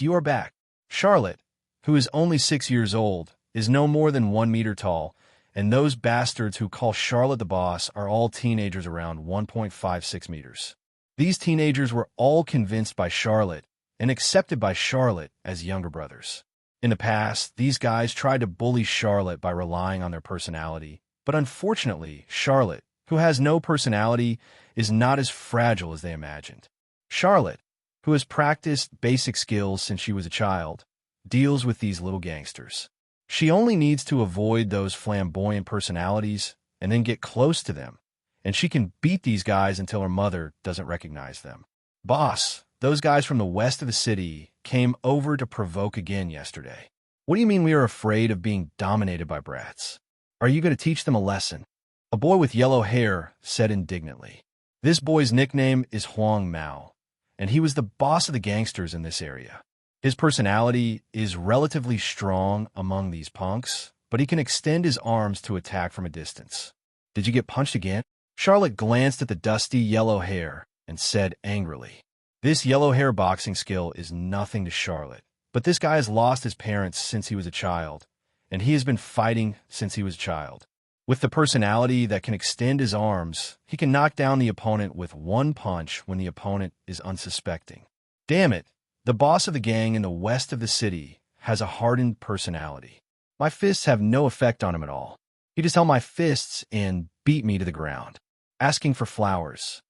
you are back. Charlotte, who is only 6 years old, is no more than 1 meter tall, and those bastards who call Charlotte the boss are all teenagers around 1.56 meters. These teenagers were all convinced by Charlotte and accepted by Charlotte as younger brothers. In the past, these guys tried to bully Charlotte by relying on their personality, but unfortunately, Charlotte, who has no personality, is not as fragile as they imagined. Charlotte, who has practiced basic skills since she was a child, deals with these little gangsters. She only needs to avoid those flamboyant personalities and then get close to them, and she can beat these guys until her mother doesn't recognize them. Boss, those guys from the west of the city came over to provoke again yesterday. What do you mean we are afraid of being dominated by brats? Are you going to teach them a lesson? A boy with yellow hair said indignantly. This boy's nickname is Huang Mao, and he was the boss of the gangsters in this area. His personality is relatively strong among these punks, but he can extend his arms to attack from a distance. Did you get punched again? Charlotte glanced at the dusty yellow hair and said angrily. This yellow hair boxing skill is nothing to Charlotte, but this guy has lost his parents since he was a child, and he has been fighting since he was a child. With the personality that can extend his arms, he can knock down the opponent with one punch when the opponent is unsuspecting. Damn it! The boss of the gang in the west of the city has a hardened personality. My fists have no effect on him at all. He just held my fists and beat me to the ground, asking for flowers.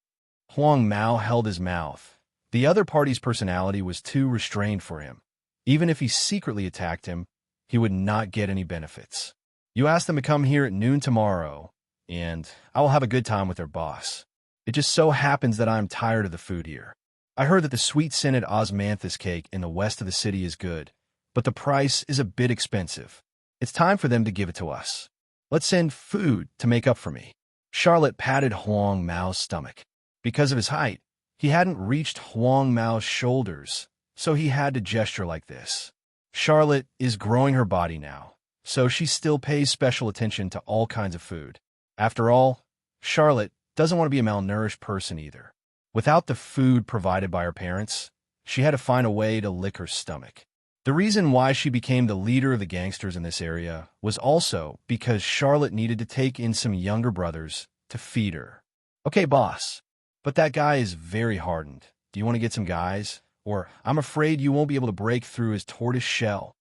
Huang Mao held his mouth. The other party's personality was too restrained for him. Even if he secretly attacked him, he would not get any benefits. You ask them to come here at noon tomorrow, and I will have a good time with their boss. It just so happens that I am tired of the food here. I heard that the sweet-scented osmanthus cake in the west of the city is good, but the price is a bit expensive. It's time for them to give it to us. Let's send food to make up for me. Charlotte patted Huang Mao's stomach. Because of his height, he hadn't reached Huang Mao's shoulders, so he had to gesture like this. Charlotte is growing her body now, so she still pays special attention to all kinds of food. After all, Charlotte doesn't want to be a malnourished person either. Without the food provided by her parents, she had to find a way to lick her stomach. The reason why she became the leader of the gangsters in this area was also because Charlotte needed to take in some younger brothers to feed her. Okay, boss, but that guy is very hardened. Do you want to get some guys? Or I'm afraid you won't be able to break through his tortoise shell.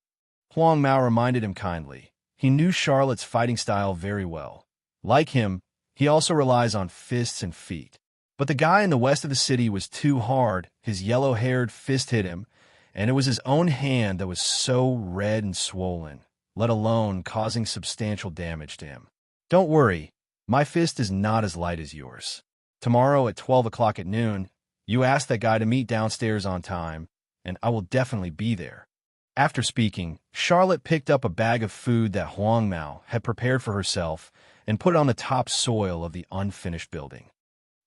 Huang Mao reminded him kindly. He knew Charlotte's fighting style very well. Like him, he also relies on fists and feet. But the guy in the west of the city was too hard. His yellow-haired fist hit him, and it was his own hand that was so red and swollen, let alone causing substantial damage to him. Don't worry, my fist is not as light as yours. Tomorrow at 12 o'clock at noon, you ask that guy to meet downstairs on time, and I will definitely be there. After speaking, Charlotte picked up a bag of food that Huang Mao had prepared for herself and put it on the top soil of the unfinished building.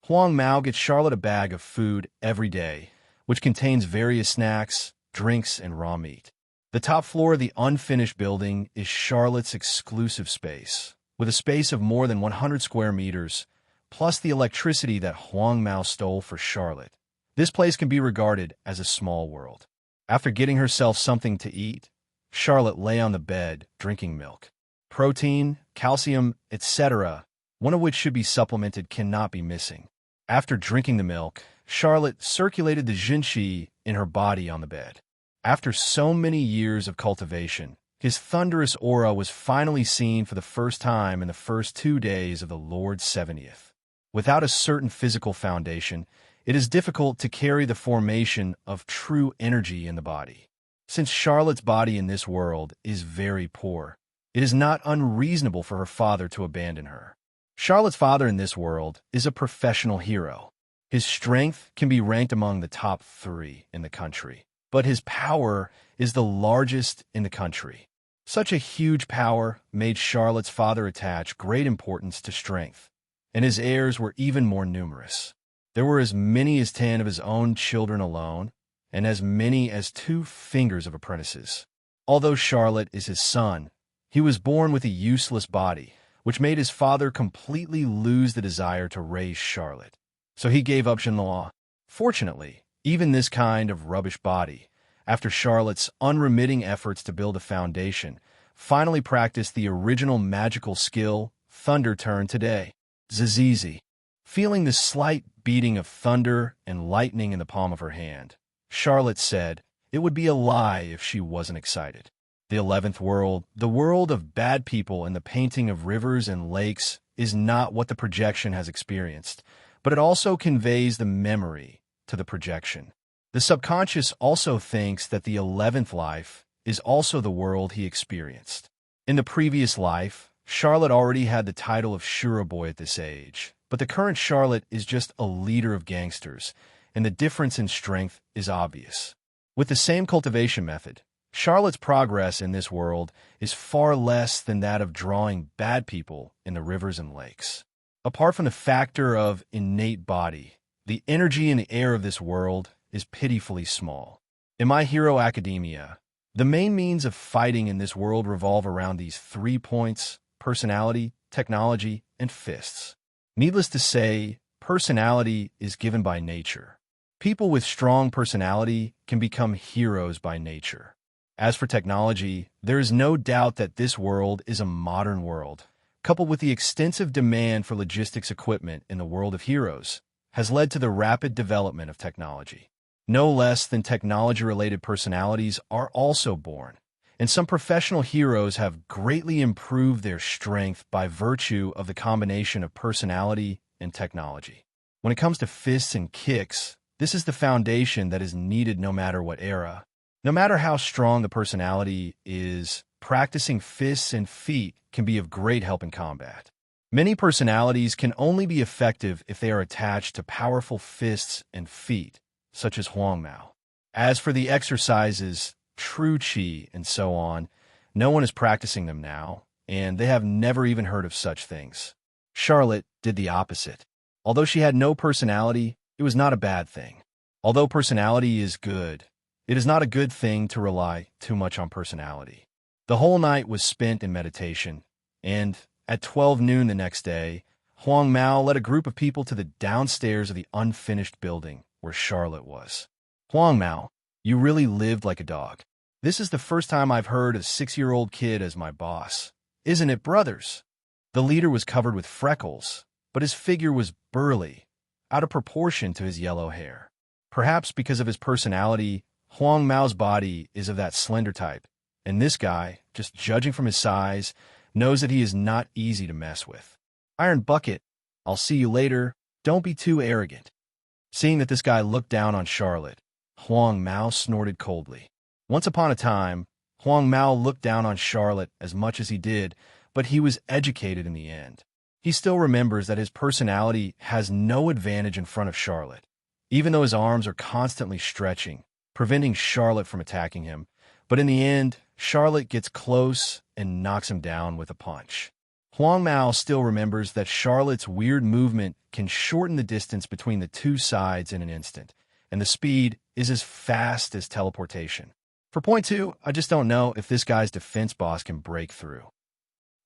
Huang Mao gets Charlotte a bag of food every day, which contains various snacks, drinks, and raw meat. The top floor of the unfinished building is Charlotte's exclusive space, with a space of more than 100 square meters, plus the electricity that Huang Mao stole for Charlotte. This place can be regarded as a small world. After getting herself something to eat, Charlotte lay on the bed, drinking milk. Protein, calcium, etc., one of which should be supplemented, cannot be missing. After drinking the milk, Charlotte circulated the Jinshi in her body on the bed. After so many years of cultivation, his thunderous aura was finally seen for the first time in the first 2 days of the Lord's 70th. Without a certain physical foundation, it is difficult to carry the formation of true energy in the body. Since Charlotte's body in this world is very poor, it is not unreasonable for her father to abandon her. Charlotte's father in this world is a professional hero. His strength can be ranked among the top 3 in the country, but his power is the largest in the country. Such a huge power made Charlotte's father attach great importance to strength, and his heirs were even more numerous. There were as many as 10 of his own children alone, and as many as 2 fingers of apprentices. Although Charlotte is his son, he was born with a useless body, which made his father completely lose the desire to raise Charlotte. So he gave up Shenlaw. Fortunately, even this kind of rubbish body, after Charlotte's unremitting efforts to build a foundation, finally practiced the original magical skill, Thunder Turn, today. Zizizi. Feeling the slight beating of thunder and lightning in the palm of her hand, Charlotte said it would be a lie if she wasn't excited. The 11th world, the world of bad people and the painting of rivers and lakes, is not what the projection has experienced, but it also conveys the memory to the projection. The subconscious also thinks that the 11th life is also the world he experienced. In the previous life, Charlotte already had the title of Shura Boy at this age, but the current Charlotte is just a leader of gangsters, and the difference in strength is obvious. With the same cultivation method, Charlotte's progress in this world is far less than that of drawing bad people in the rivers and lakes. Apart from the factor of innate body, the energy in the air of this world is pitifully small. In My Hero Academia, the main means of fighting in this world revolve around these 3 points: personality, technology, and fists. Needless to say, personality is given by nature. People with strong personality can become heroes by nature. As for technology, there is no doubt that this world is a modern world, coupled with the extensive demand for logistics equipment in the world of heroes, has led to the rapid development of technology. No less than technology-related personalities are also born, and some professional heroes have greatly improved their strength by virtue of the combination of personality and technology. When it comes to fists and kicks, this is the foundation that is needed no matter what era. No matter how strong the personality is, practicing fists and feet can be of great help in combat. Many personalities can only be effective if they are attached to powerful fists and feet, such as Huang Mao. As for the exercises, True Chi, and so on, no one is practicing them now, and they have never even heard of such things. Charlotte did the opposite. Although she had no personality, it was not a bad thing. Although personality is good, it is not a good thing to rely too much on personality. The whole night was spent in meditation, and at 12 noon the next day, Huang Mao led a group of people to the downstairs of the unfinished building where Charlotte was. Huang Mao, you really lived like a dog. This is the first time I've heard a 6-year-old kid as my boss. Isn't it, brothers? The leader was covered with freckles, but his figure was burly, out of proportion to his yellow hair. Perhaps because of his personality, Huang Mao's body is of that slender type, and this guy, just judging from his size, knows that he is not easy to mess with. Iron Bucket, I'll see you later. Don't be too arrogant. Seeing that this guy looked down on Charlotte, Huang Mao snorted coldly. Once upon a time, Huang Mao looked down on Charlotte as much as he did, but he was educated in the end. He still remembers that his personality has no advantage in front of Charlotte, even though his arms are constantly stretching, preventing Charlotte from attacking him. But in the end, Charlotte gets close and knocks him down with a punch. Huang Mao still remembers that Charlotte's weird movement can shorten the distance between the 2 sides in an instant, and the speed is as fast as teleportation. For point 2, I just don't know if this guy's defense boss can break through.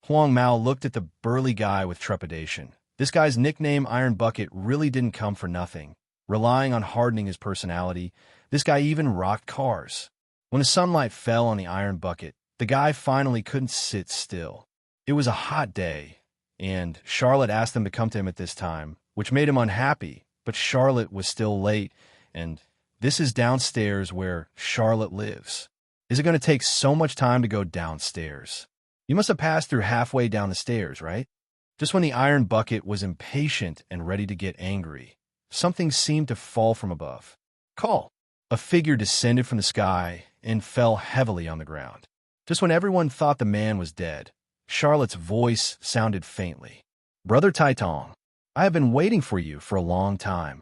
Huang Mao looked at the burly guy with trepidation. This guy's nickname Iron Bucket really didn't come for nothing. Relying on hardening his personality, this guy even rocked cars. When the sunlight fell on the Iron Bucket, the guy finally couldn't sit still. It was a hot day, and Charlotte asked them to come to him at this time, which made him unhappy, but Charlotte was still late, and this is downstairs where Charlotte lives. Is it going to take so much time to go downstairs? You must have passed through halfway down the stairs, right? Just when the iron bucket was impatient and ready to get angry, something seemed to fall from above. Call! A figure descended from the sky and fell heavily on the ground. Just when everyone thought the man was dead, Charlotte's voice sounded faintly. Brother Taitong, I have been waiting for you for a long time.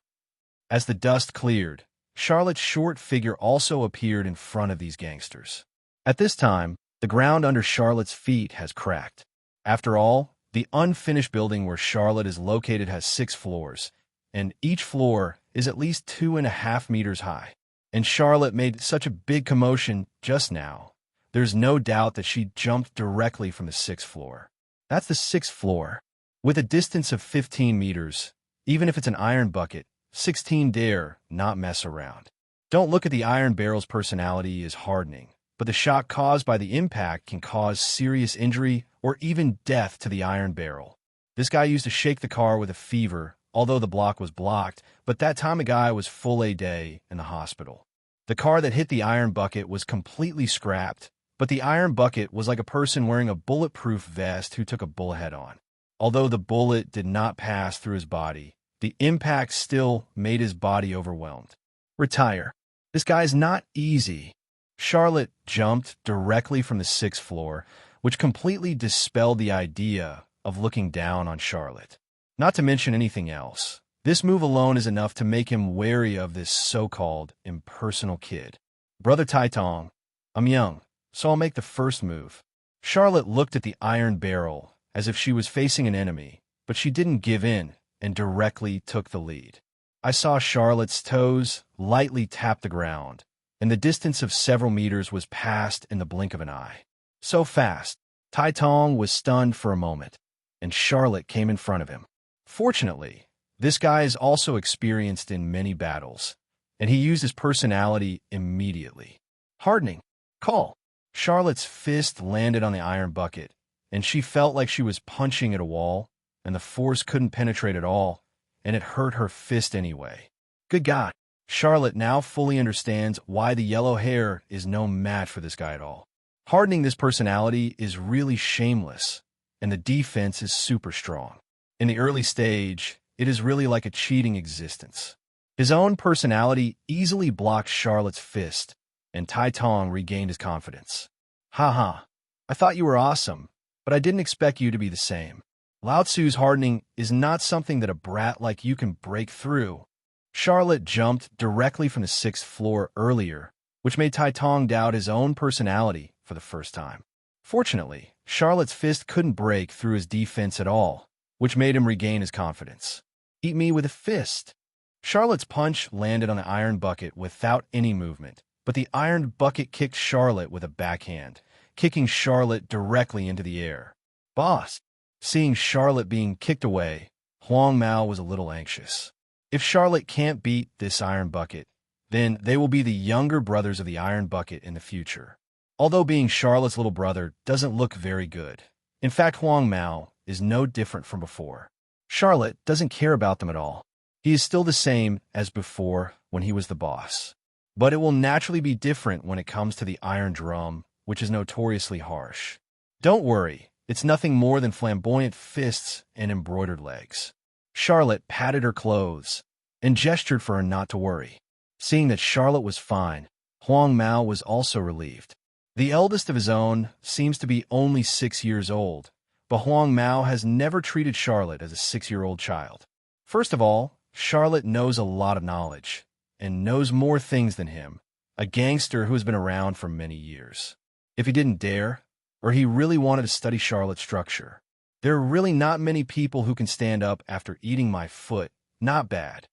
As the dust cleared, Charlotte's short figure also appeared in front of these gangsters. At this time, the ground under Charlotte's feet has cracked. After all, the unfinished building where Charlotte is located has 6 floors, and each floor is at least 2.5 meters high. And Charlotte made such a big commotion just now. There's no doubt that she jumped directly from the 6th floor. That's the 6th floor. With a distance of 15 meters, even if it's an iron bucket, 16 dare not mess around. Don't look at the iron barrel's personality as hardening, but the shock caused by the impact can cause serious injury or even death to the iron barrel. This guy used to shake the car with a fever, although the block was blocked, but that time a guy was full a day in the hospital. The car that hit the iron bucket was completely scrapped, but the iron bucket was like a person wearing a bulletproof vest who took a bullet head-on. Although the bullet did not pass through his body, the impact still made his body overwhelmed. Retire. This guy's not easy. Charlotte jumped directly from the 6th floor, which completely dispelled the idea of looking down on Charlotte. Not to mention anything else. This move alone is enough to make him wary of this so-called impersonal kid. Brother Taitong, I'm young, so I'll make the first move. Charlotte looked at the iron barrel as if she was facing an enemy, but she didn't give in and directly took the lead. I saw Charlotte's toes lightly tap the ground, and the distance of several meters was passed in the blink of an eye. So fast, Taitong was stunned for a moment, and Charlotte came in front of him. Fortunately, this guy is also experienced in many battles, and he used his personality immediately. Hardening. Call. Charlotte's fist landed on the iron bucket, and she felt like she was punching at a wall, and the force couldn't penetrate at all, and it hurt her fist anyway. Good God. Charlotte now fully understands why the yellow hair is no match for this guy at all. Hardening this personality is really shameless, and the defense is super strong. In the early stage, it is really like a cheating existence. His own personality easily blocked Charlotte's fist, and Taitong regained his confidence. Haha, I thought you were awesome, but I didn't expect you to be the same. Lao Tzu's hardening is not something that a brat like you can break through. Charlotte jumped directly from the 6th floor earlier, which made Taitong doubt his own personality for the first time. Fortunately, Charlotte's fist couldn't break through his defense at all, which made him regain his confidence. Eat me with a fist. Charlotte's punch landed on the iron bucket without any movement, but the iron bucket kicked Charlotte with a backhand, kicking Charlotte directly into the air. Boss! Seeing Charlotte being kicked away, Huang Mao was a little anxious. If Charlotte can't beat this iron bucket, then they will be the younger brothers of the iron bucket in the future. Although being Charlotte's little brother doesn't look very good. In fact, Huang Mao is no different from before. Charlotte doesn't care about them at all. He is still the same as before when he was the boss. But it will naturally be different when it comes to the iron drum, which is notoriously harsh. Don't worry, it's nothing more than flamboyant fists and embroidered legs. Charlotte patted her clothes and gestured for her not to worry. Seeing that Charlotte was fine, Huang Mao was also relieved. The eldest of his own seems to be only 6 years old, but Huang Mao has never treated Charlotte as a 6-year-old child. First of all, Charlotte knows a lot of knowledge, and knows more things than him, a gangster who has been around for many years. If he didn't dare, or he really wanted to study Charlotte's structure, there are really not many people who can stand up after eating my foot. Not bad.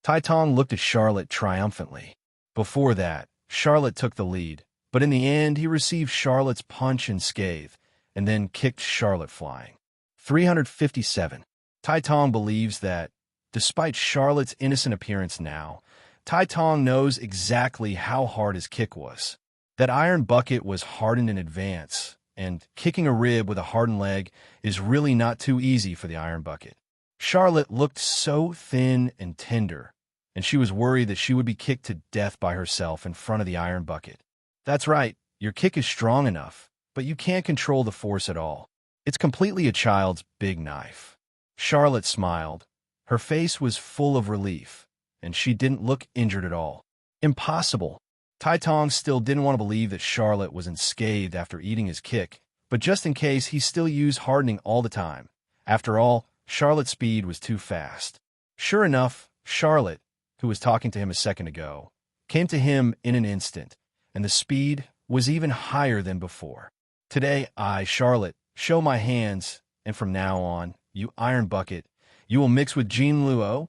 Taitong looked at Charlotte triumphantly. Before that, Charlotte took the lead, but in the end he received Charlotte's punch and scathe, and then kicked Charlotte flying. 357. Taitong believes that, despite Charlotte's innocent appearance now, Taitong knows exactly how hard his kick was. That iron bucket was hardened in advance, and kicking a rib with a hardened leg is really not too easy for the iron bucket. Charlotte looked so thin and tender, and she was worried that she would be kicked to death by herself in front of the iron bucket. That's right, your kick is strong enough, but you can't control the force at all. It's completely a child's big knife. Charlotte smiled. Her face was full of relief, and she didn't look injured at all. Impossible. Tai Tong still didn't want to believe that Charlotte was unscathed after eating his kick, but just in case, he still used hardening all the time. After all, Charlotte's speed was too fast. Sure enough, Charlotte, who was talking to him a second ago, came to him in an instant, and the speed was even higher than before. Today, I, Charlotte, show my hands, and from now on, you iron bucket, you will mix with Jean Luo.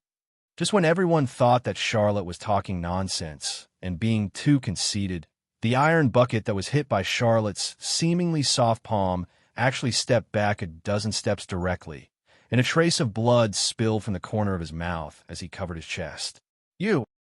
Just when everyone thought that Charlotte was talking nonsense and being too conceited, the iron bucket that was hit by Charlotte's seemingly soft palm actually stepped back a dozen steps directly, and a trace of blood spilled from the corner of his mouth as he covered his chest.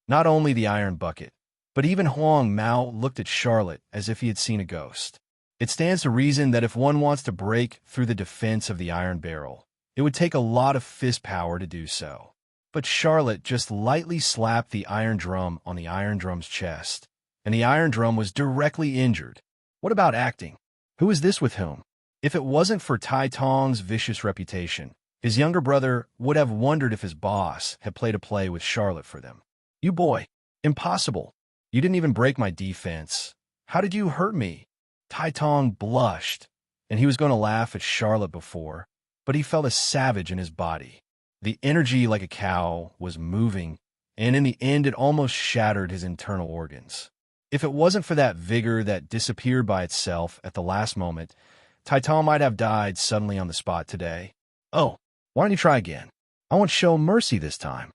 Not only the iron bucket, but even Huang Mao looked at Charlotte as if he had seen a ghost. It stands to reason that if one wants to break through the defense of the iron barrel, it would take a lot of fist power to do so. But Charlotte just lightly slapped the iron drum on the iron drum's chest, and the iron drum was directly injured. What about acting? Who is this with whom? If it wasn't for Tai Tong's vicious reputation, his younger brother would have wondered if his boss had played a play with Charlotte for them. You boy, impossible. You didn't even break my defense. How did you hurt me? Tai Tong blushed, and he was going to laugh at Charlotte before, but he felt a savage in his body. The energy like a cow was moving, and in the end it almost shattered his internal organs. If it wasn't for that vigor that disappeared by itself at the last moment, Tai Tong might have died suddenly on the spot today. Oh, why don't you try again? I won't show mercy this time.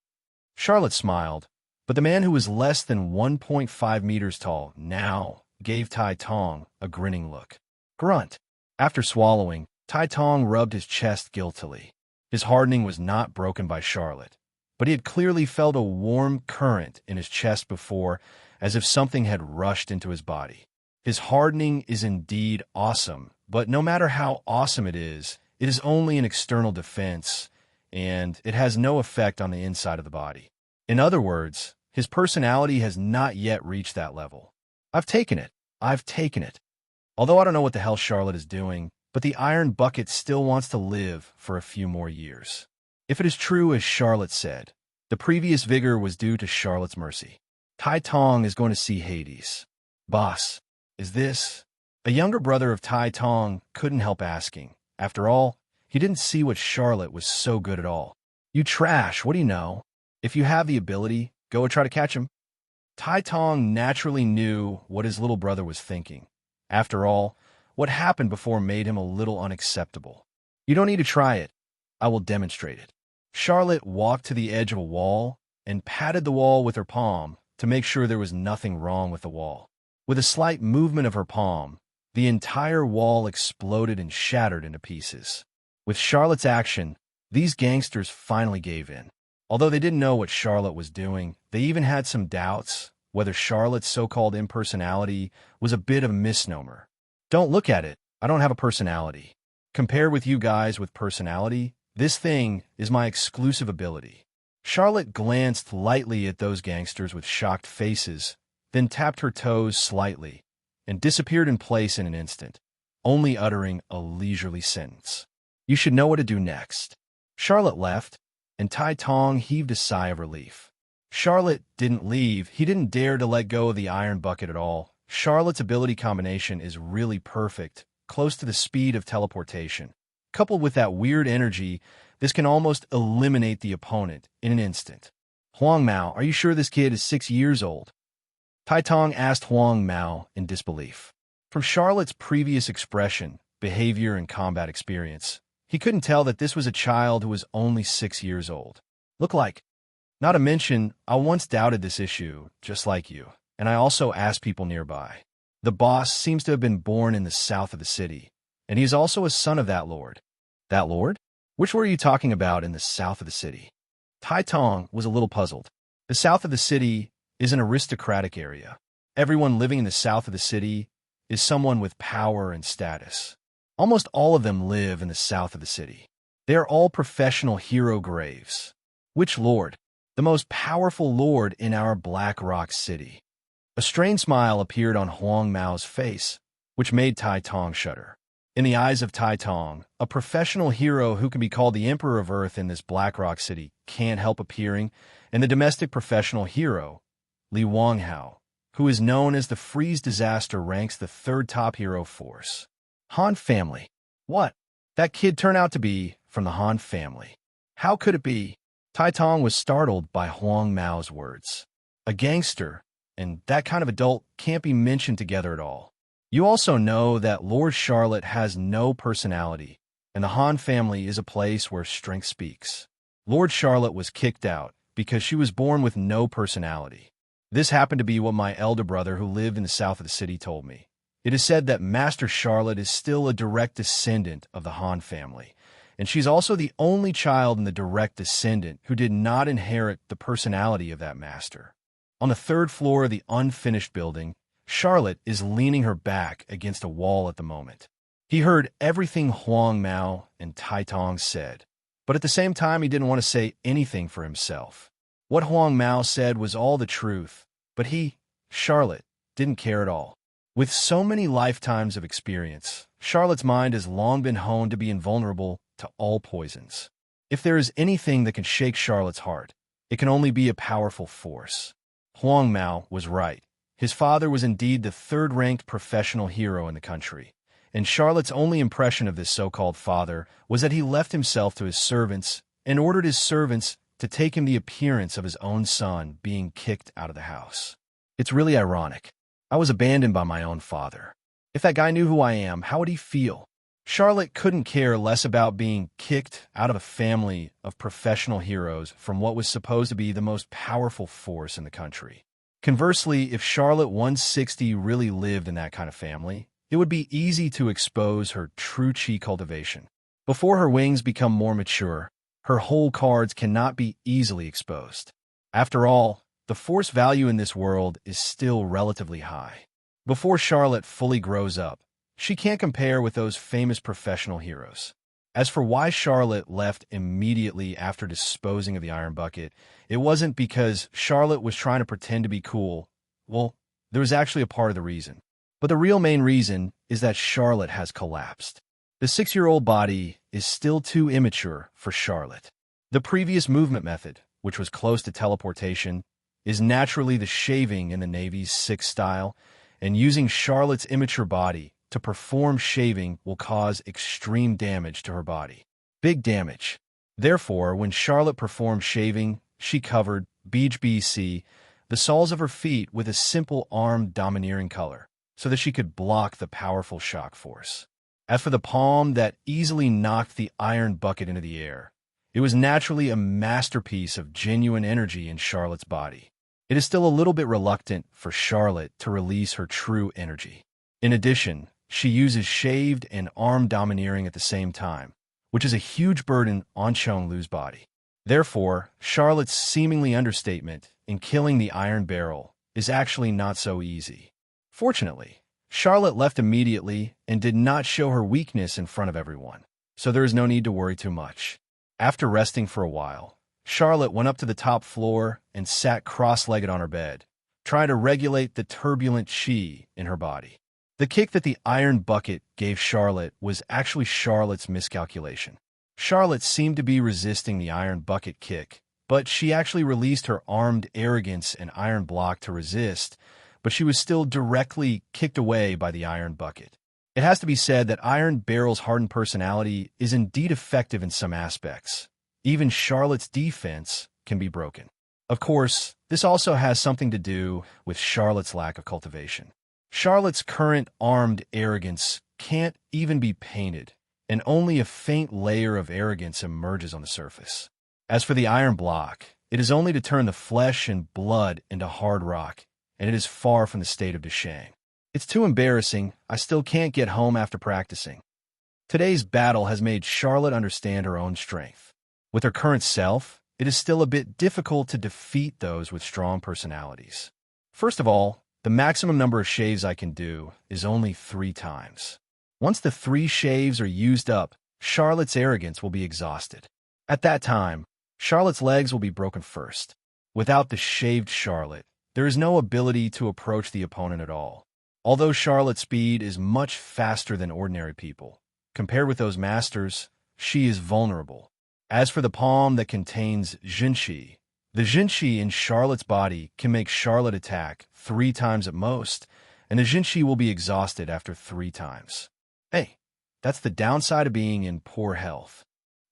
Charlotte smiled, but the man who was less than 1.5 meters tall now gave Tai Tong a grinning look. Grunt. After swallowing, Tai Tong rubbed his chest guiltily. His hardening was not broken by Charlotte, but he had clearly felt a warm current in his chest before, as if something had rushed into his body. His hardening is indeed awesome, but no matter how awesome it is only an external defense, and it has no effect on the inside of the body. In other words, his personality has not yet reached that level. I've taken it. Although I don't know what the hell Charlotte is doing, but the iron bucket still wants to live for a few more years. If it is true as Charlotte said, the previous vigor was due to Charlotte's mercy. Tai Tong is going to see Hades. Boss, is this? A younger brother of Tai Tong couldn't help asking. After all, he didn't see what Charlotte was so good at all. You trash, what do you know? If you have the ability, go and try to catch him. Tai Tong naturally knew what his little brother was thinking. After all, what happened before made him a little unacceptable. You don't need to try it. I will demonstrate it. Charlotte walked to the edge of a wall and patted the wall with her palm to make sure there was nothing wrong with the wall. With a slight movement of her palm, the entire wall exploded and shattered into pieces. With Charlotte's action, these gangsters finally gave in. Although they didn't know what Charlotte was doing, they even had some doubts whether Charlotte's so-called impersonality was a bit of a misnomer. Don't look at it. I don't have a personality. Compared with you guys with personality, this thing is my exclusive ability. Charlotte glanced lightly at those gangsters with shocked faces, then tapped her toes slightly and disappeared in place in an instant, only uttering a leisurely sentence. You should know what to do next. Charlotte left, and Tai Tong heaved a sigh of relief. Charlotte didn't leave. He didn't dare to let go of the iron bucket at all. Charlotte's ability combination is really perfect, close to the speed of teleportation. Coupled with that weird energy, this can almost eliminate the opponent in an instant. Huang Mao, are you sure this kid is 6 years old? Tai Tong asked Huang Mao in disbelief. From Charlotte's previous expression, behavior, and combat experience, he couldn't tell that this was a child who was only 6 years old. Look like. Not to mention, I once doubted this issue, just like you, and I also asked people nearby. The boss seems to have been born in the south of the city, and he is also a son of that lord. That lord? Which lord are you talking about in the south of the city? Tai Tong was a little puzzled. The south of the city is an aristocratic area. Everyone living in the south of the city is someone with power and status. Almost all of them live in the south of the city. They are all professional hero graves. Which lord? The most powerful lord in our Black Rock City. A strange smile appeared on Huang Mao's face, which made Tai Tong shudder. In the eyes of Tai Tong, a professional hero who can be called the Emperor of Earth in this Black Rock City can't help appearing, and the domestic professional hero, Li Wanghao, who is known as the Freeze Disaster, ranks the third top hero force. Han family. What? That kid turned out to be from the Han family. How could it be? Tai Tong was startled by Huang Mao's words. A gangster, and that kind of adult, can't be mentioned together at all. You also know that Lord Charlotte has no personality, and the Han family is a place where strength speaks. Lord Charlotte was kicked out because she was born with no personality. This happened to be what my elder brother who lived in the south of the city told me. It is said that Master Charlotte is still a direct descendant of the Han family, and she's also the only child in the direct descendant who did not inherit the personality of that master. On the third floor of the unfinished building, Charlotte is leaning her back against a wall at the moment. He heard everything Huang Mao and Tai Tong said, but at the same time he didn't want to say anything for himself. What Huang Mao said was all the truth, but he, Charlotte, didn't care at all. With so many lifetimes of experience, Charlotte's mind has long been honed to be invulnerable to all poisons. If there is anything that can shake Charlotte's heart, it can only be a powerful force. Huang Mao was right. His father was indeed the third-ranked professional hero in the country, and Charlotte's only impression of this so-called father was that he left himself to his servants and ordered his servants to take him the appearance of his own son being kicked out of the house. It's really ironic. I was abandoned by my own father. If that guy knew who I am, how would he feel? Charlotte couldn't care less about being kicked out of a family of professional heroes from what was supposed to be the most powerful force in the country. Conversely, if Charlotte 160 really lived in that kind of family, it would be easy to expose her true chi cultivation. Before her wings become more mature, her whole cards cannot be easily exposed. After all, the force value in this world is still relatively high. Before Charlotte fully grows up, she can't compare with those famous professional heroes. As for why Charlotte left immediately after disposing of the iron bucket, it wasn't because Charlotte was trying to pretend to be cool. Well, there was actually a part of the reason. But the real main reason is that Charlotte has collapsed. The 6-year-old body is still too immature for Charlotte. The previous movement method, which was close to teleportation, is naturally the shaving in the Navy's 6 style, and using Charlotte's immature body to perform shaving will cause extreme damage to her body. Big damage. Therefore, when Charlotte performed shaving, she covered, BC, the soles of her feet with a simple arm domineering color, so that she could block the powerful shock force. As for the palm that easily knocked the iron bucket into the air, it was naturally a masterpiece of genuine energy in Charlotte's body. It is still a little bit reluctant for Charlotte to release her true energy. In addition, she uses shaved and arm domineering at the same time, which is a huge burden on Chonglu's body. Therefore, Charlotte's seemingly understatement in killing the iron barrel is actually not so easy. Fortunately, Charlotte left immediately and did not show her weakness in front of everyone, so there is no need to worry too much. After resting for a while, Charlotte went up to the top floor and sat cross-legged on her bed, trying to regulate the turbulent chi in her body. The kick that the iron bucket gave Charlotte was actually Charlotte's miscalculation. Charlotte seemed to be resisting the iron bucket kick, but she actually released her armed arrogance and iron block to resist, but she was still directly kicked away by the iron bucket. It has to be said that Iron Barrel's hardened personality is indeed effective in some aspects. Even Charlotte's defense can be broken. Of course, this also has something to do with Charlotte's lack of cultivation. Charlotte's current armed arrogance can't even be painted, and only a faint layer of arrogance emerges on the surface. As for the iron block, it is only to turn the flesh and blood into hard rock, and it is far from the state of Deshang. It's too embarrassing. I still can't get home after practicing. Today's battle has made Charlotte understand her own strength. With her current self, it is still a bit difficult to defeat those with strong personalities. First of all, the maximum number of shaves I can do is only 3 times. Once the 3 shaves are used up, Charlotte's arrogance will be exhausted. At that time, Charlotte's legs will be broken first. Without the shaved Charlotte, there is no ability to approach the opponent at all. Although Charlotte's speed is much faster than ordinary people, compared with those masters, she is vulnerable. As for the palm that contains Jinshi, the Jinshi in Charlotte's body can make Charlotte attack 3 times at most, and the Jinshi will be exhausted after 3 times. Hey, that's the downside of being in poor health.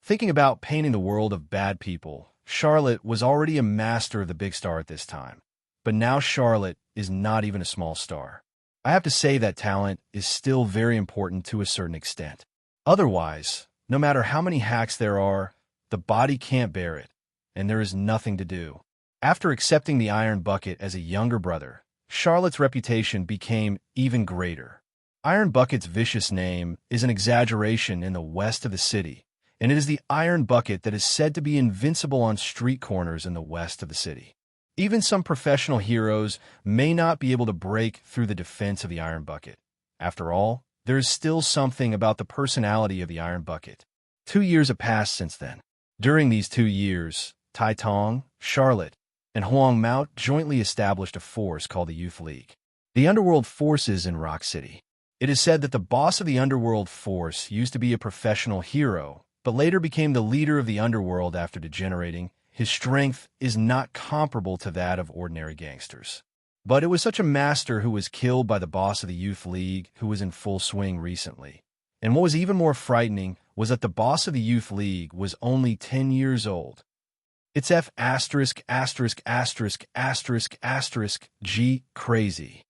Thinking about painting the world of bad people, Charlotte was already a master of the big star at this time. But now Charlotte is not even a small star. I have to say that talent is still very important to a certain extent. Otherwise, no matter how many hacks there are, the body can't bear it, and there is nothing to do. After accepting the Iron Bucket as a younger brother, Charlotte's reputation became even greater. Iron Bucket's vicious name is an exaggeration in the west of the city, and it is the Iron Bucket that is said to be invincible on street corners in the west of the city. Even some professional heroes may not be able to break through the defense of the Iron Bucket. After all, there is still something about the personality of the Iron Bucket. 2 years have passed since then. During these 2 years, Tai Tong, Charlotte, and Huang Mao jointly established a force called the Youth League, the underworld forces in Rock City. It is said that the boss of the underworld force used to be a professional hero, but later became the leader of the underworld after degenerating. His strength is not comparable to that of ordinary gangsters. But it was such a master who was killed by the boss of the Youth League who was in full swing recently. And what was even more frightening was that the boss of the Youth League was only 10 years old. It's F**************G crazy.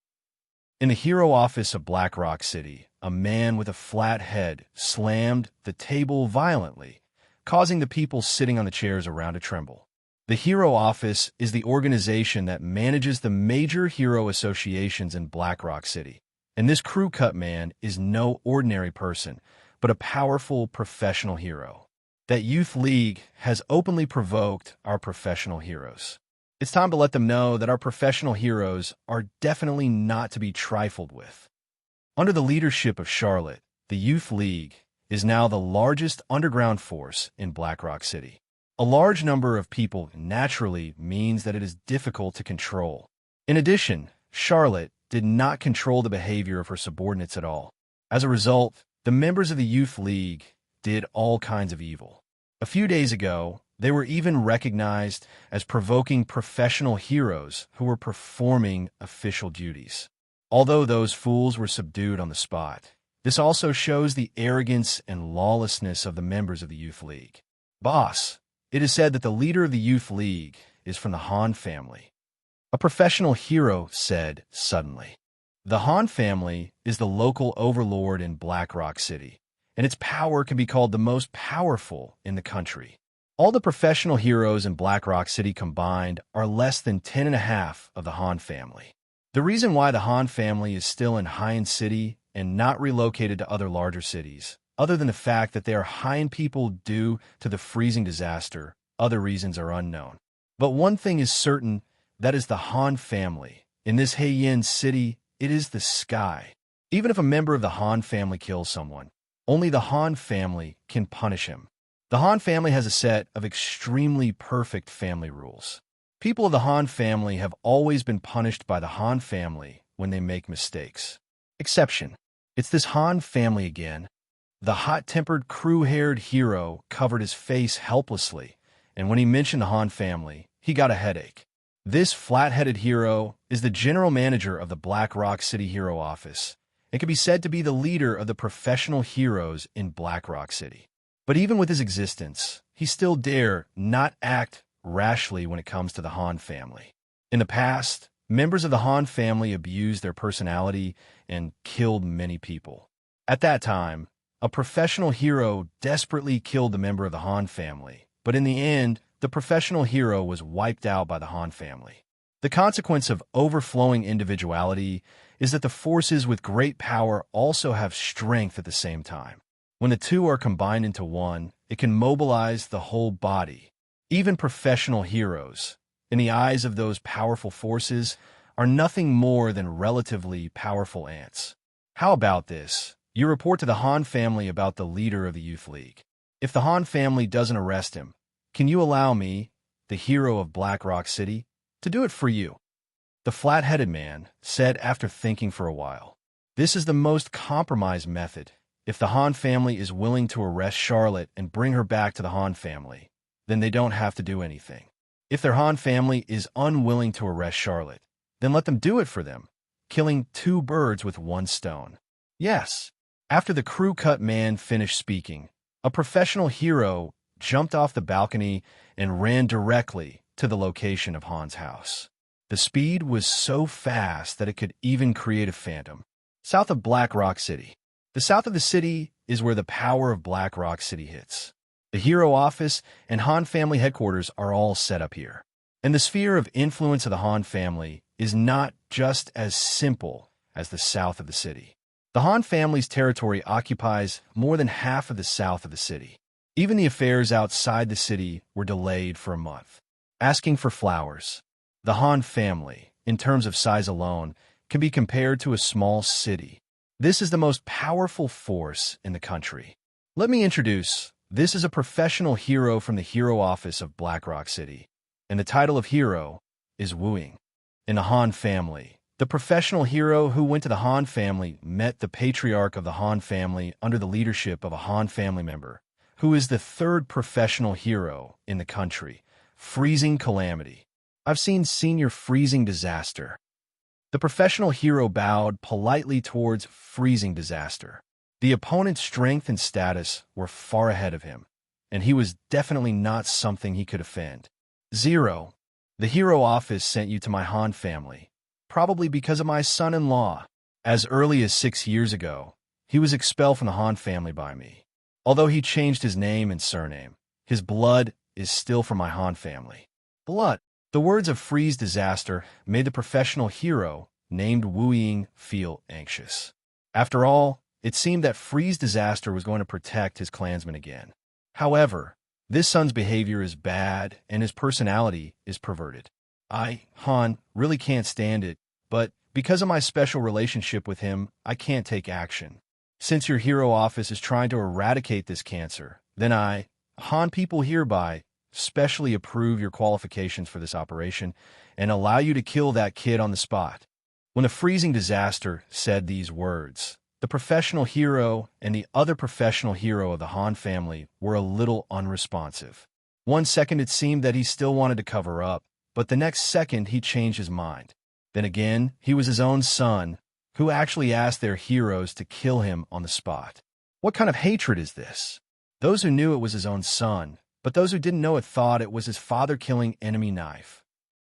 In the hero office of Black Rock City, a man with a flat head slammed the table violently, causing the people sitting on the chairs around to tremble. The hero office is the organization that manages the major hero associations in Black Rock City. And this crew-cut man is no ordinary person, but a powerful professional hero. That Youth League has openly provoked our professional heroes. It's time to let them know that our professional heroes are definitely not to be trifled with. Under the leadership of Charlotte, the Youth League is now the largest underground force in Black Rock City. A large number of people naturally means that it is difficult to control. In addition, Charlotte did not control the behavior of her subordinates at all. As a result, the members of the Youth League did all kinds of evil. A few days ago, they were even recognized as provoking professional heroes who were performing official duties. Although those fools were subdued on the spot, this also shows the arrogance and lawlessness of the members of the Youth League. Boss, it is said that the leader of the Youth League is from the Han family. A professional hero said suddenly. The Han family is the local overlord in Black Rock City, and its power can be called the most powerful in the country. All the professional heroes in Black Rock City combined are less than 10.5 of the Han family. The reason why the Han family is still in Haiyan City and not relocated to other larger cities, other than the fact that they are Haiyan people due to the freezing disaster, other reasons are unknown. But one thing is certain, that is the Han family. In this Haiyan City, it is the sky. Even if a member of the Han family kills someone, only the Han family can punish him. The Han family has a set of extremely perfect family rules. People of the Han family have always been punished by the Han family when they make mistakes. Exception. It's this Han family again. The hot-tempered, crew-haired hero covered his face helplessly, and when he mentioned the Han family, he got a headache. This flat-headed hero is the general manager of the Black Rock City Hero Office and can be said to be the leader of the professional heroes in Black Rock City. But even with his existence, he still dare not act rashly when it comes to the Han family. In the past, members of the Han family abused their personality and killed many people. At that time, a professional hero desperately killed the member of the Han family, but in the end, the professional hero was wiped out by the Han family. The consequence of overflowing individuality is that the forces with great power also have strength at the same time. When the two are combined into one, it can mobilize the whole body. Even professional heroes, in the eyes of those powerful forces, are nothing more than relatively powerful ants. How about this? You report to the Han family about the leader of the Youth League. If the Han family doesn't arrest him, can you allow me, the hero of Black Rock City, to do it for you?" The flat-headed man said after thinking for a while. "This is the most compromised method. If the Han family is willing to arrest Charlotte and bring her back to the Han family, then they don't have to do anything. If their Han family is unwilling to arrest Charlotte, then let them do it for them, killing two birds with one stone." Yes. After the crew-cut man finished speaking, a professional hero jumped off the balcony and ran directly to the location of Han's house. The speed was so fast that it could even create a phantom. South of Black Rock City. The south of the city is where the power of Black Rock City hits. The hero office and Han family headquarters are all set up here. And the sphere of influence of the Han family is not just as simple as the south of the city. The Han family's territory occupies more than half of the south of the city. Even the affairs outside the city were delayed for a month. Asking for flowers. The Han family, in terms of size alone, can be compared to a small city. This is the most powerful force in the country. Let me introduce, this is a professional hero from the hero office of Black Rock City, and the title of hero is Wooing. In the Han family, the professional hero who went to the Han family met the patriarch of the Han family under the leadership of a Han family member, who is the third professional hero in the country, Freezing Calamity. I've seen Senior Freezing Disaster. The professional hero bowed politely towards Freezing Disaster. The opponent's strength and status were far ahead of him, and he was definitely not something he could offend. Zero. The hero office sent you to my Han family, probably because of my son-in-law. As early as 6 years ago, he was expelled from the Han family by me. Although he changed his name and surname, his blood is still from my Han family. Blood. The words of Freeze Disaster made the professional hero named Wu Ying feel anxious. After all, it seemed that Freeze Disaster was going to protect his clansmen again. However, this son's behavior is bad and his personality is perverted. I, Han, really can't stand it, but because of my special relationship with him, I can't take action. Since your hero office is trying to eradicate this cancer, then I, Han people hereby, specially approve your qualifications for this operation and allow you to kill that kid on the spot. When the Freezing Disaster said these words, the professional hero and the other professional hero of the Han family were a little unresponsive. 1 second it seemed that he still wanted to cover up, but the next second he changed his mind. Then again, he was his own son, who actually asked their heroes to kill him on the spot. What kind of hatred is this? Those who knew it was his own son, but those who didn't know it thought it was his father-killing enemy knife.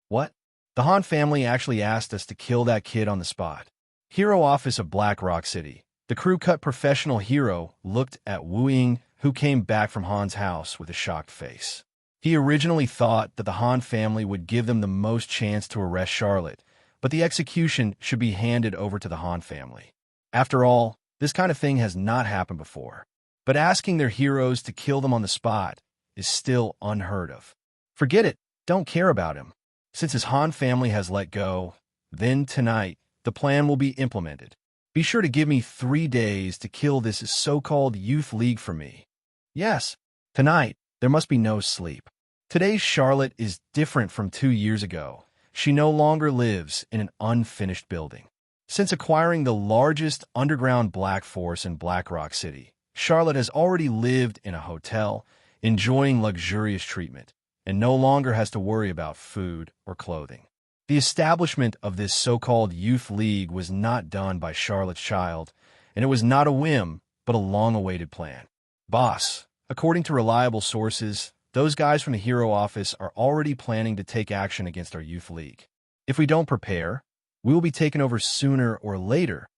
What? The Han family actually asked us to kill that kid on the spot. Hero office of Black Rock City. The crew-cut professional hero looked at Wu Ying, who came back from Han's house with a shocked face. He originally thought that the Han family would give them the most chance to arrest Charlotte, but the execution should be handed over to the Han family. After all, this kind of thing has not happened before. But asking their heroes to kill them on the spot is still unheard of. Forget it, don't care about him. Since his Han family has let go, then tonight, the plan will be implemented. Be sure to give me 3 days to kill this so-called Youth League for me. Yes, tonight, there must be no sleep. Today's Charlotte is different from 2 years ago. She no longer lives in an unfinished building. Since acquiring the largest underground black force in Black Rock City, Charlotte has already lived in a hotel, enjoying luxurious treatment, and no longer has to worry about food or clothing. The establishment of this so-called Youth League was not done by Charlotte's child, and it was not a whim, but a long-awaited plan. Boss, according to reliable sources, those guys from the Hero office are already planning to take action against our Youth League. If we don't prepare, we will be taken over sooner or later.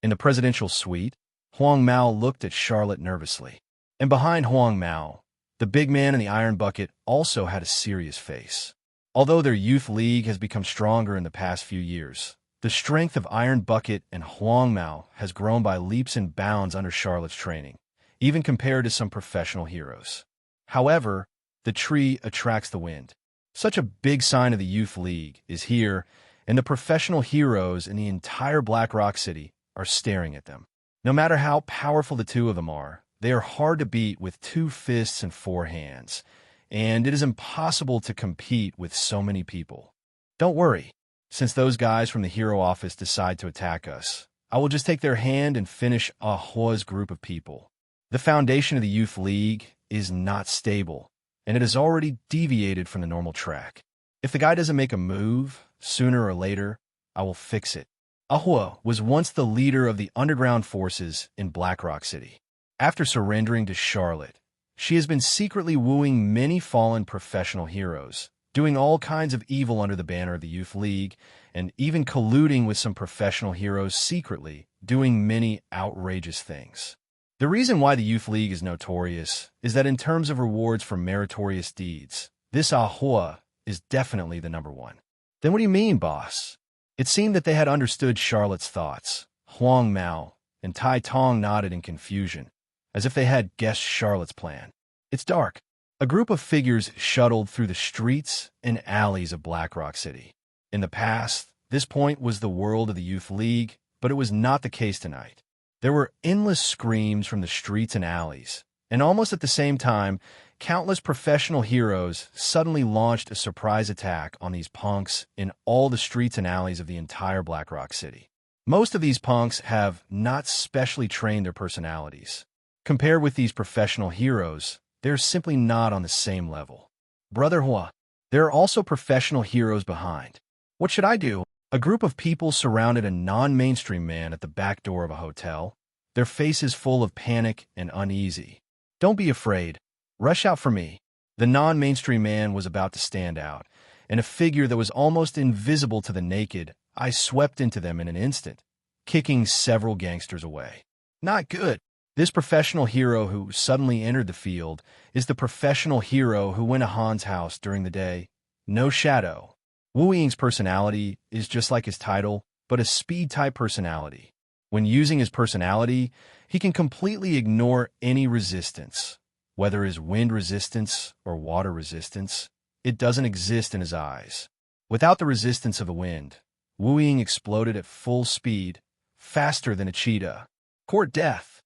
In the presidential suite, Huang Mao looked at Charlotte nervously. And behind Huang Mao, the big man in the iron bucket also had a serious face. Although their Youth League has become stronger in the past few years, the strength of Iron Bucket and Huang Mao has grown by leaps and bounds under Charlotte's training, even compared to some professional heroes. However, the tree attracts the wind. Such a big sign of the Youth League is here, and the professional heroes in the entire Black Rock City are staring at them. No matter how powerful the two of them are, they are hard to beat with 2 fists and 4 hands, and it is impossible to compete with so many people. Don't worry, since those guys from the hero office decide to attack us, I will just take their hand and finish Ahua's group of people. The foundation of the Youth League is not stable, and it has already deviated from the normal track. If the guy doesn't make a move, sooner or later, I will fix it. Ahua was once the leader of the underground forces in Blackrock City. After surrendering to Charlotte, she has been secretly wooing many fallen professional heroes, doing all kinds of evil under the banner of the Youth League, and even colluding with some professional heroes secretly, doing many outrageous things. The reason why the Youth League is notorious is that in terms of rewards for meritorious deeds, this Ahua is definitely the number one. Then what do you mean, boss? It seemed that they had understood Charlotte's thoughts. Huang Mao and Tai Tong nodded in confusion, as if they had guessed Charlotte's plan. It's dark. A group of figures shuttled through the streets and alleys of Blackrock City. In the past, this point was the world of the Youth League, but it was not the case tonight. There were endless screams from the streets and alleys, and almost at the same time, countless professional heroes suddenly launched a surprise attack on these punks in all the streets and alleys of the entire Blackrock City. Most of these punks have not specially trained their personalities. Compared with these professional heroes, they're simply not on the same level. Brother Hua, there are also professional heroes behind. What should I do? A group of people surrounded a non-mainstream man at the back door of a hotel, their faces full of panic and uneasy. Don't be afraid. Rush out for me. The non-mainstream man was about to stand out, and a figure that was almost invisible to the naked eye swept into them in an instant, kicking several gangsters away. Not good. This professional hero who suddenly entered the field is the professional hero who went to Han's house during the day. No shadow. Wu Ying's personality is just like his title, but a speed-type personality. When using his personality, he can completely ignore any resistance. Whether it's wind resistance or water resistance, it doesn't exist in his eyes. Without the resistance of the wind, Wu Ying exploded at full speed, faster than a cheetah. Court death.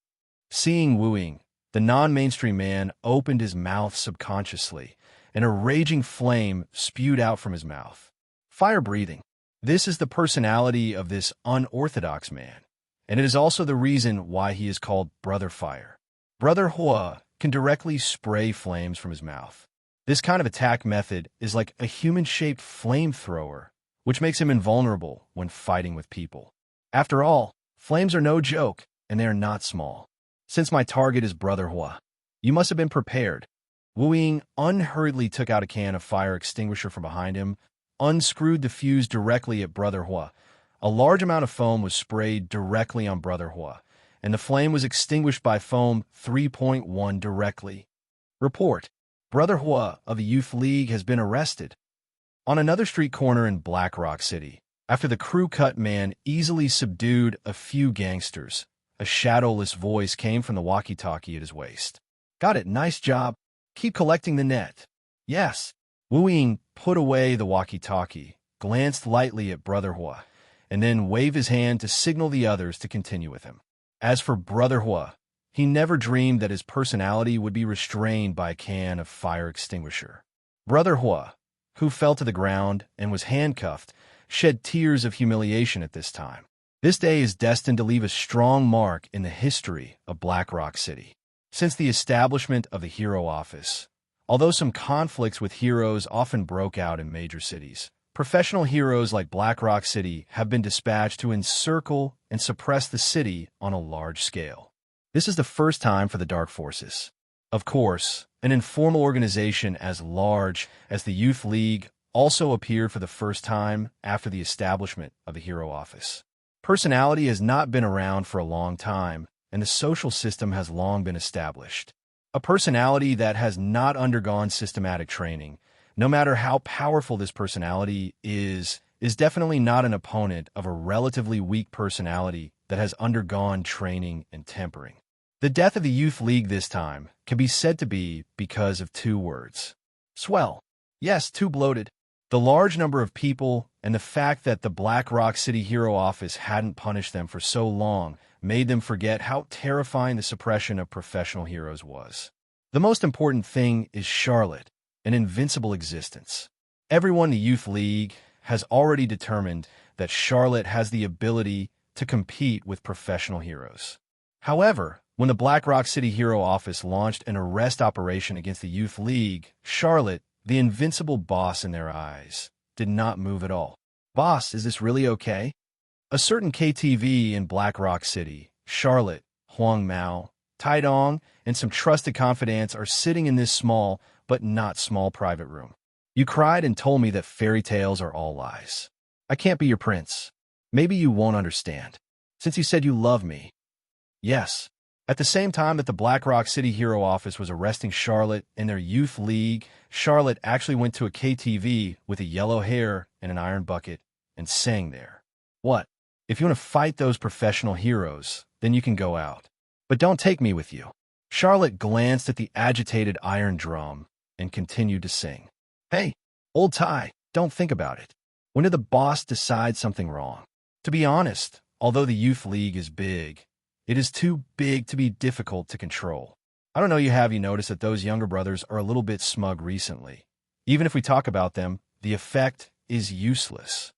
Seeing Wu Ying, the non-mainstream man opened his mouth subconsciously, and a raging flame spewed out from his mouth. Fire breathing. This is the personality of this unorthodox man, and it is also the reason why he is called Brother Fire. Brother Hua can directly spray flames from his mouth. This kind of attack method is like a human-shaped flamethrower, which makes him invulnerable when fighting with people. After all, flames are no joke, and they are not small. Since my target is Brother Hua, you must have been prepared. Wu Ying unhurriedly took out a can of fire extinguisher from behind him, unscrewed the fuse directly at Brother Hua. A large amount of foam was sprayed directly on Brother Hua, and the flame was extinguished by foam 3.1 directly. Report. Brother Hua of the Youth League has been arrested. On another street corner in Blackrock City, after the crew-cut man easily subdued a few gangsters, a shadowless voice came from the walkie-talkie at his waist. Got it, nice job. Keep collecting the net. Yes. Wu Ying put away the walkie-talkie, glanced lightly at Brother Hua, and then waved his hand to signal the others to continue with him. As for Brother Hua, he never dreamed that his personality would be restrained by a can of fire extinguisher. Brother Hua, who fell to the ground and was handcuffed, shed tears of humiliation at this time. This day is destined to leave a strong mark in the history of Blackrock City. Since the establishment of the Hero Office, although some conflicts with heroes often broke out in major cities, professional heroes like Blackrock City have been dispatched to encircle and suppress the city on a large scale. This is the first time for the Dark Forces. Of course, an informal organization as large as the Youth League also appeared for the first time after the establishment of the Hero Office. Personality has not been around for a long time, and the social system has long been established. A personality that has not undergone systematic training, no matter how powerful this personality is definitely not an opponent of a relatively weak personality that has undergone training and tempering. The death of the Youth League this time can be said to be because of 2 words. Swell. Yes, too bloated. The large number of people and the fact that the Blackrock City Hero Office hadn't punished them for so long made them forget how terrifying the suppression of professional heroes was. The most important thing is Charlotte, an invincible existence. Everyone in the Youth League has already determined that Charlotte has the ability to compete with professional heroes. However, when the Black Rock City Hero Office launched an arrest operation against the Youth League, Charlotte, the invincible boss in their eyes, did not move at all. "Boss, is this really okay?" A certain KTV in Black Rock City, Charlotte, Huang Mao, Tai Dong, and some trusted confidants are sitting in this small, but not small private room. "You cried and told me that fairy tales are all lies. I can't be your prince. Maybe you won't understand. Since you said you love me." Yes. At the same time that the Black Rock City Hero Office was arresting Charlotte and their Youth League, Charlotte actually went to a KTV with a yellow hair and an iron bucket and sang there. "What? If you want to fight those professional heroes, then you can go out. But don't take me with you." Charlotte glanced at the agitated iron drum and continued to sing. "Hey, old Ty, don't think about it. When did the boss decide something wrong? To be honest, although the Youth League is big, it is too big to be difficult to control. I don't know you noticed that those younger brothers are a little bit smug recently. Even if we talk about them, the effect is useless."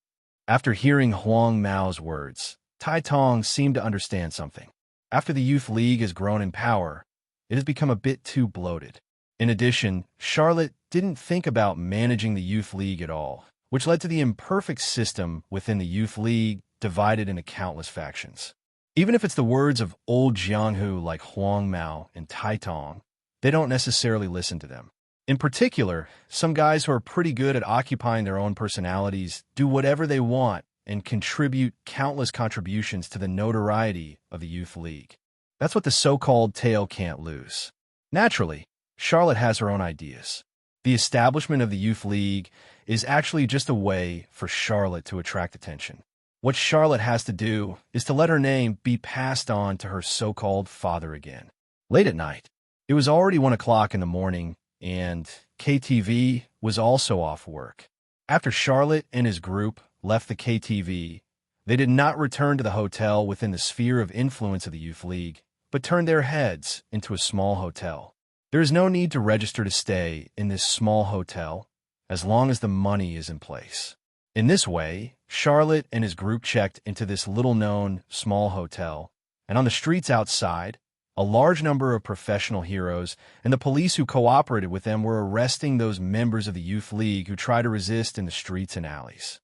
After hearing Huang Mao's words, Tai Tong seemed to understand something. After the Youth League has grown in power, it has become a bit too bloated. In addition, Charlotte didn't think about managing the Youth League at all, which led to the imperfect system within the Youth League divided into countless factions. Even if it's the words of old Jianghu like Huang Mao and Tai Tong, they don't necessarily listen to them. In particular, some guys who are pretty good at occupying their own personalities do whatever they want and contribute countless contributions to the notoriety of the Youth League. That's what the so-called tail can't lose. Naturally, Charlotte has her own ideas. The establishment of the Youth League is actually just a way for Charlotte to attract attention. What Charlotte has to do is to let her name be passed on to her so-called father again. Late at night, it was already 1 o'clock in the morning, and KTV was also off work. After Charlotte and his group left the KTV, they did not return to the hotel within the sphere of influence of the Youth League, but turned their heads into a small hotel. There is no need to register to stay in this small hotel as long as the money is in place. In this way, Charlotte and his group checked into this little-known small hotel, and on the streets outside, a large number of professional heroes and the police who cooperated with them were arresting those members of the Youth League who try to resist in the streets and alleys.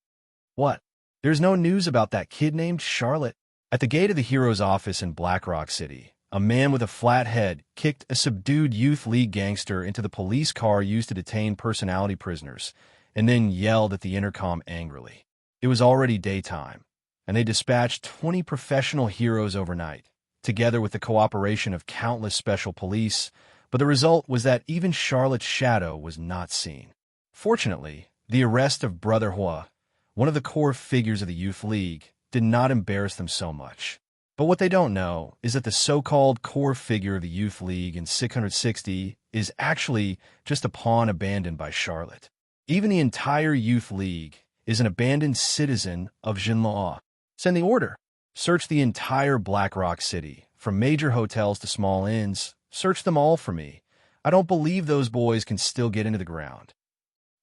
What? There's no news about that kid named Charlotte? At the gate of the hero's office in Black Rock City, a man with a flat head kicked a subdued Youth League gangster into the police car used to detain personality prisoners, and then yelled at the intercom angrily. It was already daytime, and they dispatched 20 professional heroes overnight, together with the cooperation of countless special police, but the result was that even Charlotte's shadow was not seen. Fortunately, the arrest of Brother Hua, one of the core figures of the Youth League, did not embarrass them so much. But what they don't know is that the so-called core figure of the Youth League in 660 is actually just a pawn abandoned by Charlotte. Even the entire Youth League is an abandoned citizen of Jinlaw. Send the order. Search the entire Black Rock City, from major hotels to small inns. Search them all for me. I don't believe those boys can still get into the ground.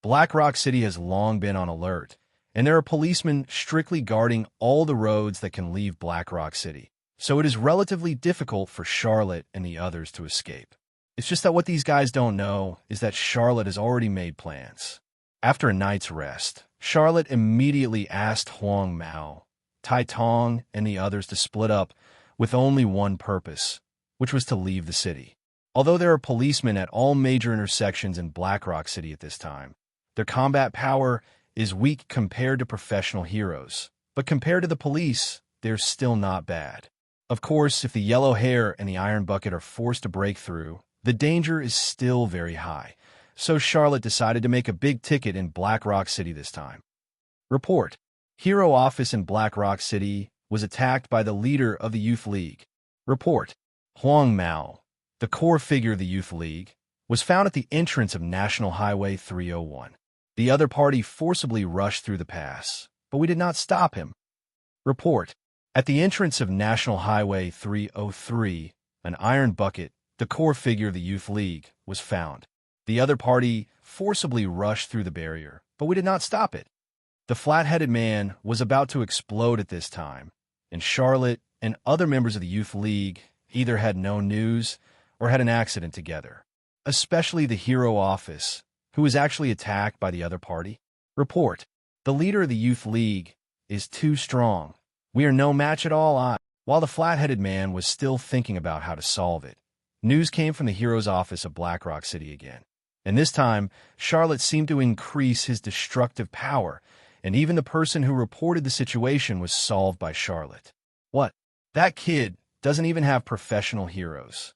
Black Rock City has long been on alert, and there are policemen strictly guarding all the roads that can leave Black Rock City, so it is relatively difficult for Charlotte and the others to escape. It's just that what these guys don't know is that Charlotte has already made plans. After a night's rest, Charlotte immediately asked Huang Mao, Tai Tong, and the others to split up with only one purpose, which was to leave the city. Although there are policemen at all major intersections in Black Rock City at this time, their combat power is weak compared to professional heroes, but compared to the police, they're still not bad. Of course, if the yellow hair and the iron bucket are forced to break through, the danger is still very high. So Charlotte decided to make a big ticket in Black Rock City this time. Report: Hero Office in Black Rock City was attacked by the leader of the Youth League. Report: Huang Mao, the core figure of the Youth League, was found at the entrance of National Highway 301. The other party forcibly rushed through the pass, but we did not stop him. Report: At the entrance of National Highway 303, an iron bucket, the core figure of the Youth League, was found. The other party forcibly rushed through the barrier, but we did not stop it. The flat-headed man was about to explode at this time, and Charlotte and other members of the Youth League either had no news or had an accident together, especially the hero office, who was actually attacked by the other party. Report: the leader of the Youth League is too strong. We are no match at all. While the flat-headed man was still thinking about how to solve it, news came from the hero's office of Blackrock City again. And this time, Charlotte seemed to increase his destructive power, and even the person who reported the situation was solved by Charlotte. What? That kid doesn't even have professional heroes.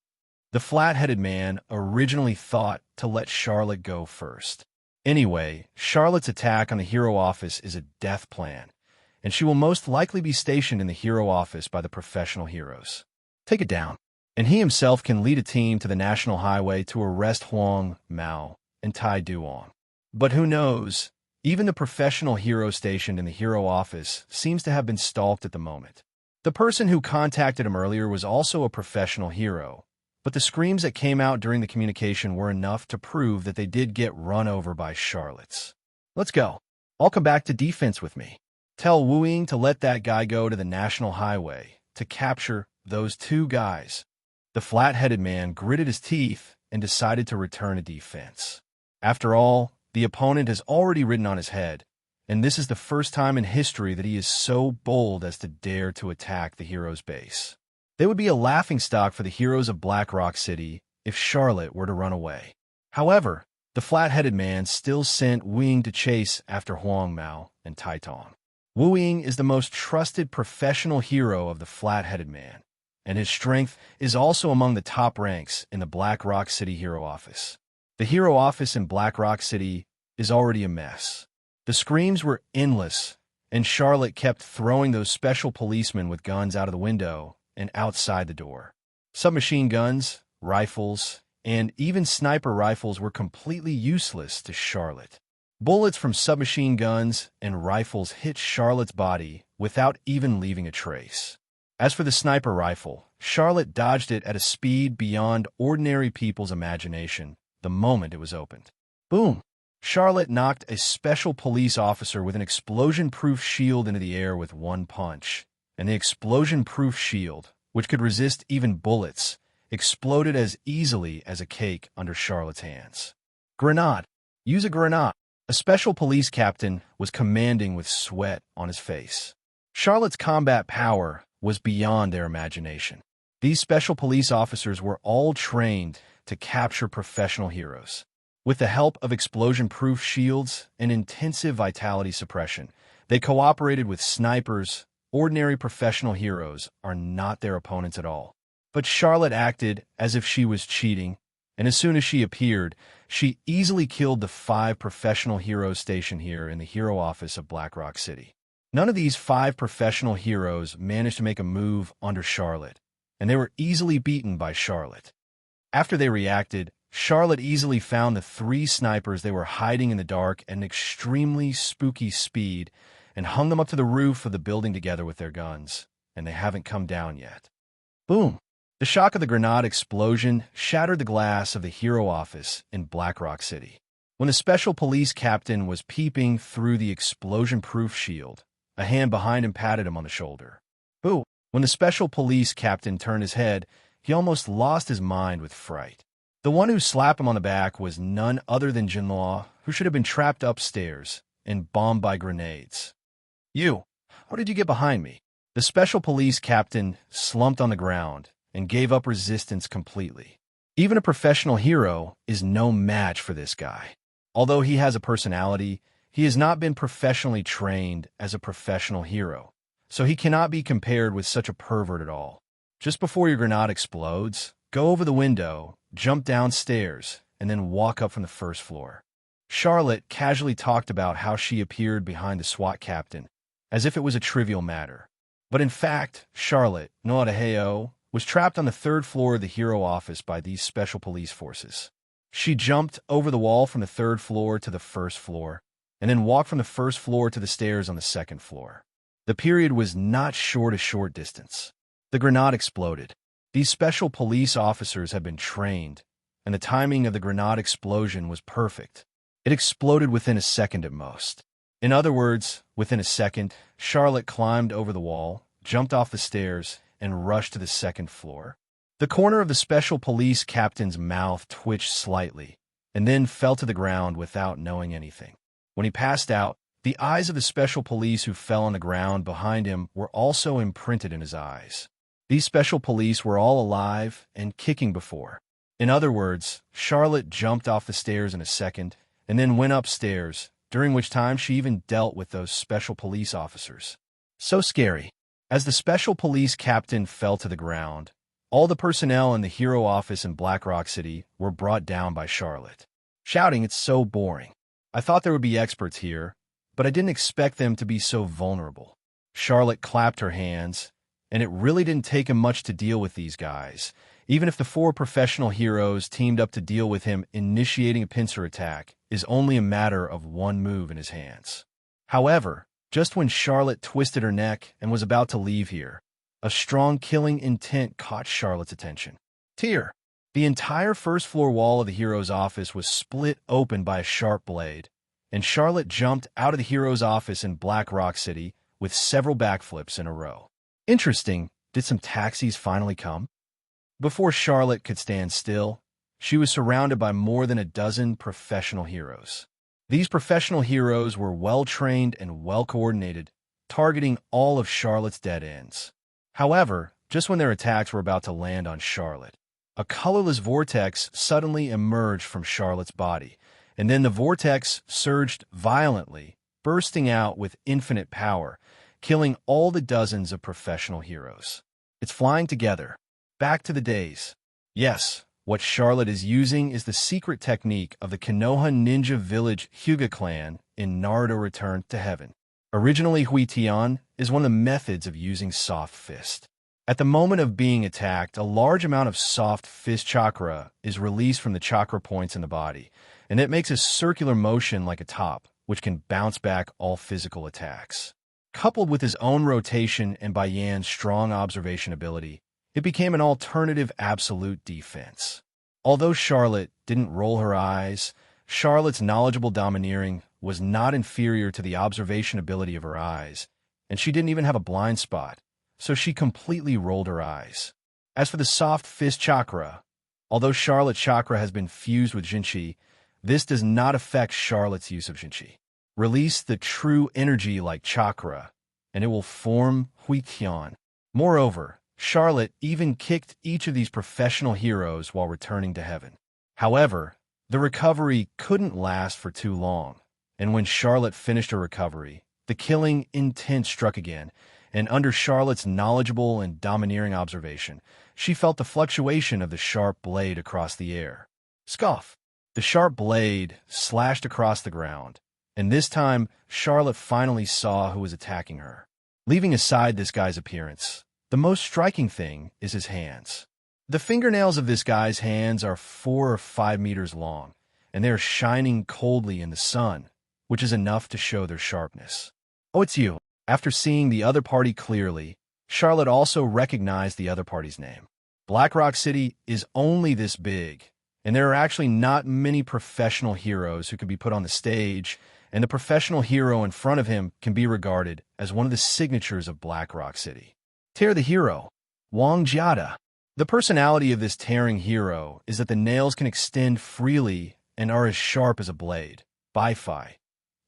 The flat-headed man originally thought to let Charlotte go first. Anyway, Charlotte's attack on the hero office is a death plan, and she will most likely be stationed in the hero office by the professional heroes. Take it down. And he himself can lead a team to the National Highway to arrest Huang Mao and Tai Duong. But who knows? Even the professional hero stationed in the hero office seems to have been stalked at the moment. The person who contacted him earlier was also a professional hero, but the screams that came out during the communication were enough to prove that they did get run over by Charlottes. Let's go. I'll come back to defense with me. Tell Wu Ying to let that guy go to the National Highway to capture those two guys. The flat-headed man gritted his teeth and decided to return to defense. After all, the opponent has already ridden on his head, and this is the first time in history that he is so bold as to dare to attack the hero's base. They would be a laughingstock for the heroes of Blackrock City if Charlotte were to run away. However, the flat-headed man still sent Wu Ying to chase after Huang Mao and Tai Tong. Wu Ying is the most trusted professional hero of the flat-headed man, and his strength is also among the top ranks in the Blackrock City hero office. The hero office in Blackrock City is already a mess. The screams were endless, and Charlotte kept throwing those special policemen with guns out of the window and outside the door. Submachine guns, rifles, and even sniper rifles were completely useless to Charlotte. Bullets from submachine guns and rifles hit Charlotte's body without even leaving a trace. As for the sniper rifle, Charlotte dodged it at a speed beyond ordinary people's imagination the moment it was opened. Boom! Charlotte knocked a special police officer with an explosion-proof shield into the air with one punch, and the explosion-proof shield, which could resist even bullets, exploded as easily as a cake under Charlotte's hands. Grenade! Use a grenade! A special police captain was commanding with sweat on his face. Charlotte's combat power was beyond their imagination. These special police officers were all trained to capture professional heroes. With the help of explosion-proof shields and intensive vitality suppression, they cooperated with snipers. Ordinary professional heroes are not their opponents at all. But Charlotte acted as if she was cheating, and as soon as she appeared, she easily killed the 5 professional heroes stationed here in the hero office of Blackrock City. None of these 5 professional heroes managed to make a move under Charlotte, and they were easily beaten by Charlotte. After they reacted, Charlotte easily found the 3 snipers they were hiding in the dark at an extremely spooky speed and hung them up to the roof of the building together with their guns, and they haven't come down yet. Boom! The shock of the grenade explosion shattered the glass of the hero office in Blackrock City. When the special police captain was peeping through the explosion-proof shield, a hand behind him patted him on the shoulder. Boo! When the special police captain turned his head, he almost lost his mind with fright. The one who slapped him on the back was none other than Jinlaw, who should have been trapped upstairs and bombed by grenades. You! How did you get behind me? The special police captain slumped on the ground and gave up resistance completely. Even a professional hero is no match for this guy. Although he has a personality, he has not been professionally trained as a professional hero, so he cannot be compared with such a pervert at all. Just before your grenade explodes, go over the window, jump downstairs, and then walk up from the first floor. Charlotte casually talked about how she appeared behind the SWAT captain, as if it was a trivial matter. But in fact, Charlotte, Noadaheo, was trapped on the 3rd floor of the hero office by these special police forces. She jumped over the wall from the 3rd floor to the 1st floor, and then walked from the 1st floor to the stairs on the 2nd floor. The period was not a short distance. The grenade exploded. These special police officers had been trained, and the timing of the grenade explosion was perfect. It exploded within a second at most. In other words, within a second, Charlotte climbed over the wall, jumped off the stairs, and rushed to the second floor. The corner of the special police captain's mouth twitched slightly, and then fell to the ground without knowing anything. When he passed out, the eyes of the special police who fell on the ground behind him were also imprinted in his eyes. These special police were all alive and kicking before. In other words, Charlotte jumped off the stairs in a second, and then went upstairs, during which time she even dealt with those special police officers. So scary. As the special police captain fell to the ground, all the personnel in the hero office in Black Rock City were brought down by Charlotte, shouting, "It's so boring. I thought there would be experts here, but I didn't expect them to be so vulnerable." Charlotte clapped her hands, and it really didn't take him much to deal with these guys. Even if the 4 professional heroes teamed up to deal with him, initiating a pincer attack is only a matter of one move in his hands. However, just when Charlotte twisted her neck and was about to leave here, a strong killing intent caught Charlotte's attention. Tear. The entire first-floor wall of the hero's office was split open by a sharp blade, and Charlotte jumped out of the hero's office in Black Rock City with several backflips in a row. Interesting, did some taxis finally come? Before Charlotte could stand still, she was surrounded by more than a dozen professional heroes. These professional heroes were well-trained and well-coordinated, targeting all of Charlotte's dead ends. However, just when their attacks were about to land on Charlotte, a colorless vortex suddenly emerged from Charlotte's body, and then the vortex surged violently, bursting out with infinite power, killing all the dozens of professional heroes. It's flying together. Back to the days. Yes, what Charlotte is using is the secret technique of the Konoha ninja village Hyuga clan in Naruto Return to Heaven. Originally, Huitian is one of the methods of using soft fist. At the moment of being attacked, a large amount of soft fist chakra is released from the chakra points in the body, and it makes a circular motion like a top, which can bounce back all physical attacks. Coupled with his own rotation and Bai Yan's strong observation ability, it became an alternative absolute defense. Although Charlotte didn't roll her eyes, Charlotte's knowledgeable domineering was not inferior to the observation ability of her eyes, and she didn't even have a blind spot, so she completely rolled her eyes. As for the soft fist chakra, although Charlotte's chakra has been fused with Jinchi, this does not affect Charlotte's use of Jinchi. Release the true energy-like chakra, and it will form Huitian. Moreover, Charlotte even kicked each of these professional heroes while returning to heaven. However, the recovery couldn't last for too long, and when Charlotte finished her recovery, the killing intent struck again, and under Charlotte's knowledgeable and domineering observation, she felt the fluctuation of the sharp blade across the air. Scoff! The sharp blade slashed across the ground, and this time Charlotte finally saw who was attacking her. Leaving aside this guy's appearance, the most striking thing is his hands. The fingernails of this guy's hands are 4 or 5 meters long, and they are shining coldly in the sun, which is enough to show their sharpness. "Oh, it's you." After seeing the other party clearly, Charlotte also recognized the other party's name. Black Rock City is only this big, and there are actually not many professional heroes who can be put on the stage, and the professional hero in front of him can be regarded as one of the signatures of Black Rock City. Tear the hero. Wang Jiada. The personality of this tearing hero is that the nails can extend freely and are as sharp as a blade. Bi-Fi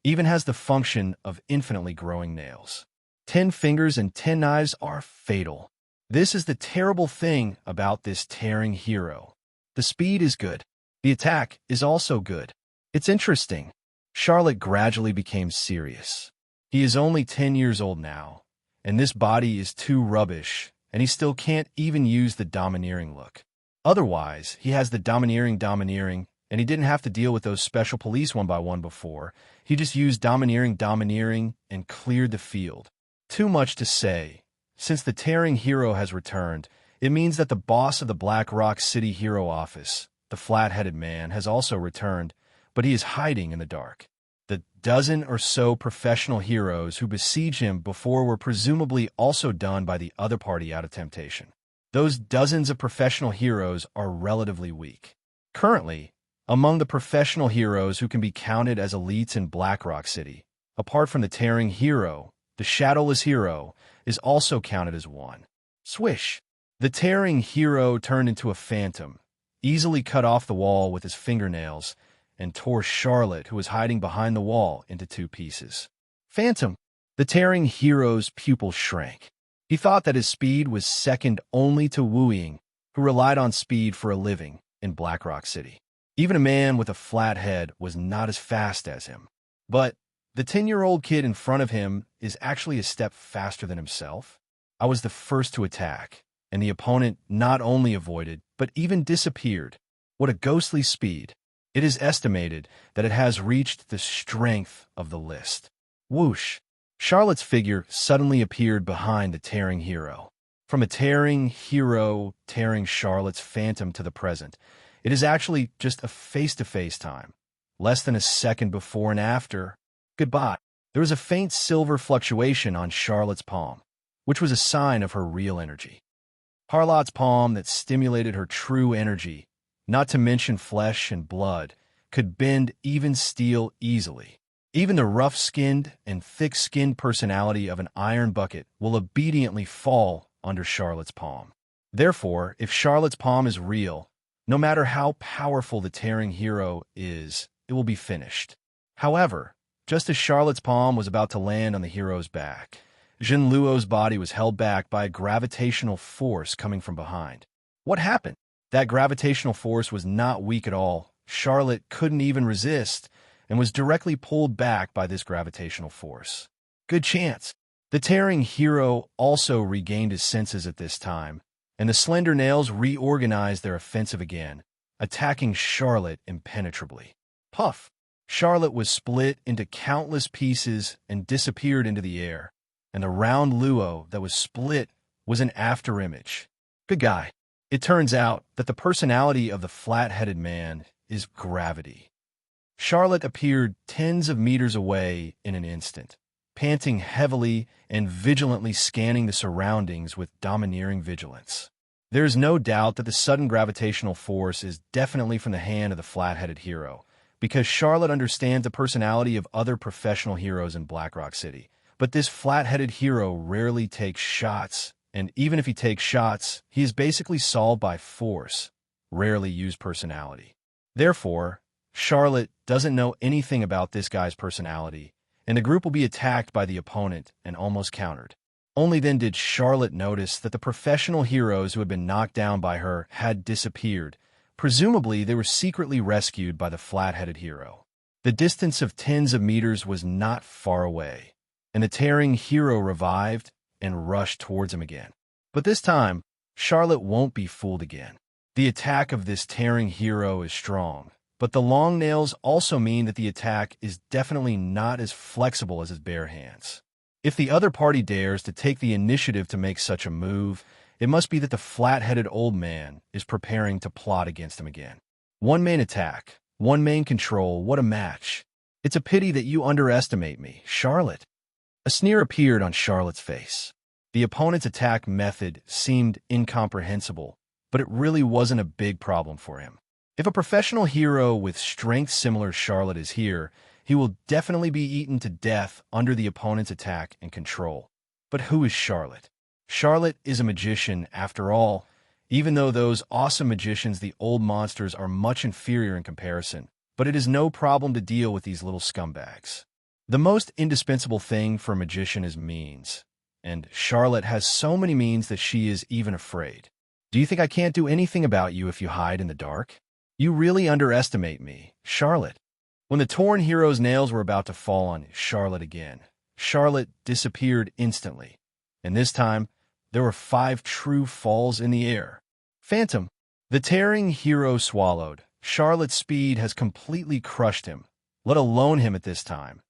even has the function of infinitely growing nails. 10 fingers and 10 knives are fatal. This is the terrible thing about this tearing hero. The speed is good. The attack is also good. It's interesting. Charlotte gradually became serious. He is only 10 years old now, and this body is too rubbish, and he still can't even use the domineering look. Otherwise, he has the domineering, and he didn't have to deal with those special police one by one before. He just used domineering, and cleared the field. Too much to say. Since the tearing hero has returned, it means that the boss of the Black Rock City hero office, the flat-headed man, has also returned, but he is hiding in the dark. The dozen or so professional heroes who besieged him before were presumably also done by the other party out of temptation. Those dozens of professional heroes are relatively weak. Currently, among the professional heroes who can be counted as elites in Blackrock City, apart from the Tearing Hero, the Shadowless Hero is also counted as one. Swish! The Tearing Hero turned into a phantom, easily cut off the wall with his fingernails, and tore Charlotte, who was hiding behind the wall, into two pieces. Phantom! The Tearing Hero's pupil shrank. He thought that his speed was second only to Wu Ying, who relied on speed for a living in Blackrock City. Even a man with a flat head was not as fast as him. But the 10-year-old kid in front of him is actually a step faster than himself. I was the first to attack, and the opponent not only avoided, but even disappeared. What a ghostly speed. It is estimated that it has reached the strength of the list. Whoosh! Charlotte's figure suddenly appeared behind the Tearing Hero. From a Tearing Hero tearing Charlotte's phantom to the present, it is actually just a face-to-face time. Less than a second before and after. Goodbye. There was a faint silver fluctuation on Charlotte's palm, which was a sign of her real energy. Charlotte's palm that stimulated her true energy, not to mention flesh and blood, could bend even steel easily. Even the rough-skinned and thick-skinned personality of an iron bucket will obediently fall under Charlotte's palm. Therefore, if Charlotte's palm is real, no matter how powerful the Tearing Hero is, it will be finished. However, just as Charlotte's palm was about to land on the hero's back, Jin Luo's body was held back by a gravitational force coming from behind. What happened? That gravitational force was not weak at all. Charlotte couldn't even resist and was directly pulled back by this gravitational force. Good chance. The Tearing Hero also regained his senses at this time, and the Slender Nails reorganized their offensive again, attacking Charlotte impenetrably. Puff! Charlotte was split into countless pieces and disappeared into the air, and the round Luo that was split was an afterimage. Good guy. It turns out that the personality of the flat-headed man is gravity. Charlotte appeared tens of meters away in an instant, panting heavily and vigilantly scanning the surroundings with domineering vigilance. There is no doubt that the sudden gravitational force is definitely from the hand of the flat-headed hero, because Charlotte understands the personality of other professional heroes in Blackrock City. But this flat-headed hero rarely takes shots, and even if he takes shots, he is basically solved by force, rarely used personality. Therefore, Charlotte doesn't know anything about this guy's personality, and the group will be attacked by the opponent and almost countered. Only then did Charlotte notice that the professional heroes who had been knocked down by her had disappeared. Presumably, they were secretly rescued by the flat-headed hero. The distance of tens of meters was not far away, and the Tearing Hero revived and rushed towards him again. But this time, Charlotte won't be fooled again. The attack of this Tearing Hero is strong, but the long nails also mean that the attack is definitely not as flexible as his bare hands. If the other party dares to take the initiative to make such a move, it must be that the flat-headed old man is preparing to plot against him again. One main attack, one main control, what a match. It's a pity that you underestimate me, Charlotte. A sneer appeared on Charlotte's face. The opponent's attack method seemed incomprehensible, but it really wasn't a big problem for him. If a professional hero with strength similar to Charlotte is here, he will definitely be eaten to death under the opponent's attack and control. But who is Charlotte? Charlotte is a magician after all, even though those awesome magicians, the old monsters, are much inferior in comparison. But it is no problem to deal with these little scumbags. The most indispensable thing for a magician is means, and Charlotte has so many means that she is even afraid. Do you think I can't do anything about you if you hide in the dark? You really underestimate me, Charlotte. When the Torn Hero's nails were about to fall on Charlotte again, Charlotte disappeared instantly, and this time, there were 5 true falls in the air. Phantom. The Tearing Hero swallowed. Charlotte's speed has completely crushed him, let alone him at this time.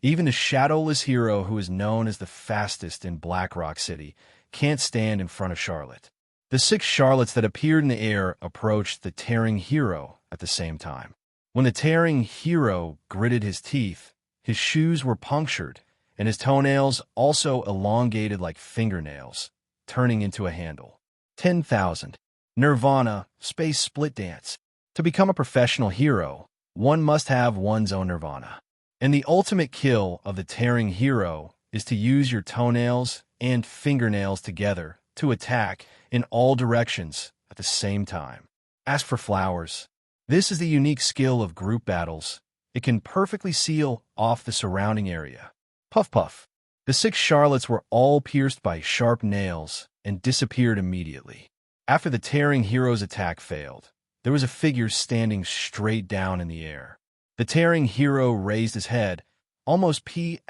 Even the Shadowless Hero, who is known as the fastest in Blackrock City, can't stand in front of Charlotte. The 6 Charlottes that appeared in the air approached the Tearing Hero at the same time. When the Tearing Hero gritted his teeth, His shoes were punctured, and his toenails also elongated like fingernails, turning into a handle. 10,000. Nirvana, space split dance. To become a professional hero, one must have one's own nirvana. And the ultimate kill of the tearing hero is to use your toenails and fingernails together to attack in all directions at the same time. Ask for flowers. This is the unique skill of group battles. It can perfectly seal off the surrounding area. Puff puff. The 6 Charlottes were all pierced by sharp nails and disappeared immediately. After the tearing hero's attack failed, there was a figure standing straight down in the air. The tearing hero raised his head, almost P***************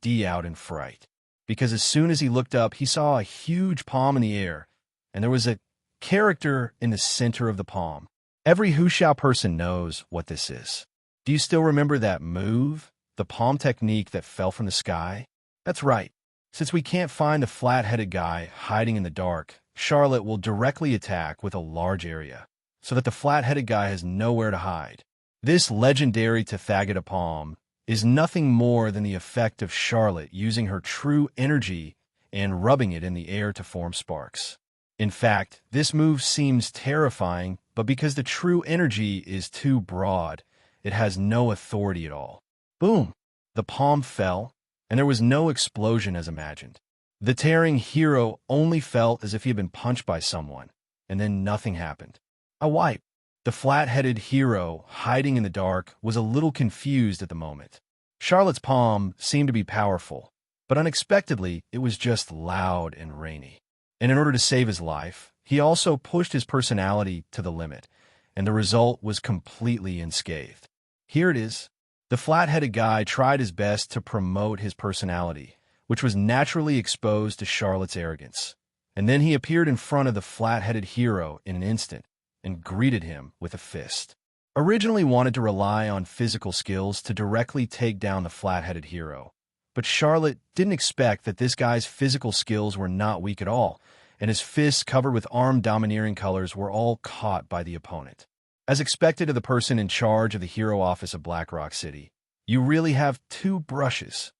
D out in fright, because as soon as he looked up, he saw a huge palm in the air, and there was a character in the center of the palm. Every Huxiao person knows what this is. Do you still remember that move, the palm technique that fell from the sky? That's right. Since we can't find the flat-headed guy hiding in the dark, Charlotte will directly attack with a large area, so that the flat-headed guy has nowhere to hide. This legendary Tathagata palm is nothing more than the effect of Charlotte using her true energy and rubbing it in the air to form sparks. In fact, this move seems terrifying, but because the true energy is too broad, it has no authority at all. Boom! The palm fell, and there was no explosion as imagined. The tearing hero only felt as if he had been punched by someone, and then nothing happened. A wipe. The flat-headed hero, hiding in the dark, was a little confused at the moment. Charlotte's palm seemed to be powerful, but unexpectedly, it was just loud and rainy. And in order to save his life, he also pushed his personality to the limit, and the result was completely unscathed. Here it is. The flat-headed guy tried his best to promote his personality, which was naturally exposed to Charlotte's arrogance. And then he appeared in front of the flat-headed hero in an instant and greeted him with a fist. Originally wanted to rely on physical skills to directly take down the flat-headed hero, but Charlotte didn't expect that this guy's physical skills were not weak at all, and his fists covered with armed domineering colors were all caught by the opponent. As expected of the person in charge of the hero office of Blackrock City, you really have 2 brushes.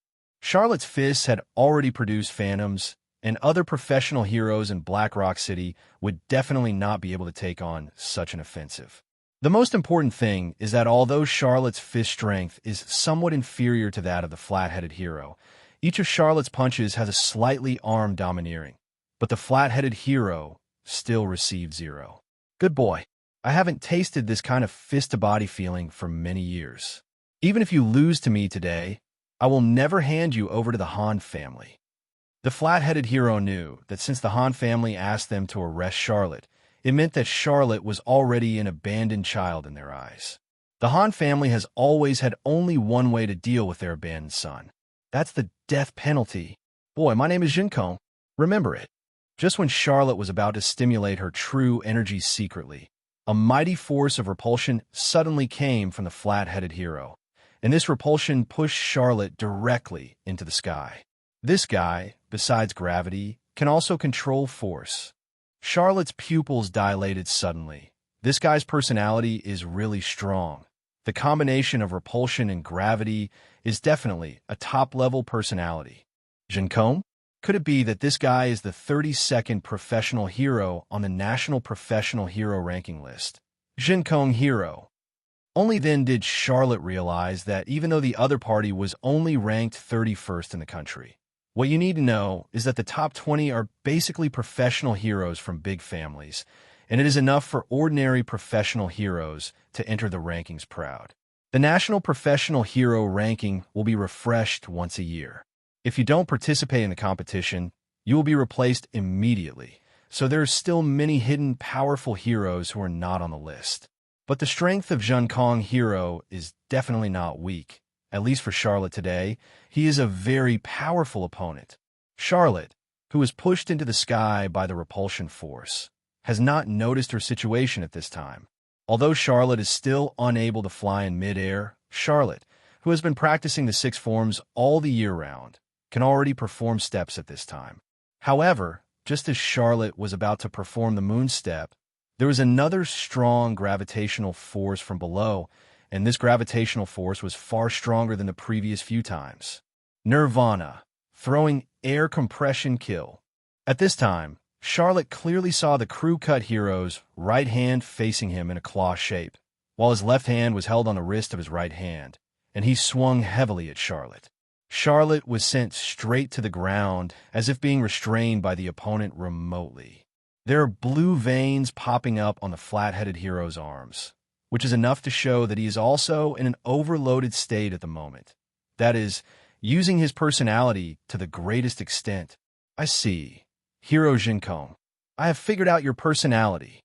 Charlotte's fists had already produced phantoms, and other professional heroes in Blackrock City would definitely not be able to take on such an offensive. The most important thing is that although Charlotte's fist strength is somewhat inferior to that of the flat-headed hero, each of Charlotte's punches has a slightly armed domineering, but the flat-headed hero still received 0. Good boy. I haven't tasted this kind of fist-to-body feeling for many years. Even if you lose to me today, I will never hand you over to the Han family. The flat-headed hero knew that since the Han family asked them to arrest Charlotte, it meant that Charlotte was already an abandoned child in their eyes. The Han family has always had only one way to deal with their abandoned son. That's the death penalty. Boy, my name is Jinkong. Remember it. Just when Charlotte was about to stimulate her true energy secretly, a mighty force of repulsion suddenly came from the flat-headed hero, and this repulsion pushed Charlotte directly into the sky. This guy, besides gravity, can also control force. Charlotte's pupils dilated suddenly. This guy's personality is really strong. The combination of repulsion and gravity is definitely a top-level personality. Jinkong? Could it be that this guy is the 32nd professional hero on the National Professional Hero Ranking list? Jinkong Hero. Only then did Charlotte realize that even though the other party was only ranked 31st in the country, what you need to know is that the top 20 are basically professional heroes from big families, and it is enough for ordinary professional heroes to enter the rankings proud. The National Professional Hero Ranking will be refreshed once a year. If you don't participate in the competition, you will be replaced immediately, so there are still many hidden powerful heroes who are not on the list. But the strength of Jinkong Hero is definitely not weak. At least for Charlotte today, he is a very powerful opponent. Charlotte, who was pushed into the sky by the repulsion force, has not noticed her situation at this time. Although Charlotte is still unable to fly in midair, Charlotte, who has been practicing the 6 forms all the year round, can already perform steps at this time. However, just as Charlotte was about to perform the moon step, there was another strong gravitational force from below, and this gravitational force was far stronger than the previous few times. Nirvana, throwing air compression kill. At this time, Charlotte clearly saw the crew-cut hero's right hand facing him in a claw shape, while his left hand was held on the wrist of his right hand, and he swung heavily at Charlotte. Charlotte was sent straight to the ground as if being restrained by the opponent remotely. There are blue veins popping up on the flat-headed hero's arms, which is enough to show that he is also in an overloaded state at the moment. That is, using his personality to the greatest extent. I see. Hero Jinkong, I have figured out your personality.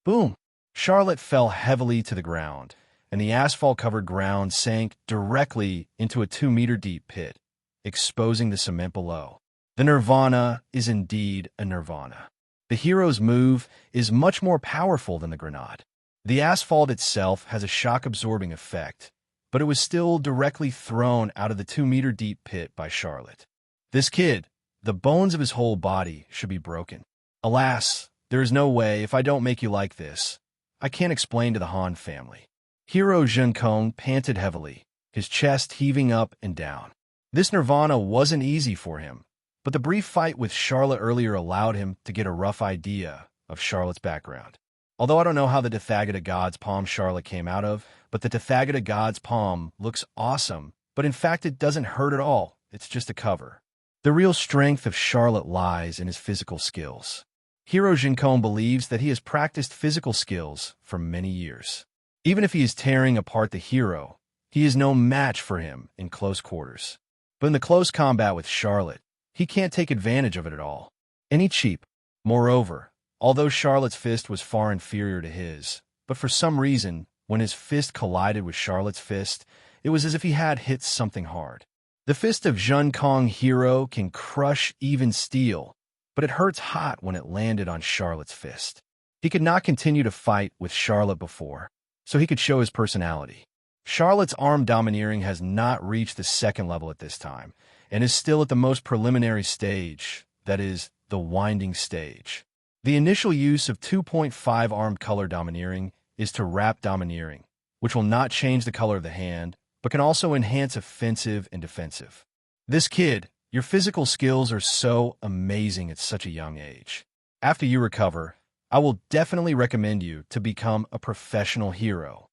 Boom! Charlotte fell heavily to the ground, and the asphalt-covered ground sank directly into a 2-meter-deep pit, exposing the cement below. The Nirvana is indeed a Nirvana. The hero's move is much more powerful than the grenade. The asphalt itself has a shock-absorbing effect, but it was still directly thrown out of the 2-meter-deep pit by Charlotte. This kid, the bones of his whole body should be broken. Alas, there is no way if I don't make you like this. I can't explain to the Han family. Hero Jinkong panted heavily, his chest heaving up and down. This Nirvana wasn't easy for him, but the brief fight with Charlotte earlier allowed him to get a rough idea of Charlotte's background. Although I don't know how the Tathagata God's palm Charlotte came out of, but the Tathagata God's palm looks awesome, but in fact it doesn't hurt at all, it's just a cover. The real strength of Charlotte lies in his physical skills. Hero Jinkong believes that he has practiced physical skills for many years. Even if he is tearing apart the hero, he is no match for him in close quarters. But in the close combat with Charlotte, he can't take advantage of it at all. Any cheap. Moreover, although Charlotte's fist was far inferior to his, but for some reason, when his fist collided with Charlotte's fist, it was as if he had hit something hard. The fist of Jinkong Hero can crush even steel, but it hurts hot when it landed on Charlotte's fist. He could not continue to fight with Charlotte before, so he could show his personality. Charlotte's arm domineering has not reached the second level at this time, and is still at the most preliminary stage, that is, the winding stage. The initial use of 2.5 armed color domineering is to wrap domineering, which will not change the color of the hand, but can also enhance offensive and defensive. This kid, your physical skills are so amazing at such a young age. After you recover, I will definitely recommend you to become a professional hero.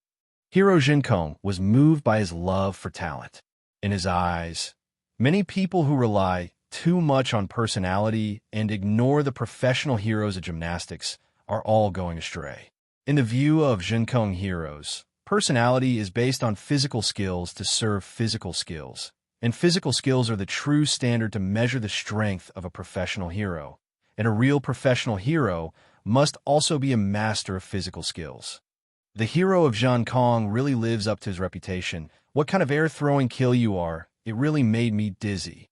Hero Jinkong was moved by his love for talent. In his eyes, many people who rely too much on personality and ignore the professional heroes of gymnastics are all going astray. In the view of Jinkong heroes, personality is based on physical skills to serve physical skills, and physical skills are the true standard to measure the strength of a professional hero, and a real professional hero must also be a master of physical skills. The hero of Jinkong really lives up to his reputation. What kind of air-throwing kill you are, it really made me dizzy.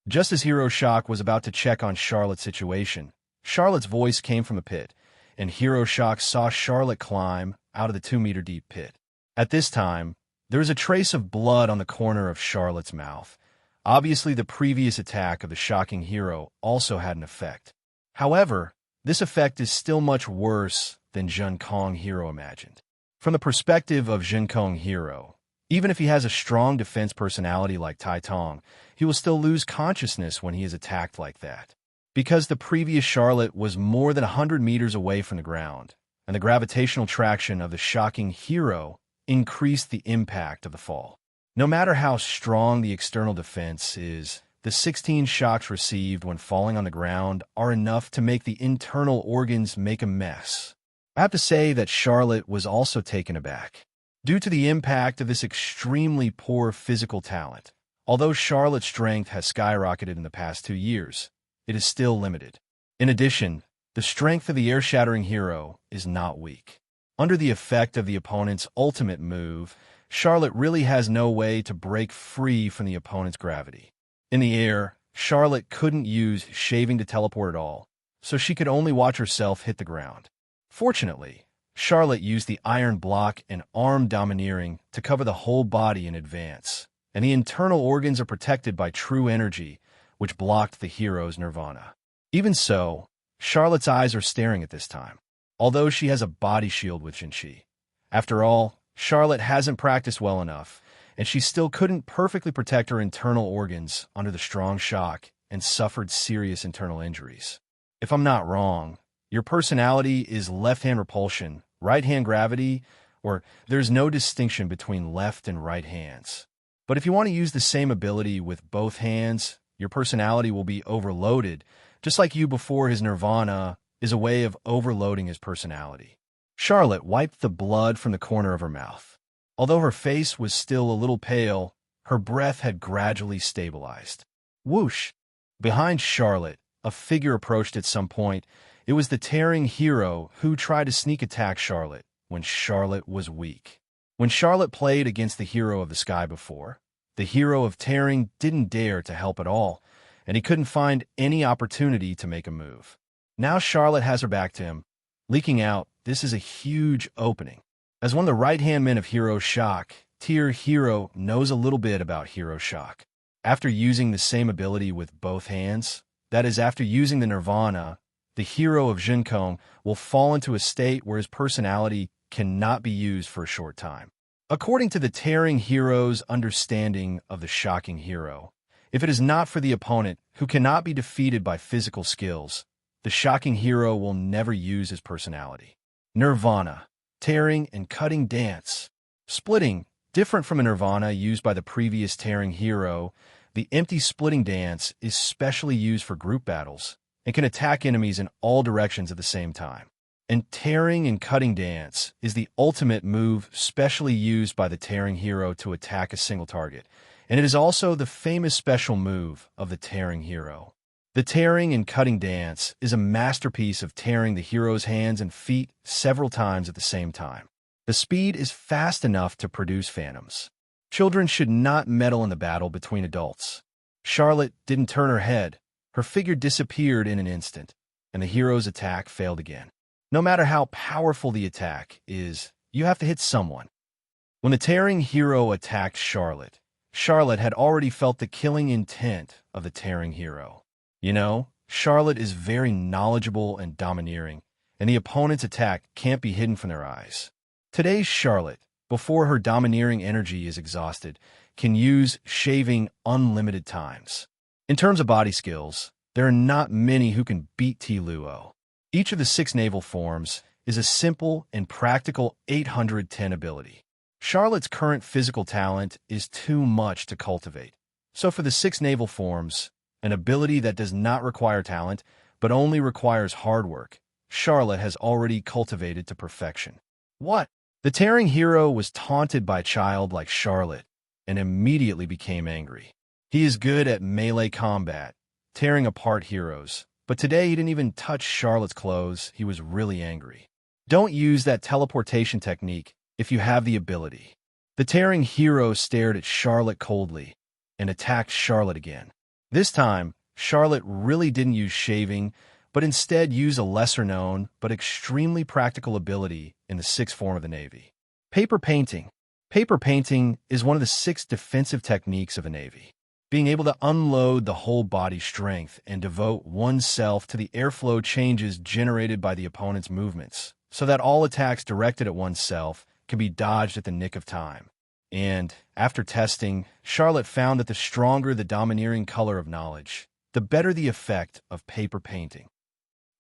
Just as Hero Shock was about to check on Charlotte's situation, Charlotte's voice came from the pit, and Hero Shock saw Charlotte climb out of the 2-meter-deep pit. At this time, there is a trace of blood on the corner of Charlotte's mouth. Obviously, the previous attack of the shocking hero also had an effect. However, this effect is still much worse than Jinkong Hero imagined. From the perspective of Jinkong Hero, even if he has a strong defense personality like Tai Tong, he will still lose consciousness when he is attacked like that. Because the previous Charlotte was more than 100 meters away from the ground, and the gravitational traction of the shocking hero increased the impact of the fall. No matter how strong the external defense is, the 16 shocks received when falling on the ground are enough to make the internal organs make a mess. I have to say that Charlotte was also taken aback. Due to the impact of this extremely poor physical talent, although Charlotte's strength has skyrocketed in the past 2 years, it is still limited. In addition, the strength of the air-shattering hero is not weak. Under the effect of the opponent's ultimate move, Charlotte really has no way to break free from the opponent's gravity. In the air, Charlotte couldn't use shaving to teleport at all, so she could only watch herself hit the ground. Fortunately, Charlotte used the iron block and arm domineering to cover the whole body in advance, and the internal organs are protected by true energy, which blocked the hero's nirvana. Even so, Charlotte's eyes are staring at this time, although she has a body shield with Jinchi. After all, Charlotte hasn't practiced well enough, and she still couldn't perfectly protect her internal organs under the strong shock and suffered serious internal injuries. If I'm not wrong, your personality is left-hand repulsion, right-hand gravity, or there's no distinction between left and right hands. But if you want to use the same ability with both hands, your personality will be overloaded, just like you before his nirvana is a way of overloading his personality. Charlotte wiped the blood from the corner of her mouth. Although her face was still a little pale, her breath had gradually stabilized. Whoosh! Behind Charlotte, a figure approached at some point. It was the tearing hero who tried to sneak attack Charlotte when Charlotte was weak. When Charlotte played against the hero of the sky before, the hero of tearing didn't dare to help at all, and he couldn't find any opportunity to make a move. Now Charlotte has her back to him. Leaking out, this is a huge opening. As one of the right-hand men of Hero Shock, Tier Hero knows a little bit about Hero Shock. After using the same ability with both hands, that is, after using the Nirvana, the hero of Jinkong will fall into a state where his personality cannot be used for a short time. According to the Tearing Hero's understanding of the Shocking Hero, if it is not for the opponent who cannot be defeated by physical skills, the Shocking Hero will never use his personality. Nirvana, tearing and cutting dance. Splitting, different from a Nirvana used by the previous Tearing Hero, the empty splitting dance is specially used for group battles and can attack enemies in all directions at the same time. And Tearing and Cutting Dance is the ultimate move specially used by the Tearing Hero to attack a single target, and it is also the famous special move of the Tearing Hero. The Tearing and Cutting Dance is a masterpiece of tearing the hero's hands and feet several times at the same time. The speed is fast enough to produce phantoms. Children should not meddle in the battle between adults. Charlotte didn't turn her head. Her figure disappeared in an instant, and the hero's attack failed again. No matter how powerful the attack is, you have to hit someone. When the Tearing Hero attacked Charlotte, Charlotte had already felt the killing intent of the Tearing Hero. You know, Charlotte is very knowledgeable and domineering, and the opponent's attack can't be hidden from their eyes. Today's Charlotte, before her domineering energy is exhausted, can use shaving unlimited times. In terms of body skills, there are not many who can beat T. Luo. Each of the 6 naval forms is a simple and practical 810 ability. Charlotte's current physical talent is too much to cultivate. So for the 6 naval forms, an ability that does not require talent, but only requires hard work, Charlotte has already cultivated to perfection. What? The Tearing Hero was taunted by a child like Charlotte and immediately became angry. He is good at melee combat, tearing apart heroes, but today he didn't even touch Charlotte's clothes. He was really angry. Don't use that teleportation technique if you have the ability. The Tearing Hero stared at Charlotte coldly and attacked Charlotte again. This time, Charlotte really didn't use shaving, but instead used a lesser-known but extremely practical ability in the 6th form of the Navy. Paper painting. Paper painting is one of the 6 defensive techniques of the Navy. Being able to unload the whole body strength and devote oneself to the airflow changes generated by the opponent's movements, so that all attacks directed at oneself can be dodged at the nick of time. And, after testing, Charlotte found that the stronger the domineering color of knowledge, the better the effect of paper painting.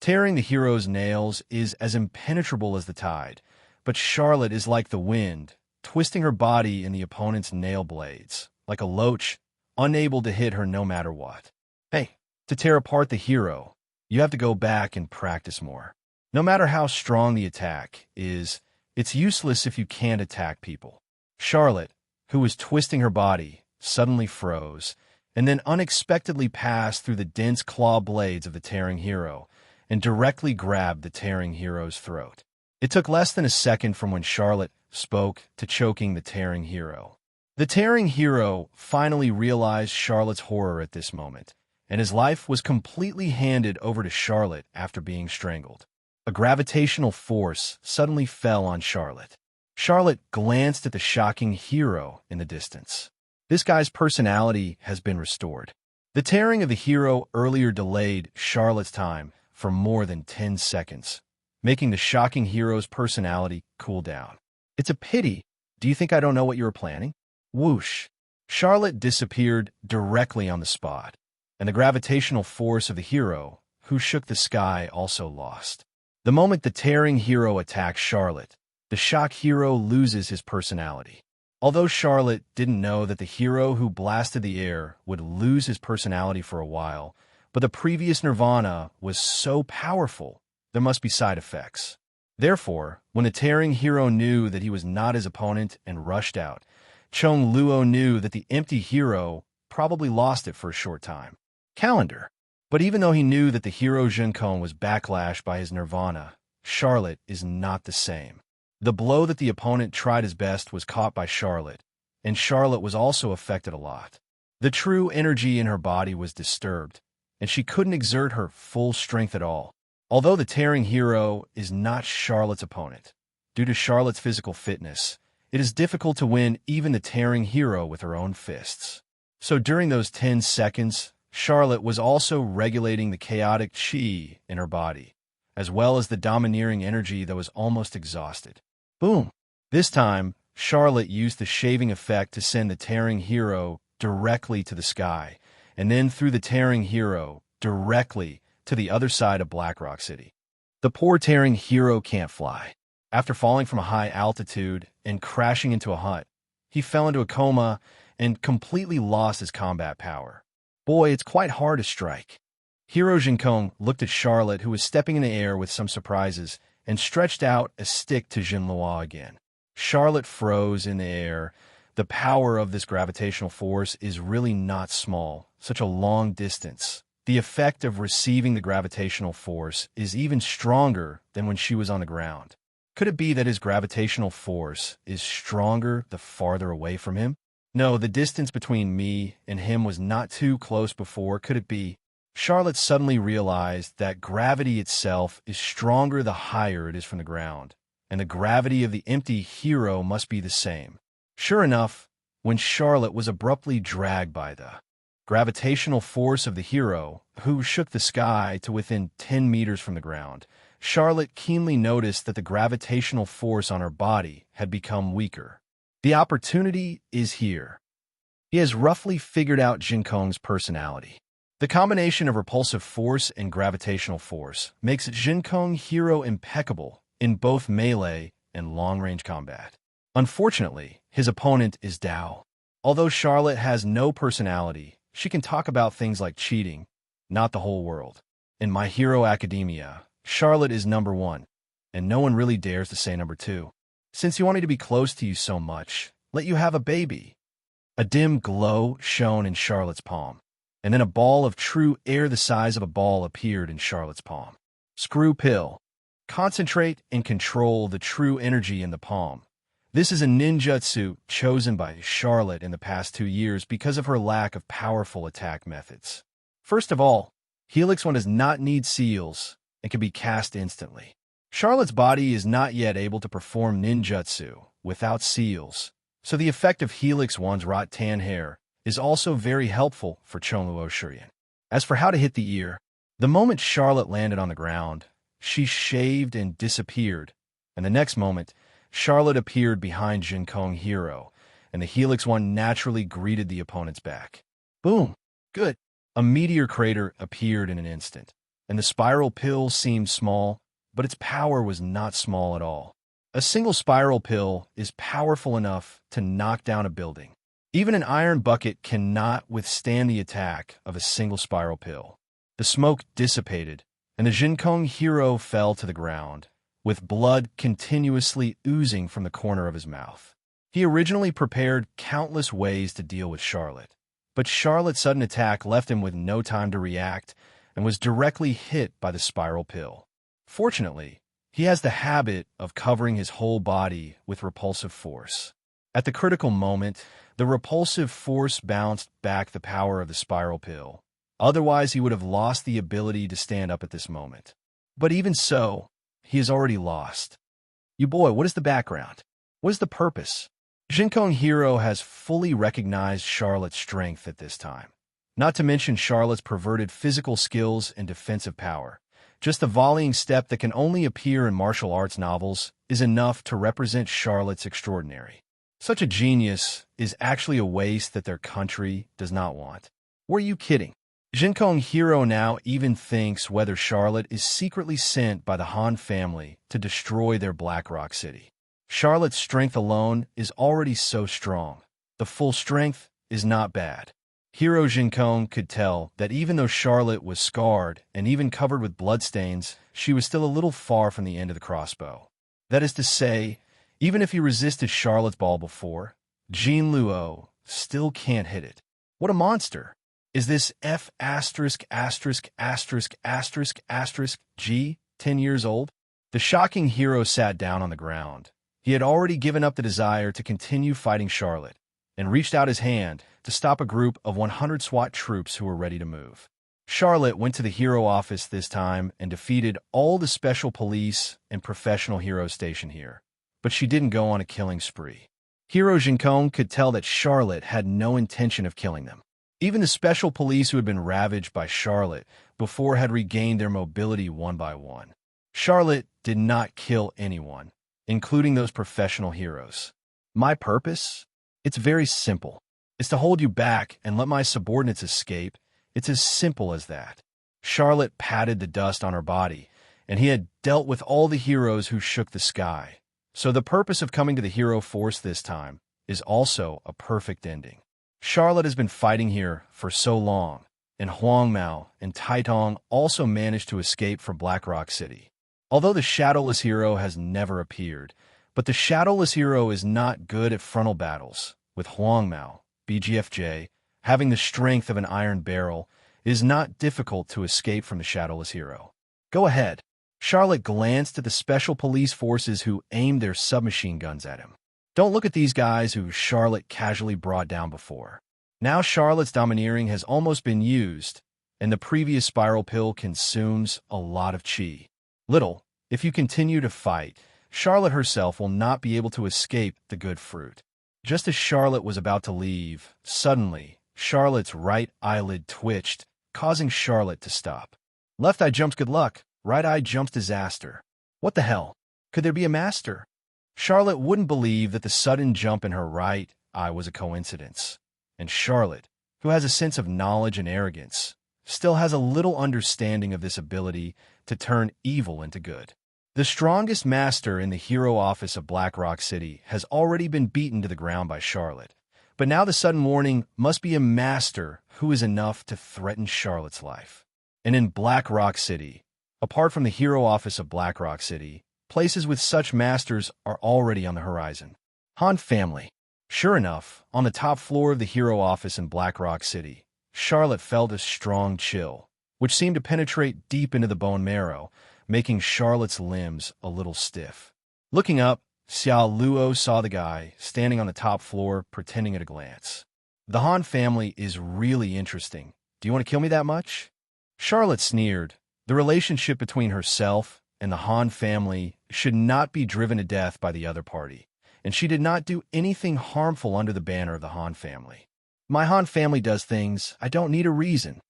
Tearing the hero's nails is as impenetrable as the tide, but Charlotte is like the wind, twisting her body in the opponent's nail blades, like a loach, unable to hit her no matter what. Hey, to tear apart the hero, you have to go back and practice more. No matter how strong the attack is, it's useless if you can't attack people. Charlotte, who was twisting her body, suddenly froze, and then unexpectedly passed through the dense claw blades of the Tearing Hero and directly grabbed the Tearing Hero's throat. It took less than a second from when Charlotte spoke to choking the Tearing Hero. The Tearing Hero finally realized Charlotte's horror at this moment, and his life was completely handed over to Charlotte after being strangled. A gravitational force suddenly fell on Charlotte. Charlotte glanced at the Shocking Hero in the distance. This guy's personality has been restored. The tearing of the hero earlier delayed Charlotte's time for more than 10 seconds, making the Shocking Hero's personality cool down. It's a pity, Do you think I don't know what you were planning? Whoosh. Charlotte disappeared directly on the spot, and the gravitational force of the hero, who shook the sky, also lost. The moment the tearing hero attacks Charlotte, the shock hero loses his personality. Although Charlotte didn't know that the hero who blasted the air would lose his personality for a while, but the previous nirvana was so powerful, there must be side effects. Therefore, when the tearing hero knew that he was not his opponent and rushed out, Chong Luo knew that the empty hero probably lost it for a short time. Calendar. But even though he knew that the hero Jinkong was backlashed by his nirvana, Charlotte is not the same. The blow that the opponent tried his best was caught by Charlotte, and Charlotte was also affected a lot. The true energy in her body was disturbed, and she couldn't exert her full strength at all. Although the tearing hero is not Charlotte's opponent, due to Charlotte's physical fitness, it is difficult to win even the tearing hero with her own fists. So during those 10 seconds, Charlotte was also regulating the chaotic chi in her body, as well as the domineering energy that was almost exhausted. Boom! This time, Charlotte used the shaving effect to send the tearing hero directly to the sky, and then through the tearing hero directly to the other side of Blackrock City. The poor tearing hero can't fly. After falling from a high altitude and crashing into a hut, he fell into a coma and completely lost his combat power. Boy, it's quite hard to strike. Hero Jinkong looked at Charlotte, who was stepping in the air with some surprises, and stretched out a stick to Jinlua again. Charlotte froze in the air. The power of this gravitational force is really not small, such a long distance. The effect of receiving the gravitational force is even stronger than when she was on the ground. Could it be that his gravitational force is stronger the farther away from him? No, the distance between me and him was not too close before. Could it be? Charlotte suddenly realized that gravity itself is stronger the higher it is from the ground, and the gravity of the empty hero must be the same. Sure enough, when Charlotte was abruptly dragged by the gravitational force of the hero, who shook the sky to within 10 meters from the ground, Charlotte keenly noticed that the gravitational force on her body had become weaker. The opportunity is here. He has roughly figured out Jinkong's personality. The combination of repulsive force and gravitational force makes Jinkong hero impeccable in both melee and long-range combat. Unfortunately, his opponent is Dao. Although Charlotte has no personality, she can talk about things like cheating, not the whole world. In My Hero Academia, Charlotte is number 1, and no one really dares to say number 2. Since you want me to be close to you so much, let you have a baby. A dim glow shone in Charlotte's palm, and then a ball of true air the size of a ball appeared in Charlotte's palm. Screw pill. Concentrate and control the true energy in the palm. This is a ninjutsu chosen by Charlotte in the past 2 years because of her lack of powerful attack methods. First of all, Helix 1 does not need seals and can be cast instantly. Charlotte's body is not yet able to perform ninjutsu without seals, so the effect of Helix 1's rot tan hair is also very helpful for Chonluo Shurian. As for how to hit the ear, the moment Charlotte landed on the ground, she shaved and disappeared, and the next moment, Charlotte appeared behind Jinkong Hero, and the Helix 1 naturally greeted the opponent's back. Boom! Good! A meteor crater appeared in an instant, and the spiral pill seemed small, but its power was not small at all. A single spiral pill is powerful enough to knock down a building. Even an iron bucket cannot withstand the attack of a single spiral pill. The smoke dissipated, and the Jinkong Hero fell to the ground, with blood continuously oozing from the corner of his mouth. He originally prepared countless ways to deal with Charlotte, but Charlotte's sudden attack left him with no time to react and was directly hit by the spiral pill. Fortunately, he has the habit of covering his whole body with repulsive force. At the critical moment, the repulsive force bounced back the power of the spiral pill. Otherwise, he would have lost the ability to stand up at this moment. But even so, he is already lost. You boy, what is the background? What is the purpose? Jinkong Hero has fully recognized Charlotte's strength at this time. Not to mention Charlotte's perverted physical skills and defensive power. Just the volleying step that can only appear in martial arts novels is enough to represent Charlotte's extraordinary Such a genius is actually a waste that their country does not want. Were you kidding? Jinkong Hero now even thinks whether Charlotte is secretly sent by the Han family to destroy their Blackrock City. Charlotte's strength alone is already so strong. The full strength is not bad. Hero Jinkong could tell that even though Charlotte was scarred and even covered with bloodstains, she was still a little far from the end of the crossbow. That is to say, even if he resisted Charlotte's ball before, Jean Luo still can't hit it. What a monster! Is this F asterisk asterisk asterisk asterisk asterisk G 10 years old? The shocking hero sat down on the ground. He had already given up the desire to continue fighting Charlotte and reached out his hand to stop a group of 100 SWAT troops who were ready to move. Charlotte went to the hero office this time and defeated all the special police and professional heroes stationed here. But she didn't go on a killing spree. Hero Jinkong could tell that Charlotte had no intention of killing them. Even the special police who had been ravaged by Charlotte before had regained their mobility one by one. Charlotte did not kill anyone, including those professional heroes. My purpose? It's very simple. It's to hold you back and let my subordinates escape. It's as simple as that. Charlotte patted the dust on her body, and he had dealt with all the heroes who shook the sky. So the purpose of coming to the hero force this time is also a perfect ending. Charlotte has been fighting here for so long, and Huang Mao and Taitong also managed to escape from Blackrock City. Although the Shadowless Hero has never appeared, but the Shadowless Hero is not good at frontal battles. With Huang Mao, BGFJ, having the strength of an iron barrel, it is not difficult to escape from the Shadowless Hero. Go ahead. Charlotte glanced at the special police forces who aimed their submachine guns at him. Don't look at these guys who Charlotte casually brought down before. Now Charlotte's domineering has almost been used, and the previous spiral pill consumes a lot of chi. Little, if you continue to fight, Charlotte herself will not be able to escape the good fruit. Just as Charlotte was about to leave, suddenly, Charlotte's right eyelid twitched, causing Charlotte to stop. Left eye jumps good luck, right eye jumps disaster. What the hell? Could there be a master? Charlotte wouldn't believe that the sudden jump in her right eye was a coincidence. And Charlotte, who has a sense of knowledge and arrogance, still has a little understanding of this ability to turn evil into good. The strongest master in the hero office of Blackrock City has already been beaten to the ground by Charlotte. But now the sudden warning must be a master who is enough to threaten Charlotte's life. And in Blackrock City, apart from the hero office of Blackrock City, places with such masters are already on the horizon. Han family. Sure enough, on the top floor of the hero office in Blackrock City, Charlotte felt a strong chill, which seemed to penetrate deep into the bone marrow, making Charlotte's limbs a little stiff. Looking up, Xiao Luo saw the guy standing on the top floor, pretending at a glance. The Han family is really interesting. Do you want to kill me that much? Charlotte sneered. The relationship between herself and the Han family should not be driven to death by the other party, and she did not do anything harmful under the banner of the Han family. My Han family does things. I don't need a reason.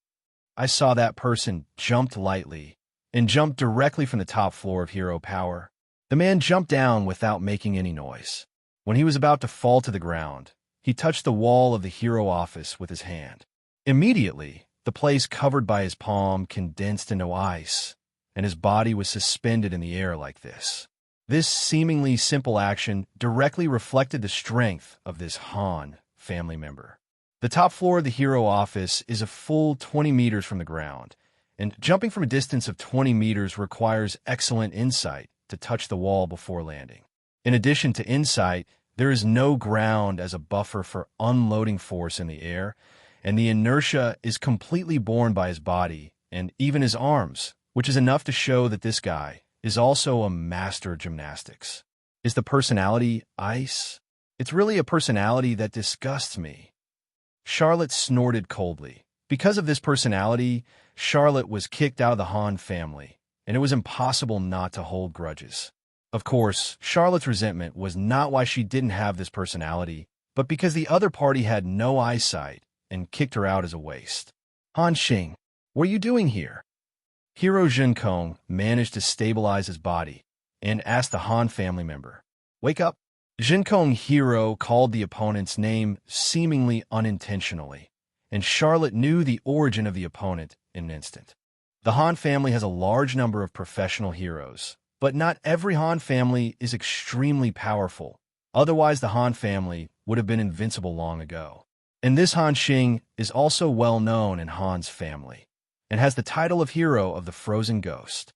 I saw that person jumped lightly and jumped directly from the top floor of Hero Power. The man jumped down without making any noise. When he was about to fall to the ground, he touched the wall of the hero office with his hand. Immediately, the place covered by his palm condensed into ice, and his body was suspended in the air like this. This seemingly simple action directly reflected the strength of this Han family member. The top floor of the hero office is a full 20 meters from the ground, and jumping from a distance of 20 meters requires excellent insight to touch the wall before landing. In addition to insight, there is no ground as a buffer for unloading force in the air, and the inertia is completely borne by his body and even his arms, which is enough to show that this guy is also a master of gymnastics. Is the personality ice? It's really a personality that disgusts me. Charlotte snorted coldly. Because of this personality, Charlotte was kicked out of the Han family, and it was impossible not to hold grudges. Of course, Charlotte's resentment was not why she didn't have this personality, but because the other party had no eyesight and kicked her out as a waste. Han Xing, what are you doing here? Hero Jinkong managed to stabilize his body and asked the Han family member, "Wake up." Jinkong Hero called the opponent's name seemingly unintentionally, and Charlotte knew the origin of the opponent in an instant. The Han family has a large number of professional heroes, but not every Han family is extremely powerful. Otherwise, the Han family would have been invincible long ago. And this Han Xing is also well known in Han's family, and has the title of Hero of the Frozen Ghost.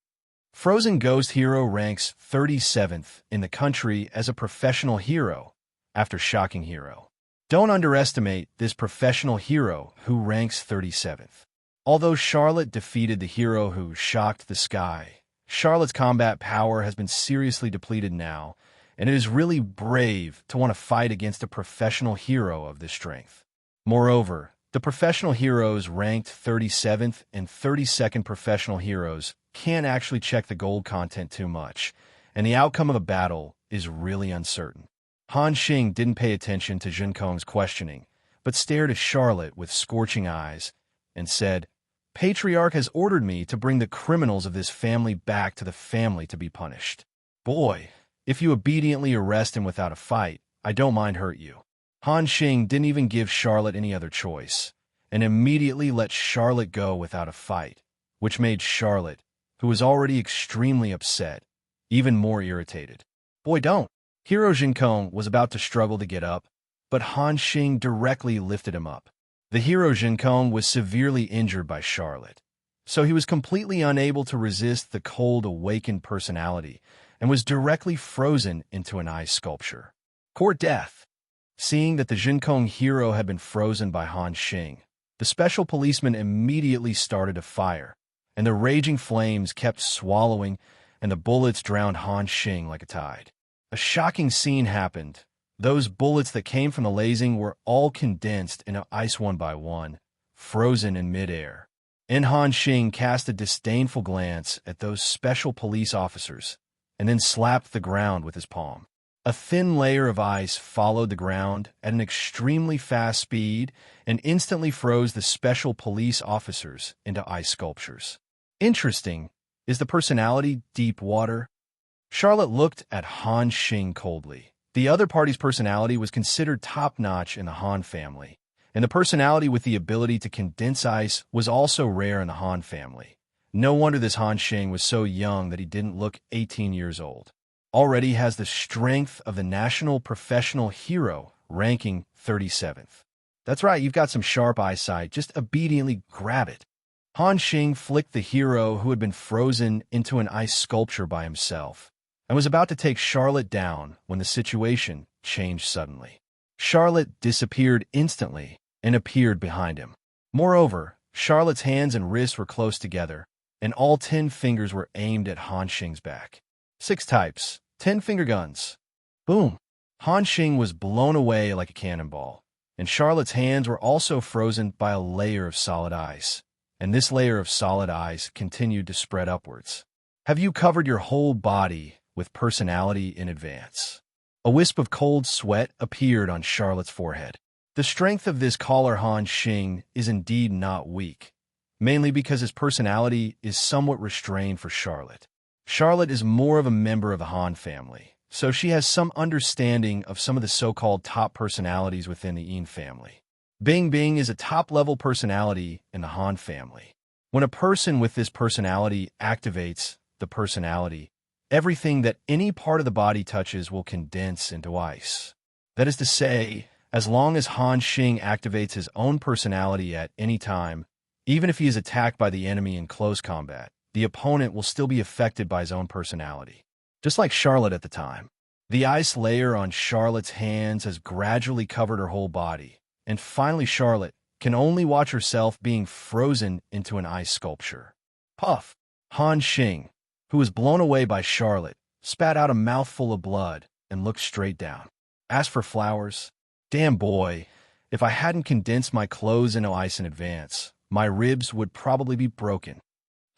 Frozen Ghost Hero ranks 37th in the country as a professional hero, after Shocking Hero. Don't underestimate this professional hero who ranks 37th. Although Charlotte defeated the hero who shocked the sky, Charlotte's combat power has been seriously depleted now, and it is really brave to want to fight against a professional hero of this strength. Moreover, the professional heroes ranked 37th and 32nd professional heroes can't actually check the gold content too much, and the outcome of a battle is really uncertain. Han Xing didn't pay attention to Jinkong's questioning, but stared at Charlotte with scorching eyes and said, "Patriarch has ordered me to bring the criminals of this family back to the family to be punished. Boy, if you obediently arrest him without a fight, I don't mind hurt you." Han Xing didn't even give Charlotte any other choice, and immediately let Charlotte go without a fight, which made Charlotte, who was already extremely upset, even more irritated. "Boy, don't." Hero Jinkong was about to struggle to get up, but Han Xing directly lifted him up. The hero Jinkong was severely injured by Charlotte, so he was completely unable to resist the cold awakened personality and was directly frozen into an ice sculpture. Court death. Seeing that the Jinkong hero had been frozen by Han Xing, the special policeman immediately started a fire, and the raging flames kept swallowing, and the bullets drowned Han Xing like a tide. A shocking scene happened. Those bullets that came from the lasing were all condensed into ice one by one, frozen in midair. And Han Xing cast a disdainful glance at those special police officers, and then slapped the ground with his palm. A thin layer of ice followed the ground at an extremely fast speed and instantly froze the special police officers into ice sculptures. Interesting, is the personality deep water? Charlotte looked at Han Xing coldly. The other party's personality was considered top-notch in the Han family, and the personality with the ability to condense ice was also rare in the Han family. No wonder this Han Xing was so young that he didn't look 18 years old. Already has the strength of the national professional hero, ranking 37th. That's right, you've got some sharp eyesight. Just obediently grab it. Han Xing flicked the hero who had been frozen into an ice sculpture by himself, and was about to take Charlotte down when the situation changed suddenly. Charlotte disappeared instantly and appeared behind him. Moreover, Charlotte's hands and wrists were close together, and all 10 fingers were aimed at Han Xing's back. 6 types, 10 finger guns. Boom! Han Xing was blown away like a cannonball, and Charlotte's hands were also frozen by a layer of solid ice, and this layer of solid ice continued to spread upwards. Have you covered your whole body with personality in advance? A wisp of cold sweat appeared on Charlotte's forehead. The strength of this caller Han Xing is indeed not weak, mainly because his personality is somewhat restrained for Charlotte. Charlotte is more of a member of the Han family, so she has some understanding of some of the so-called top personalities within the Yin family. Bing Bing is a top-level personality in the Han family. When a person with this personality activates the personality, everything that any part of the body touches will condense into ice. That is to say, as long as Han Xing activates his own personality at any time, even if he is attacked by the enemy in close combat, the opponent will still be affected by his own personality. Just like Charlotte at the time. The ice layer on Charlotte's hands has gradually covered her whole body, and finally Charlotte can only watch herself being frozen into an ice sculpture. Puff! Han Xing, who was blown away by Charlotte, spat out a mouthful of blood and looked straight down. Asked for flowers? Damn boy, if I hadn't condensed my clothes into ice in advance, my ribs would probably be broken.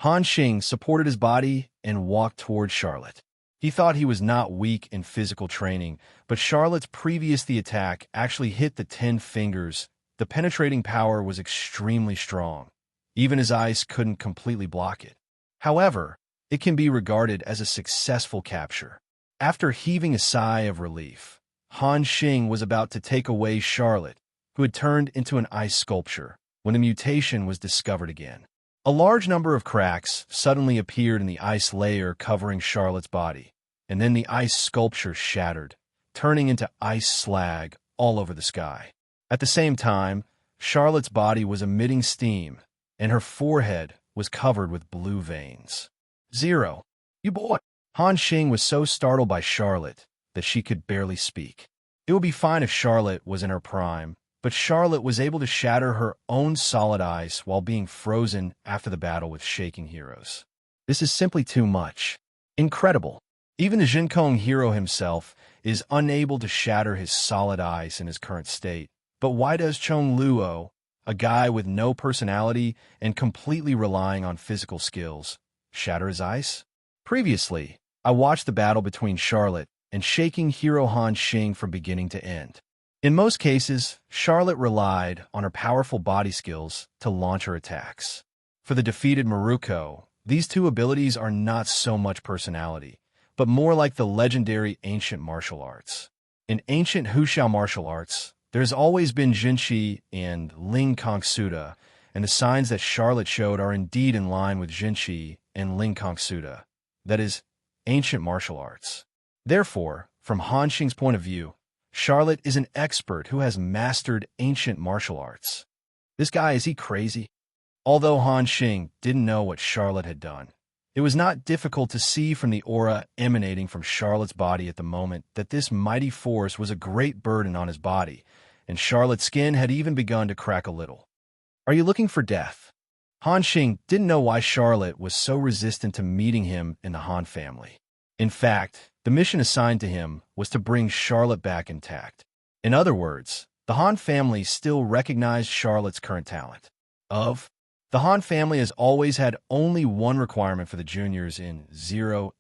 Han Xing supported his body and walked toward Charlotte. He thought he was not weak in physical training, but Charlotte's previous the attack actually hit the 10 fingers. The penetrating power was extremely strong. Even his ice couldn't completely block it. However, it can be regarded as a successful capture. After heaving a sigh of relief, Han Xing was about to take away Charlotte, who had turned into an ice sculpture, when the mutation was discovered again. A large number of cracks suddenly appeared in the ice layer covering Charlotte's body, and then the ice sculpture shattered, turning into ice slag all over the sky. At the same time, Charlotte's body was emitting steam, and her forehead was covered with blue veins. Zero. You boy! Han Xing was so startled by Charlotte that she could barely speak. It would be fine if Charlotte was in her prime, but Charlotte was able to shatter her own solid ice while being frozen after the battle with shaking heroes. This is simply too much. Incredible. Even the Jinkong hero himself is unable to shatter his solid ice in his current state. But why does Chong Luo, a guy with no personality and completely relying on physical skills, shatter his ice? Previously, I watched the battle between Charlotte and shaking hero Han Xing from beginning to end. In most cases, Charlotte relied on her powerful body skills to launch her attacks. For the defeated Maruko, these two abilities are not so much personality, but more like the legendary ancient martial arts. In ancient Huxiao martial arts, there has always been Jinshi and Ling Kong Suda, and the signs that Charlotte showed are indeed in line with Jinshi and Ling Kong Suda, that is, ancient martial arts. Therefore, from Han Xing's point of view, Charlotte is an expert who has mastered ancient martial arts. This guy, is he crazy? Although Han Xing didn't know what Charlotte had done, it was not difficult to see from the aura emanating from Charlotte's body at the moment that this mighty force was a great burden on his body, and Charlotte's skin had even begun to crack a little. Are you looking for death? Han Xing didn't know why Charlotte was so resistant to meeting him in the Han family. In fact, the mission assigned to him was to bring Charlotte back intact. In other words, the Han family still recognized Charlotte's current talent. The Han family has always had only one requirement for the juniors in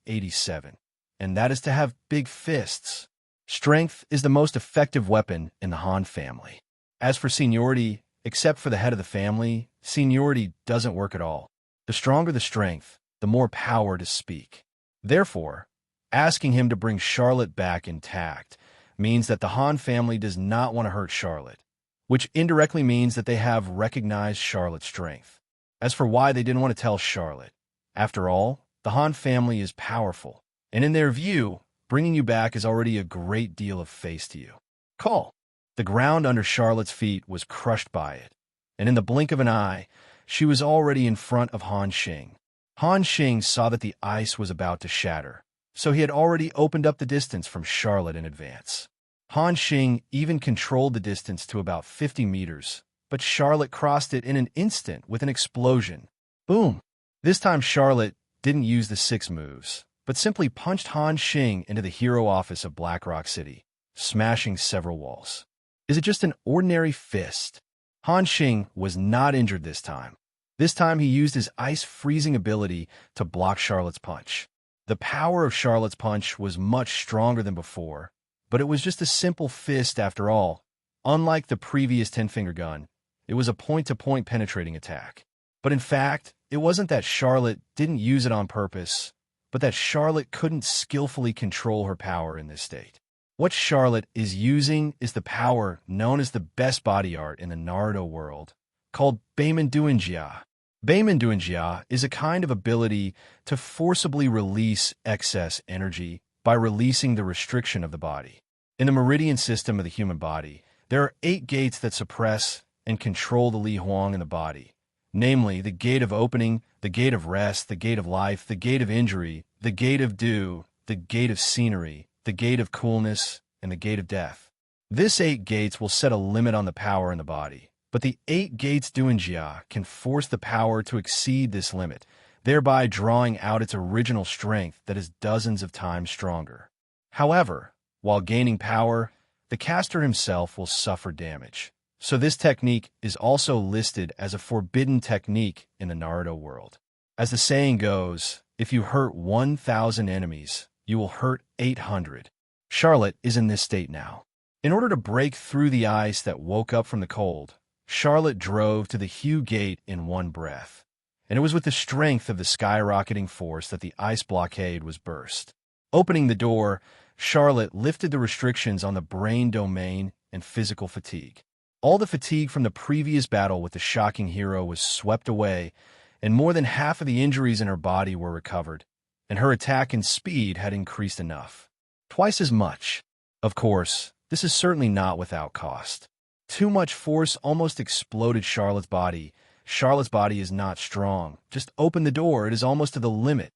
087, and that is to have big fists. Strength is the most effective weapon in the Han family. As for seniority, except for the head of the family, seniority doesn't work at all. The stronger the strength, the more power to speak. Therefore, asking him to bring Charlotte back intact means that the Han family does not want to hurt Charlotte, which indirectly means that they have recognized Charlotte's strength. As for why they didn't want to tell Charlotte, after all, the Han family is powerful, and in their view, bringing you back is already a great deal of face to you. Call. The ground under Charlotte's feet was crushed by it, and in the blink of an eye, she was already in front of Han Xing. Han Xing saw that the ice was about to shatter, so he had already opened up the distance from Charlotte in advance. Han Xing even controlled the distance to about 50 meters, but Charlotte crossed it in an instant with an explosion. Boom! This time Charlotte didn't use the 6 moves, but simply punched Han Xing into the hero office of Blackrock City, smashing several walls. Is it just an ordinary fist? Han Xing was not injured this time. This time he used his ice-freezing ability to block Charlotte's punch. The power of Charlotte's punch was much stronger than before, but it was just a simple fist after all. Unlike the previous 10-finger gun, it was a point-to-point penetrating attack. But in fact, it wasn't that Charlotte didn't use it on purpose, but that Charlotte couldn't skillfully control her power in this state. What Charlotte is using is the power known as the best body art in the Naruto world, called Beiman Duinjia. Beiman Duinjia is a kind of ability to forcibly release excess energy by releasing the restriction of the body. In the meridian system of the human body, there are 8 gates that suppress and control the Li Huang in the body, namely the gate of opening, the gate of rest, the gate of life, the gate of injury, the gate of dew, the gate of scenery, the gate of coolness, and the gate of death. This 8 gates will set a limit on the power in the body, but the 8 gates Duinjia can force the power to exceed this limit, thereby drawing out its original strength that is dozens of times stronger. However, while gaining power, the caster himself will suffer damage. So this technique is also listed as a forbidden technique in the Naruto world. As the saying goes, if you hurt 1,000 enemies, you will hurt 800. Charlotte is in this state now. In order to break through the ice that woke up from the cold, Charlotte drove to the Hue Gate in one breath, and it was with the strength of the skyrocketing force that the ice blockade was burst. Opening the door, Charlotte lifted the restrictions on the brain domain and physical fatigue. All the fatigue from the previous battle with the shocking hero was swept away, and more than half of the injuries in her body were recovered, and her attack and speed had increased enough. Twice as much. Of course, this is certainly not without cost. Too much force almost exploded Charlotte's body. Charlotte's body is not strong. Just open the door, it is almost to the limit.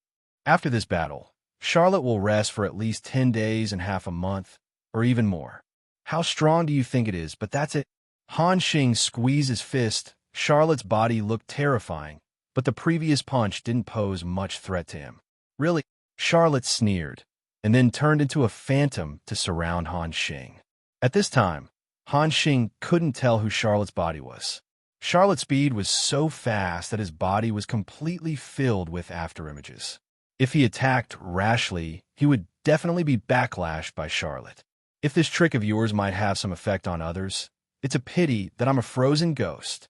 After this battle, Charlotte will rest for at least 10 days and half a month, or even more. How strong do you think it is? But that's it. Han Xing squeezed his fist. Charlotte's body looked terrifying, but the previous punch didn't pose much threat to him. Really? Charlotte sneered, and then turned into a phantom to surround Han Xing. At this time, Han Xing couldn't tell who Charlotte's body was. Charlotte's speed was so fast that his body was completely filled with afterimages. If he attacked rashly, he would definitely be backlashed by Charlotte. If this trick of yours might have some effect on others, it's a pity that I'm a frozen ghost.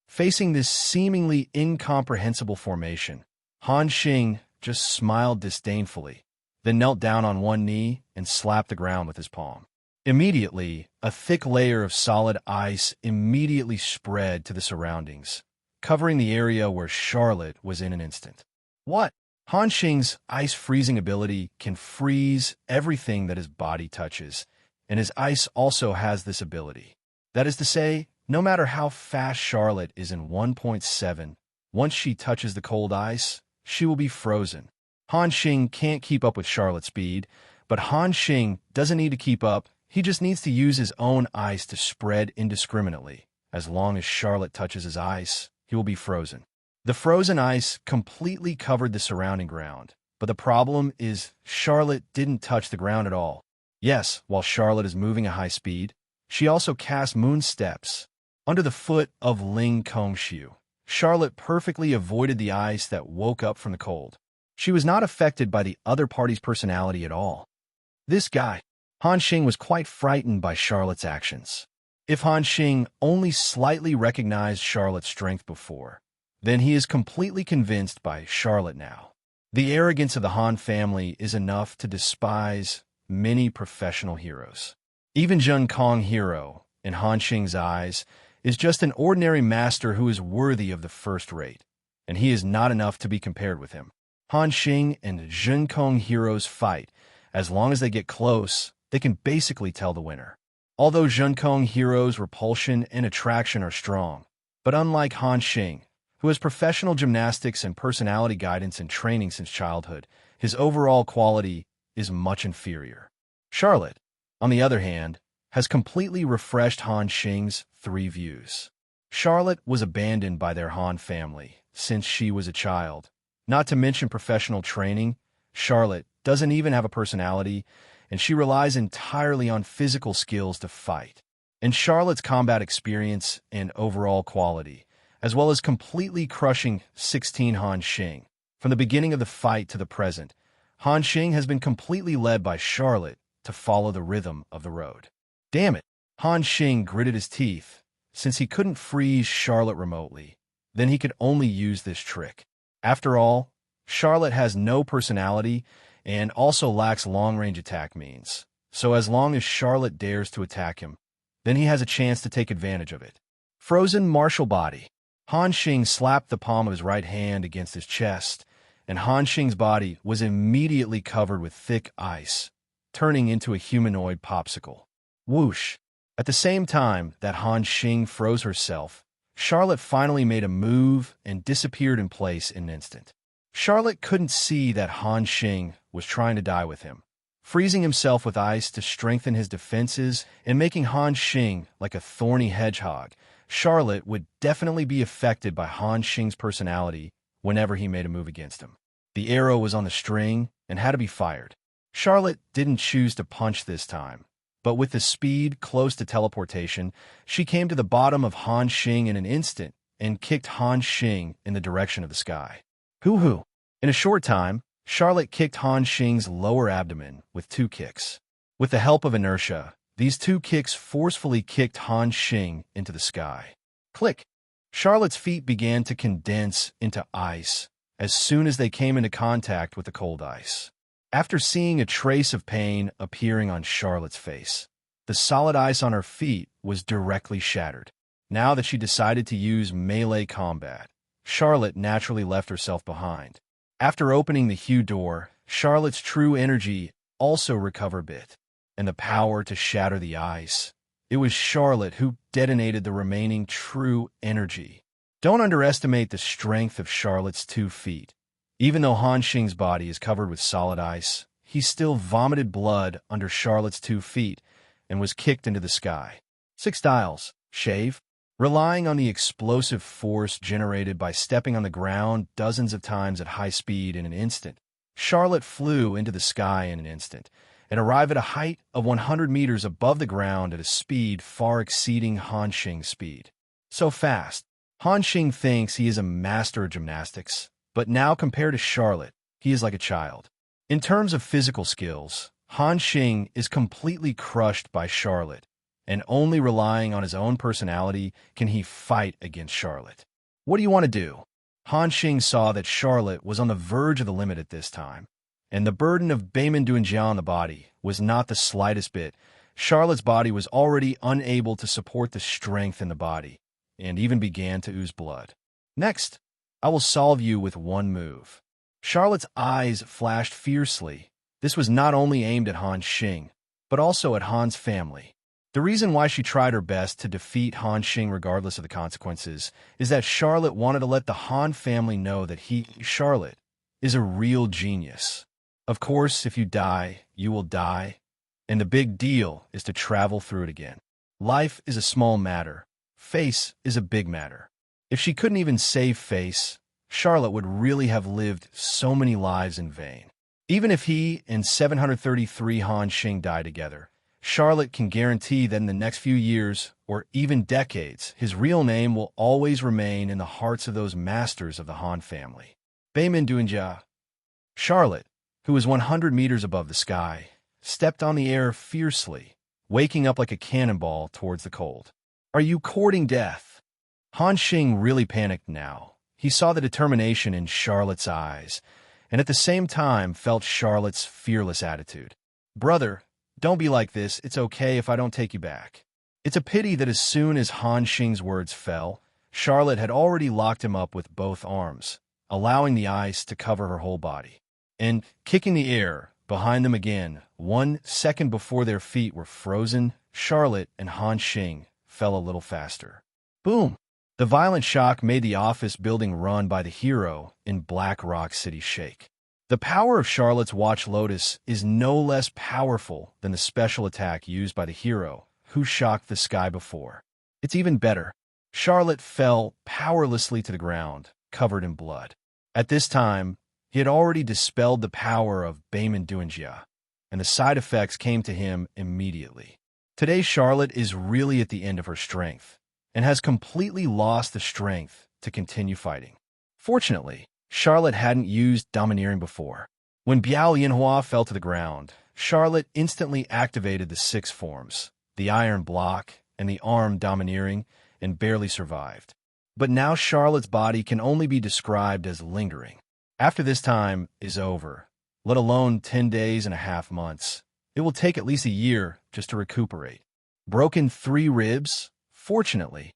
Facing this seemingly incomprehensible formation, Han Xing just smiled disdainfully, then knelt down on one knee and slapped the ground with his palm. Immediately, a thick layer of solid ice immediately spread to the surroundings, covering the area where Charlotte was in an instant. What? Han Xing's ice-freezing ability can freeze everything that his body touches, and his ice also has this ability. That is to say, no matter how fast Charlotte is in 1.7, once she touches the cold ice, she will be frozen. Han Xing can't keep up with Charlotte's speed, but Han Xing doesn't need to keep up. He just needs to use his own ice to spread indiscriminately. As long as Charlotte touches his ice, he will be frozen. The frozen ice completely covered the surrounding ground, but the problem is Charlotte didn't touch the ground at all. Yes, while Charlotte is moving at high speed, she also cast moon steps. Under the foot of Ling Kongshu, Charlotte perfectly avoided the ice that woke up from the cold. She was not affected by the other party's personality at all. This guy, Han Xing, was quite frightened by Charlotte's actions. If Han Xing only slightly recognized Charlotte's strength before, then he is completely convinced by Charlotte now. The arrogance of the Han family is enough to despise many professional heroes. Even Zheng Kong hero, in Han Xing's eyes, is just an ordinary master who is worthy of the first rate, and he is not enough to be compared with him. Han Xing and Zheng Kong heroes fight. As long as they get close, they can basically tell the winner. Although Zheng Kong heroes' repulsion and attraction are strong, but unlike Han Xing, who has professional gymnastics and personality guidance and training since childhood, his overall quality is much inferior. Charlotte, on the other hand, has completely refreshed Han Xing's 3 views. Charlotte was abandoned by their Han family since she was a child. Not to mention professional training, Charlotte doesn't even have a personality, and she relies entirely on physical skills to fight. And Charlotte's combat experience and overall quality, as well as completely crushing 16 Han Xing. From the beginning of the fight to the present, Han Xing has been completely led by Charlotte to follow the rhythm of the road. Damn it! Han Xing gritted his teeth. Since he couldn't freeze Charlotte remotely, then he could only use this trick. After all, Charlotte has no personality and also lacks long-range attack means. So as long as Charlotte dares to attack him, then he has a chance to take advantage of it. Frozen martial body. Han Xing slapped the palm of his right hand against his chest, and Han Xing's body was immediately covered with thick ice, turning into a humanoid popsicle. Whoosh! At the same time that Han Xing froze herself, Charlotte finally made a move and disappeared in place in an instant. Charlotte couldn't see that Han Xing was trying to die with him, freezing himself with ice to strengthen his defenses and making Han Xing like a thorny hedgehog. Charlotte would definitely be affected by Han Xing's personality whenever he made a move against him. The arrow was on the string and had to be fired. Charlotte didn't choose to punch this time, but with the speed close to teleportation, she came to the bottom of Han Xing in an instant and kicked Han Xing in the direction of the sky. Hoo-hoo! In a short time, Charlotte kicked Han Xing's lower abdomen with 2 kicks. With the help of inertia, these 2 kicks forcefully kicked Han Xing into the sky. Click! Charlotte's feet began to condense into ice as soon as they came into contact with the cold ice. After seeing a trace of pain appearing on Charlotte's face, the solid ice on her feet was directly shattered. Now that she decided to use melee combat, Charlotte naturally left herself behind. After opening the huge door, Charlotte's true energy also recovered a bit, and the power to shatter the ice. It was Charlotte who detonated the remaining true energy. Don't underestimate the strength of Charlotte's 2 feet. Even though Han Xing's body is covered with solid ice, he still vomited blood under Charlotte's 2 feet and was kicked into the sky. 6 dials, shave. Relying on the explosive force generated by stepping on the ground dozens of times at high speed in an instant, Charlotte flew into the sky in an instant and arrived at a height of 100 meters above the ground at a speed far exceeding Han Xing's speed. So fast, Han Xing thinks he is a master of gymnastics, but now compared to Charlotte, he is like a child. In terms of physical skills, Han Xing is completely crushed by Charlotte, and only relying on his own personality can he fight against Charlotte. What do you want to do? Han Xing saw that Charlotte was on the verge of the limit at this time, and the burden of Beiman Duanjia on the body was not the slightest bit. Charlotte's body was already unable to support the strength in the body, and even began to ooze blood. Next, I will solve you with one move. Charlotte's eyes flashed fiercely. This was not only aimed at Han Xing, but also at Han's family. The reason why she tried her best to defeat Han Xing regardless of the consequences is that Charlotte wanted to let the Han family know that Charlotte, is a real genius. Of course, if you die, you will die, and the big deal is to travel through it again. Life is a small matter. Face is a big matter. If she couldn't even save Face, Charlotte would really have lived so many lives in vain. Even if he and 733 Han Xing die together, Charlotte can guarantee that in the next few years, or even decades, his real name will always remain in the hearts of those masters of the Han family. Beiman Duanjia. Charlotte, who was 100 meters above the sky, stepped on the air fiercely, waking up like a cannonball towards the cold. Are you courting death? Han Xing really panicked now. He saw the determination in Charlotte's eyes, and at the same time felt Charlotte's fearless attitude. Brother, don't be like this. It's okay if I don't take you back. It's a pity that as soon as Han Xing's words fell, Charlotte had already locked him up with both arms, allowing the ice to cover her whole body. And, kicking the air behind them again, 1 second before their feet were frozen, Charlotte and Han Xing fell a little faster. Boom! The violent shock made the office building run by the hero in Black Rock City shake. The power of Charlotte's Watch Lotus is no less powerful than the special attack used by the hero, who shocked the sky before. It's even better. Charlotte fell powerlessly to the ground, covered in blood. At this time, he had already dispelled the power of Beiman Duanjia, and the side effects came to him immediately. Today, Charlotte is really at the end of her strength, and has completely lost the strength to continue fighting. Fortunately, Charlotte hadn't used domineering before. When Biao Yinhua fell to the ground, Charlotte instantly activated the 6 forms, the iron block and the arm domineering, and barely survived. But now Charlotte's body can only be described as lingering. After this time is over, let alone 10 days and a half months, it will take at least a year just to recuperate. Broken 3 ribs? Fortunately,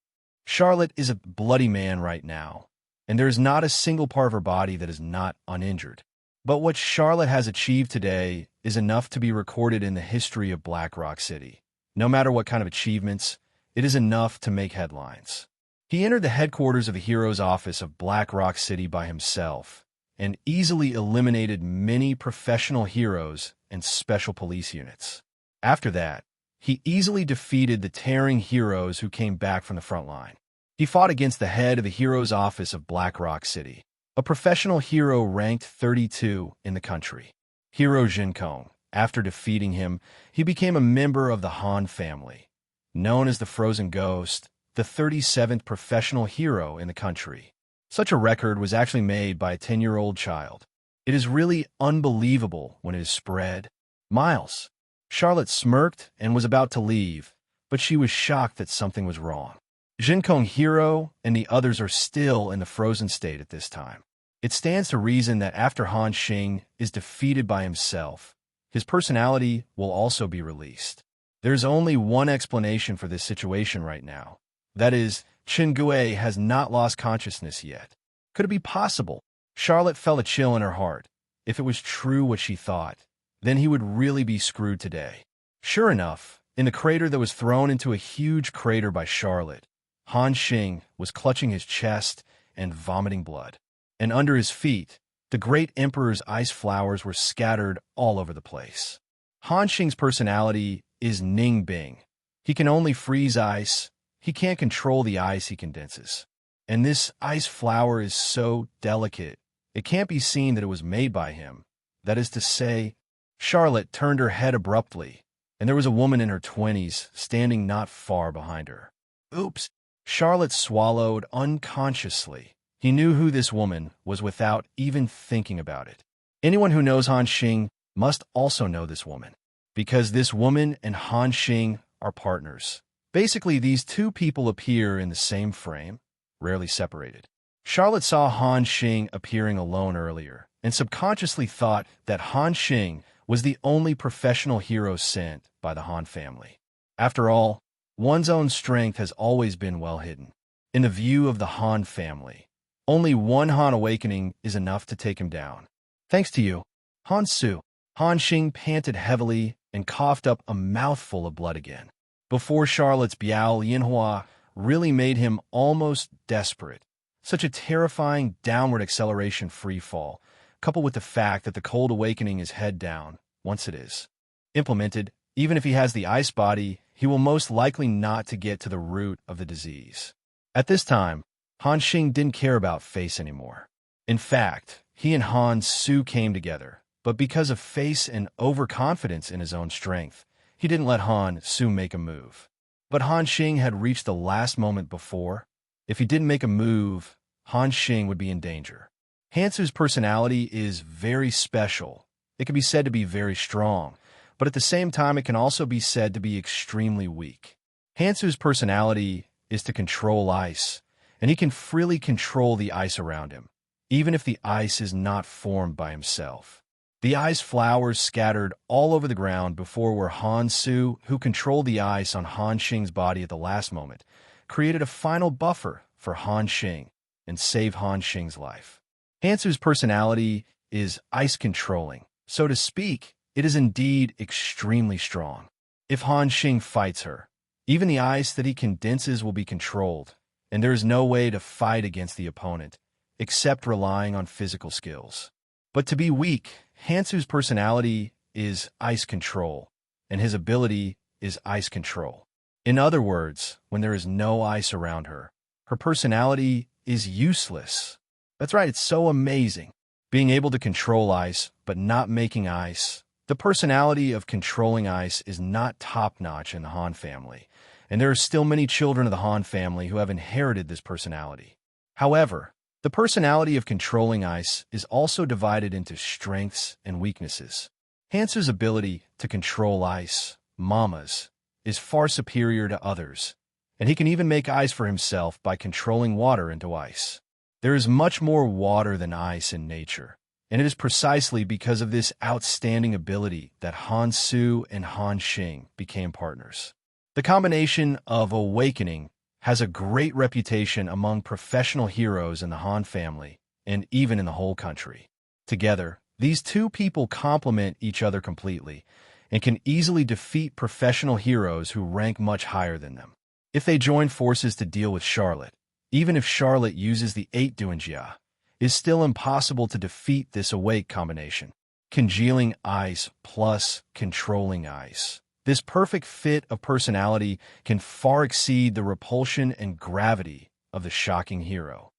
Charlotte is a bloody man right now, and there is not a single part of her body that is not uninjured. But what Charlotte has achieved today is enough to be recorded in the history of Black Rock City. No matter what kind of achievements, it is enough to make headlines. He entered the headquarters of the hero's office of Black Rock City by himself, and easily eliminated many professional heroes and special police units. After that, he easily defeated the tearing heroes who came back from the front line. He fought against the head of the hero's office of Black Rock City, a professional hero ranked 32 in the country. Hero Jinkong. After defeating him, he became a member of the Han family. Known as the Frozen Ghost, the 37th professional hero in the country. Such a record was actually made by a 10-year-old child. It is really unbelievable when it is spread. Miles. Charlotte smirked and was about to leave, but she was shocked that something was wrong. Jinkong Hero and the others are still in the frozen state at this time. It stands to reason that after Han Xing is defeated by himself, his personality will also be released. There's only one explanation for this situation right now. That is, Chen Gui has not lost consciousness yet. Could it be possible? Charlotte felt a chill in her heart. If it was true what she thought, then he would really be screwed today. Sure enough, in the crater that was thrown into a huge crater by Charlotte, Han Xing was clutching his chest and vomiting blood. And under his feet, the great emperor's ice flowers were scattered all over the place. Han Xing's personality is Ning Bing. He can only freeze ice. He can't control the ice he condenses. And this ice flower is so delicate, it can't be seen that it was made by him. That is to say, Charlotte turned her head abruptly, and there was a woman in her 20s standing not far behind her. Oops! Charlotte swallowed unconsciously. He knew who this woman was without even thinking about it. Anyone who knows Han Xing must also know this woman, because this woman and Han Xing are partners. Basically, these two people appear in the same frame, rarely separated. Charlotte saw Han Xing appearing alone earlier, and subconsciously thought that Han Xing was the only professional hero sent by the Han family. After all, one's own strength has always been well hidden. In the view of the Han family, only one Han awakening is enough to take him down. Thanks to you, Han Su. Han Xing panted heavily and coughed up a mouthful of blood again. Before Charlotte's Biao Yinhua really made him almost desperate. Such a terrifying downward acceleration free fall, coupled with the fact that the cold awakening is head down, once it is implemented, even if he has the ice body, he will most likely not to get to the root of the disease. At this time, Han Xing didn't care about face anymore. In fact, he and Han Su came together, but because of face and overconfidence in his own strength, he didn't let Han Su make a move. But Han Xing had reached the last moment before. If he didn't make a move, Han Xing would be in danger. Han Su's personality is very special. It can be said to be very strong, but at the same time it can also be said to be extremely weak. Han Su's personality is to control ice, and he can freely control the ice around him, even if the ice is not formed by himself. The ice flowers scattered all over the ground before were Han Su, who controlled the ice on Han Xing's body at the last moment, created a final buffer for Han Xing and saved Han Xing's life. Han Su's personality is ice-controlling. So to speak, it is indeed extremely strong. If Han Xing fights her, even the ice that he condenses will be controlled, and there is no way to fight against the opponent, except relying on physical skills. But to be weak, Han Su's personality is ice control, and his ability is ice control. In other words, when there is no ice around her, her personality is useless. That's right, it's so amazing. Being able to control ice, but not making ice. The personality of controlling ice is not top-notch in the Han family, and there are still many children of the Han family who have inherited this personality. However, the personality of controlling ice is also divided into strengths and weaknesses. Han Su's ability to control ice, mamas, is far superior to others, and he can even make ice for himself by controlling water into ice. There is much more water than ice in nature, and it is precisely because of this outstanding ability that Han Su and Han Xing became partners. The combination of awakening has a great reputation among professional heroes in the Han family and even in the whole country. Together, these two people complement each other completely and can easily defeat professional heroes who rank much higher than them. If they join forces to deal with Charlotte, even if Charlotte uses the 8 Duanjia, it is still impossible to defeat this awake combination. Congealing ice plus controlling ice. This perfect fit of personality can far exceed the repulsion and gravity of the shocking hero.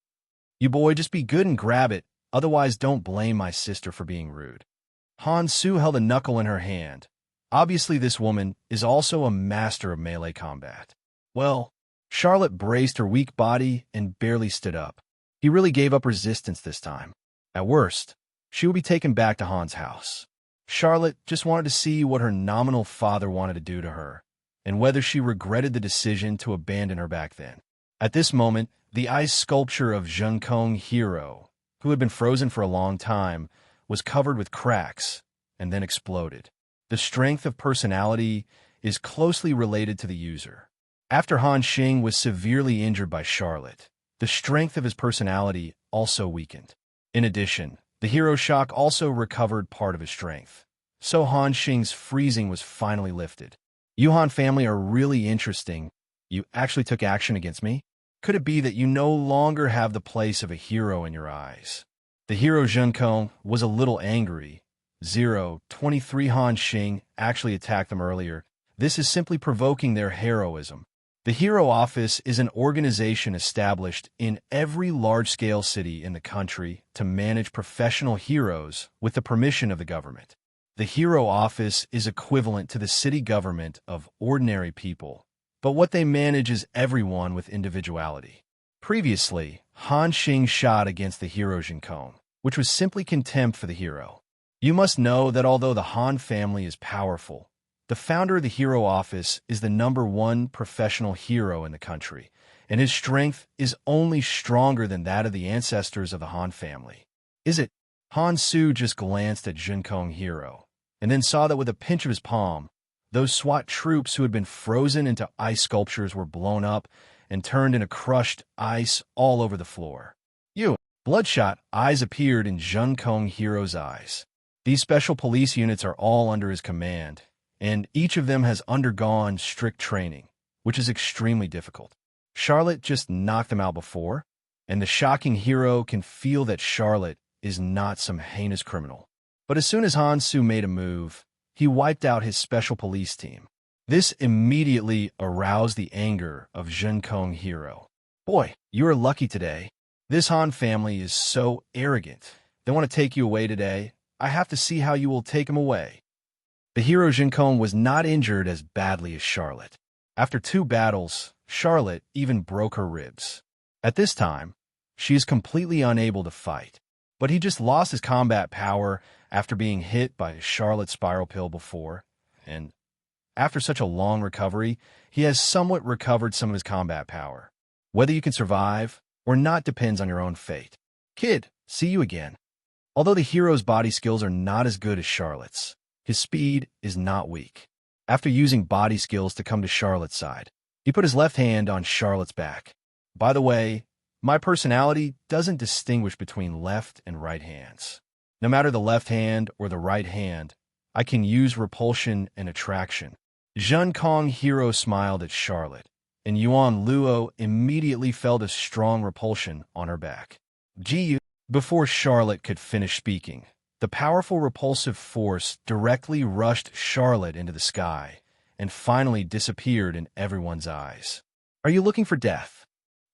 You boy, just be good and grab it, otherwise don't blame my sister for being rude. Han Su held a knuckle in her hand. Obviously this woman is also a master of melee combat. Well, Charlotte braced her weak body and barely stood up. He really gave up resistance this time. At worst, she would be taken back to Han's house. Charlotte just wanted to see what her nominal father wanted to do to her, and whether she regretted the decision to abandon her back then. At this moment, the ice sculpture of Zhengkong Hero who had been frozen for a long time, was covered with cracks and then exploded. The strength of personality is closely related to the user. After Han Xing was severely injured by Charlotte, the strength of his personality also weakened. In addition, the hero shock also recovered part of his strength. So Han Xing's freezing was finally lifted. You Han family are really interesting. You actually took action against me? Could it be that you no longer have the place of a hero in your eyes? The hero Zhenkong was a little angry. 23 Han Xing actually attacked them earlier. This is simply provoking their heroism. The Hero Office is an organization established in every large-scale city in the country to manage professional heroes with the permission of the government. The Hero Office is equivalent to the city government of ordinary people, but what they manage is everyone with individuality. Previously, Han Xing shot against the hero Zhenkong, which was simply contempt for the hero. You must know that although the Han family is powerful, the founder of the Hero Office is the #1 professional hero in the country, and his strength is only stronger than that of the ancestors of the Han family. Is it? Han Su just glanced at Zhenkong Hero, and then saw that with a pinch of his palm, those SWAT troops who had been frozen into ice sculptures were blown up and turned into crushed ice all over the floor. Bloodshot eyes appeared in Zhenkong Hero's eyes. These special police units are all under his command, and each of them has undergone strict training, which is extremely difficult. Charlotte just knocked them out before, and the shocking hero can feel that Charlotte is not some heinous criminal. But as soon as Han Su made a move, he wiped out his special police team. This immediately aroused the anger of Zhenkong Hero. Boy, you are lucky today. This Han family is so arrogant. They want to take you away today. I have to see how you will take him away. The hero Zhenkong was not injured as badly as Charlotte. After 2 battles, Charlotte even broke her ribs. At this time, she is completely unable to fight. But he just lost his combat power after being hit by a Charlotte spiral pill before, and after such a long recovery, he has somewhat recovered some of his combat power. Whether you can survive or not depends on your own fate. Kid, see you again. Although the hero's body skills are not as good as Charlotte's, his speed is not weak. After using body skills to come to Charlotte's side, he put his left hand on Charlotte's back. By the way, my personality doesn't distinguish between left and right hands. No matter the left hand or the right hand, I can use repulsion and attraction. Zhenkong Hero smiled at Charlotte, and Yuan Luo immediately felt a strong repulsion on her back. Before Charlotte could finish speaking, the powerful repulsive force directly rushed Charlotte into the sky and finally disappeared in everyone's eyes. Are you looking for death?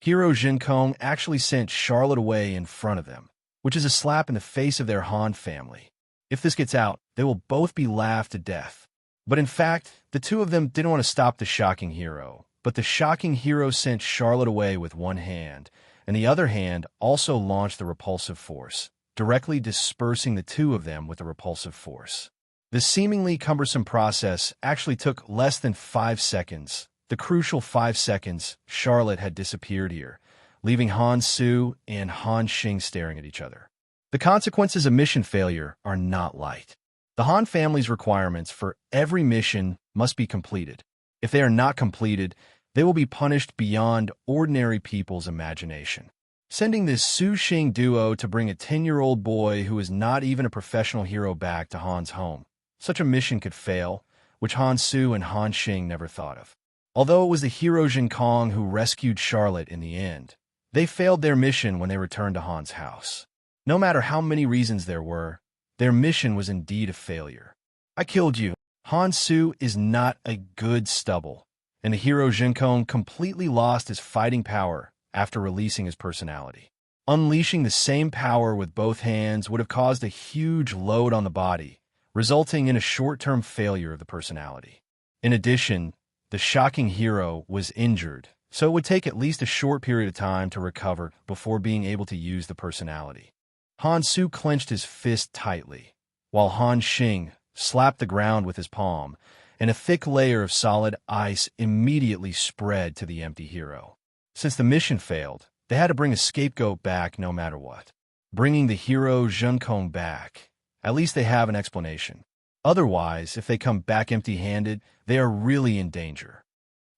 Hero Zhenkong actually sent Charlotte away in front of them, which is a slap in the face of their Han family. If this gets out, they will both be laughed to death. But in fact, the two of them didn't want to stop the shocking hero, but the shocking hero sent Charlotte away with one hand, and the other hand also launched the repulsive force, directly dispersing the two of them with the repulsive force. The seemingly cumbersome process actually took less than 5 seconds. The crucial 5 seconds, Charlotte had disappeared here, leaving Han Su and Han Xing staring at each other. The consequences of mission failure are not light. The Han family's requirements for every mission must be completed. If they are not completed, they will be punished beyond ordinary people's imagination. Sending this Su Xing duo to bring a 10-year-old boy who is not even a professional hero back to Han's home. Such a mission could fail, which Han Su and Han Xing never thought of. Although it was the hero Zhenkong who rescued Charlotte in the end, they failed their mission when they returned to Han's house. No matter how many reasons there were, their mission was indeed a failure. I killed you. Han Su is not a good stubble, and the hero Zhenkong completely lost his fighting power after releasing his personality. Unleashing the same power with both hands would have caused a huge load on the body, resulting in a short-term failure of the personality. In addition, the shocking hero was injured, so it would take at least a short period of time to recover before being able to use the personality. Han Su clenched his fist tightly, while Han Xing slapped the ground with his palm, and a thick layer of solid ice immediately spread to the empty hero. Since the mission failed, they had to bring a scapegoat back no matter what. bringing the hero Zhenkong back. At least they have an explanation. Otherwise, if they come back empty-handed, they are really in danger.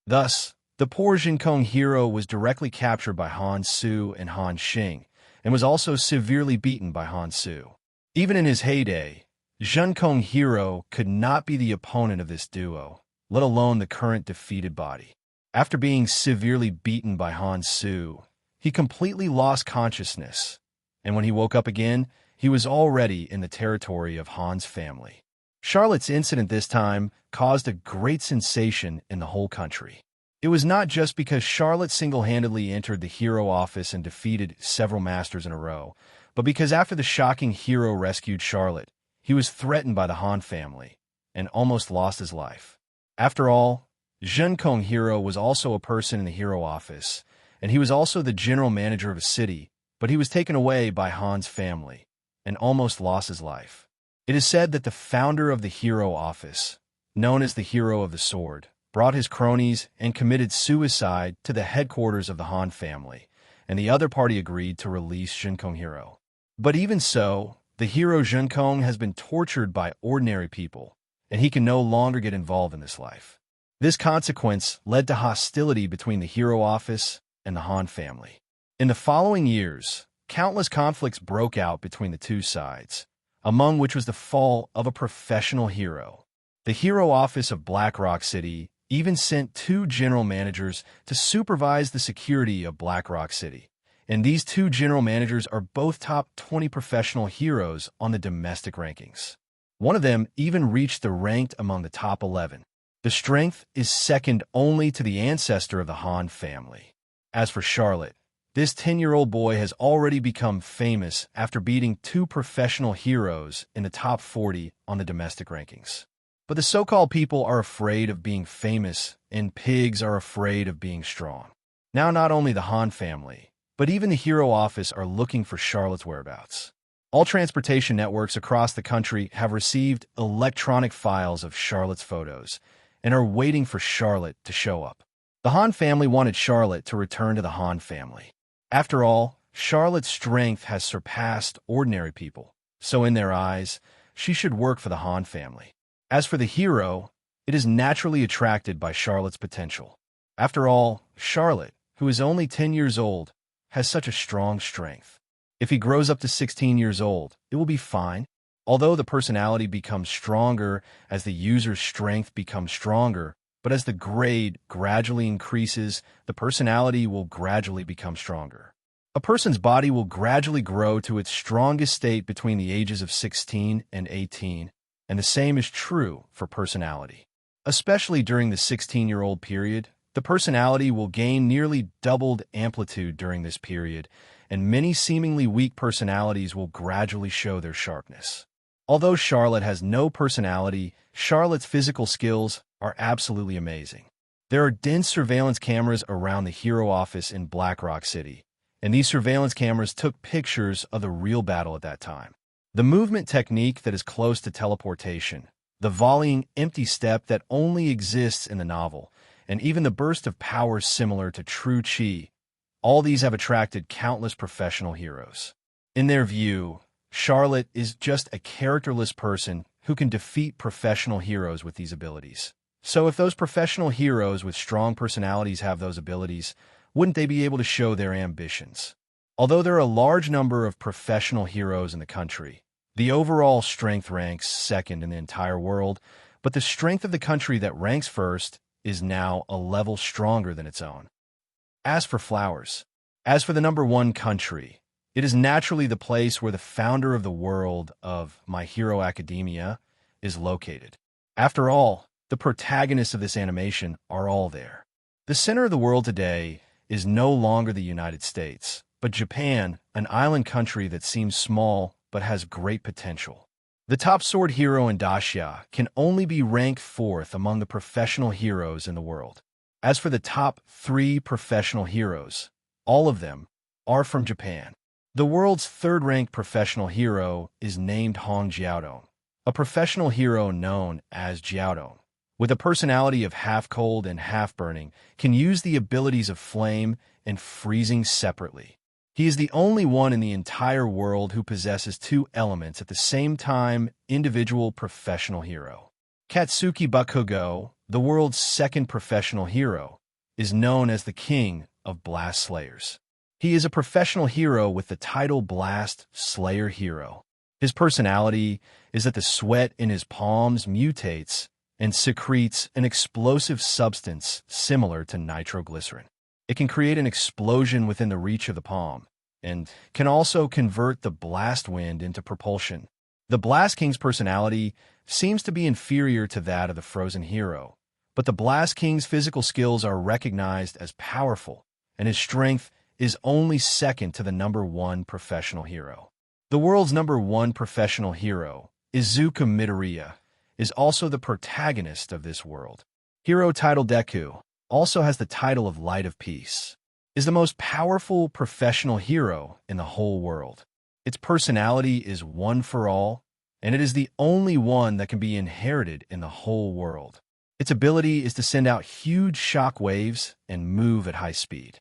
Thus, the poor Zhenkong hero was directly captured by Han Su and Han Xing, and was also severely beaten by Han Su. Even in his heyday, Zhenkong hero could not be the opponent of this duo, let alone the current defeated body. After being severely beaten by Han Su, he completely lost consciousness, and when he woke up again, he was already in the territory of Han's family. Charlotte's incident this time caused a great sensation in the whole country. It was not just because Charlotte single-handedly entered the hero office and defeated several masters in a row, but because after the shocking hero rescued Charlotte, he was threatened by the Han family and almost lost his life. After all, Zhenkong hero was also a person in the hero office, and he was also the general manager of a city, but he was taken away by Han's family and almost lost his life. It is said that the founder of the hero office, known as the Hero of the Sword, brought his cronies and committed suicide to the headquarters of the Han family, and the other party agreed to release Zhenkong hero. But even so, the hero Zhenkong has been tortured by ordinary people, and he can no longer get involved in this life. This consequence led to hostility between the hero office and the Han family. In the following years, countless conflicts broke out between the two sides, among which was the fall of a professional hero. The hero office of Black Rock City even sent 2 general managers to supervise the security of Black Rock City, and these 2 general managers are both top 20 professional heroes on the domestic rankings. One of them even reached the ranked among the top 11. The strength is second only to the ancestor of the Han family. As for Charlotte, this 10-year-old boy has already become famous after beating 2 professional heroes in the top 40 on the domestic rankings. But the so-called people are afraid of being famous, and pigs are afraid of being strong. Now not only the Han family, but even the hero office are looking for Charlotte's whereabouts. All transportation networks across the country have received electronic files of Charlotte's photos and are waiting for Charlotte to show up. The Han family wanted Charlotte to return to the Han family. After all, Charlotte's strength has surpassed ordinary people, so in their eyes, she should work for the Han family. As for the hero, it is naturally attracted by Charlotte's potential. After all, Charlotte, who is only 10 years old, has such a strong strength. If he grows up to 16 years old, it will be fine. Although the personality becomes stronger as the user's strength becomes stronger, but as the grade gradually increases, the personality will gradually become stronger. A person's body will gradually grow to its strongest state between the ages of 16 and 18, and the same is true for personality. Especially during the 16-year-old period, the personality will gain nearly doubled amplitude during this period, and many seemingly weak personalities will gradually show their sharpness. Although Charlotte has no personality, Charlotte's physical skills are absolutely amazing. There are dense surveillance cameras around the hero office in Black Rock City, and these surveillance cameras took pictures of the real battle at that time. The movement technique that is close to teleportation, the volleying empty step that only exists in the novel, and even the burst of power similar to true chi, all these have attracted countless professional heroes. In their view, Charlotte is just a characterless person who can defeat professional heroes with these abilities. So if those professional heroes with strong personalities have those abilities, wouldn't they be able to show their ambitions? Although there are a large number of professional heroes in the country, the overall strength ranks second in the entire world, but the strength of the country that ranks first is now a level stronger than its own. As for flowers, as for the number 1 country, it is naturally the place where the founder of the world of My Hero Academia is located. After all, the protagonists of this animation are all there. The center of the world today is no longer the United States, but Japan, an island country that seems small but has great potential. The top sword hero in Dacia can only be ranked 4th among the professional heroes in the world. As for the top 3 professional heroes, all of them are from Japan. The world's 3rd-ranked professional hero is named Hong Jiaodong, a professional hero known as Jiaodong. With a personality of half cold and half burning, can use the abilities of flame and freezing separately. He is the only one in the entire world who possesses two elements at the same time: individual professional hero. Katsuki Bakugo, the world's second professional hero, is known as the king of Blast Slayers. He is a professional hero with the title Blast Slayer Hero. His personality is that the sweat in his palms mutates and secretes an explosive substance similar to nitroglycerin. It can create an explosion within the reach of the palm, and can also convert the blast wind into propulsion. The Blast King's personality seems to be inferior to that of the Frozen Hero, but the Blast King's physical skills are recognized as powerful, and his strength is only second to the number one professional hero. The world's number one professional hero, Izuku Midoriya, is also the protagonist of this world. Hero title Deku also has the title of Light of Peace, is the most powerful professional hero in the whole world. Its personality is one for all, and it is the only one that can be inherited in the whole world. Its ability is to send out huge shock waves and move at high speed.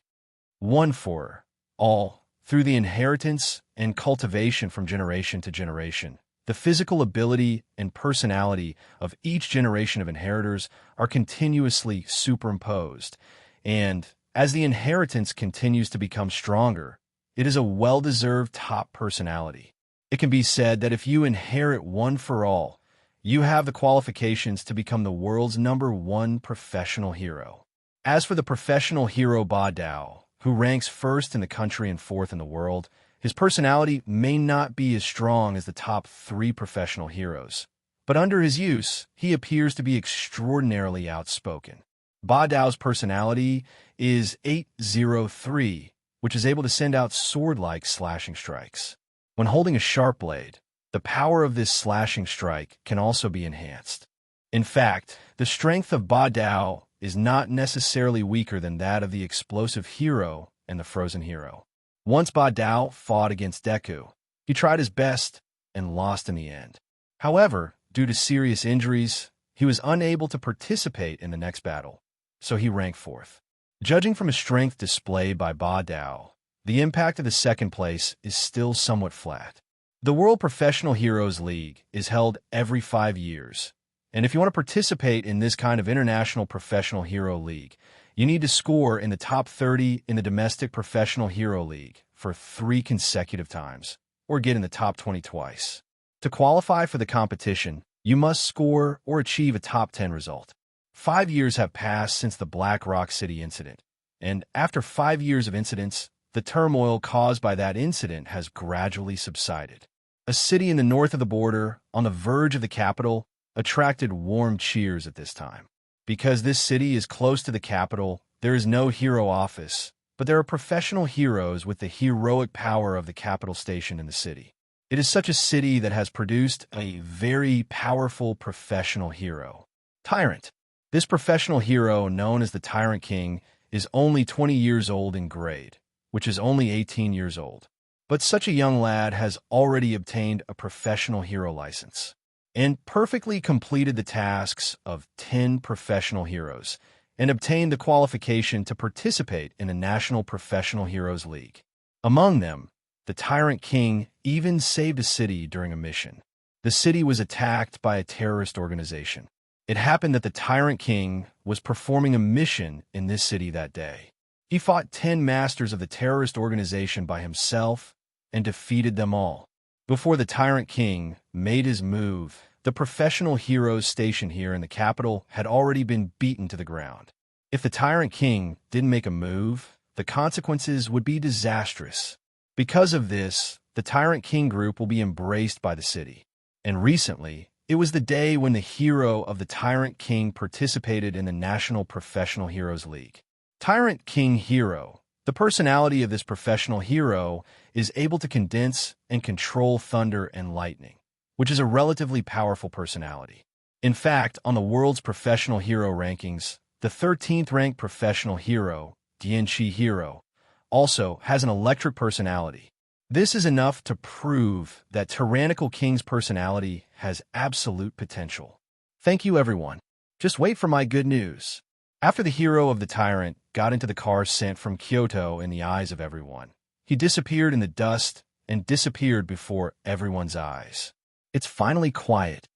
One for all, through the inheritance and cultivation from generation to generation. The physical ability and personality of each generation of inheritors are continuously superimposed, and as the inheritance continues to become stronger, it is a well-deserved top personality. It can be said that if you inherit one for all, you have the qualifications to become the world's number one professional hero. As for the professional hero Ba Dao, who ranks first in the country and fourth in the world, his personality may not be as strong as the top three professional heroes, but under his use, he appears to be extraordinarily outspoken. Ba Dao's personality is 803, which is able to send out sword-like slashing strikes. When holding a sharp blade, the power of this slashing strike can also be enhanced. In fact, the strength of Ba Dao is not necessarily weaker than that of the explosive hero and the Frozen Hero. Once Ba Dao fought against Deku, he tried his best and lost in the end. However, due to serious injuries, he was unable to participate in the next battle, so he ranked fourth. Judging from his strength displayed by Ba Dao, the impact of the second place is still somewhat flat. The World Professional Heroes League is held every 5 years, and if you want to participate in this kind of international professional hero league, you need to score in the top 30 in the domestic professional hero league for 3 consecutive times, or get in the top 20 twice. To qualify for the competition, you must score or achieve a top 10 result. 5 years have passed since the Black Rock City incident, and after 5 years of incidents, the turmoil caused by that incident has gradually subsided. A city in the north of the border, on the verge of the capital, attracted warm cheers at this time. Because this city is close to the capital, there is no hero office, but there are professional heroes with the heroic power of the capital station in the city. It is such a city that has produced a very powerful professional hero, Tyrant. This professional hero, known as the Tyrant King, is only 20 years old in grade, which is only 18 years old. But such a young lad has already obtained a professional hero license and perfectly completed the tasks of 10 professional heroes and obtained the qualification to participate in a National Professional Heroes League. Among them, the Tyrant King even saved a city during a mission. The city was attacked by a terrorist organization. It happened that the Tyrant King was performing a mission in this city that day. He fought 10 masters of the terrorist organization by himself and defeated them all. Before the Tyrant King made his move, the professional heroes stationed here in the capital had already been beaten to the ground. If the Tyrant King didn't make a move, the consequences would be disastrous. Because of this, the Tyrant King group will be embraced by the city. And recently, it was the day when the hero of the Tyrant King participated in the National Professional Heroes League. Tyrant King Hero. The personality of this professional hero is able to condense and control thunder and lightning, which is a relatively powerful personality. In fact, on the world's professional hero rankings, the 13th ranked professional hero, Dianchi Hero, also has an electric personality. This is enough to prove that Tyrannical King's personality has absolute potential. Thank you, everyone. Just wait for my good news. After the hero of the Tyrant got into the car sent from Kyoto in the eyes of everyone, He disappeared in the dust and disappeared before everyone's eyes. It's finally quiet.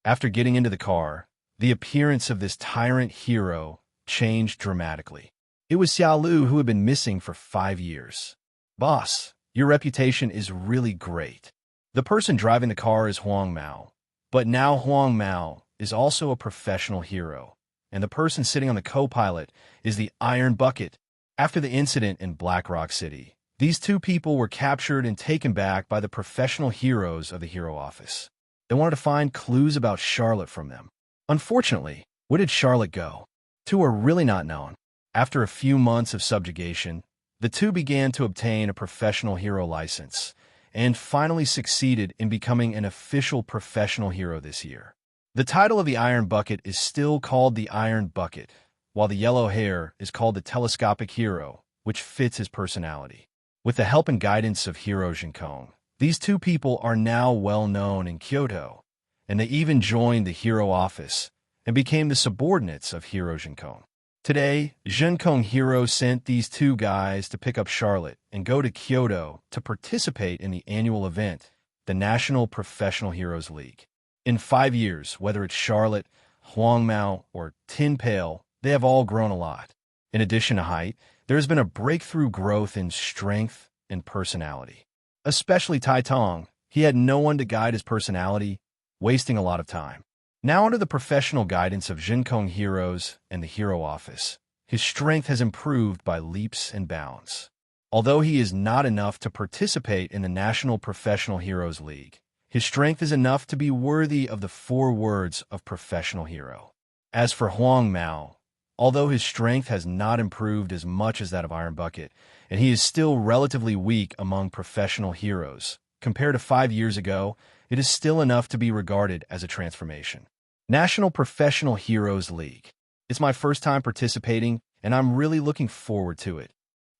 After getting into the car, the appearance of this tyrant hero changed dramatically. It was Xiaolu, who had been missing for 5 years. "Boss, your reputation is really great." The person driving the car is Huang Mao, but now Huang Mao is also a professional hero, and the person sitting on the co-pilot is the Iron Bucket. After the incident in Black Rock City, these two people were captured and taken back by the professional heroes of the Hero Office. They wanted to find clues about Charlotte from them. Unfortunately, where did Charlotte go? Two are really not known. After a few months of subjugation, the two began to obtain a professional hero license and finally succeeded in becoming an official professional hero this year. The title of the Iron Bucket is still called the Iron Bucket, while the yellow hair is called the Telescopic Hero, which fits his personality. With the help and guidance of Hero Jinkong, these two people are now well known in Kyoto, and they even joined the Hero Office and became the subordinates of Hero Jinkong. Today, Jinkong Hero sent these two guys to pick up Charlotte and go to Kyoto to participate in the annual event, the National Professional Heroes League. In 5 years, whether it's Charlotte, Huang Mao, or Tin Pail, they have all grown a lot. In addition to height, there has been a breakthrough growth in strength and personality. Especially Tai Tong, he had no one to guide his personality, wasting a lot of time. Now under the professional guidance of Jinkong Heroes and the Hero Office, his strength has improved by leaps and bounds. Although he is not enough to participate in the National Professional Heroes League, his strength is enough to be worthy of the 4 words of professional hero. As for Huang Mao, although his strength has not improved as much as that of Iron Bucket, and he is still relatively weak among professional heroes, compared to 5 years ago, it is still enough to be regarded as a transformation. National Professional Heroes League. It's my first time participating, and I'm really looking forward to it.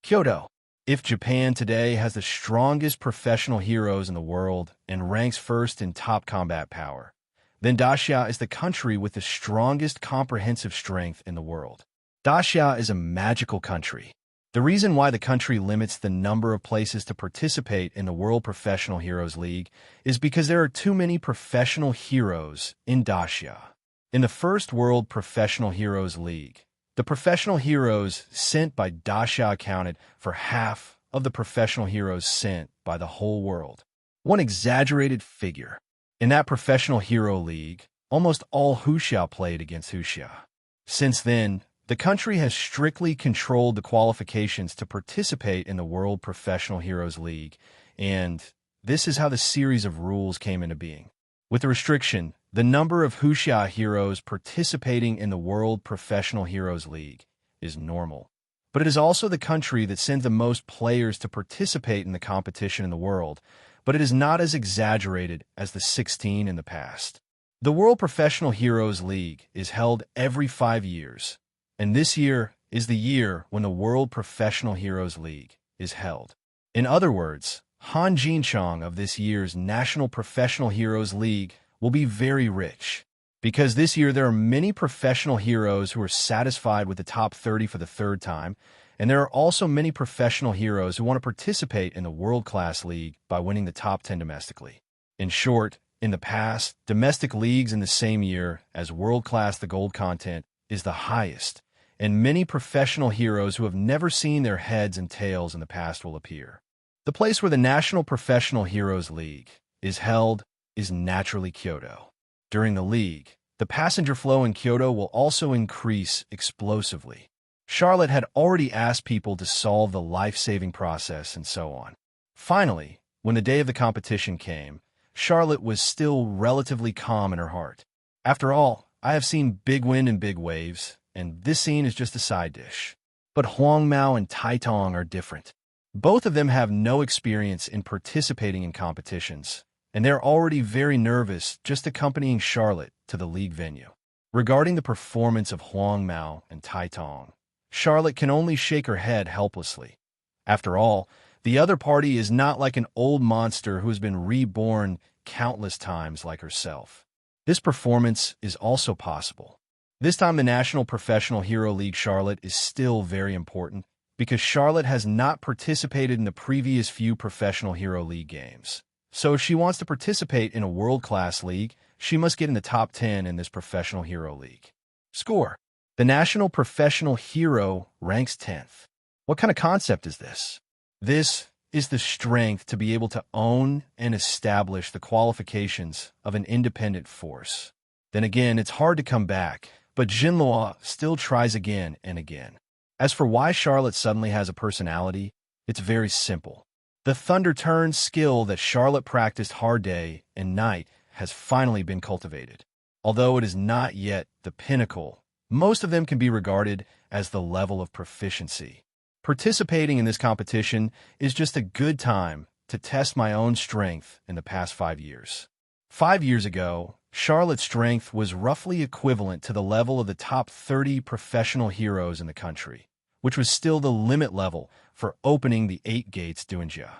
Kyoto. If Japan today has the strongest professional heroes in the world and ranks first in top combat power, then Daxia is the country with the strongest comprehensive strength in the world. Daxia is a magical country. The reason why the country limits the number of places to participate in the World Professional Heroes League is because there are too many professional heroes in Daxia. In the first World Professional Heroes League, the professional heroes sent by Daxia accounted for half of the professional heroes sent by the whole world. One exaggerated figure. In that professional hero league, almost all Huxia played against Huxia. Since then, the country has strictly controlled the qualifications to participate in the World Professional Heroes League, and this is how the series of rules came into being. With the restriction, the number of Huxia heroes participating in the World Professional Heroes League is normal. But it is also the country that sends the most players to participate in the competition in the world, but it is not as exaggerated as the 16 in the past. The World Professional Heroes League is held every 5 years, and this year is the year when the World Professional Heroes League is held. In other words, Han Jinchong of this year's National Professional Heroes League will be very rich, because this year there are many professional heroes who are satisfied with the top 30 for the 3rd time, and there are also many professional heroes who want to participate in the world-class league by winning the top 10 domestically. In short, in the past, domestic leagues in the same year as world-class the gold content is the highest, and many professional heroes who have never seen their heads and tails in the past will appear. The place where the National Professional Heroes League is held is naturally Kyoto. During the league, the passenger flow in Kyoto will also increase explosively. Charlotte had already asked people to solve the life-saving process and so on. Finally, when the day of the competition came, Charlotte was still relatively calm in her heart. After all, I have seen big wind and big waves, and this scene is just a side dish. But Huang Mao and Tai Tong are different. Both of them have no experience in participating in competitions, and they're already very nervous just accompanying Charlotte to the league venue. Regarding the performance of Huang Mao and Tai Tong, Charlotte can only shake her head helplessly. After all, the other party is not like an old monster who has been reborn countless times like herself. This performance is also possible. This time the National Professional Hero League Charlotte is still very important because Charlotte has not participated in the previous few Professional Hero League games. So if she wants to participate in a world-class league, she must get in the top 10 in this Professional Hero League. Score. The National Professional Hero ranks 10th. What kind of concept is this? This is the strength to be able to own and establish the qualifications of an independent force. Then again, it's hard to come back, but Jinlua still tries again and again. As for why Charlotte suddenly has a personality, it's very simple. The Thunder Turn skill that Charlotte practiced hard day and night has finally been cultivated. Although it is not yet the pinnacle, most of them can be regarded as the level of proficiency. Participating in this competition is just a good time to test my own strength in the past 5 years. 5 years ago, Charlotte's strength was roughly equivalent to the level of the top 30 professional heroes in the country, which was still the limit level for opening the 8 gates Duinjia.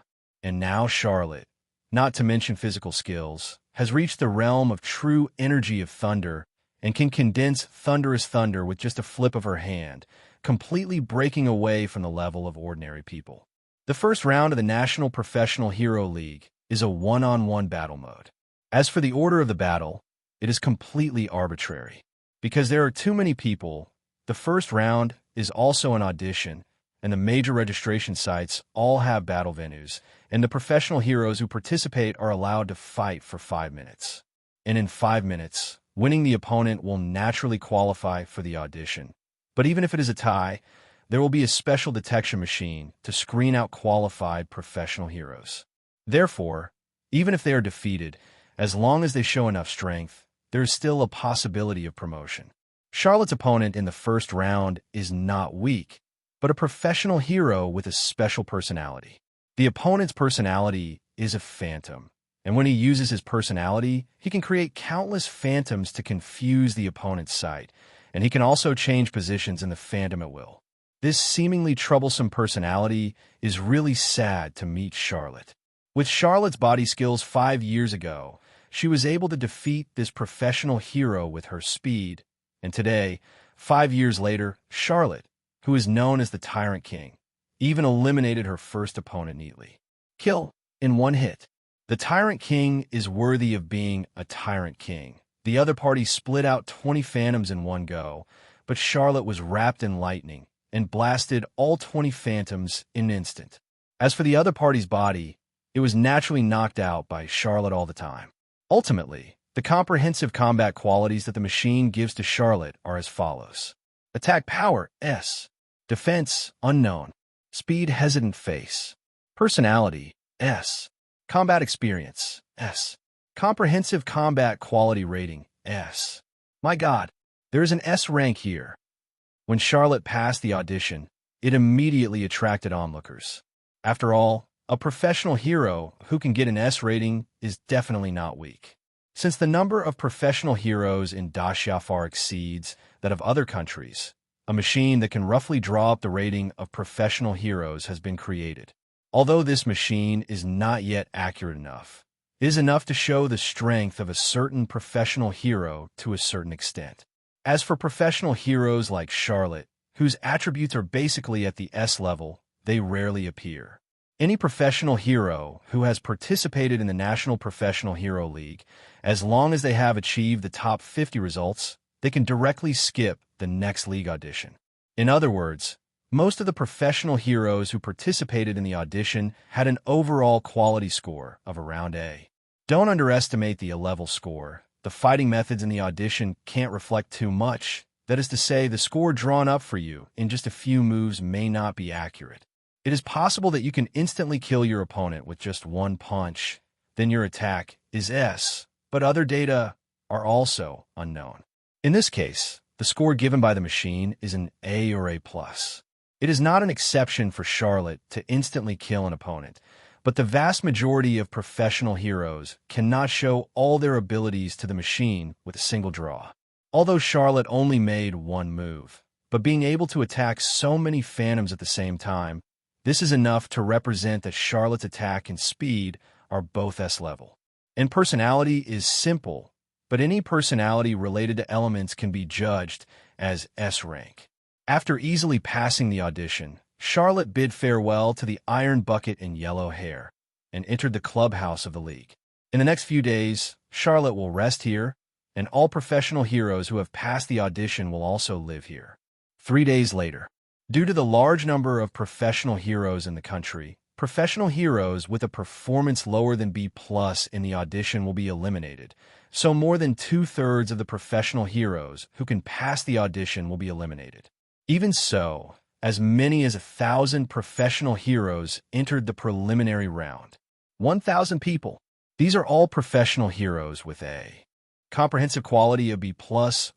And now Charlotte, not to mention physical skills, has reached the realm of true energy of thunder and can condense thunderous thunder with just a flip of her hand, completely breaking away from the level of ordinary people. The first round of the National Professional Hero League is a one-on-one battle mode. As for the order of the battle, it is completely arbitrary. Because there are too many people, the first round is also an audition, and the major registration sites all have battle venues, and the professional heroes who participate are allowed to fight for 5 minutes. And in 5 minutes, winning the opponent will naturally qualify for the audition. But even if it is a tie, there will be a special detection machine to screen out qualified professional heroes. Therefore, even if they are defeated, as long as they show enough strength, there is still a possibility of promotion. Charlotte's opponent in the first round is not weak, but a professional hero with a special personality. The opponent's personality is a phantom, and when he uses his personality, he can create countless phantoms to confuse the opponent's sight, and he can also change positions in the phantom at will. This seemingly troublesome personality is really sad to meet Charlotte. With Charlotte's body skills 5 years ago, she was able to defeat this professional hero with her speed, and today, 5 years later, Charlotte, who is known as the Tyrant King, even eliminated her first opponent neatly. Kill in one hit. The Tyrant King is worthy of being a Tyrant King. The other party split out 20 phantoms in one go, but Charlotte was wrapped in lightning and blasted all 20 phantoms in an instant. As for the other party's body, it was naturally knocked out by Charlotte all the time. Ultimately, the comprehensive combat qualities that the machine gives to Charlotte are as follows. Attack power, S. Defense, unknown. Speed, hesitant face. Personality, S. Combat experience, S. Comprehensive combat quality rating, S. My God, there is an S rank here. When Charlotte passed the audition, it immediately attracted onlookers. After all, a professional hero who can get an S rating is definitely not weak. Since the number of professional heroes in Dacia far exceeds that of other countries, a machine that can roughly draw up the rating of professional heroes has been created. Although this machine is not yet accurate enough, it is enough to show the strength of a certain professional hero to a certain extent. As for professional heroes like Charlotte, whose attributes are basically at the S level, they rarely appear. Any professional hero who has participated in the National Professional Hero League, as long as they have achieved the top 50 results, they can directly skip the next league audition. In other words, most of the professional heroes who participated in the audition had an overall quality score of around A. Don't underestimate the A-level score. The fighting methods in the audition can't reflect too much. That is to say, the score drawn up for you in just a few moves may not be accurate. It is possible that you can instantly kill your opponent with just one punch, then your attack is S, but other data are also unknown. In this case, the score given by the machine is an A or A+. It is not an exception for Charlotte to instantly kill an opponent, but the vast majority of professional heroes cannot show all their abilities to the machine with a single draw. Although Charlotte only made one move, but being able to attack so many phantoms at the same time, this is enough to represent that Charlotte's attack and speed are both S-level. And personality is simple, but any personality related to elements can be judged as S rank. After easily passing the audition, Charlotte bid farewell to the iron bucket and yellow hair and entered the clubhouse of the league. In the next few days, Charlotte will rest here, and all professional heroes who have passed the audition will also live here. 3 days later, due to the large number of professional heroes in the country, professional heroes with a performance lower than B+ in the audition will be eliminated, so more than 2/3 of the professional heroes who can pass the audition will be eliminated. Even so, as many as 1,000 professional heroes entered the preliminary round. 1,000 people. These are all professional heroes with a comprehensive quality of B+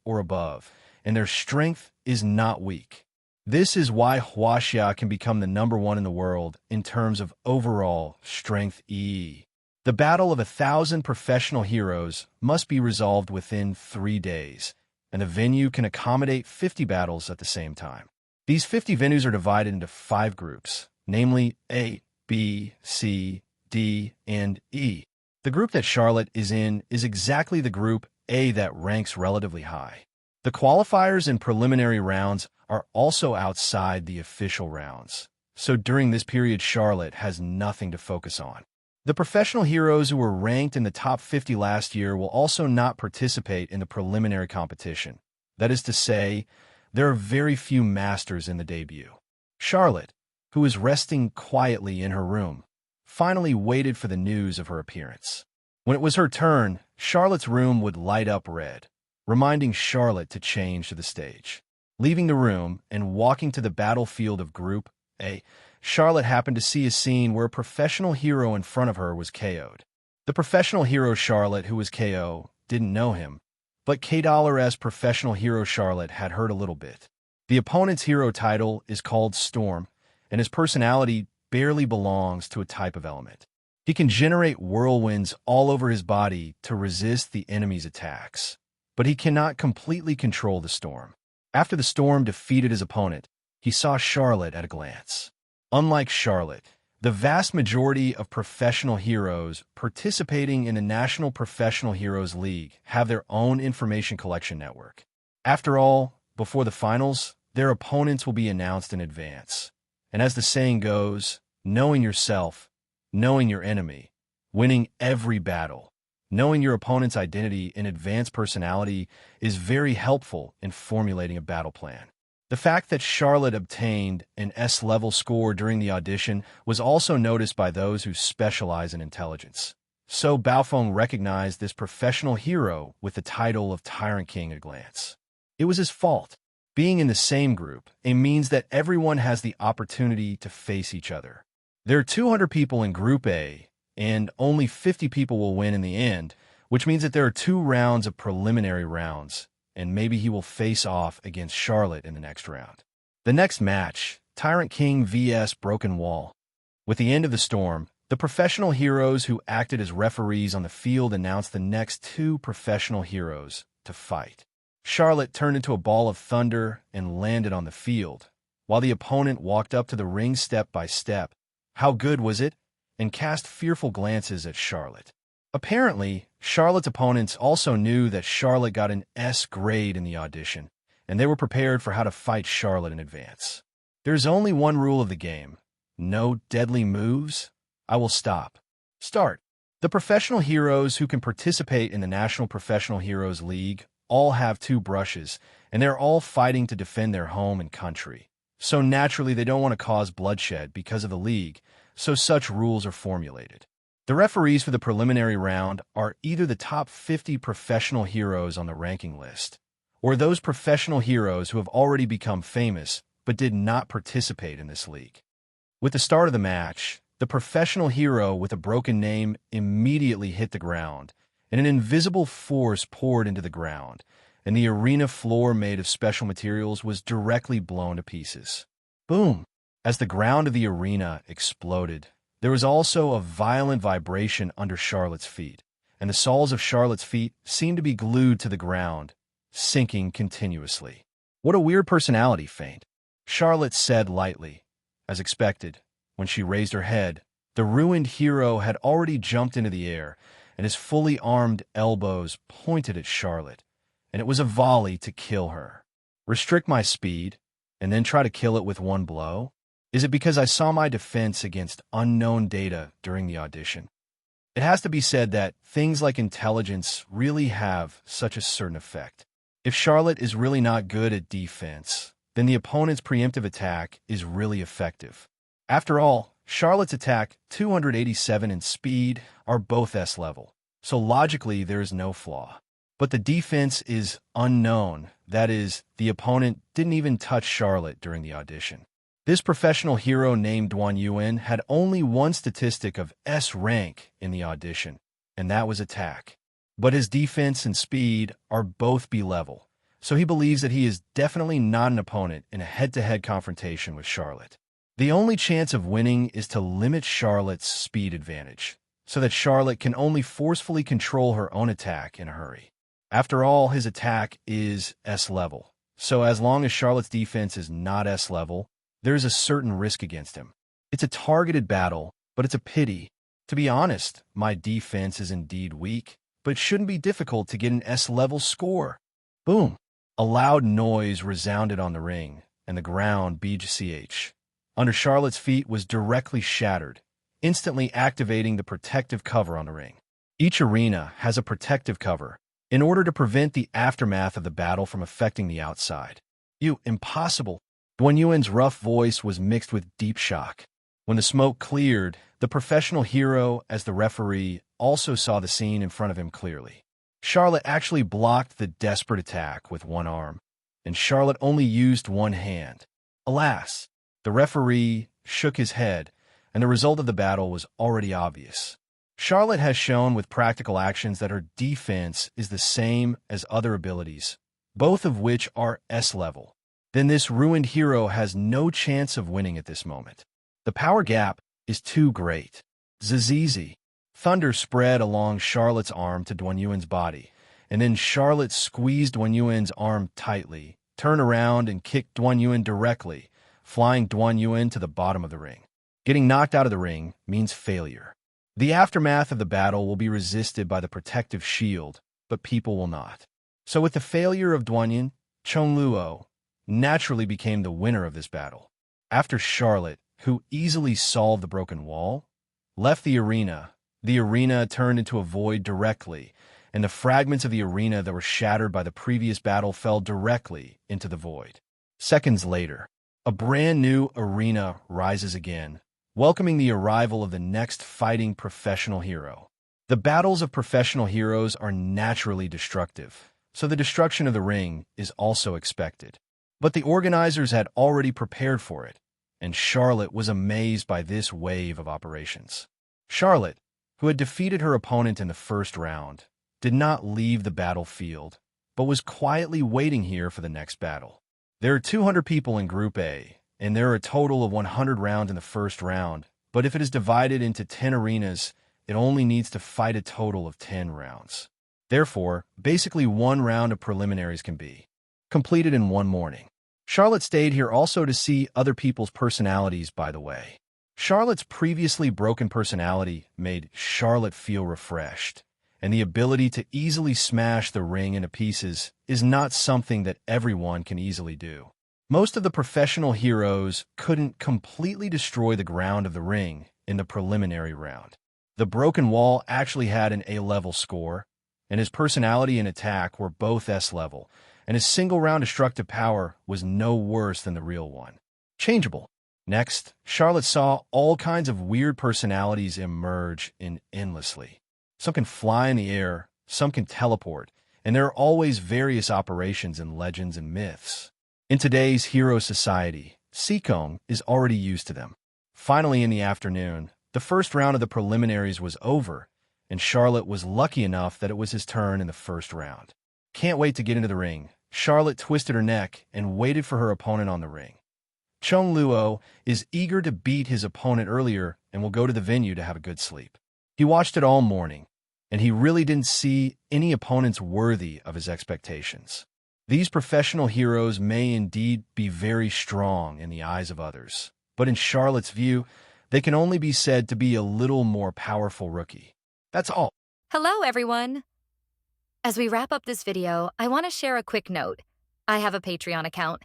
or above, and their strength is not weak. This is why Huaxia can become the #1 in the world in terms of overall strength E. The battle of 1,000 professional heroes must be resolved within 3 days, and the venue can accommodate 50 battles at the same time. These 50 venues are divided into 5 groups, namely A, B, C, D, and E. The group that Charlotte is in is exactly the group A that ranks relatively high. The qualifiers and preliminary rounds are also outside the official rounds, so during this period Charlotte has nothing to focus on. The professional heroes who were ranked in the top 50 last year will also not participate in the preliminary competition. That is to say, there are very few masters in the debut. Charlotte, who is resting quietly in her room, finally waited for the news of her appearance. When it was her turn, Charlotte's room would light up red, reminding Charlotte to change to the stage. Leaving the room and walking to the battlefield of Group A, Charlotte happened to see a scene where a professional hero in front of her was KO'd. The professional hero Charlotte who was KO didn't know him, but K$'s professional hero Charlotte had heard a little bit. The opponent's hero title is called Storm, and his personality barely belongs to a type of element. He can generate whirlwinds all over his body to resist the enemy's attacks, but he cannot completely control the storm. After the storm defeated his opponent, he saw Charlotte at a glance. Unlike Charlotte, the vast majority of professional heroes participating in the National Professional Heroes League have their own information collection network. After all, before the finals, their opponents will be announced in advance. And as the saying goes, knowing yourself, knowing your enemy, winning every battle, knowing your opponent's identity and advanced personality is very helpful in formulating a battle plan. The fact that Charlotte obtained an S-level score during the audition was also noticed by those who specialize in intelligence. So Baofeng recognized this professional hero with the title of Tyrant King at a glance. It was his fault. Being in the same group, it means that everyone has the opportunity to face each other. There are 200 people in Group A, and only 50 people will win in the end, which means that there are 2 rounds of preliminary rounds, and maybe he will face off against Charlotte in the next round. The next match, Tyrant King vs Broken Wall. With the end of the storm, the professional heroes who acted as referees on the field announced the next 2 professional heroes to fight. Charlotte turned into a ball of thunder and landed on the field, while the opponent walked up to the ring step by step. How good was it? And cast fearful glances at Charlotte. Apparently, Charlotte's opponents also knew that Charlotte got an S grade in the audition, and they were prepared for how to fight Charlotte in advance. There's only one rule of the game. No deadly moves. I will stop. Start. The professional heroes who can participate in the National Professional Heroes League all have 2 brushes, and they're all fighting to defend their home and country. So naturally, they don't want to cause bloodshed because of the league, so such rules are formulated. The referees for the preliminary round are either the top 50 professional heroes on the ranking list, or those professional heroes who have already become famous but did not participate in this league. With the start of the match, the professional hero with a broken name immediately hit the ground, and an invisible force poured into the ground, and the arena floor made of special materials was directly blown to pieces. Boom! As the ground of the arena exploded, there was also a violent vibration under Charlotte's feet, and the soles of Charlotte's feet seemed to be glued to the ground, sinking continuously. What a weird personality feint, Charlotte said lightly. As expected, when she raised her head, the ruined hero had already jumped into the air, and his fully armed elbows pointed at Charlotte, and it was a volley to kill her. Restrict my speed, and then try to kill it with one blow? Is it because I saw my defense against unknown data during the audition? It has to be said that things like intelligence really have such a certain effect. If Charlotte is really not good at defense, then the opponent's preemptive attack is really effective. After all, Charlotte's attack, 287 and speed, are both S level, so logically there is no flaw. But the defense is unknown. That is, the opponent didn't even touch Charlotte during the audition. This professional hero named Duan Yuan had only one statistic of S rank in the audition, and that was attack. But his defense and speed are both B level, so he believes that he is definitely not an opponent in a head-to-head confrontation with Charlotte. The only chance of winning is to limit Charlotte's speed advantage, so that Charlotte can only forcefully control her own attack in a hurry. After all, his attack is S level, so as long as Charlotte's defense is not S level, there is a certain risk against him. It's a targeted battle, but it's a pity. To be honest, my defense is indeed weak, but it shouldn't be difficult to get an S level score. Boom! A loud noise resounded on the ring, and the ground, BGCH, under Charlotte's feet was directly shattered, instantly activating the protective cover on the ring. Each arena has a protective cover, in order to prevent the aftermath of the battle from affecting the outside. Impossible! Duan Yuan's rough voice was mixed with deep shock. When the smoke cleared, the professional hero, as the referee, also saw the scene in front of him clearly. Charlotte actually blocked the desperate attack with one arm, and Charlotte only used one hand. Alas, the referee shook his head, and the result of the battle was already obvious. Charlotte has shown with practical actions that her defense is the same as other abilities, both of which are S level. Then this ruined hero has no chance of winning at this moment. The power gap is too great. Zizizi. Thunder spread along Charlotte's arm to Duan Yuan's body, and then Charlotte squeezed Duan Yuan's arm tightly, turned around and kicked Duan Yuan directly, flying Duan Yuan to the bottom of the ring. Getting knocked out of the ring means failure. The aftermath of the battle will be resisted by the protective shield, but people will not. So with the failure of Duan Yuan, Cheng Luo naturally became the winner of this battle. After Charlotte, who easily solved the broken wall, left the arena turned into a void directly, and the fragments of the arena that were shattered by the previous battle fell directly into the void. Seconds later, a brand new arena rises again, welcoming the arrival of the next fighting professional hero. The battles of professional heroes are naturally destructive, so the destruction of the ring is also expected. But the organizers had already prepared for it, and Charlotte was amazed by this wave of operations. Charlotte, who had defeated her opponent in the first round, did not leave the battlefield, but was quietly waiting here for the next battle. There are 200 people in Group A, and there are a total of 100 rounds in the first round, but if it is divided into 10 arenas, it only needs to fight a total of 10 rounds. Therefore, basically one round of preliminaries can be completed in one morning. Charlotte stayed here also to see other people's personalities, by the way. Charlotte's previously broken personality made Charlotte feel refreshed, and the ability to easily smash the ring into pieces is not something that everyone can easily do. Most of the professional heroes couldn't completely destroy the ground of the ring in the preliminary round. The broken wall actually had an A-level score, and his personality and attack were both S-level, and his single-round destructive power was no worse than the real one. Changeable. Next, Charlotte saw all kinds of weird personalities emerge in endlessly. Some can fly in the air, some can teleport, and there are always various operations in legends and myths. In today's hero society, Seekong is already used to them. Finally, in the afternoon, the first round of the preliminaries was over, and Charlotte was lucky enough that it was his turn in the first round. Can't wait to get into the ring. Charlotte twisted her neck and waited for her opponent on the ring. Cheng Luo is eager to beat his opponent earlier and will go to the venue to have a good sleep. He watched it all morning, and he really didn't see any opponents worthy of his expectations. These professional heroes may indeed be very strong in the eyes of others, but in Charlotte's view, they can only be said to be a little more powerful rookie. That's all. Hello, everyone. As we wrap up this video, I want to share a quick note. I have a Patreon account.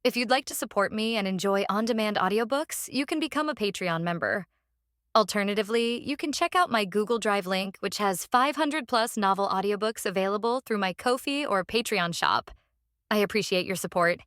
If you'd like to support me and enjoy on-demand audiobooks, you can become a Patreon member. Alternatively, you can check out my Google Drive link, which has 500 plus novel audiobooks available through my Ko-fi or Patreon shop. I appreciate your support.